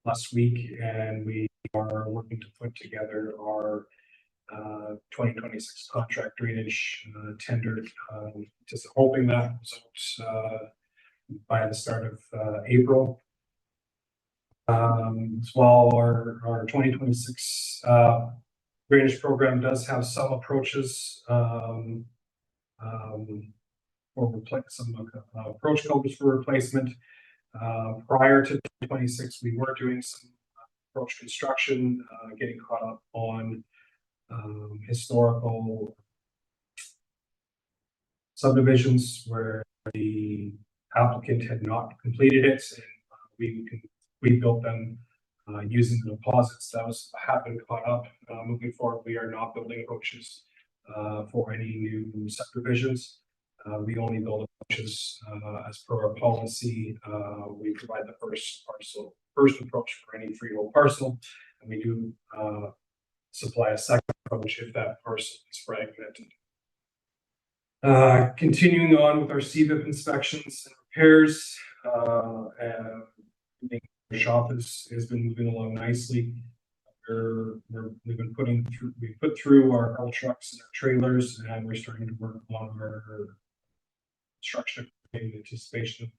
last week, and we are working to put together our 2026 contract drainage tender. Just hoping that results by the start of April. As well, our 2026 drainage program does have some approaches some approach culverts for replacement. Prior to 2026, we were doing some approach construction, getting caught up on historical subdivisions where the applicant had not completed it, and we built them using the deposits. Those have been caught up. Moving forward, we are not building approaches for any new subdivisions. We only build approaches as per our policy. We provide the first approach for any freehold parcel, and we do supply a second approach if that parcel is fragmented. Continuing on with our CVIP inspections and repairs, and the shop has been moving along nicely. We've put through our haul trucks and our trailers, and we're starting to work on our construction in anticipation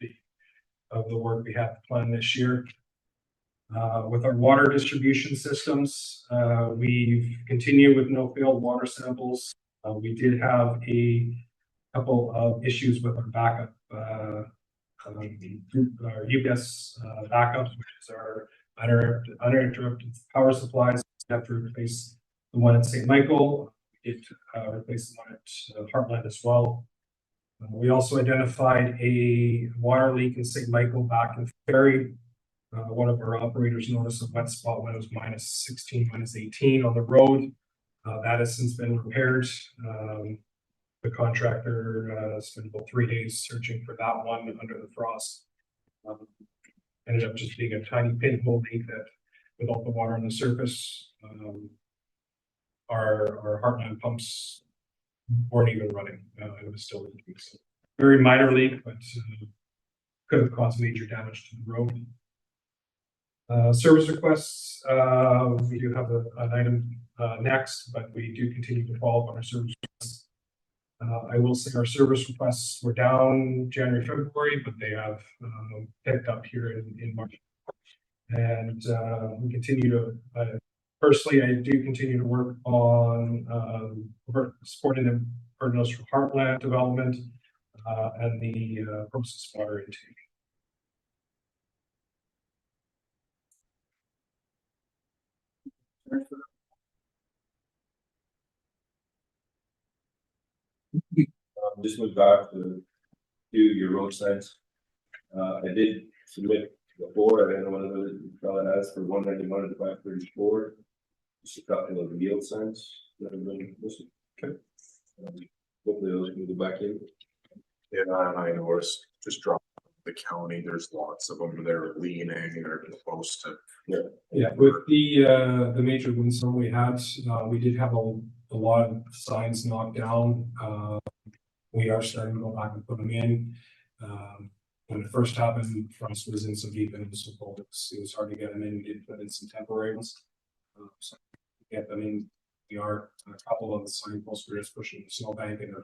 of the work we have planned this year. With our water distribution systems, we've continued with no failed water samples. We did have a couple of issues with our backup, our UPS backups, which is our uninterrupted power supplies. We have to replace the one at St. Michael. We did replace the one at Heartland as well. We also identified a water leak in St. Michael back in February. One of our operators noticed a wet spot when it was -16, -18 on the road. That has since been repaired. The contractor spent about 3 days searching for that one under the frost. Ended up just being a tiny pinhole leak that, with all the water on the surface, our Heartland pumps weren't even running. It was still leaking. So very minor leak, but could have caused major damage to the road. Service requests, we do have an item next, but we do continue to follow up on our service requests. I will say our service requests were down January, February, but they have picked up here in March. And we continue to, personally, I do continue to work on supporting the Industrial Heartland development and the process water intake. Just went back to do your road signs. I did submit before, I don't know whether the fellow has for 191 and 534. Just a couple of yield signs that have been listed. Okay. Hopefully those can go back in. Yeah, and I noticed just drop the county, there's lots of them, they're leaning or close to. Yeah, with the major windstorm we had, we did have a lot of signs knocked down. We are starting to go back and put them in. When it first happened, frost was in so deep and it was so cold, it was hard to get them in. We did put in some temporary ones. So get them in. We are a couple of the signposts, we're just pushing the snowbank and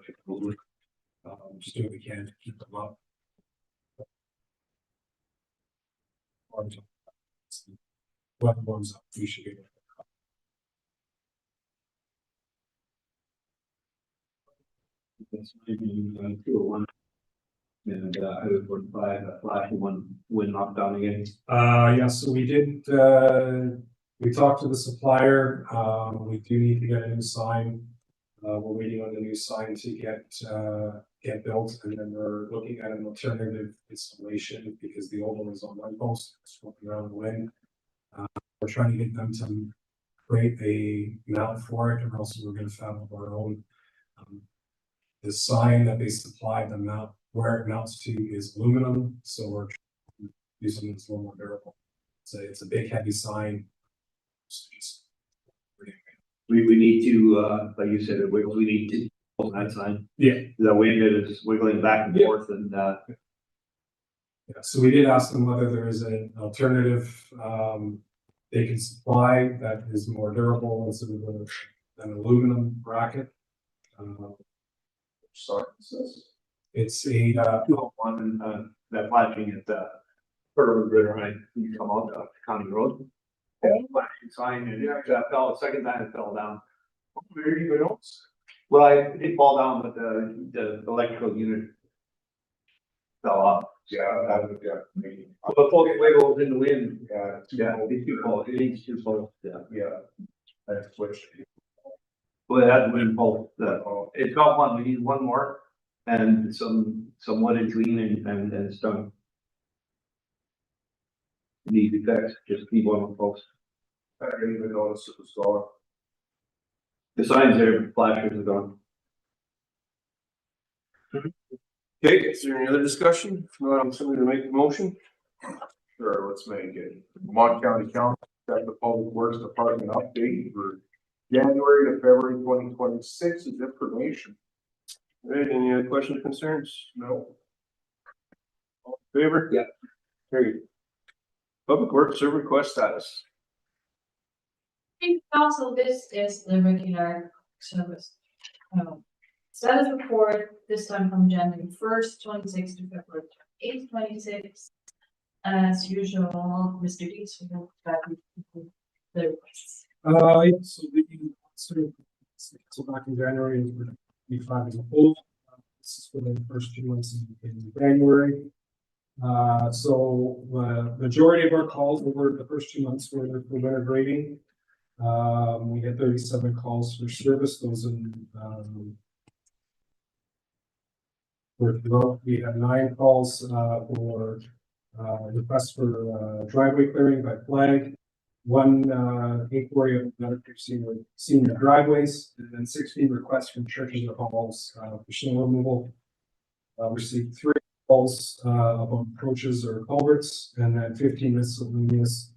just doing what we can to keep them up. Weather warms up, we should be able to. That's maybe 201 and I was 45 flashing one wind knocked down again. Yeah, so we did we talked to the supplier. We do need to get a new sign. We're waiting on the new sign to get built, and then we're looking at an alternative installation because the old one is on one post, it's smoking around the wind. We're trying to get them to create a mount for it, and also we're going to fabricate our own. The sign that they supply the mount where it mounts to is aluminum, so we're using something that's a little more durable. It's a big heavy sign. We need to, like you said, we need to hold that sign. Yeah. The wind is wiggling back and forth and Yeah, so we did ask them whether there is an alternative, they can supply that is more durable instead of an aluminum bracket. Sorry. It's a, one, that flashing at the Further River, right, you come out the county road. Flashing sign and that fell, second time it fell down. Where do you go? Well, it did fall down, but the electrical unit fell off. Maybe. But the full wiggle in the wind. Yeah. It's too cold, it needs too cold, yeah. Yeah. That's what. Well, it has wind pull, it's got one, we need one more. And some wood in between and stone. Need effects, just keep on folks. I didn't even notice it was gone. The signs there, flashers are gone. Okay, is there any other discussion? If not, I'm somebody to make the motion. Sure, let's make it. Lamont County Council, got the Public Works Department update for January to February 2026 is information. All right, any other questions, concerns? No. All in favor? Yeah. Carried. Public Works server request status. Council, this is the regular service. Status report, this time from January 1st, 26 to February 8th, 26. As usual, Mr. Deeds will back with the requests. yeah, so the so back in January, it was 25 as a whole. This is for the first 2 months in January. So the majority of our calls over the first 2 months were for winter grading. We had 37 calls for service, those in, we had 9 calls, for, requests for, driveway clearing by flag. 1, inquiry of medical senior driveways, and then 16 requests from churches or halls, for snow removal. Received 3 calls, about approaches or culverts, and then 15 miscellaneous.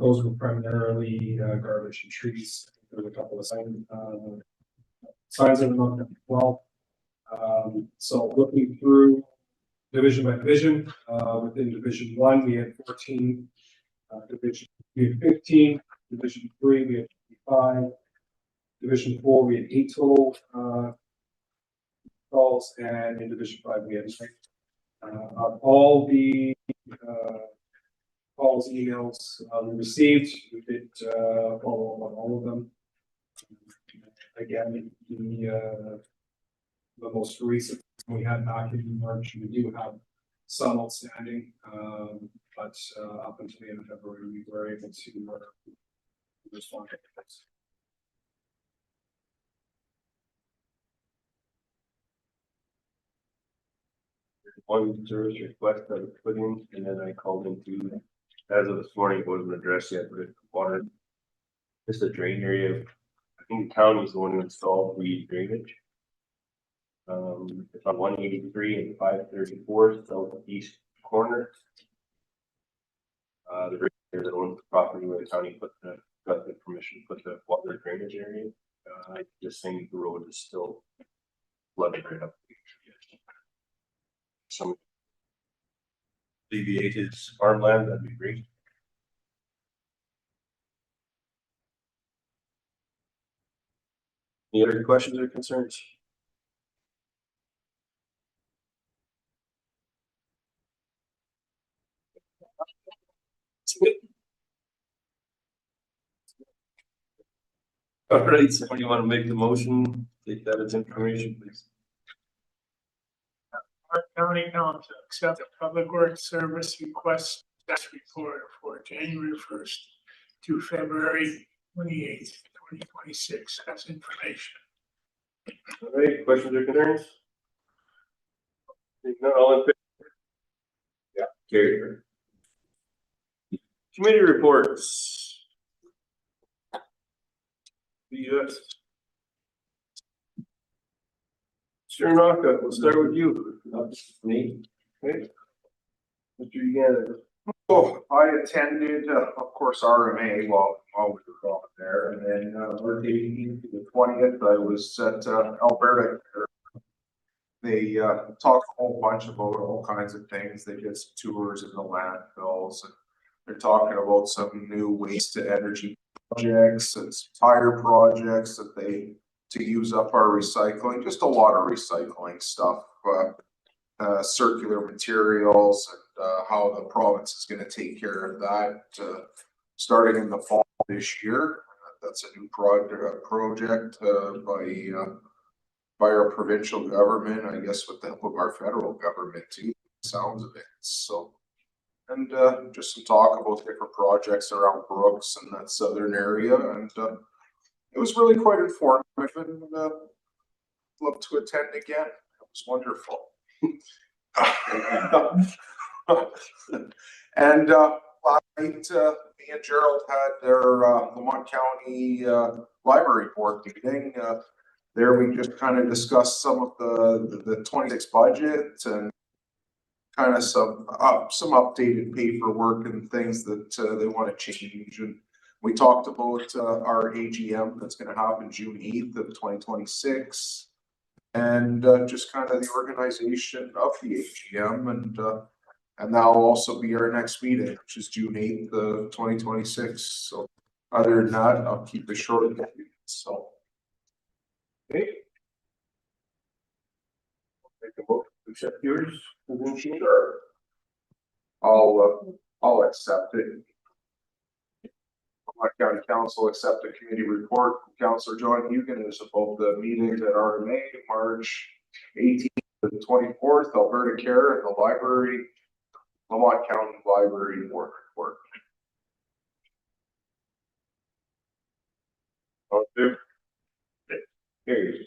Those were primarily, garbage and trees. There were a couple of signs that were not done well. So looking through division by division, within Division 1, we had 14, Division we had 15, Division 3, we had 55, Division 4, we had 8 total, calls, and in Division 5, we had 6. All the, calls, emails, we received, we did, follow up on all of them. Again, the most recent we had back in March, we do have some outstanding, but up until the end of February, we were able to respond to things. One service request that was put in, and then I called into, as of this morning, it wasn't addressed yet, but it's water. Just a drain area. I think the county is the one who installed the drainage. It's on 183 and 534 southeast corner. The drain area that owns the property where the county got the permission to put the water drainage area. Just saying the road is still flooded right up. Some alleviate his farmland, that'd be great. Any other questions or concerns? All right, so you want to make the motion, take that as information, please. Our county council accept the public works service request status report for January 1st to February 28th, 2026 as information. All right, questions or concerns? If not, all in favor? Yeah, carried. Committee reports. Yes. Sure, Naka, we'll start with you. Me. Okay. Mr. Uganda. Oh, I attended, of course, RMA while we were on there, and then, we're taking the 20th, I was at, Alberta They talk a whole bunch about all kinds of things. They did some tours in the landfills, and they're talking about some new waste to energy projects and some tire projects that they to use up our recycling. Just a lot of recycling stuff, circular materials, and how the province is going to take care of that starting in the fall this year. That's a new project by our provincial government, I guess with the help of our federal government too, sounds of it, so. And just some talk about different projects around Brooks and that southern area, and it was really quite informative, and love to attend again. It was wonderful. And last night, me and Gerald had their Lamont County Library Board meeting. There we just kind of discussed some of the 26 budget and kind of some updated paperwork and things that they want to change. And we talked about our AGM that's going to happen June 8th of 2026, and just kind of the organization of the AGM, and that'll also be our next meeting, which is June 8th of 2026. So other than that, I'll keep it short. So. Okay. Make a vote to accept yours. Sure. I'll accept it. My county council accept the committee report from Councillor John Hugan is about the meetings at RMA March 18th to the 24th, Alberta Care and the library, Lamont County Library Board report. All in favor? Carries.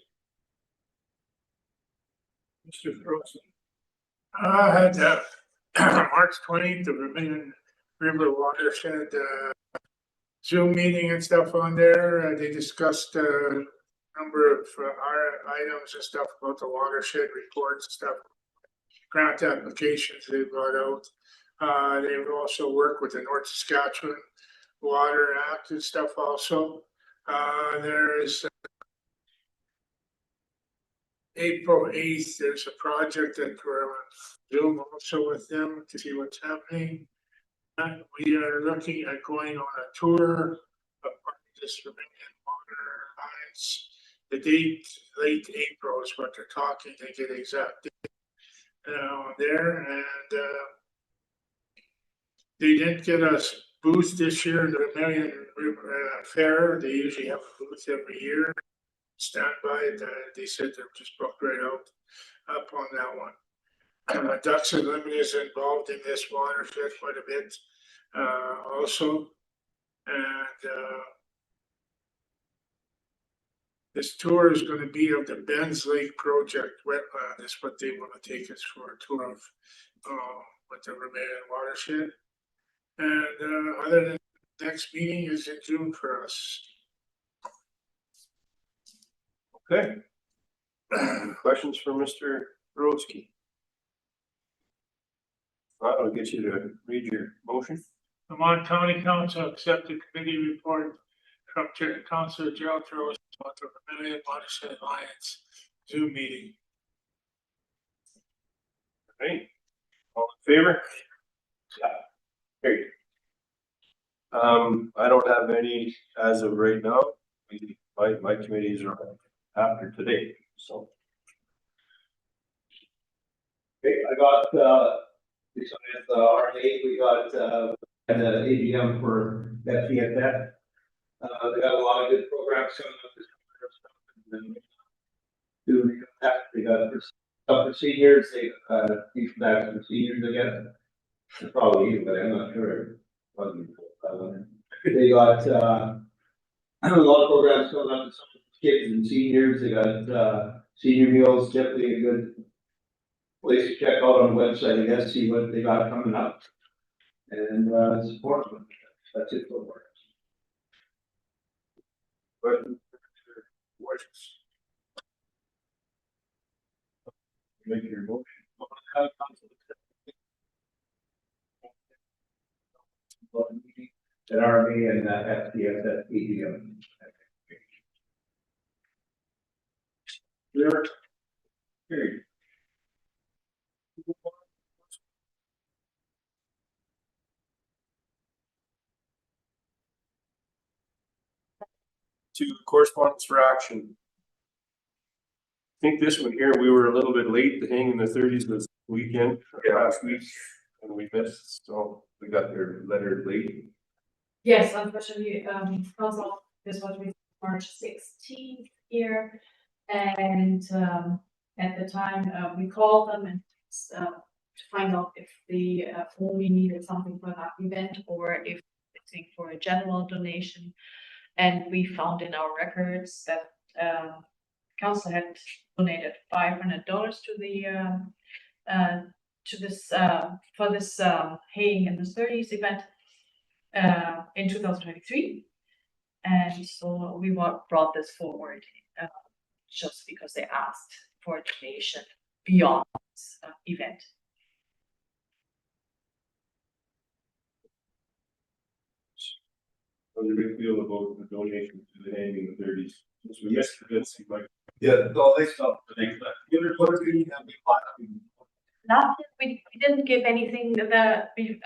Mr. Frozen. I had March 20th, the Vermilion River Watershed Zoom meeting and stuff on there. They discussed a number of our items and stuff about the watershed reports and stuff, grant applications they brought out. They also work with the North Saskatchewan Water Act and stuff also. There is April 8th, there's a project that we're on Zoom also with them to see what's happening. And we are looking at going on a tour of this Vermilion water lines. The date, late April is what they're talking, they get exact date there. And they didn't get us booth this year, the Vermilion Fair. They usually have a booth every year. Stand by it. They said they're just booked right out up on that one. Ducks Unlimited is involved in this watershed quite a bit also. And this tour is going to be of the Benz Lake Project wetland. That's what they want to take us for, a tour of with the Vermilion watershed. And other than next meeting is in June for us. Okay. Questions for Mr. Brodsky? I'll get you to read your motion. Lamont County Council accept the committee report from Councilor Gerald Rose about the Vermilion Watershed Alliance Zoom meeting. Okay. All in favor? Yeah. Great. I don't have any as of right now. My committees are after today, so. Okay, I got with RNA, we got an AGM for FCSF. They got a lot of good programs coming up this summer. Doing that, they got for seniors, they teach back for seniors again. Probably you, but I'm not sure. They got a lot of programs coming up for kids and seniors. They got senior meals, definitely a good place to check out on the website, I guess, see what they got coming up and support them. That's it for work. Make your motion. At RMA and FCSF AGM. There. Carried. to correspondence for action. I think this one here, we were a little bit late to hang in the thirties this weekend, last week, and we missed, so we got their letter late. Yes, unfortunately, council, this was March 16th here. And, at the time, we called them and, to find out if they, only needed something for that event or if it's for a general donation. And we found in our records that, council had donated $500 to the, to this, for this, haying in the 30s event, in 2023. And so we brought this forward, just because they asked for a donation beyond this event. How do you feel about the donation to the hanging in the thirties? We missed it, seemed like. Yeah, no, they stopped. Not, we didn't give anything that we,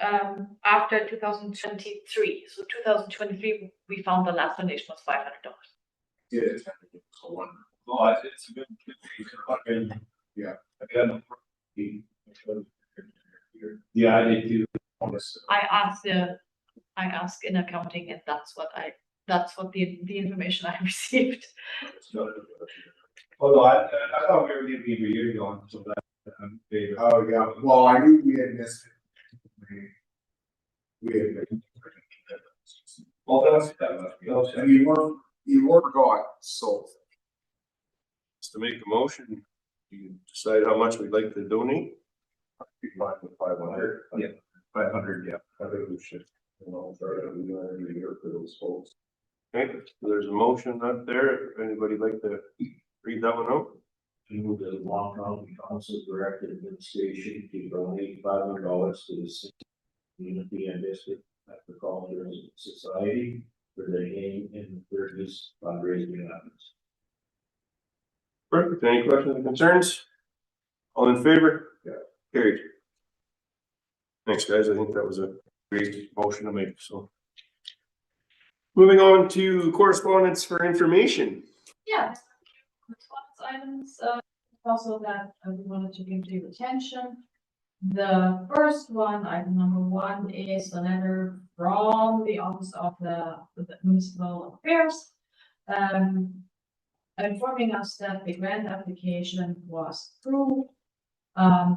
after 2023. So 2023, we found the last donation was $500. Yeah, it's so wonderful. No, it's a good. Yeah. Yeah, I did too. I asked in accounting, and that's what the information I received. Although I thought we were leaving a year ago, so that. Oh, yeah, well, I knew we had missed it. We had. Well, that You were gone, so. Just to make a motion, you decide how much we'd like to donate. With 500. Yeah. 500, yeah. I think we should. Start every year for those folks. Okay, so there's a motion up there. If anybody'd like to read that one out. Move the Lamont County Council Director Administration to donate $500 to the community and district agricultural society for the haying in the 30s fundraising efforts. Perfect. Any questions or concerns? All in favor? Yeah. Carried. Thanks, guys. I think that was a great motion to make, so. Moving on to correspondence for information. Yeah. Items, also that we wanted to give to your attention. The first one, item number 1, is a letter from the Office of the Municipal Affairs, informing us that the grant application was approved.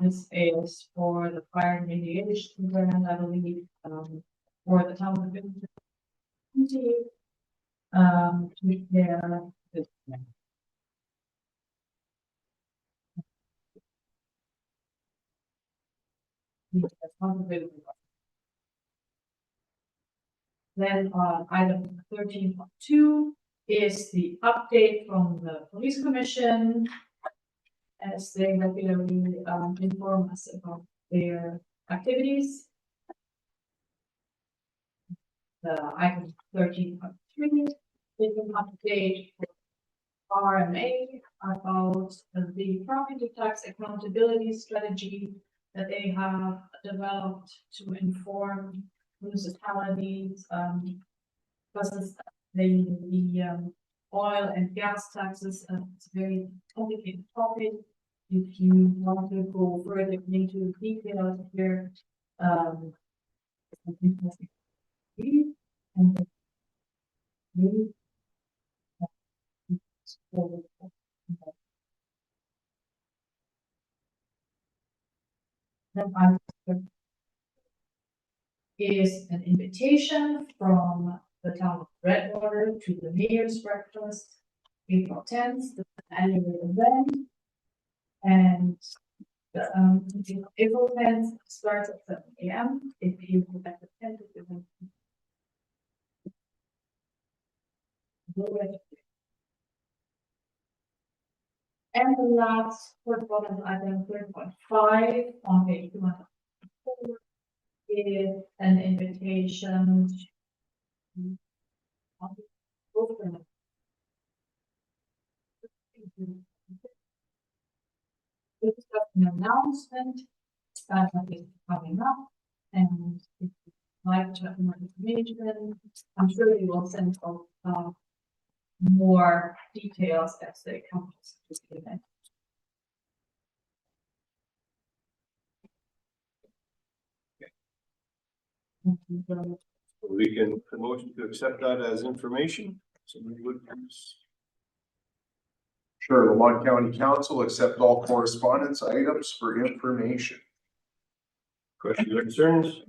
This is for the fire remediation grant, I believe, for the town of Vinton. To repair this. Then on item 13.2 is the update from the police commission, as they regularly inform us about their activities. The item 13.3 is an update for RMA about the property tax accountability strategy that they have developed to inform municipalities, versus the oil and gas taxes. It's a very complicated topic. If you want to go further into details here, and then is an invitation from the town of Redwater to the mayor's breakfast, April 10th, the annual event. And the April 10th starts at 7 a.m. If you would like to attend the event. And the last correspondence item 3.5 on page 204 is an invitation to this is an announcement that is coming up, and if you'd like to have more information, I'm sure you will send out more details as they come. We can, a motion to accept that as information, somebody would please. Sure, Lamont County Council accept all correspondence items for information. Questions or concerns?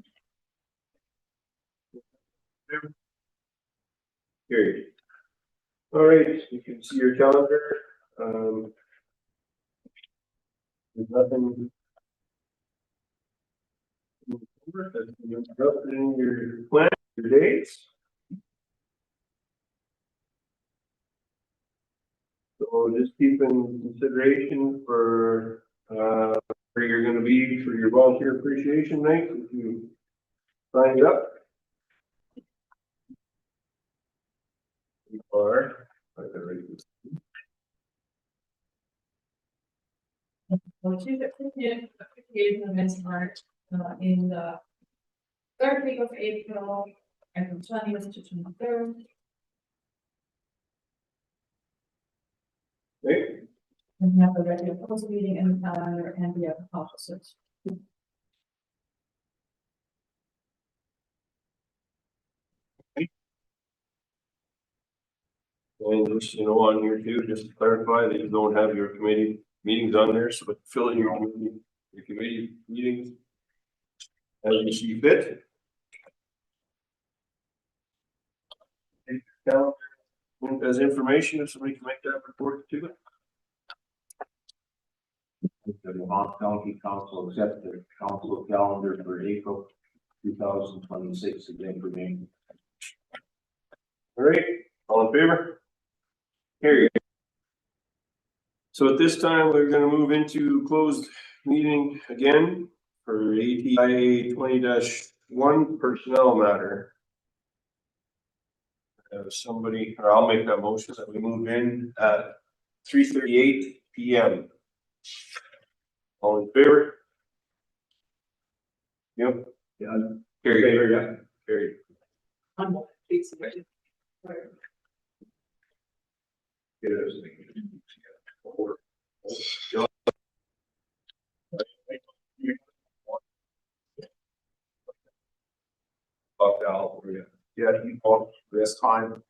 Carried. All right, you can see your calendar. There's nothing. Interrupted in your plan, your dates. So just keep in consideration for, where you're gonna be for your volunteer appreciation night, if you signed up. You are, I got ready to- Well, two application events are in the third week of April, and from 20th to 23rd. Okay, And we have a regular council meeting in the calendar, and we have officers. and just, you know, on here too, just to clarify that you don't have your committee meetings on there, so fill in your committee meetings as you see fit. Now, as information, if somebody can make that report to it. The Lamont County Council accept the council calendar for April 2026 is information. All right, all in favor? Carried. So at this time, we're gonna move into closed meeting again for ATIA 20-1 personnel matter. Somebody, or I'll make that motion that we move in at 3:38 PM. All in favor? Yep. Yeah. Carried. Yeah. Carried. Get everything. Fuck out. Yeah, you talk this time.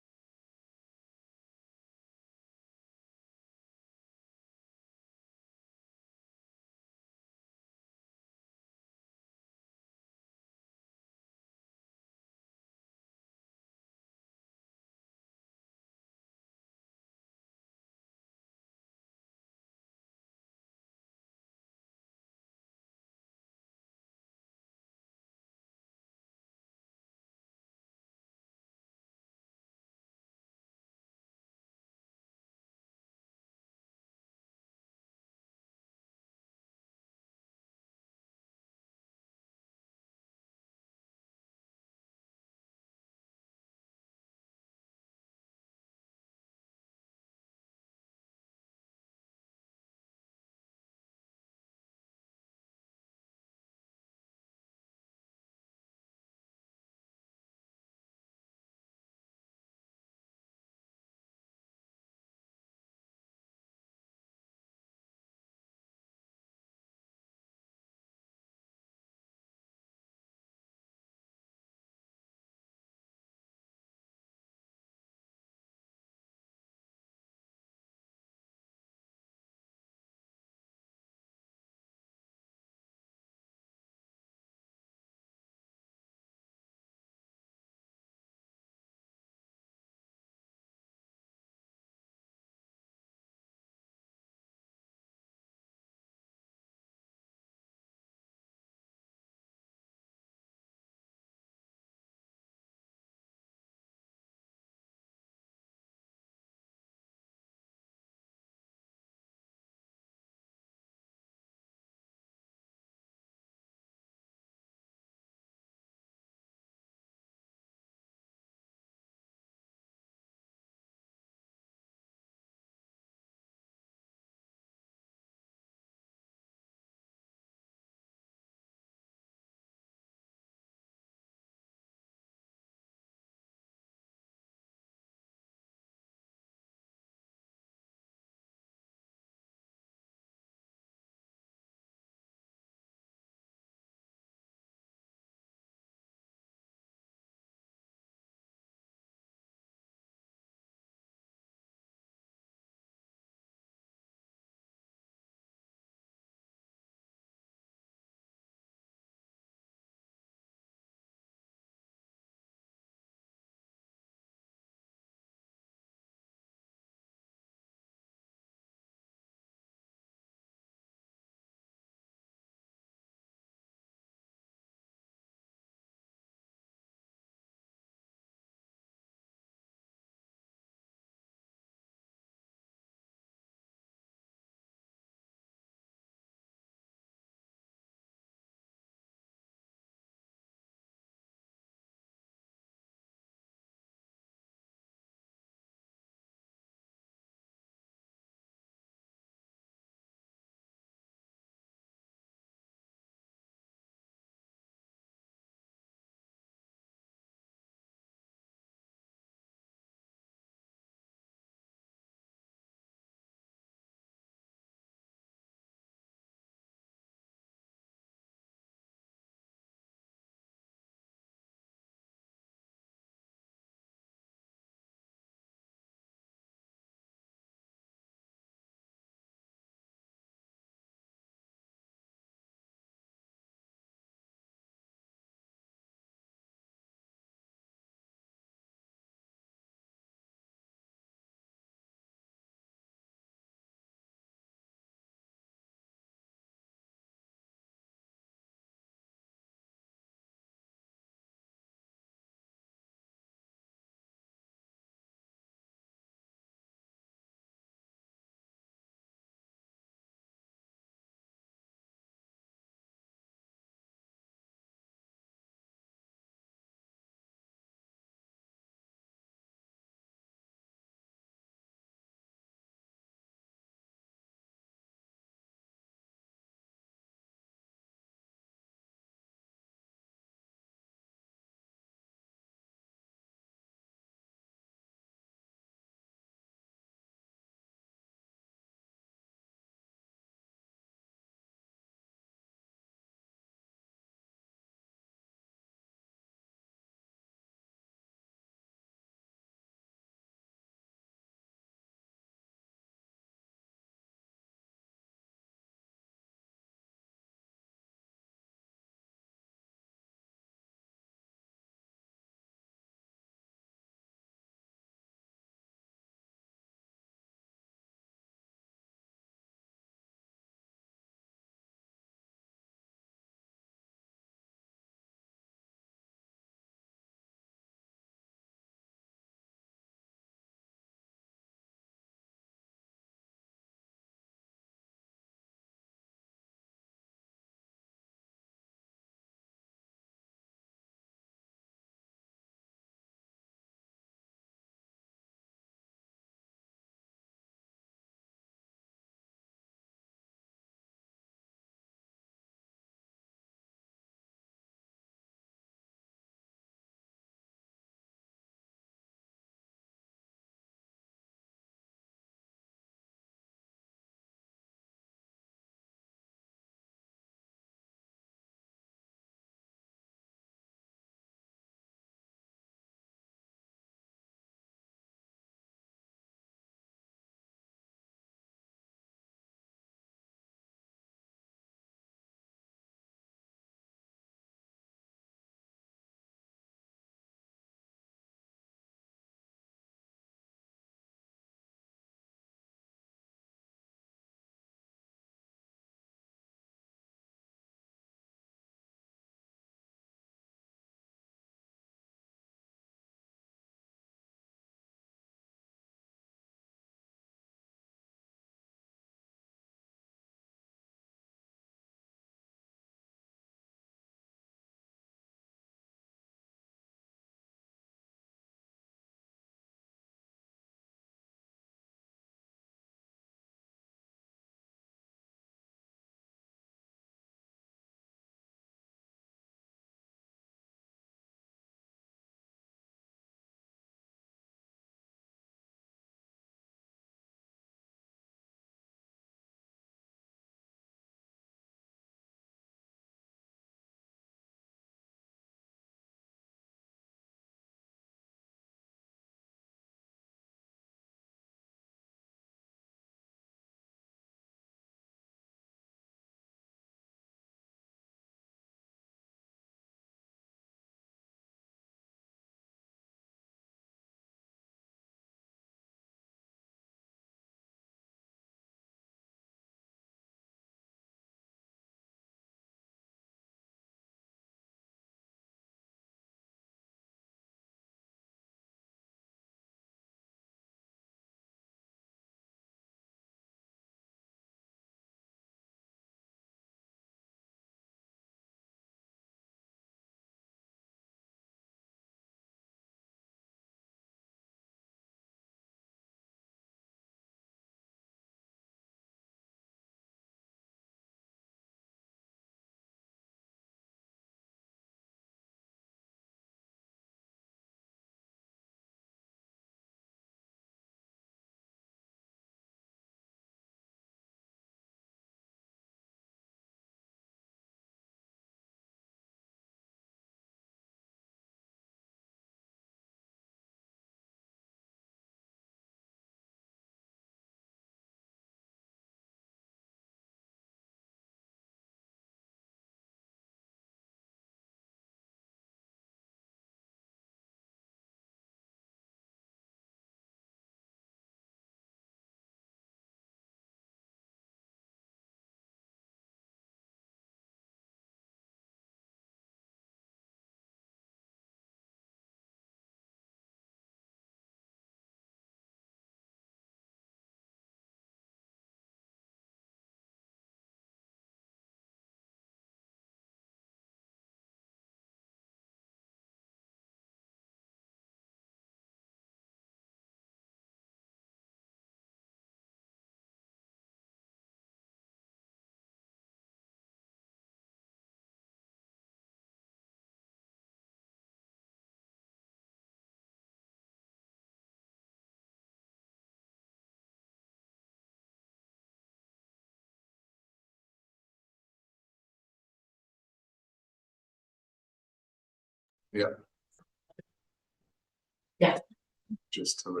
Just to.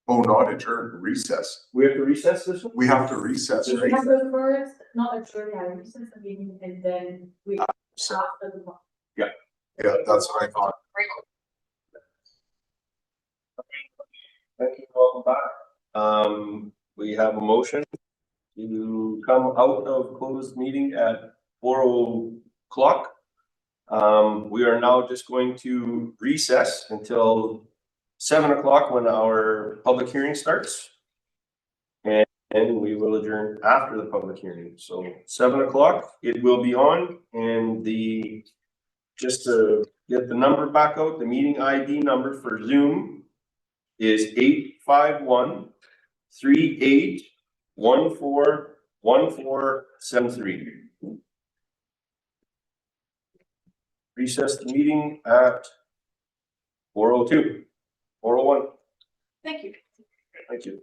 Oh, not adjourn, recess. We have to recess this one? We have to recess, right? Remember first, not a jury, I recess the meeting and then we So, after the. yeah, that's what I thought. Thank you, welcome back. We have a motion to come out of closed meeting at 4:00. We are now just going to recess until 7:00 when our public hearing starts. And we will adjourn after the public hearing. So 7:00, it will be on, and just to get the number back out, the meeting ID number for Zoom is 851-3814-1473. Recess the meeting at 4:02, 4:01. Thank you. Thank you.